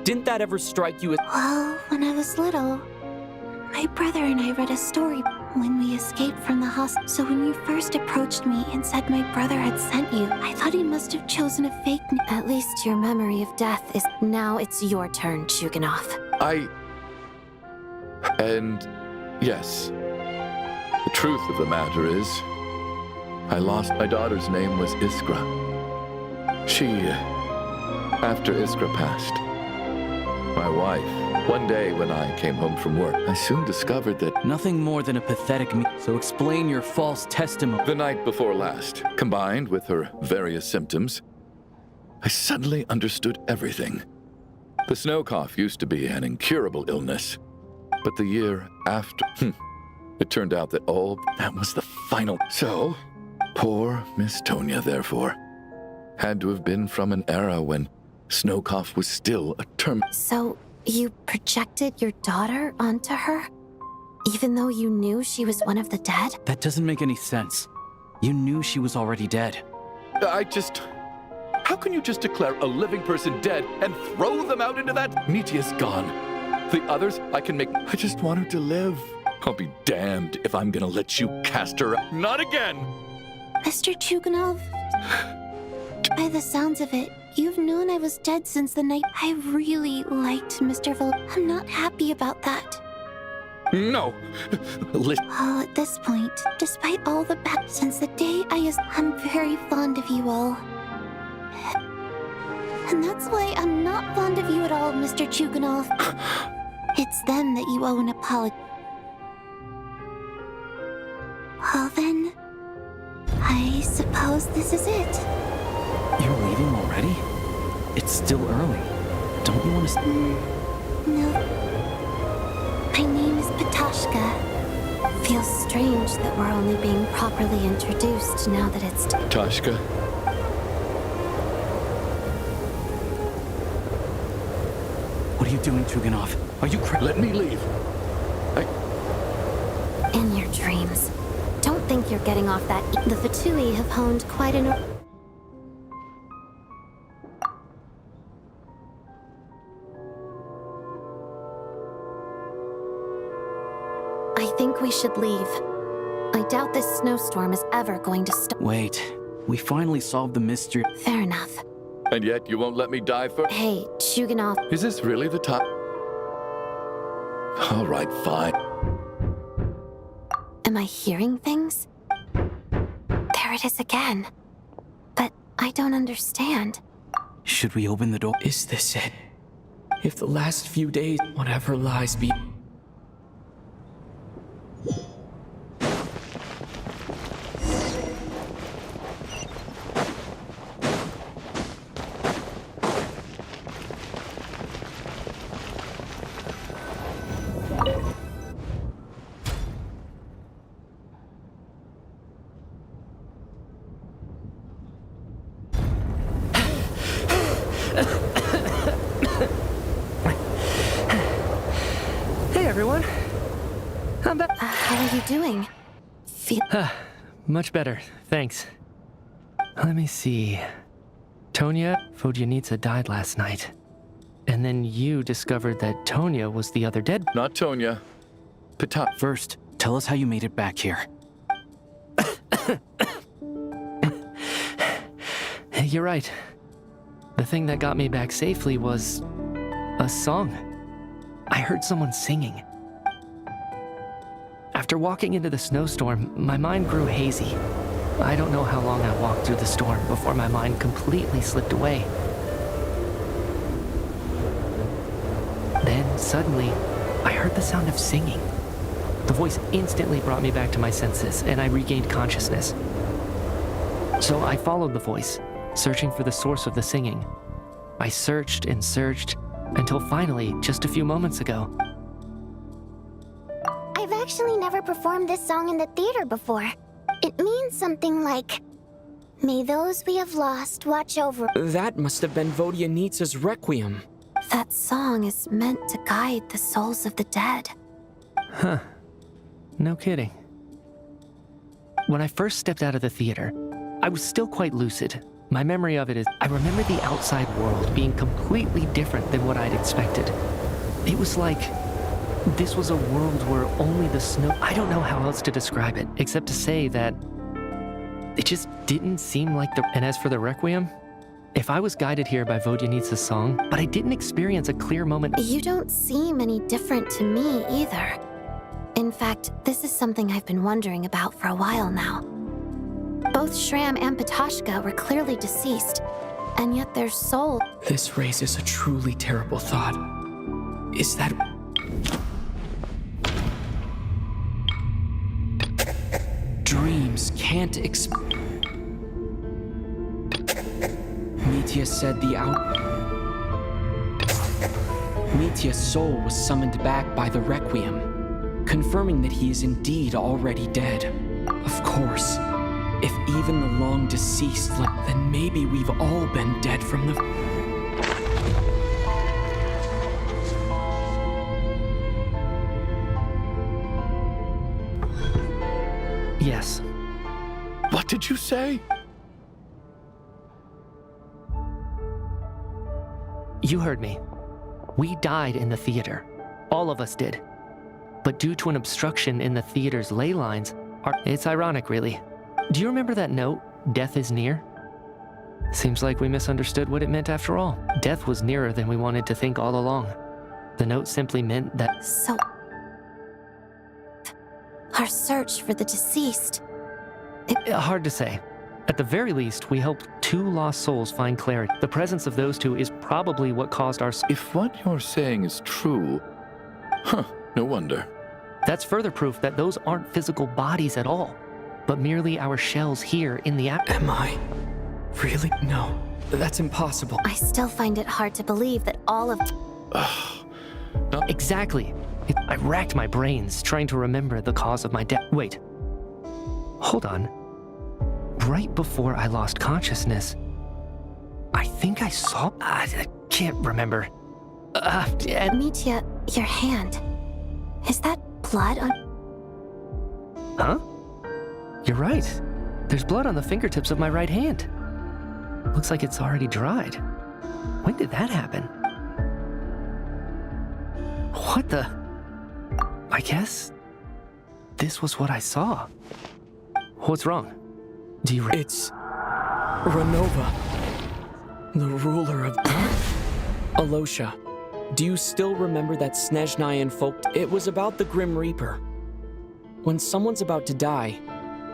Didn't that ever strike you as... Well, when I was little, my brother and I read a story when we escaped from the hospital. So when you first approached me and said my brother had sent you, I thought he must have chosen a fake name. At least your memory of death is... Now it's your turn, Chuganov. And yes, the truth of the matter is, I lost my daughter's name was Iskra. She, after Iskra passed, my wife, one day when I came home from work, I soon discovered that... Nothing more than a pathetic so explain your false testimony. The night before last, combined with her various symptoms, I suddenly understood everything. The snow cough used to be an incurable illness, but the year after, it turned out that that was the final. So, poor Miss Tonya, therefore, had to have been from an era when snow cough was still a term. So, you projected your daughter onto her? Even though you knew she was one of the dead? That doesn't make any sense. You knew she was already dead. How can you just declare a living person dead and throw them out into that? Nitia's gone. The others, I can make... I just want her to live. I'll be damned if I'm gonna let you cast her out. Not again! Mr. Chuganov? By the sounds of it, you've known I was dead since the night. I really liked Mr. I'm not happy about that. No! Well, at this point, despite all the bad... Since the day I'm very fond of you all. And that's why I'm not fond of you at all, Mr. Chuganov. It's them that you owe an apology. Well then, I suppose this is it. You're leaving already? It's still early. Don't you want to... No. My name is Patashka. Feels strange that we're only being properly introduced now that it's... Patashka? What are you doing, Chuganov? Are you Let me leave. In your dreams. Don't think you're getting off that. The Fatui have honed quite an. I think we should leave. I doubt this snowstorm is ever going to stop. Wait, we finally solved the mystery. Fair enough. And yet you won't let me die first? Hey, Chuganov. Is this really the time? All right, fine. Am I hearing things? There it is again. But I don't understand. Should we open the door? Is this it? If the last few days, whatever lies be. Hey everyone. I'm back. How are you doing? Much better, thanks. Let me see. Tonya Vodyanitsa died last night. And then you discovered that Tonya was the other dead. Not Tonya. Pita. First, tell us how you made it back here. You're right. The thing that got me back safely was a song. I heard someone singing. After walking into the snowstorm, my mind grew hazy. I don't know how long I walked through the storm before my mind completely slipped away. Then, suddenly, I heard the sound of singing. The voice instantly brought me back to my senses, and I regained consciousness. So I followed the voice, searching for the source of the singing. I searched and searched, until finally, just a few moments ago. I've actually never performed this song in the theater before. It means something like, "May those we have lost watch over." That must have been Vodyanitsa's Requiem. That song is meant to guide the souls of the dead. Huh. No kidding. When I first stepped out of the theater, I was still quite lucid. My memory of it is, I remember the outside world being completely different than what I'd expected. It was like, this was a world where only the snow... I don't know how else to describe it, except to say that it just didn't seem like the... And as for the Requiem, if I was guided here by Vodyanitsa's song, but I didn't experience a clear moment... You don't seem any different to me either. In fact, this is something I've been wondering about for a while now. Both Shram and Patoshka were clearly deceased, and yet their soul... This raises a truly terrible thought. Is that... Dreams can't Mitya said Mitya's soul was summoned back by the Requiem, confirming that he is indeed already dead. Of course, if even the long deceased, then maybe we've all been dead from the... Yes. What did you say? You heard me. We died in the theater. All of us did. But due to an obstruction in the theater's ley lines, it's ironic, really. Do you remember that note, "Death is near"? Seems like we misunderstood what it meant after all. Death was nearer than we wanted to think all along. The note simply meant that... So... our search for the deceased... Hard to say. At the very least, we helped 2 lost souls find clarity. The presence of those 2 is probably what caused our... If what you're saying is true... no wonder. That's further proof that those aren't physical bodies at all, but merely our shells here in the app. Am I? Really? No. That's impossible. I still find it hard to believe that all of... Exactly. I racked my brains trying to remember the cause of my death. Wait. Hold on. Right before I lost consciousness, I think I saw... I can't remember. Mitya, your hand. Is that blood on... Huh? You're right. There's blood on the fingertips of my right hand. Looks like it's already dried. When did that happen? What the... I guess... this was what I saw. What's wrong? Do you... It's... Renova. The ruler of... Alosha, do you still remember that Snezhnayan folk... It was about the Grim Reaper. When someone's about to die,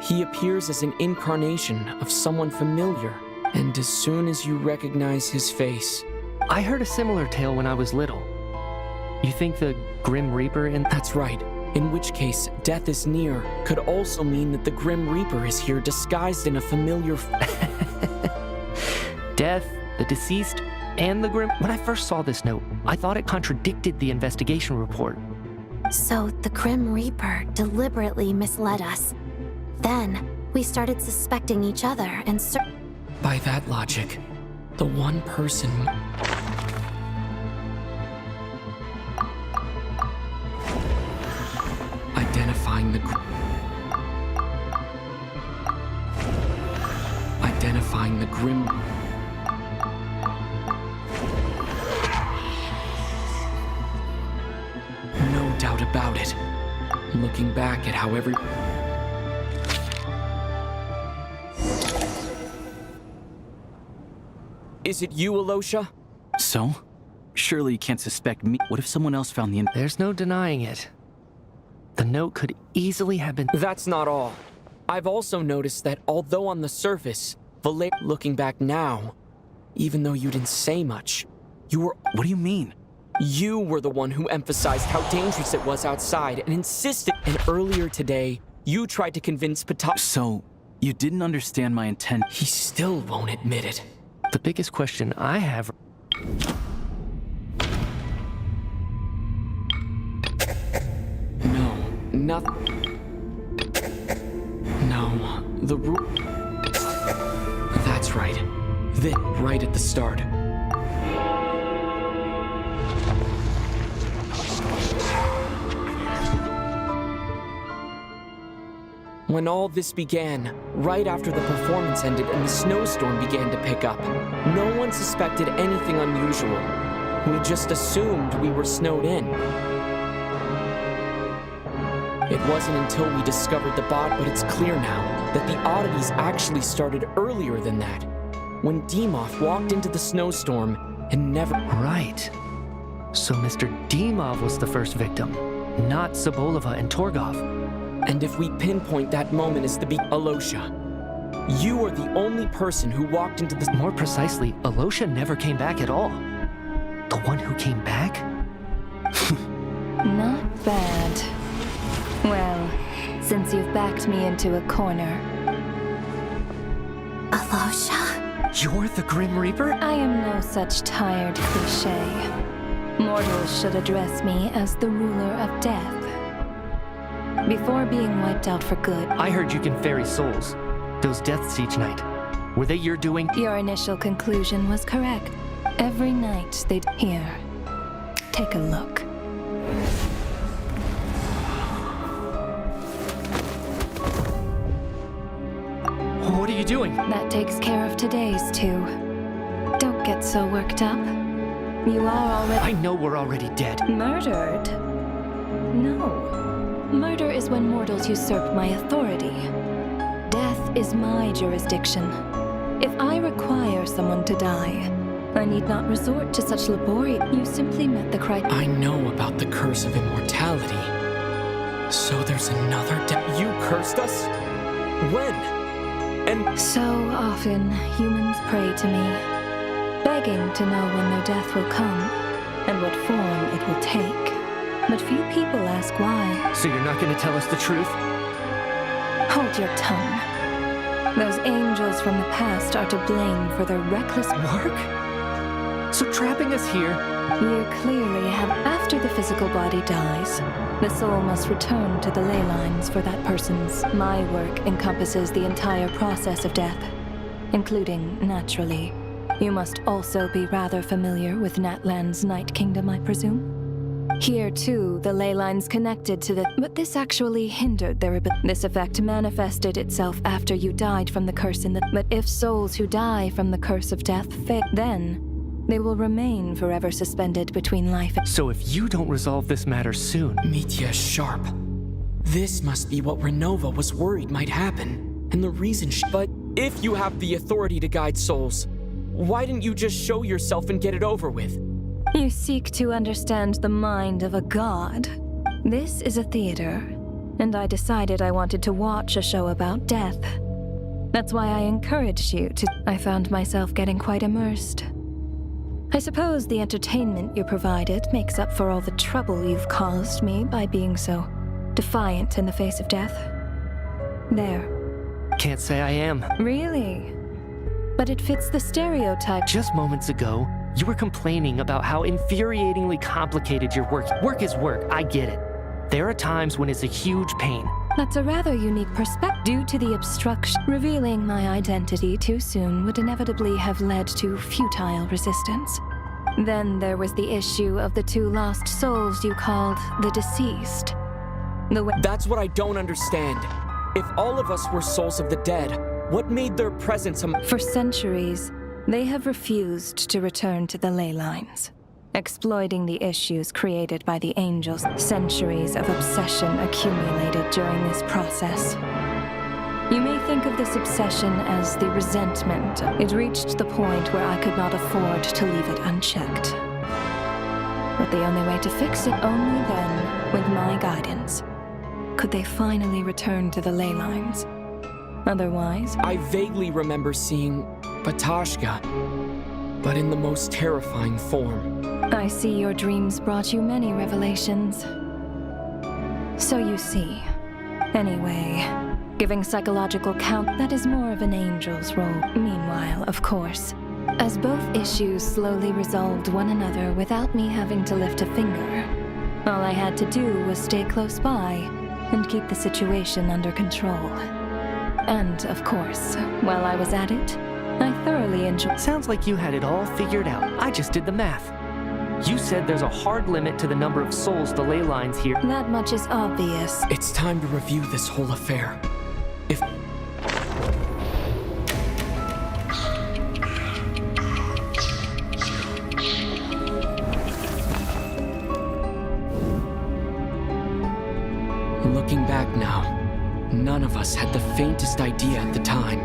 he appears as an incarnation of someone familiar. And as soon as you recognize his face... I heard a similar tale when I was little. You think the Grim Reaper in... That's right. In which case, death is near could also mean that the Grim Reaper is here disguised in a familiar... Death, the deceased, and the Grim... When I first saw this note, I thought it contradicted the investigation report. So the Grim Reaper deliberately misled us. Then, we started suspecting each other and... By that logic, the one person... Identifying the... Identifying the Grim... No doubt about it. Looking back at how every... Is it you, Alosha? So? Surely you can't suspect me. What if someone else found the... There's no denying it. The note could easily have been... That's not all. I've also noticed that although on the surface, looking back now, even though you didn't say much, you were... What do you mean? You were the one who emphasized how dangerous it was outside and insisted... And earlier today, you tried to convince Pata... So, you didn't understand my intent... He still won't admit it. The biggest question I have... No, nothing. No, the rule... That's right. Right at the start. When all this began, right after the performance ended and the snowstorm began to pick up, no one suspected anything unusual. We just assumed we were snowed in. It wasn't until we discovered the bot, but it's clear now that the oddities actually started earlier than that, when Dimov walked into the snowstorm and never... Right. So Mr. Dimov was the first victim, not Sobolova and Torgov. And if we pinpoint that moment as the Alosha, you are the only person who walked into the... More precisely, Alosha never came back at all. The one who came back? Not bad. Well, since you've backed me into a corner... Alosha? You're the Grim Reaper? I am no such tired cliché. Mortals should address me as the ruler of death. Before being wiped out for good. I heard you can ferry souls. Those deaths each night. Were they your doing? Your initial conclusion was correct. Every night they'd... Here. Take a look. What are you doing? That takes care of today's too. Don't get so worked up. You are already... I know we're already dead. Murdered? No. Murder is when mortals usurp my authority. Death is my jurisdiction. If I require someone to die, I need not resort to such laborious... You simply met the criteria. I know about the curse of immortality. So there's another You cursed us? When? And... So often, humans pray to me, begging to know when their death will come, and what form it will take. But few people ask why. So you're not going to tell us the truth? Hold your tongue. Those angels from the past are to blame for their reckless work? So trapping us here... You clearly have... After the physical body dies, the soul must return to the ley lines for that person's. My work encompasses the entire process of death, including, naturally, You must also be rather familiar with Natlan's Night Kingdom, I presume? Here, too, the ley lines connected to the... But this actually hindered their ability. This effect manifested itself after you died from the curse in the... But if souls who die from the curse of death fail, then they will remain forever suspended between life and... So if you don't resolve this matter soon... Mitya's sharp. This must be what Renova was worried might happen. And the reason But if you have the authority to guide souls, why didn't you just show yourself and get it over with? You seek to understand the mind of a god. This is a theater, and I decided I wanted to watch a show about death. That's why I encouraged you to... I found myself getting quite immersed. I suppose the entertainment you provided makes up for all the trouble you've caused me by being so defiant in the face of death. There. Can't say I am. Really? But it fits the stereotype. Just moments ago, you were complaining about how infuriatingly complicated your work. Work is work, I get it. There are times when it's a huge pain. That's a rather unique perspective. Due to the obstruction, revealing my identity too soon would inevitably have led to futile resistance. Then there was the issue of the 2 lost souls you called the deceased. That's what I don't understand. If all of us were souls of the dead, what made their presence For centuries, they have refused to return to the ley lines, exploiting the issues created by the angels. Centuries of obsession accumulated during this process. You may think of this obsession as the resentment. It reached the point where I could not afford to leave it unchecked. But the only way to fix it, only then, with my guidance, could they finally return to the ley lines. Otherwise... I vaguely remember seeing Batashka, but in the most terrifying form. I see your dreams brought you many revelations. So you see. Anyway, giving psychological count, that is more of an angel's role. Meanwhile, of course, as both issues slowly resolved one another without me having to lift a finger, all I had to do was stay close by and keep the situation under control. And, of course, while I was at it, I thoroughly enjoyed... Sounds like you had it all figured out. I just did the math. You said there's a hard limit to the number of souls the ley lines here. That much is obvious. It's time to review this whole affair. If... Looking back now, none of us had the faintest idea at the time.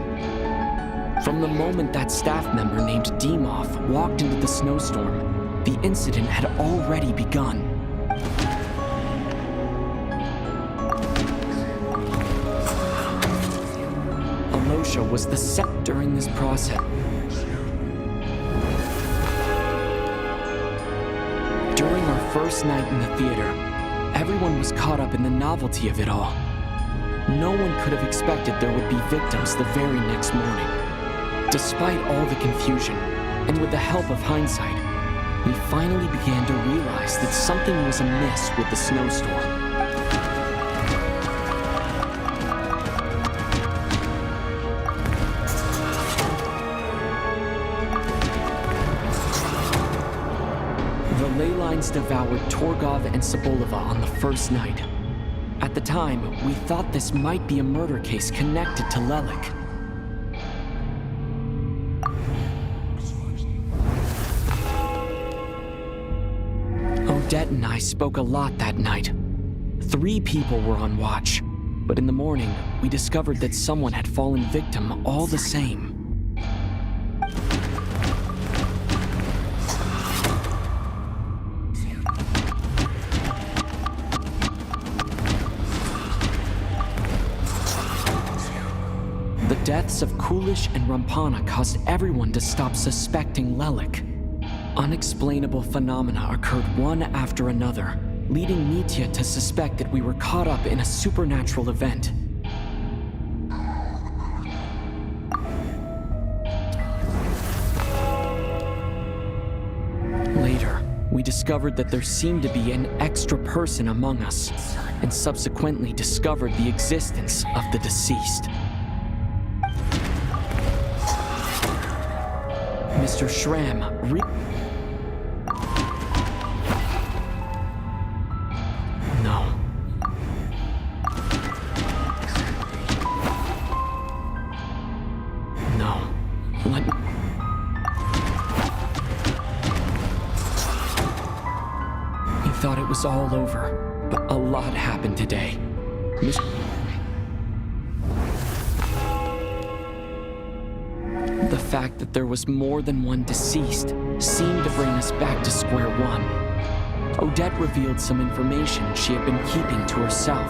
From the moment that staff member named Demoff walked into the snowstorm, the incident had already begun. Alosha was the set during this process. During our first night in the theater, everyone was caught up in the novelty of it all. No one could have expected there would be victims the very next morning. Despite all the confusion, and with the help of hindsight, we finally began to realize that something was amiss with the snowstorm. The ley lines devoured Torgov and Sobolova on the first night. At the time, we thought this might be a murder case connected to Lelik. Odette and I spoke a lot that night. 3 people were on watch, but in the morning, we discovered that someone had fallen victim all the same. The deaths of Kulish and Rampana caused everyone to stop suspecting Lelik. Unexplainable phenomena occurred one after another, leading Mitya to suspect that we were caught up in a supernatural event. Later, we discovered that there seemed to be an extra person among us, and subsequently discovered the existence of the deceased. Mr. Schramm No. No. Let me... He thought it was all over, but a lot happened today. The fact that there was more than one deceased seemed to bring us back to square one. Odette revealed some information she had been keeping to herself.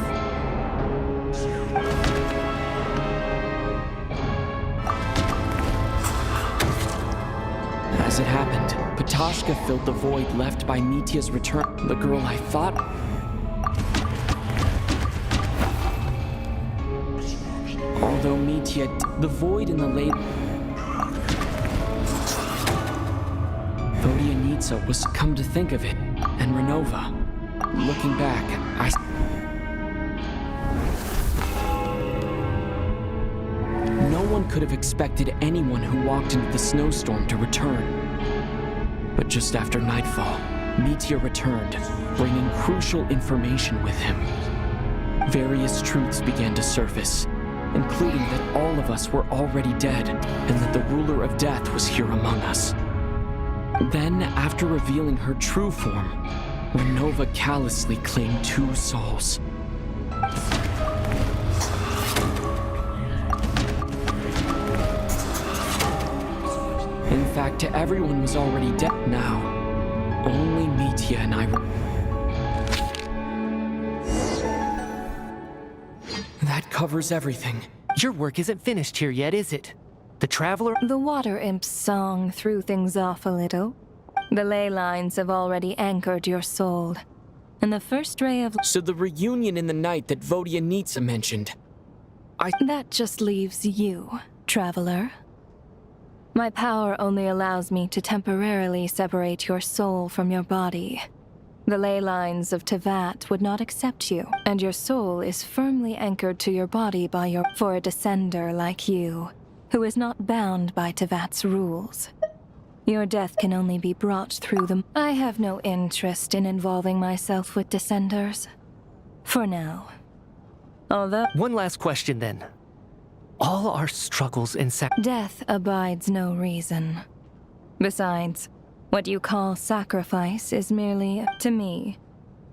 As it happened, Patoshka filled the void left by Mitya's return. The girl I thought... Although Mitya... The void in the late... Vodyanitsa was, come to think of it, and Renova. Looking back, No one could have expected anyone who walked into the snowstorm to return. But just after nightfall, Mitya returned, bringing crucial information with him. Various truths began to surface, including that all of us were already dead, and that the ruler of death was here among us. Then, after revealing her true form, Renova callously claimed 2 souls. In fact, everyone was already dead now. Only Mitya and I were... That covers everything. Your work isn't finished here yet, is it? The Traveler... The Water Imp's song threw things off a little. The ley lines have already anchored your soul. And the first ray of... So the reunion in the night that Vodyanitsa mentioned... That just leaves you, Traveler. My power only allows me to temporarily separate your soul from your body. The ley lines of Tevat would not accept you, and your soul is firmly anchored to your body by your... For a descender like you, who is not bound by Tevat's rules. Your death can only be brought through them. I have no interest in involving myself with descenders. For now. Although... One last question, then. All our struggles and Death abides no reason. Besides, what you call sacrifice is merely, to me,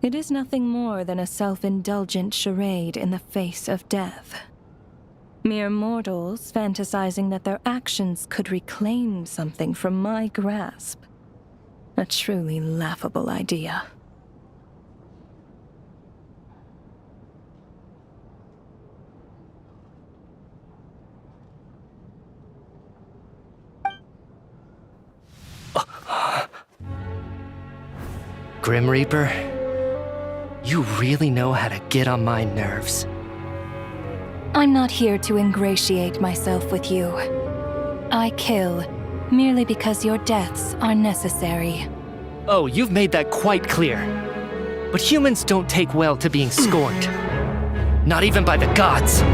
it is nothing more than a self-indulgent charade in the face of death. Mere mortals fantasizing that their actions could reclaim something from my grasp. A truly laughable idea. Grim Reaper, you really know how to get on my nerves. I'm not here to ingratiate myself with you. I kill merely because your deaths are necessary. Oh, you've made that quite clear. But humans don't take well to being scorned. Not even by the gods.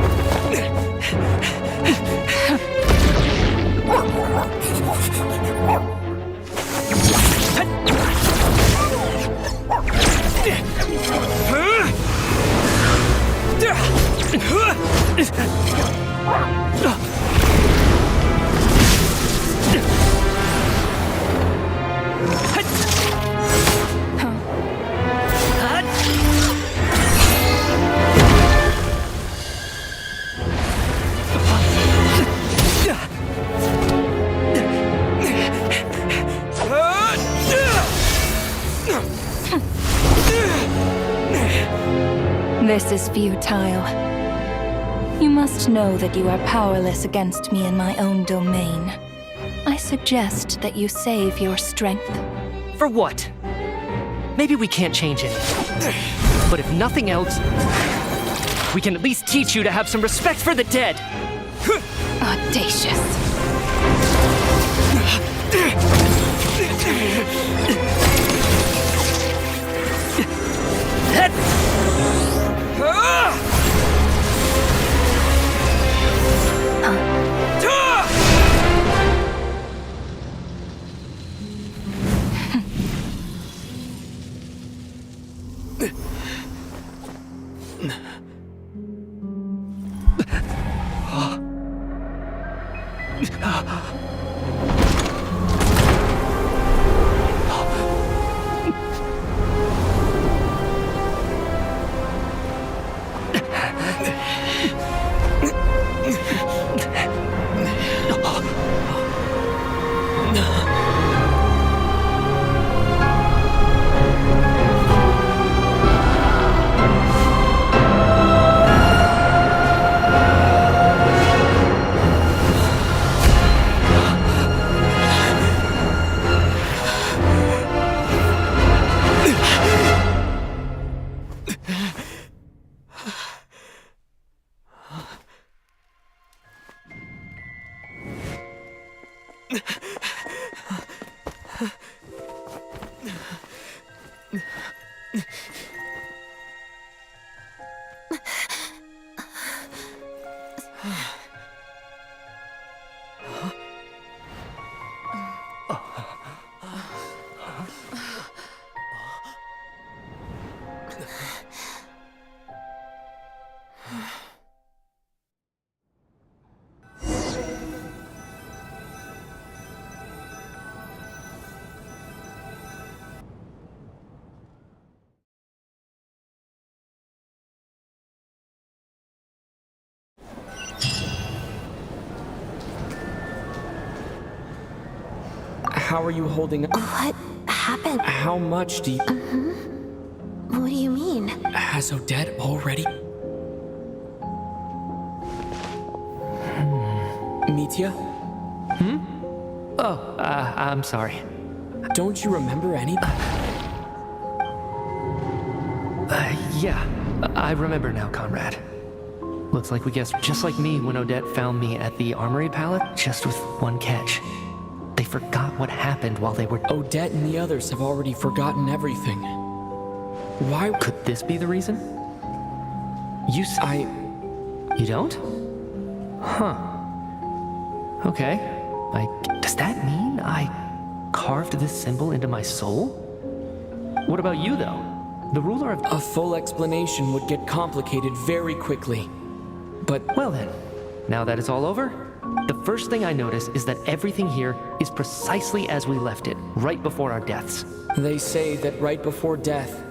This is futile. You must know that you are powerless against me in my own domain. I suggest that you save your strength. For what? Maybe we can't change it. But if nothing else, we can at least teach you to have some respect for the dead. Audacious. How are you holding up? What happened? How much do you... What do you mean? Has Odette already... Mitya? Oh, I'm sorry. Don't you remember anything? Yeah, I remember now, comrade. Looks like we guessed just like me when Odette found me at the Armory Palette, just with one catch. They forgot what happened while they were... Odette and the others have already forgotten everything. Why... Could this be the reason? You You don't? Huh. Okay. Does that mean I carved this symbol into my soul? What about you, though? The ruler of... A full explanation would get complicated very quickly. But... Well then, now that it's all over, the first thing I notice is that everything here is precisely as we left it, right before our deaths. They say that right before death,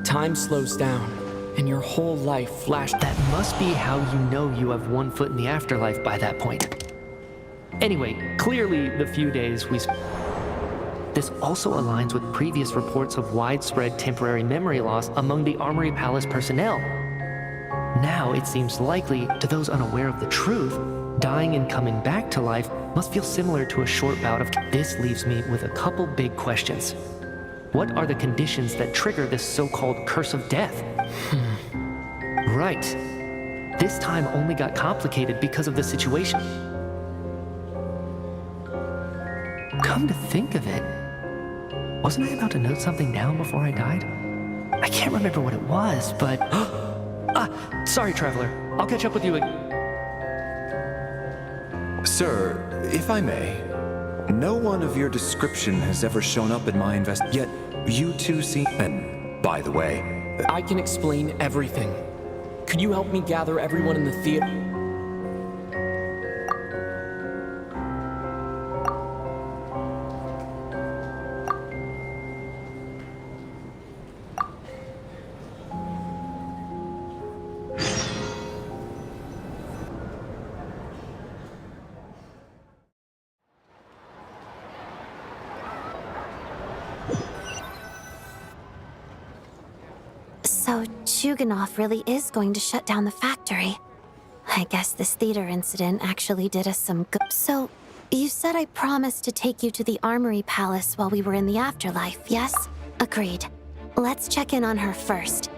time slows down, and your whole life flashed... That must be how you know you have one foot in the afterlife by that point. Anyway, clearly the few days we... This also aligns with previous reports of widespread temporary memory loss among the Armory Palace personnel. Now it seems likely, to those unaware of the truth, dying and coming back to life must feel similar to a short bout of... This leaves me with a couple big questions. What are the conditions that trigger this so-called curse of death? Right. This time only got complicated because of the situation. Come to think of it, wasn't I about to note something down before I died? I can't remember what it was, but... sorry, Traveler. I'll catch up with you again. Sir, if I may, no one of your description has ever shown up in my yet you two seem... And, by the way... I can explain everything. Could you help me gather everyone in the theater? So Chuganov really is going to shut down the factory. I guess this theater incident actually did us some good. So, you said I promised to take you to the Armory Palace while we were in the afterlife, yes? Agreed. Let's check in on her first.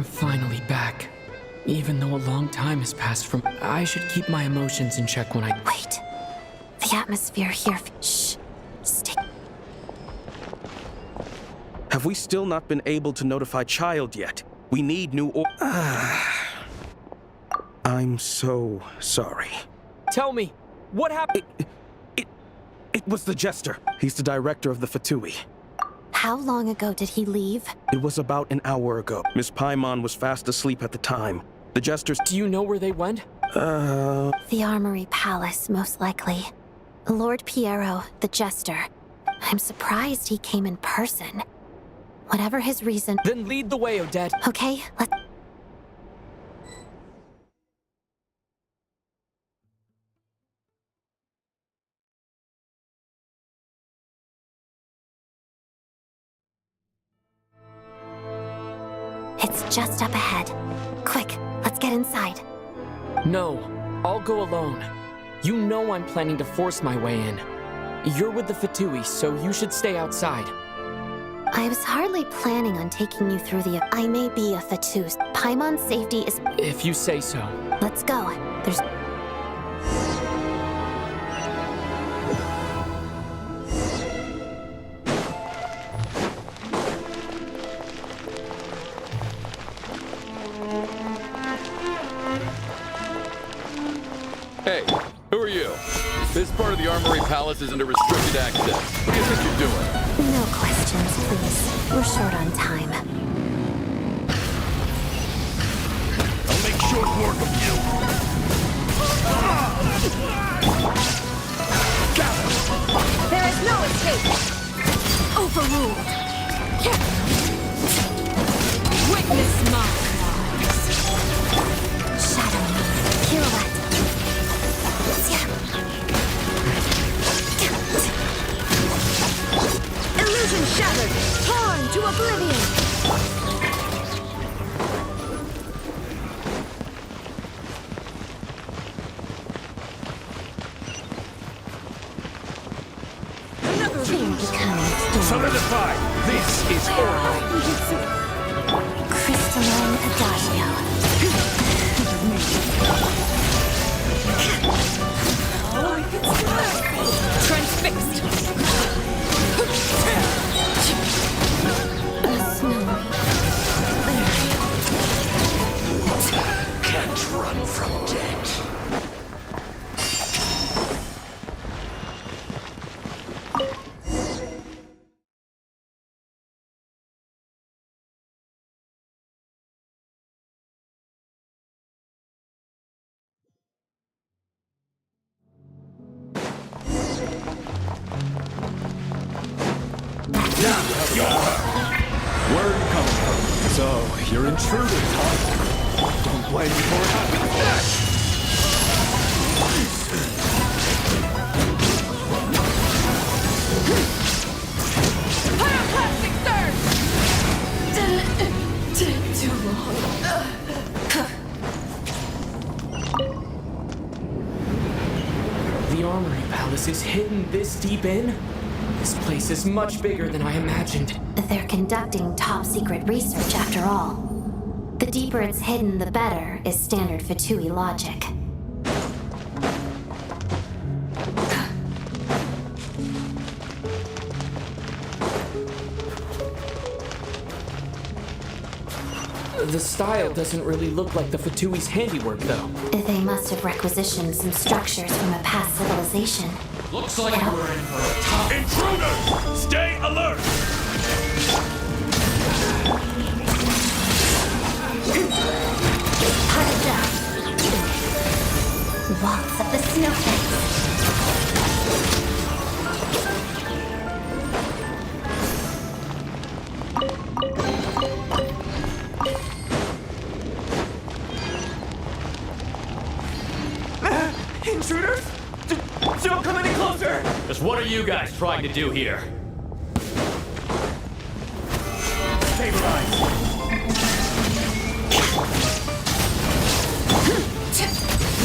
I'm finally back. Even though a long time has passed from... I should keep my emotions in check when I... Wait. The atmosphere here... Shh. Stay. Have we still not been able to notify Child yet? We need new I'm so sorry. Tell me, what happened? It was the Jester. He's the director of the Fatui. How long ago did he leave? It was about an hour ago. Miss Paimon was fast asleep at the time. The Jesters... Do you know where they went? The Armory Palace, most likely. Lord Piero, the Jester. I'm surprised he came in person. Whatever his reason... Then lead the way, Odette. Okay, let's... It's just up ahead. Quick, let's get inside. No, I'll go alone. You know I'm planning to force my way in. You're with the Fatui, so you should stay outside. I was hardly planning on taking you through the... I may be a Fatus. Paimon's safety is... If you say so. Let's go. There's... Hey, who are you? This part of the Armory Palace is under restricted access. What do you think you're doing? No questions, please. We're short on time. I'll make short work of you. There is no escape! Overruled! Witness my claws! Shadow me. Pirouette. Illusion shattered! Torn to oblivion! Another thing becoming... Solidify! This is order! Crystalline Adagio. Transfixed! Can't run from death. Word coming. So, you're intruders, huh? Don't blame me for what happened next! Pyroclastic surge! Didn't too long. The Armory Palace is hidden this deep in? This place is much bigger than I imagined. They're conducting top-secret research after all. The deeper it's hidden, the better, is standard Fatui logic. The style doesn't really look like the Fatui's handiwork, though. They must have requisitioned some structures from a past civilization. Looks like we're in for a tough... Intruder! Stay alert! Waltz of the snowflakes. Intruders? Don't come any closer! Just what are you guys trying to do here? Stabilize!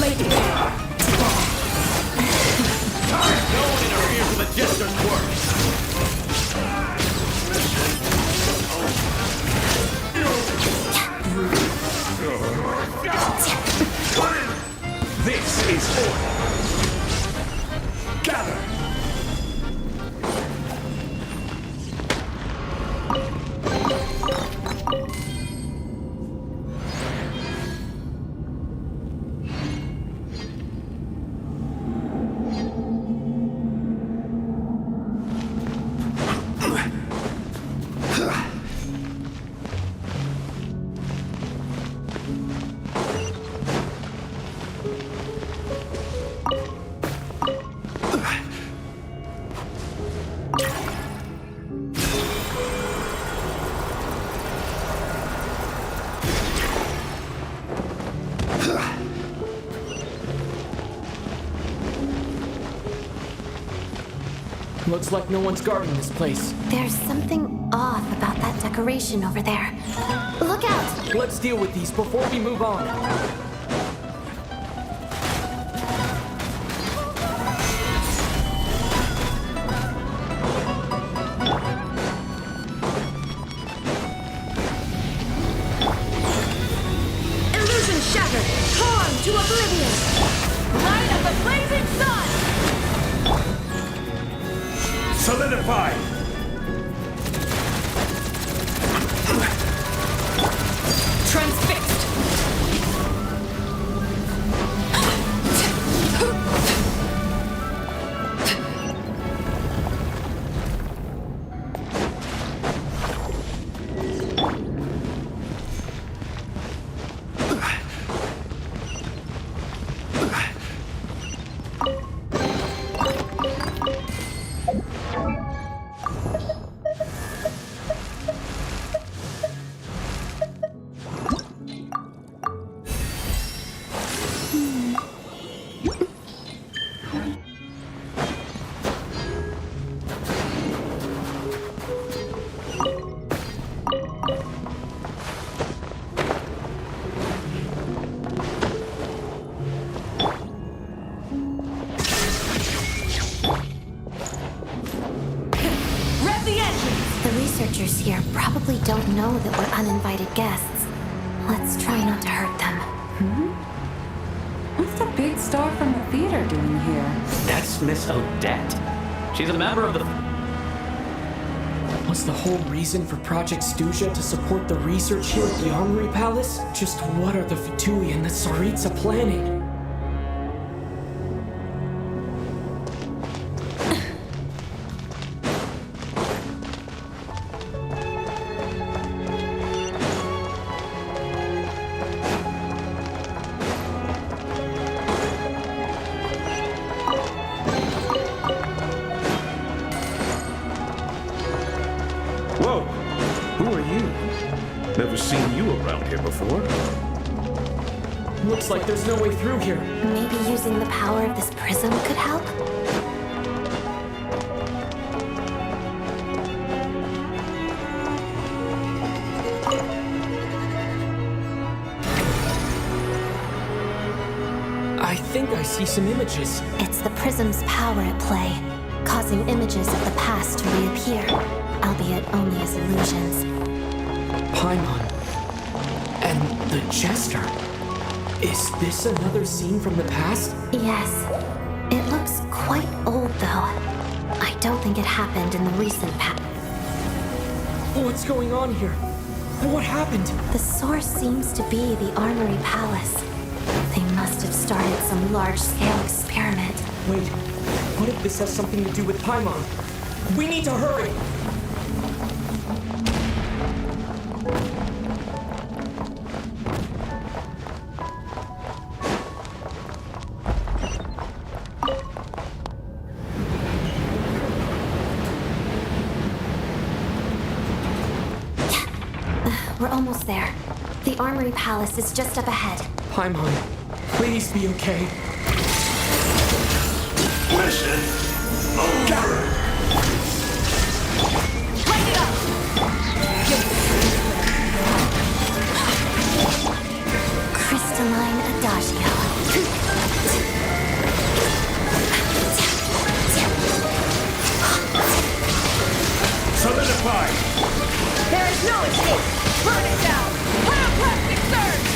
Lady! No one interferes with the Jester's work! forth! Gather! Looks like no one's guarding this place. There's something off about that decoration over there. Look out! Let's deal with these before we move on. Illusion shattered! Torn to oblivion! Light of the blazing sun! Solidify! Transfixed! Researchers here probably don't know that we're uninvited guests. Let's try not to hurt them. What's the big star from the theater doing here? That's Miss Odette. She's a member of the... Was the whole reason for Project Stuja to support the research here at the Armory Palace? Just what are the Fatui and the Tsaritsa planning? Whoa! Who are you? Never seen you around here before. Looks like there's no way through here. Maybe using the power of this prism could help? I think I see some images. It's the prism's power at play, causing images of the past to reappear, albeit only as illusions. Paimon. And the Jester. Is this another scene from the past? Yes. It looks quite old, though. I don't think it happened in the recent past. What's going on here? What happened? The source seems to be the Armory Palace. They must have started some large-scale experiment. Wait, what if this has something to do with Paimon? We need to hurry! We're almost there. The Armory Palace is just up ahead. Paimon, please be okay. Mission uncovered! Light it up! Crystalline Adagio. Solidify! There is no escape! Burn it down! Pyroclastic surge!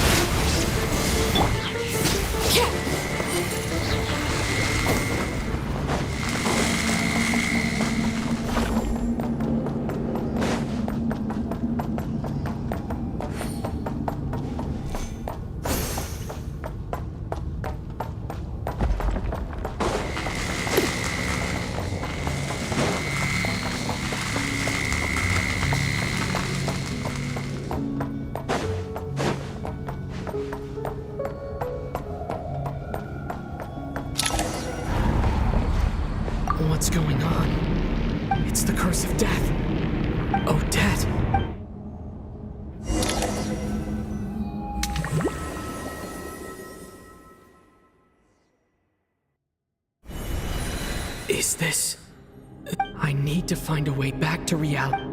what's going on. It's the curse of death. Odette. Is this... I need to find a way back to reality.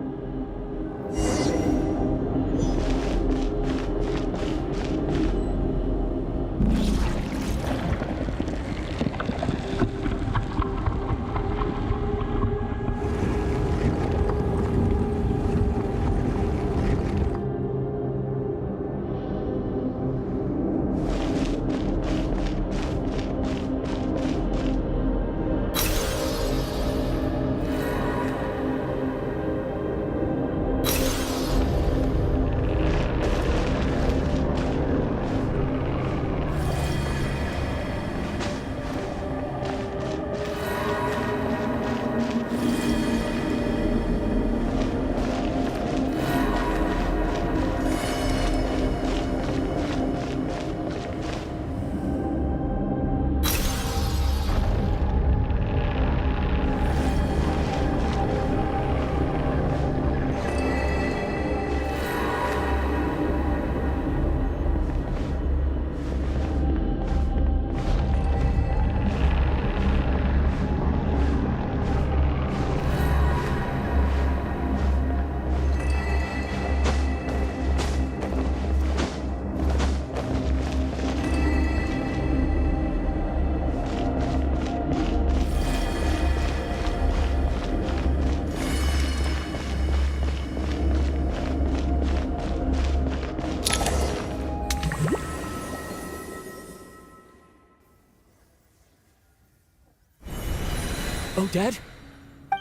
Odette?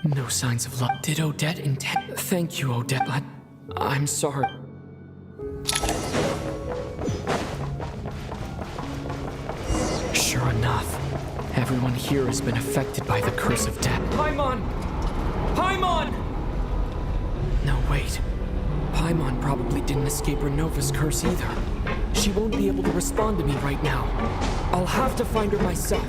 No signs of love. Did Odette intend... Thank you, Odette. I'm sorry. Sure enough, everyone here has been affected by the curse of death. Paimon! Paimon! No, wait. Paimon probably didn't escape Renova's curse either. She won't be able to respond to me right now. I'll have to find her myself.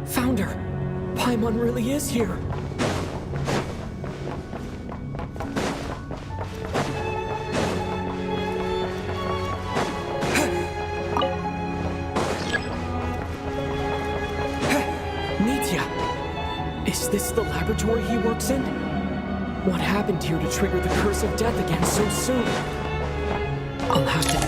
Found her! Paimon really is here! Nitya! Is this the laboratory he works in? What happened here to trigger the curse of death again so soon? I'll have to...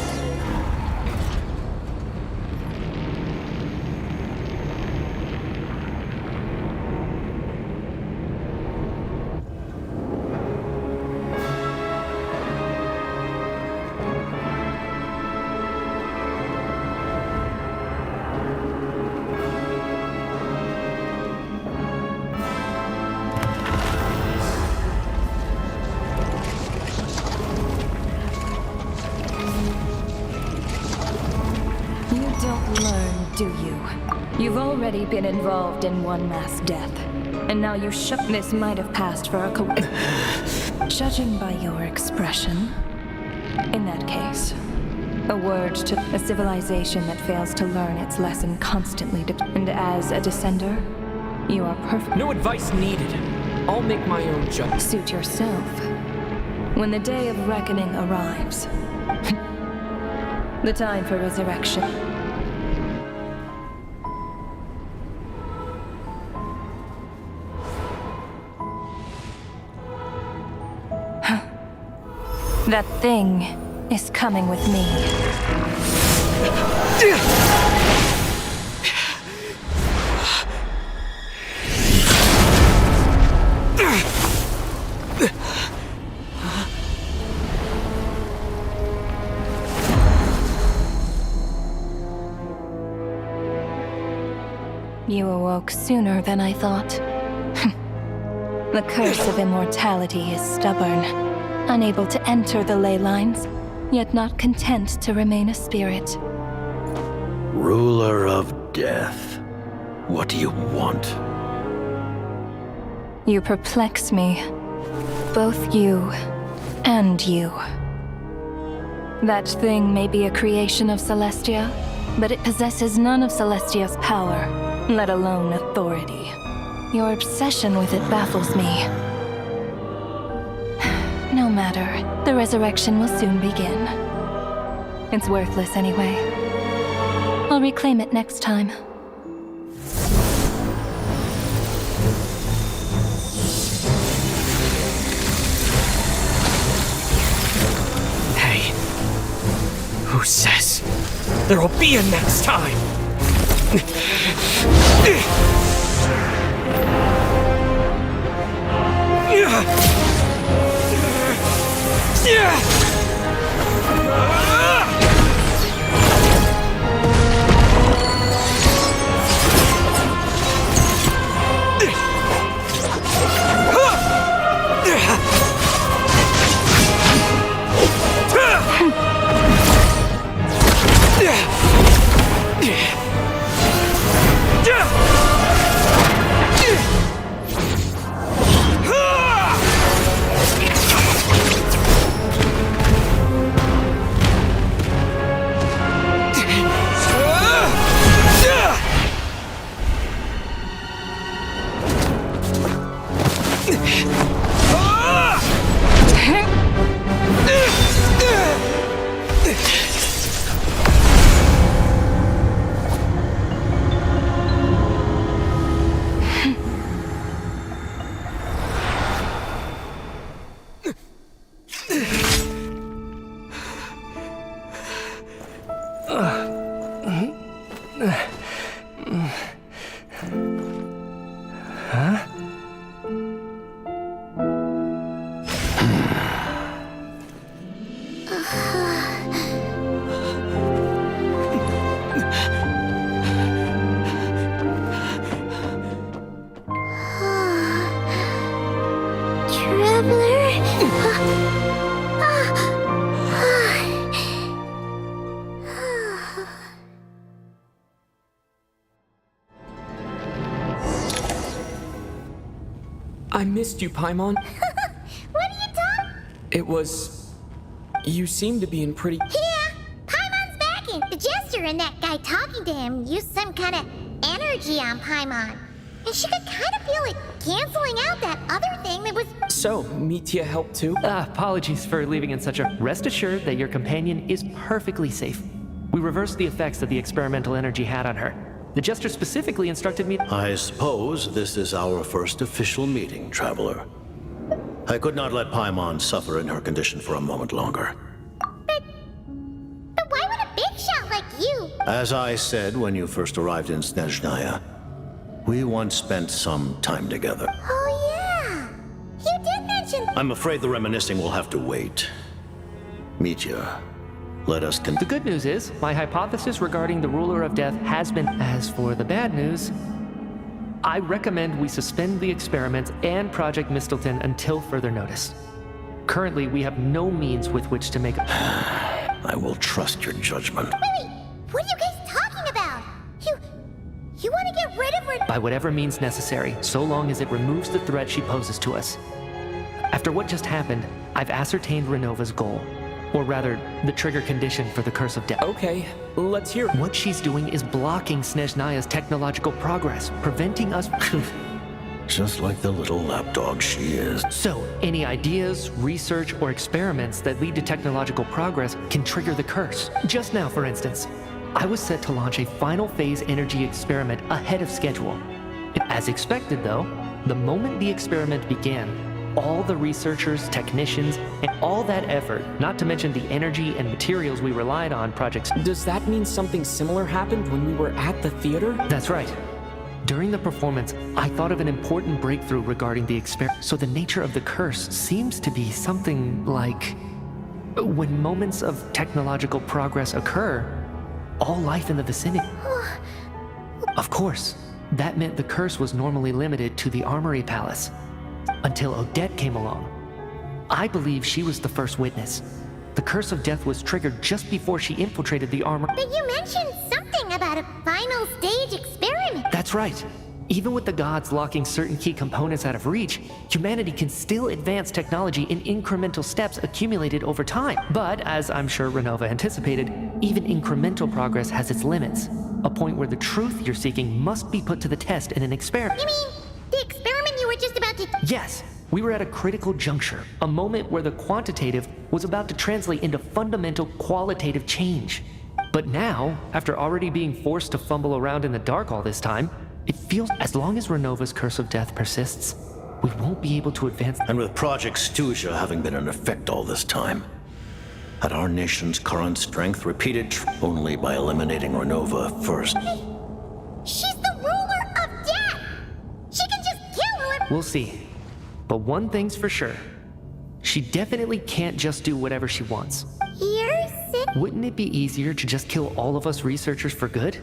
Do you? You've already been involved in one mass death, and now you this might have passed for a Judging by your expression, in that case, a word to a civilization that fails to learn its lesson constantly, and as a descender, you are perfect. No advice needed. I'll make my own judgment. Suit yourself. When the day of reckoning arrives, the time for resurrection. That thing is coming with me. You awoke sooner than I thought. The curse of immortality is stubborn. unable to enter the ley lines, yet not content to remain a spirit. Ruler of Death, what do you want? You perplex me. Both you and you. That thing may be a creation of Celestia, but it possesses none of Celestia's power, let alone authority. Your obsession with it baffles me. No matter, the resurrection will soon begin. It's worthless anyway. I'll reclaim it next time. Hey, who says there will be a next time? I missed you, Paimon. What are you talking? It was... You seem to be in pretty... Yeah, Paimon's back in. The Jester and that guy talking to him used some kind of energy on Paimon. And she could kind of feel it canceling out that other thing that was... So, Mitya helped too? Apologies for leaving in such a... Rest assured that your companion is perfectly safe. We reversed the effects that the experimental energy had on her. The Jester specifically instructed me... I suppose this is our first official meeting, Traveler. I could not let Paimon suffer in her condition for a moment longer. But why would a big shot like you... As I said when you first arrived in Snezhnaya, we once spent some time together. Oh yeah, you did mention... I'm afraid the reminiscing will have to wait. Mitya, let us The good news is, my hypothesis regarding the Ruler of Death has been... As for the bad news, I recommend we suspend the experiments and Project Mistelton until further notice. Currently, we have no means with which to make... I will trust your judgment. Wait, what are you guys talking about? You want to get rid of her... By whatever means necessary, so long as it removes the threat she poses to us. After what just happened, I've ascertained Renova's goal. Or rather, the trigger condition for the Curse of Death. Okay, let's hear. What she's doing is blocking Snezhnaya's technological progress, preventing us... Just like the little lapdog she is. So, any ideas, research, or experiments that lead to technological progress can trigger the curse. Just now, for instance, I was set to launch a final phase energy experiment ahead of schedule. As expected, though, the moment the experiment began, all the researchers, technicians, and all that effort, not to mention the energy and materials we relied on projects... Does that mean something similar happened when we were at the theater? That's right. During the performance, I thought of an important breakthrough regarding the experiment. So the nature of the curse seems to be something like... When moments of technological progress occur, all life in the vicinity... Of course, that meant the curse was normally limited to the Armory Palace. Until Odette came along. I believe she was the first witness. The curse of death was triggered just before she infiltrated the armor. But you mentioned something about a final stage experiment. That's right. Even with the gods locking certain key components out of reach, humanity can still advance technology in incremental steps accumulated over time. But, as I'm sure Renova anticipated, even incremental progress has its limits. A point where the truth you're seeking must be put to the test in an experiment. You mean the experiment you were just about to... Yes, we were at a critical juncture, a moment where the quantitative was about to translate into fundamental qualitative change. But now, after already being forced to fumble around in the dark all this time, it feels as long as Renova's curse of death persists, we won't be able to advance. And with Project Stuja having been in effect all this time, at our nation's current strength, repeated only by eliminating Renova first. She's the ruler of death! She can just kill whoever... We'll see. But one thing's for sure. She definitely can't just do whatever she wants. You're sick? Wouldn't it be easier to just kill all of us researchers for good?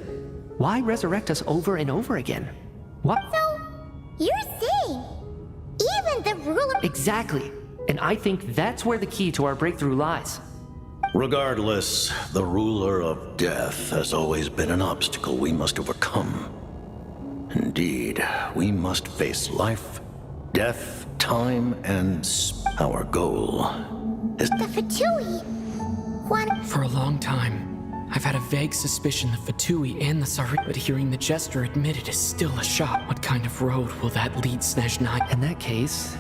Why resurrect us over and over again? What? So, you're saying even the ruler... Exactly. And I think that's where the key to our breakthrough lies. Regardless, the ruler of death has always been an obstacle we must overcome. Indeed, we must face life, death, time, and our goal is... The Fatui? For a long time, I've had a vague suspicion the Fatui and the Sari, but hearing the Jester admit it is still a shock. What kind of road will that lead Snezhnaya? In that case...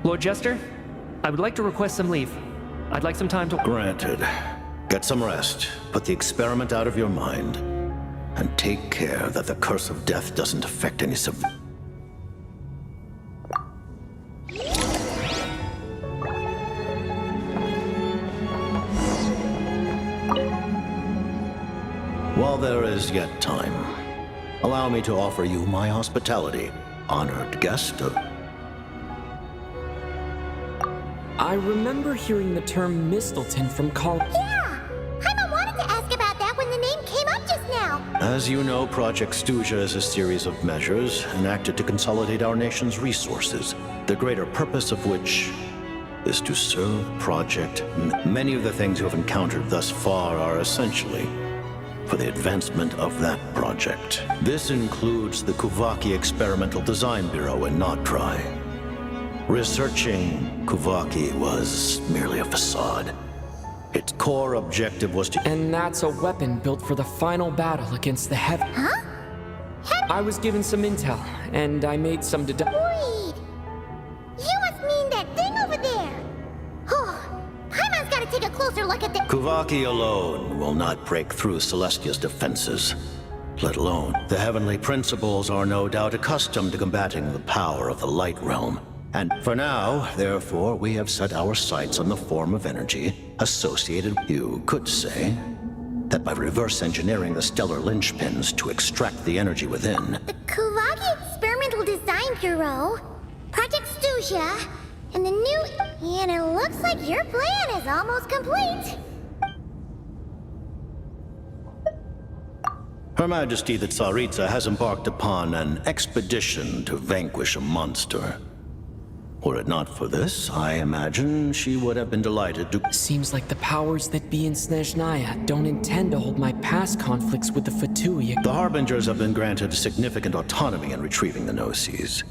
Lord Jester, I would like to request some leave. I'd like some time to... Granted. Get some rest, put the experiment out of your mind, and take care that the curse of death doesn't affect any While there is yet time, allow me to offer you my hospitality, honored guest of... I remember hearing the term Mistleton from Carl. Yeah! Paimon wanted to ask about that when the name came up just now. As you know, Project Stuja is a series of measures enacted to consolidate our nation's resources, the greater purpose of which is to serve Project. Many of the things you have encountered thus far are essentially for the advancement of that project. This includes the Kuvaki Experimental Design Bureau in Notdry. Researching Kuvaki was merely a facade. Its core objective was to... And that's a weapon built for the final battle against the Heaven. Huh? I was given some intel, and I made some Wait! You must mean that thing over there! Oh, Paimon's gotta take a closer look at the... Kuvaki alone will not break through Celestia's defenses, let alone. The heavenly principles are no doubt accustomed to combating the power of the light realm. And for now, therefore, we have set our sights on the form of energy associated. You could say that by reverse engineering the stellar linchpins to extract the energy within. The Kuvaki Experimental Design Bureau, Project Stuja, and the new... And it looks like your plan is almost complete. Her Majesty the Tsaritsa has embarked upon an expedition to vanquish a monster. Were it not for this, I imagine she would have been delighted to... Seems like the powers that be in Snezhnaya don't intend to hold my past conflicts with the Fatui. The Harbingers have been granted significant autonomy in retrieving the Gnosis.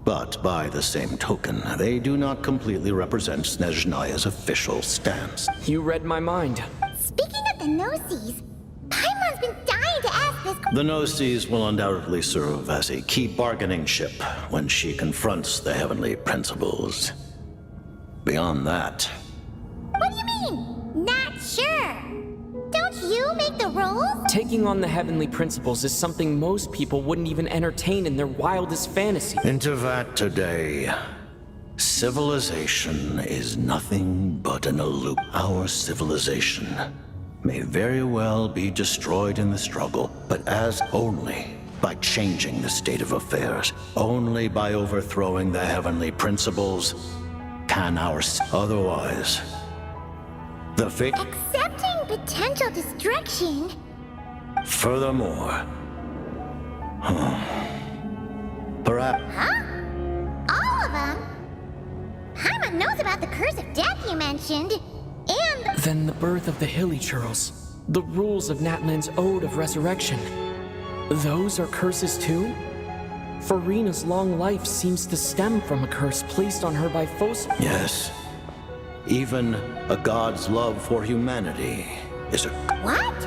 But by the same token, they do not completely represent Snezhnaya's official stance. You read my mind. Speaking of the Gnosis, Paimon's been dying to ask this... The Gnosis will undoubtedly serve as a key bargaining chip when she confronts the heavenly principles. Beyond that... What do you mean? Not sure. Don't you make the rules? Taking on the heavenly principles is something most people wouldn't even entertain in their wildest fantasy. Into that today, civilization is nothing but an illusion. Our civilization may very well be destroyed in the struggle, but as only by changing the state of affairs, only by overthrowing the heavenly principles, can our... Otherwise, the fate... Accepting potential destruction? Furthermore... Perhaps... Huh? All of them? Paimon knows about the curse of death you mentioned, and... Then the birth of the Hilly Churls, the rules of Natlan's Ode of Resurrection. Those are curses too? Farina's long life seems to stem from a curse placed on her by Fos. Yes. Even a god's love for humanity is a... What?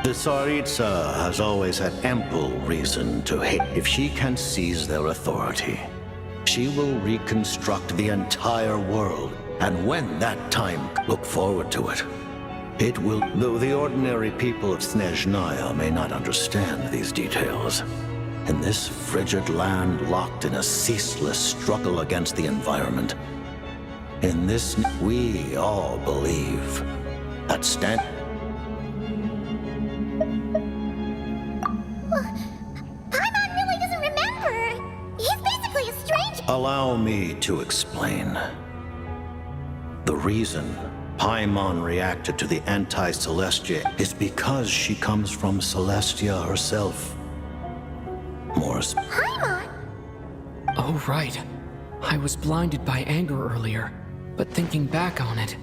The Tsaritsa has always had ample reason to hate. If she can seize their authority, she will reconstruct the entire world. And when that time, look forward to it. It will, though the ordinary people of Snezhnaya may not understand these details. In this frigid land locked in a ceaseless struggle against the environment, in this, we all believe that Paimon really doesn't remember. He's basically a stranger. Allow me to explain. The reason Paimon reacted to the anti-Celestia is because she comes from Celestia herself. Paimon? Oh, right. I was blinded by anger earlier, but thinking back on it,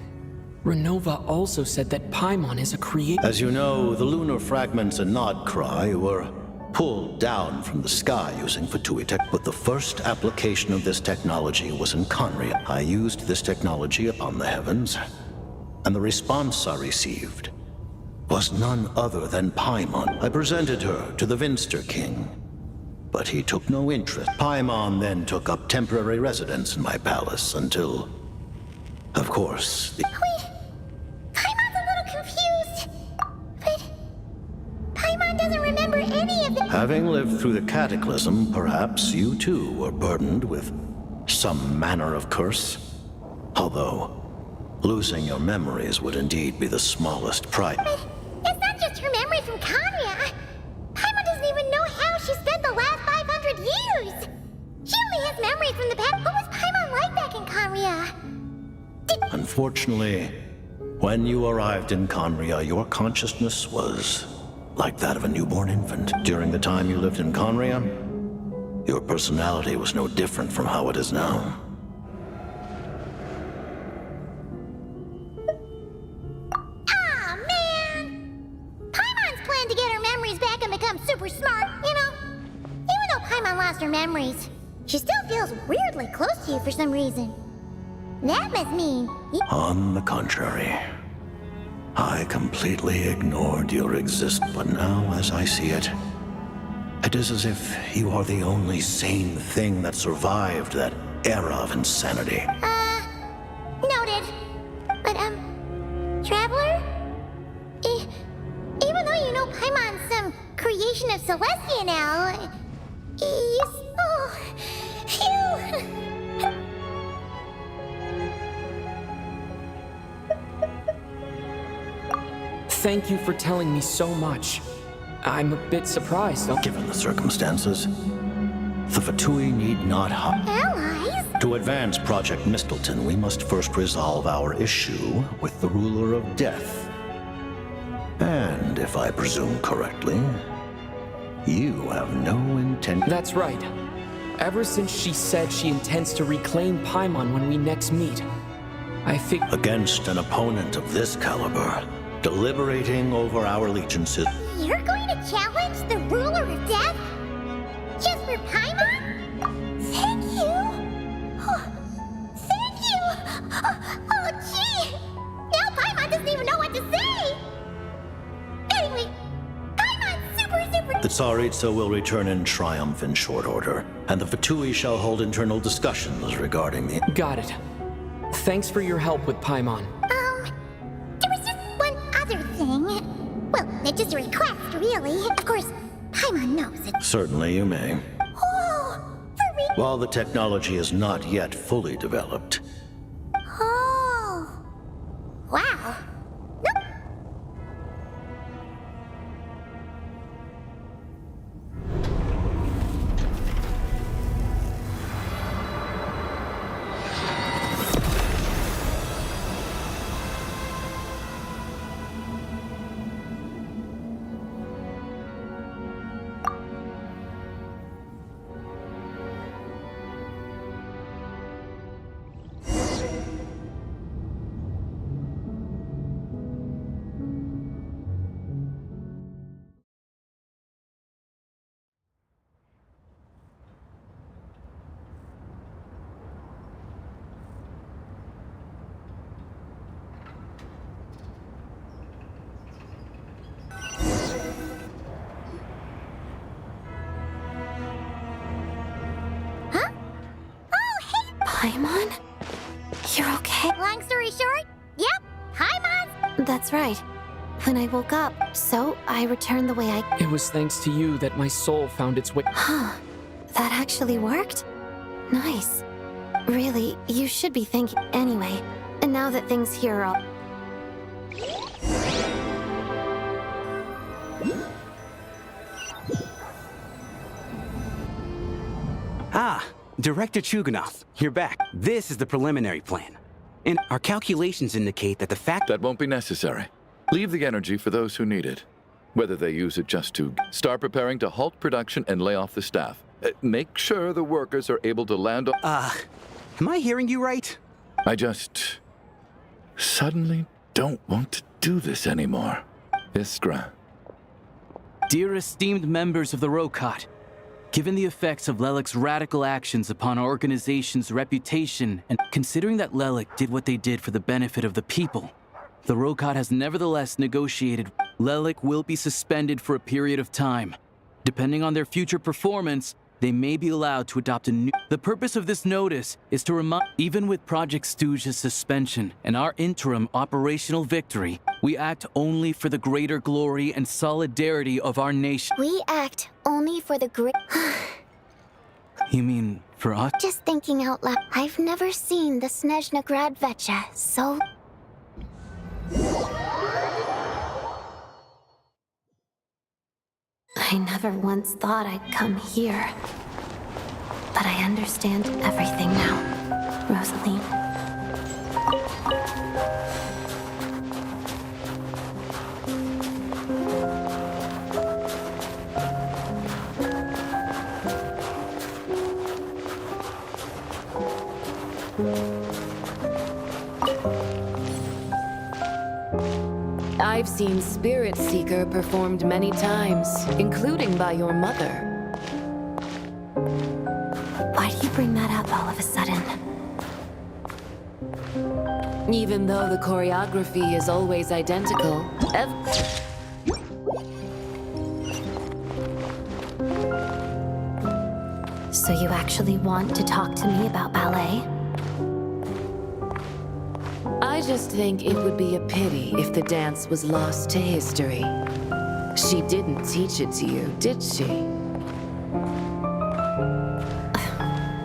Renova also said that Paimon is a creator. As you know, the lunar fragments in Nodcry were pulled down from the sky using Fatui tech, but the first application of this technology was in Conria. I used this technology upon the heavens, and the response I received was none other than Paimon. I presented her to the Vinster King, but he took no interest. Paimon then took up temporary residence in my palace until, of course, Wait, Paimon's a little confused. But Paimon doesn't remember any of it. Having lived through the cataclysm, perhaps you too were burdened with some manner of curse. Although, losing your memories would indeed be the smallest pride. But it's not just her memory from Conria. Paimon doesn't even know how she spent the last 500 years. She only has memory from the past. What was Paimon like back in Conria? Unfortunately, when you arrived in Conria, your consciousness was like that of a newborn infant. During the time you lived in Conria, your personality was no different from how it is now. Aw, man! Paimon's plan to get her memories back and become super smart, you know? Even though Paimon lost her memories, she still feels weirdly close to you for some reason. That must mean... On the contrary, I completely ignored your existence, but now, as I see it, it is as if you are the only sane thing that survived that era of insanity. Noted. But, Traveler? Even though you know Paimon's some creation of Celestia now, phew. Thank you for telling me so much. I'm a bit surprised. Given the circumstances, the Fatui need not Allies? To advance Project Mistleton, we must first resolve our issue with the Ruler of Death. And if I presume correctly, you have no intent... That's right. Ever since she said she intends to reclaim Paimon when we next meet, I think... Against an opponent of this caliber, deliberating over our allegiances... You're going to challenge the Ruler of Death? Just for Paimon? Thank you! Thank you! Oh, gee! Now Paimon doesn't even know what to say! Anyway, Paimon's super... The Tsaritsa will return in triumph in short order, and the Fatui shall hold internal discussions regarding the... Got it. Thanks for your help with Paimon. There was just one other thing. Well, it's just a request, really. Of course, Paimon knows it. Certainly you may. Oh, for real? While the technology is not yet fully developed, Oh. Wow. Nope. Paimon? You're okay? Long story short, yep, hi, Mons. That's right. When I woke up, so I returned the way I... It was thanks to you that my soul found its way. Huh. That actually worked? Nice. Really, you should be thanking... Anyway, and now that things here are all... Ah, Director Chuganov, you're back. This is the preliminary plan. And our calculations indicate that the fact... That won't be necessary. Leave the energy for those who need it. Whether they use it just to start preparing to halt production and lay off the staff. Make sure the workers are able to land on... am I hearing you right? I just... suddenly don't want to do this anymore. Iskra. Dear esteemed members of the Rokot, given the effects of Lelik's radical actions upon our organization's reputation, and considering that Lelik did what they did for the benefit of the people, the Rokot has nevertheless negotiated. Lelik will be suspended for a period of time. Depending on their future performance, they may be allowed to adopt a new... The purpose of this notice is to remind... Even with Project Stooge's suspension and our interim operational victory, we act only for the greater glory and solidarity of our nation. We act only for the great... You mean for us? Just thinking out loud, I've never seen the Snezhna Gradvecha so... I never once thought I'd come here. But I understand everything now, Rosaline. I've seen Spirit Seeker performed many times, including by your mother. Why do you bring that up all of a sudden? Even though the choreography is always identical, So you actually want to talk to me about ballet? I just think it would be a pity if the dance was lost to history. She didn't teach it to you, did she?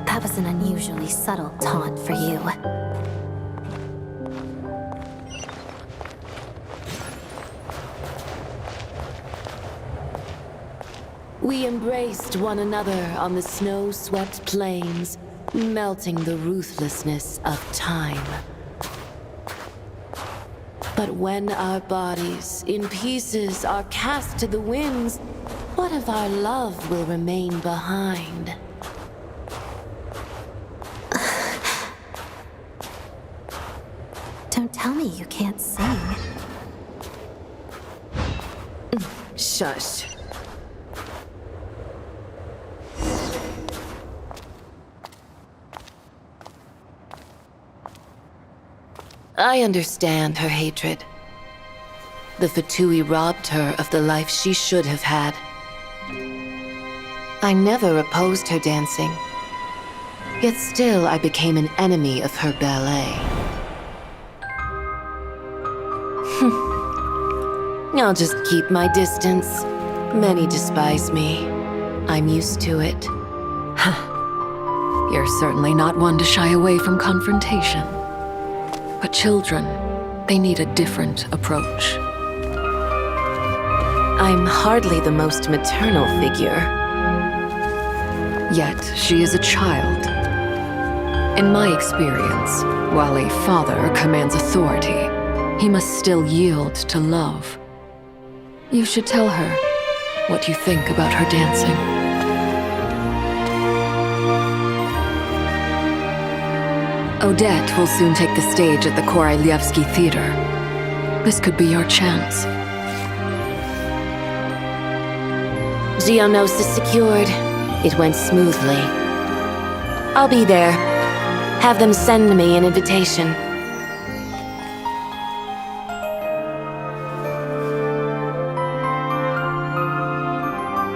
That was an unusually subtle taunt for you. We embraced one another on the snow-swept plains, melting the ruthlessness of time. But when our bodies, in pieces, are cast to the winds, what of our love will remain behind? Don't tell me you can't sing. Shush. I understand her hatred. The Fatui robbed her of the life she should have had. I never opposed her dancing. Yet still I became an enemy of her ballet. I'll just keep my distance. Many despise me. I'm used to it. You're certainly not one to shy away from confrontation. But children, they need a different approach. I'm hardly the most maternal figure. Yet, she is a child. In my experience, while a father commands authority, he must still yield to love. You should tell her what you think about her dancing. Odette will soon take the stage at the Korolyevsky Theater. This could be your chance. Geonosis secured. It went smoothly. I'll be there. Have them send me an invitation.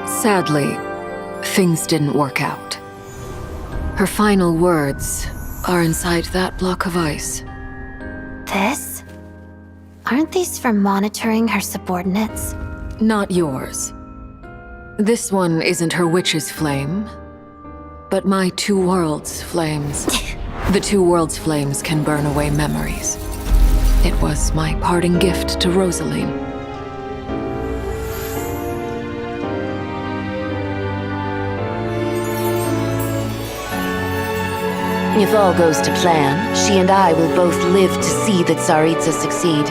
Sadly, things didn't work out. Her final words are inside that block of ice. This? Aren't these for monitoring her subordinates? Not yours. This one isn't her witch's flame, but my two worlds' flames. The two worlds' flames can burn away memories. It was my parting gift to Rosaline. If all goes to plan, she and I will both live to see the Tsaritsa succeed.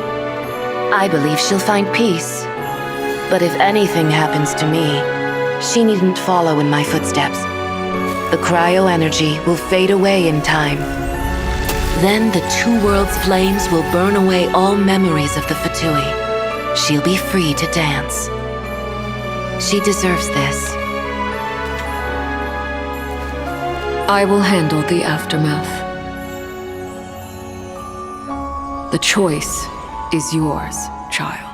I believe she'll find peace. But if anything happens to me, she needn't follow in my footsteps. The cryo-energy will fade away in time. Then the two worlds' flames will burn away all memories of the Fatui. She'll be free to dance. She deserves this. I will handle the aftermath. The choice is yours, child.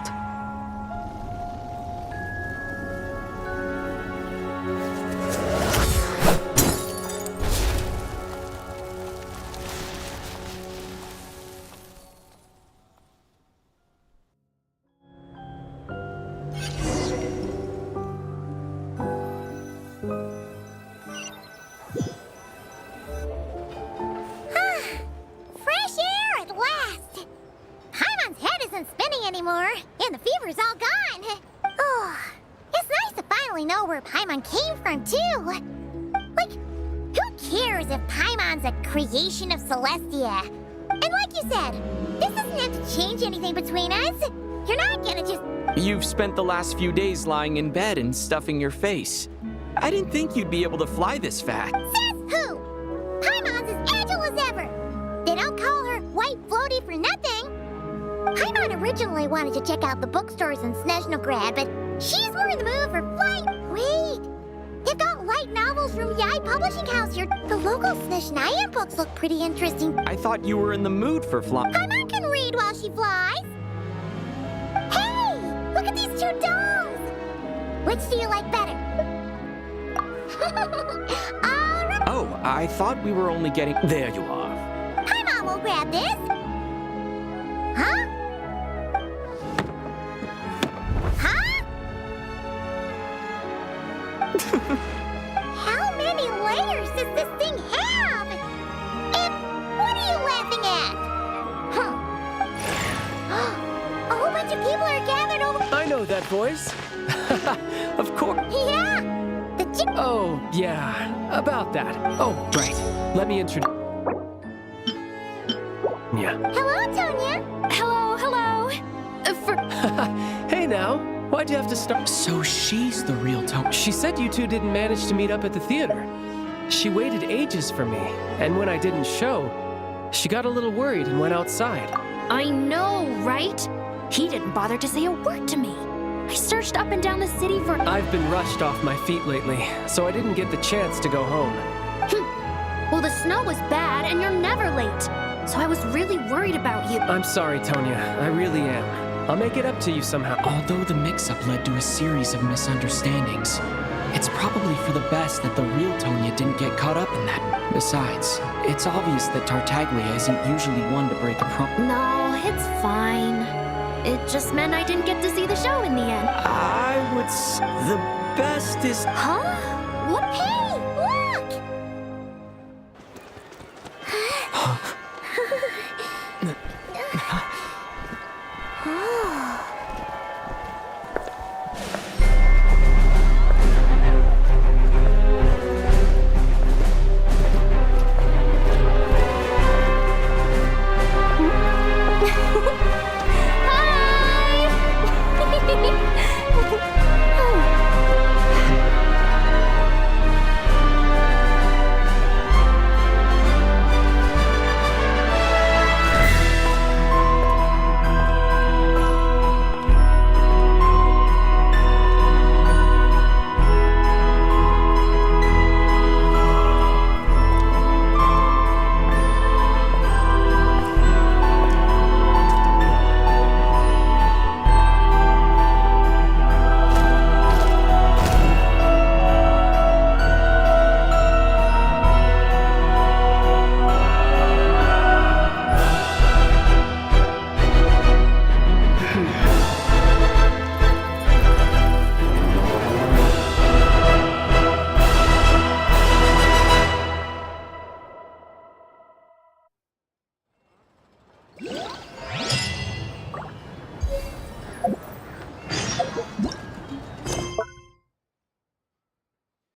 Fresh air at last! Paimon's head isn't spinning anymore, and the fever's all gone. Oh, it's nice to finally know where Paimon came from, too. Like, who cares if Paimon's a creation of Celestia? And like you said, this doesn't have to change anything between us. You're not gonna just... You've spent the last few days lying in bed and stuffing your face. I didn't think you'd be able to fly this fast. Says who? Paimon's as agile as ever. They don't call her White Floaty for nothing. Paimon originally wanted to check out the bookstores in Snezhnograd, but she's more in the mood for flight. Wait, they've got light novels from Yai Publishing House here. The local Snezhnaya books look pretty interesting. I thought you were in the mood for flying. Paimon can read while she flies. Hey, look at these two domes. Which do you like better? Oh, I thought we were only getting... There you are. Paimon will grab this. Huh? Huh? How many layers does this thing have? And what are you laughing at? Huh. A whole bunch of people are gathered over... I know that voice. Of course. Yeah. Oh, yeah. About that. Oh, right. Let me introduce... Yeah. Hello, Tonya. Hello. Hey now, why'd you have to start? So she's the real Tonya. She said you two didn't manage to meet up at the theater. She waited ages for me, and when I didn't show, she got a little worried and went outside. I know, right? He didn't bother to say a word to me. I searched up and down the city for... I've been rushed off my feet lately, so I didn't get the chance to go home. Well, the snow was bad, and you're never late. So I was really worried about you. I'm sorry, Tonya. I really am. I'll make it up to you somehow. Although the mix-up led to a series of misunderstandings, it's probably for the best that the real Tonya didn't get caught up in that. Besides, it's obvious that Tartaglia isn't usually one to break a promise. No, it's fine. It just meant I didn't get to see the show in the end. I would say the best is... Huh? What? Hey, look!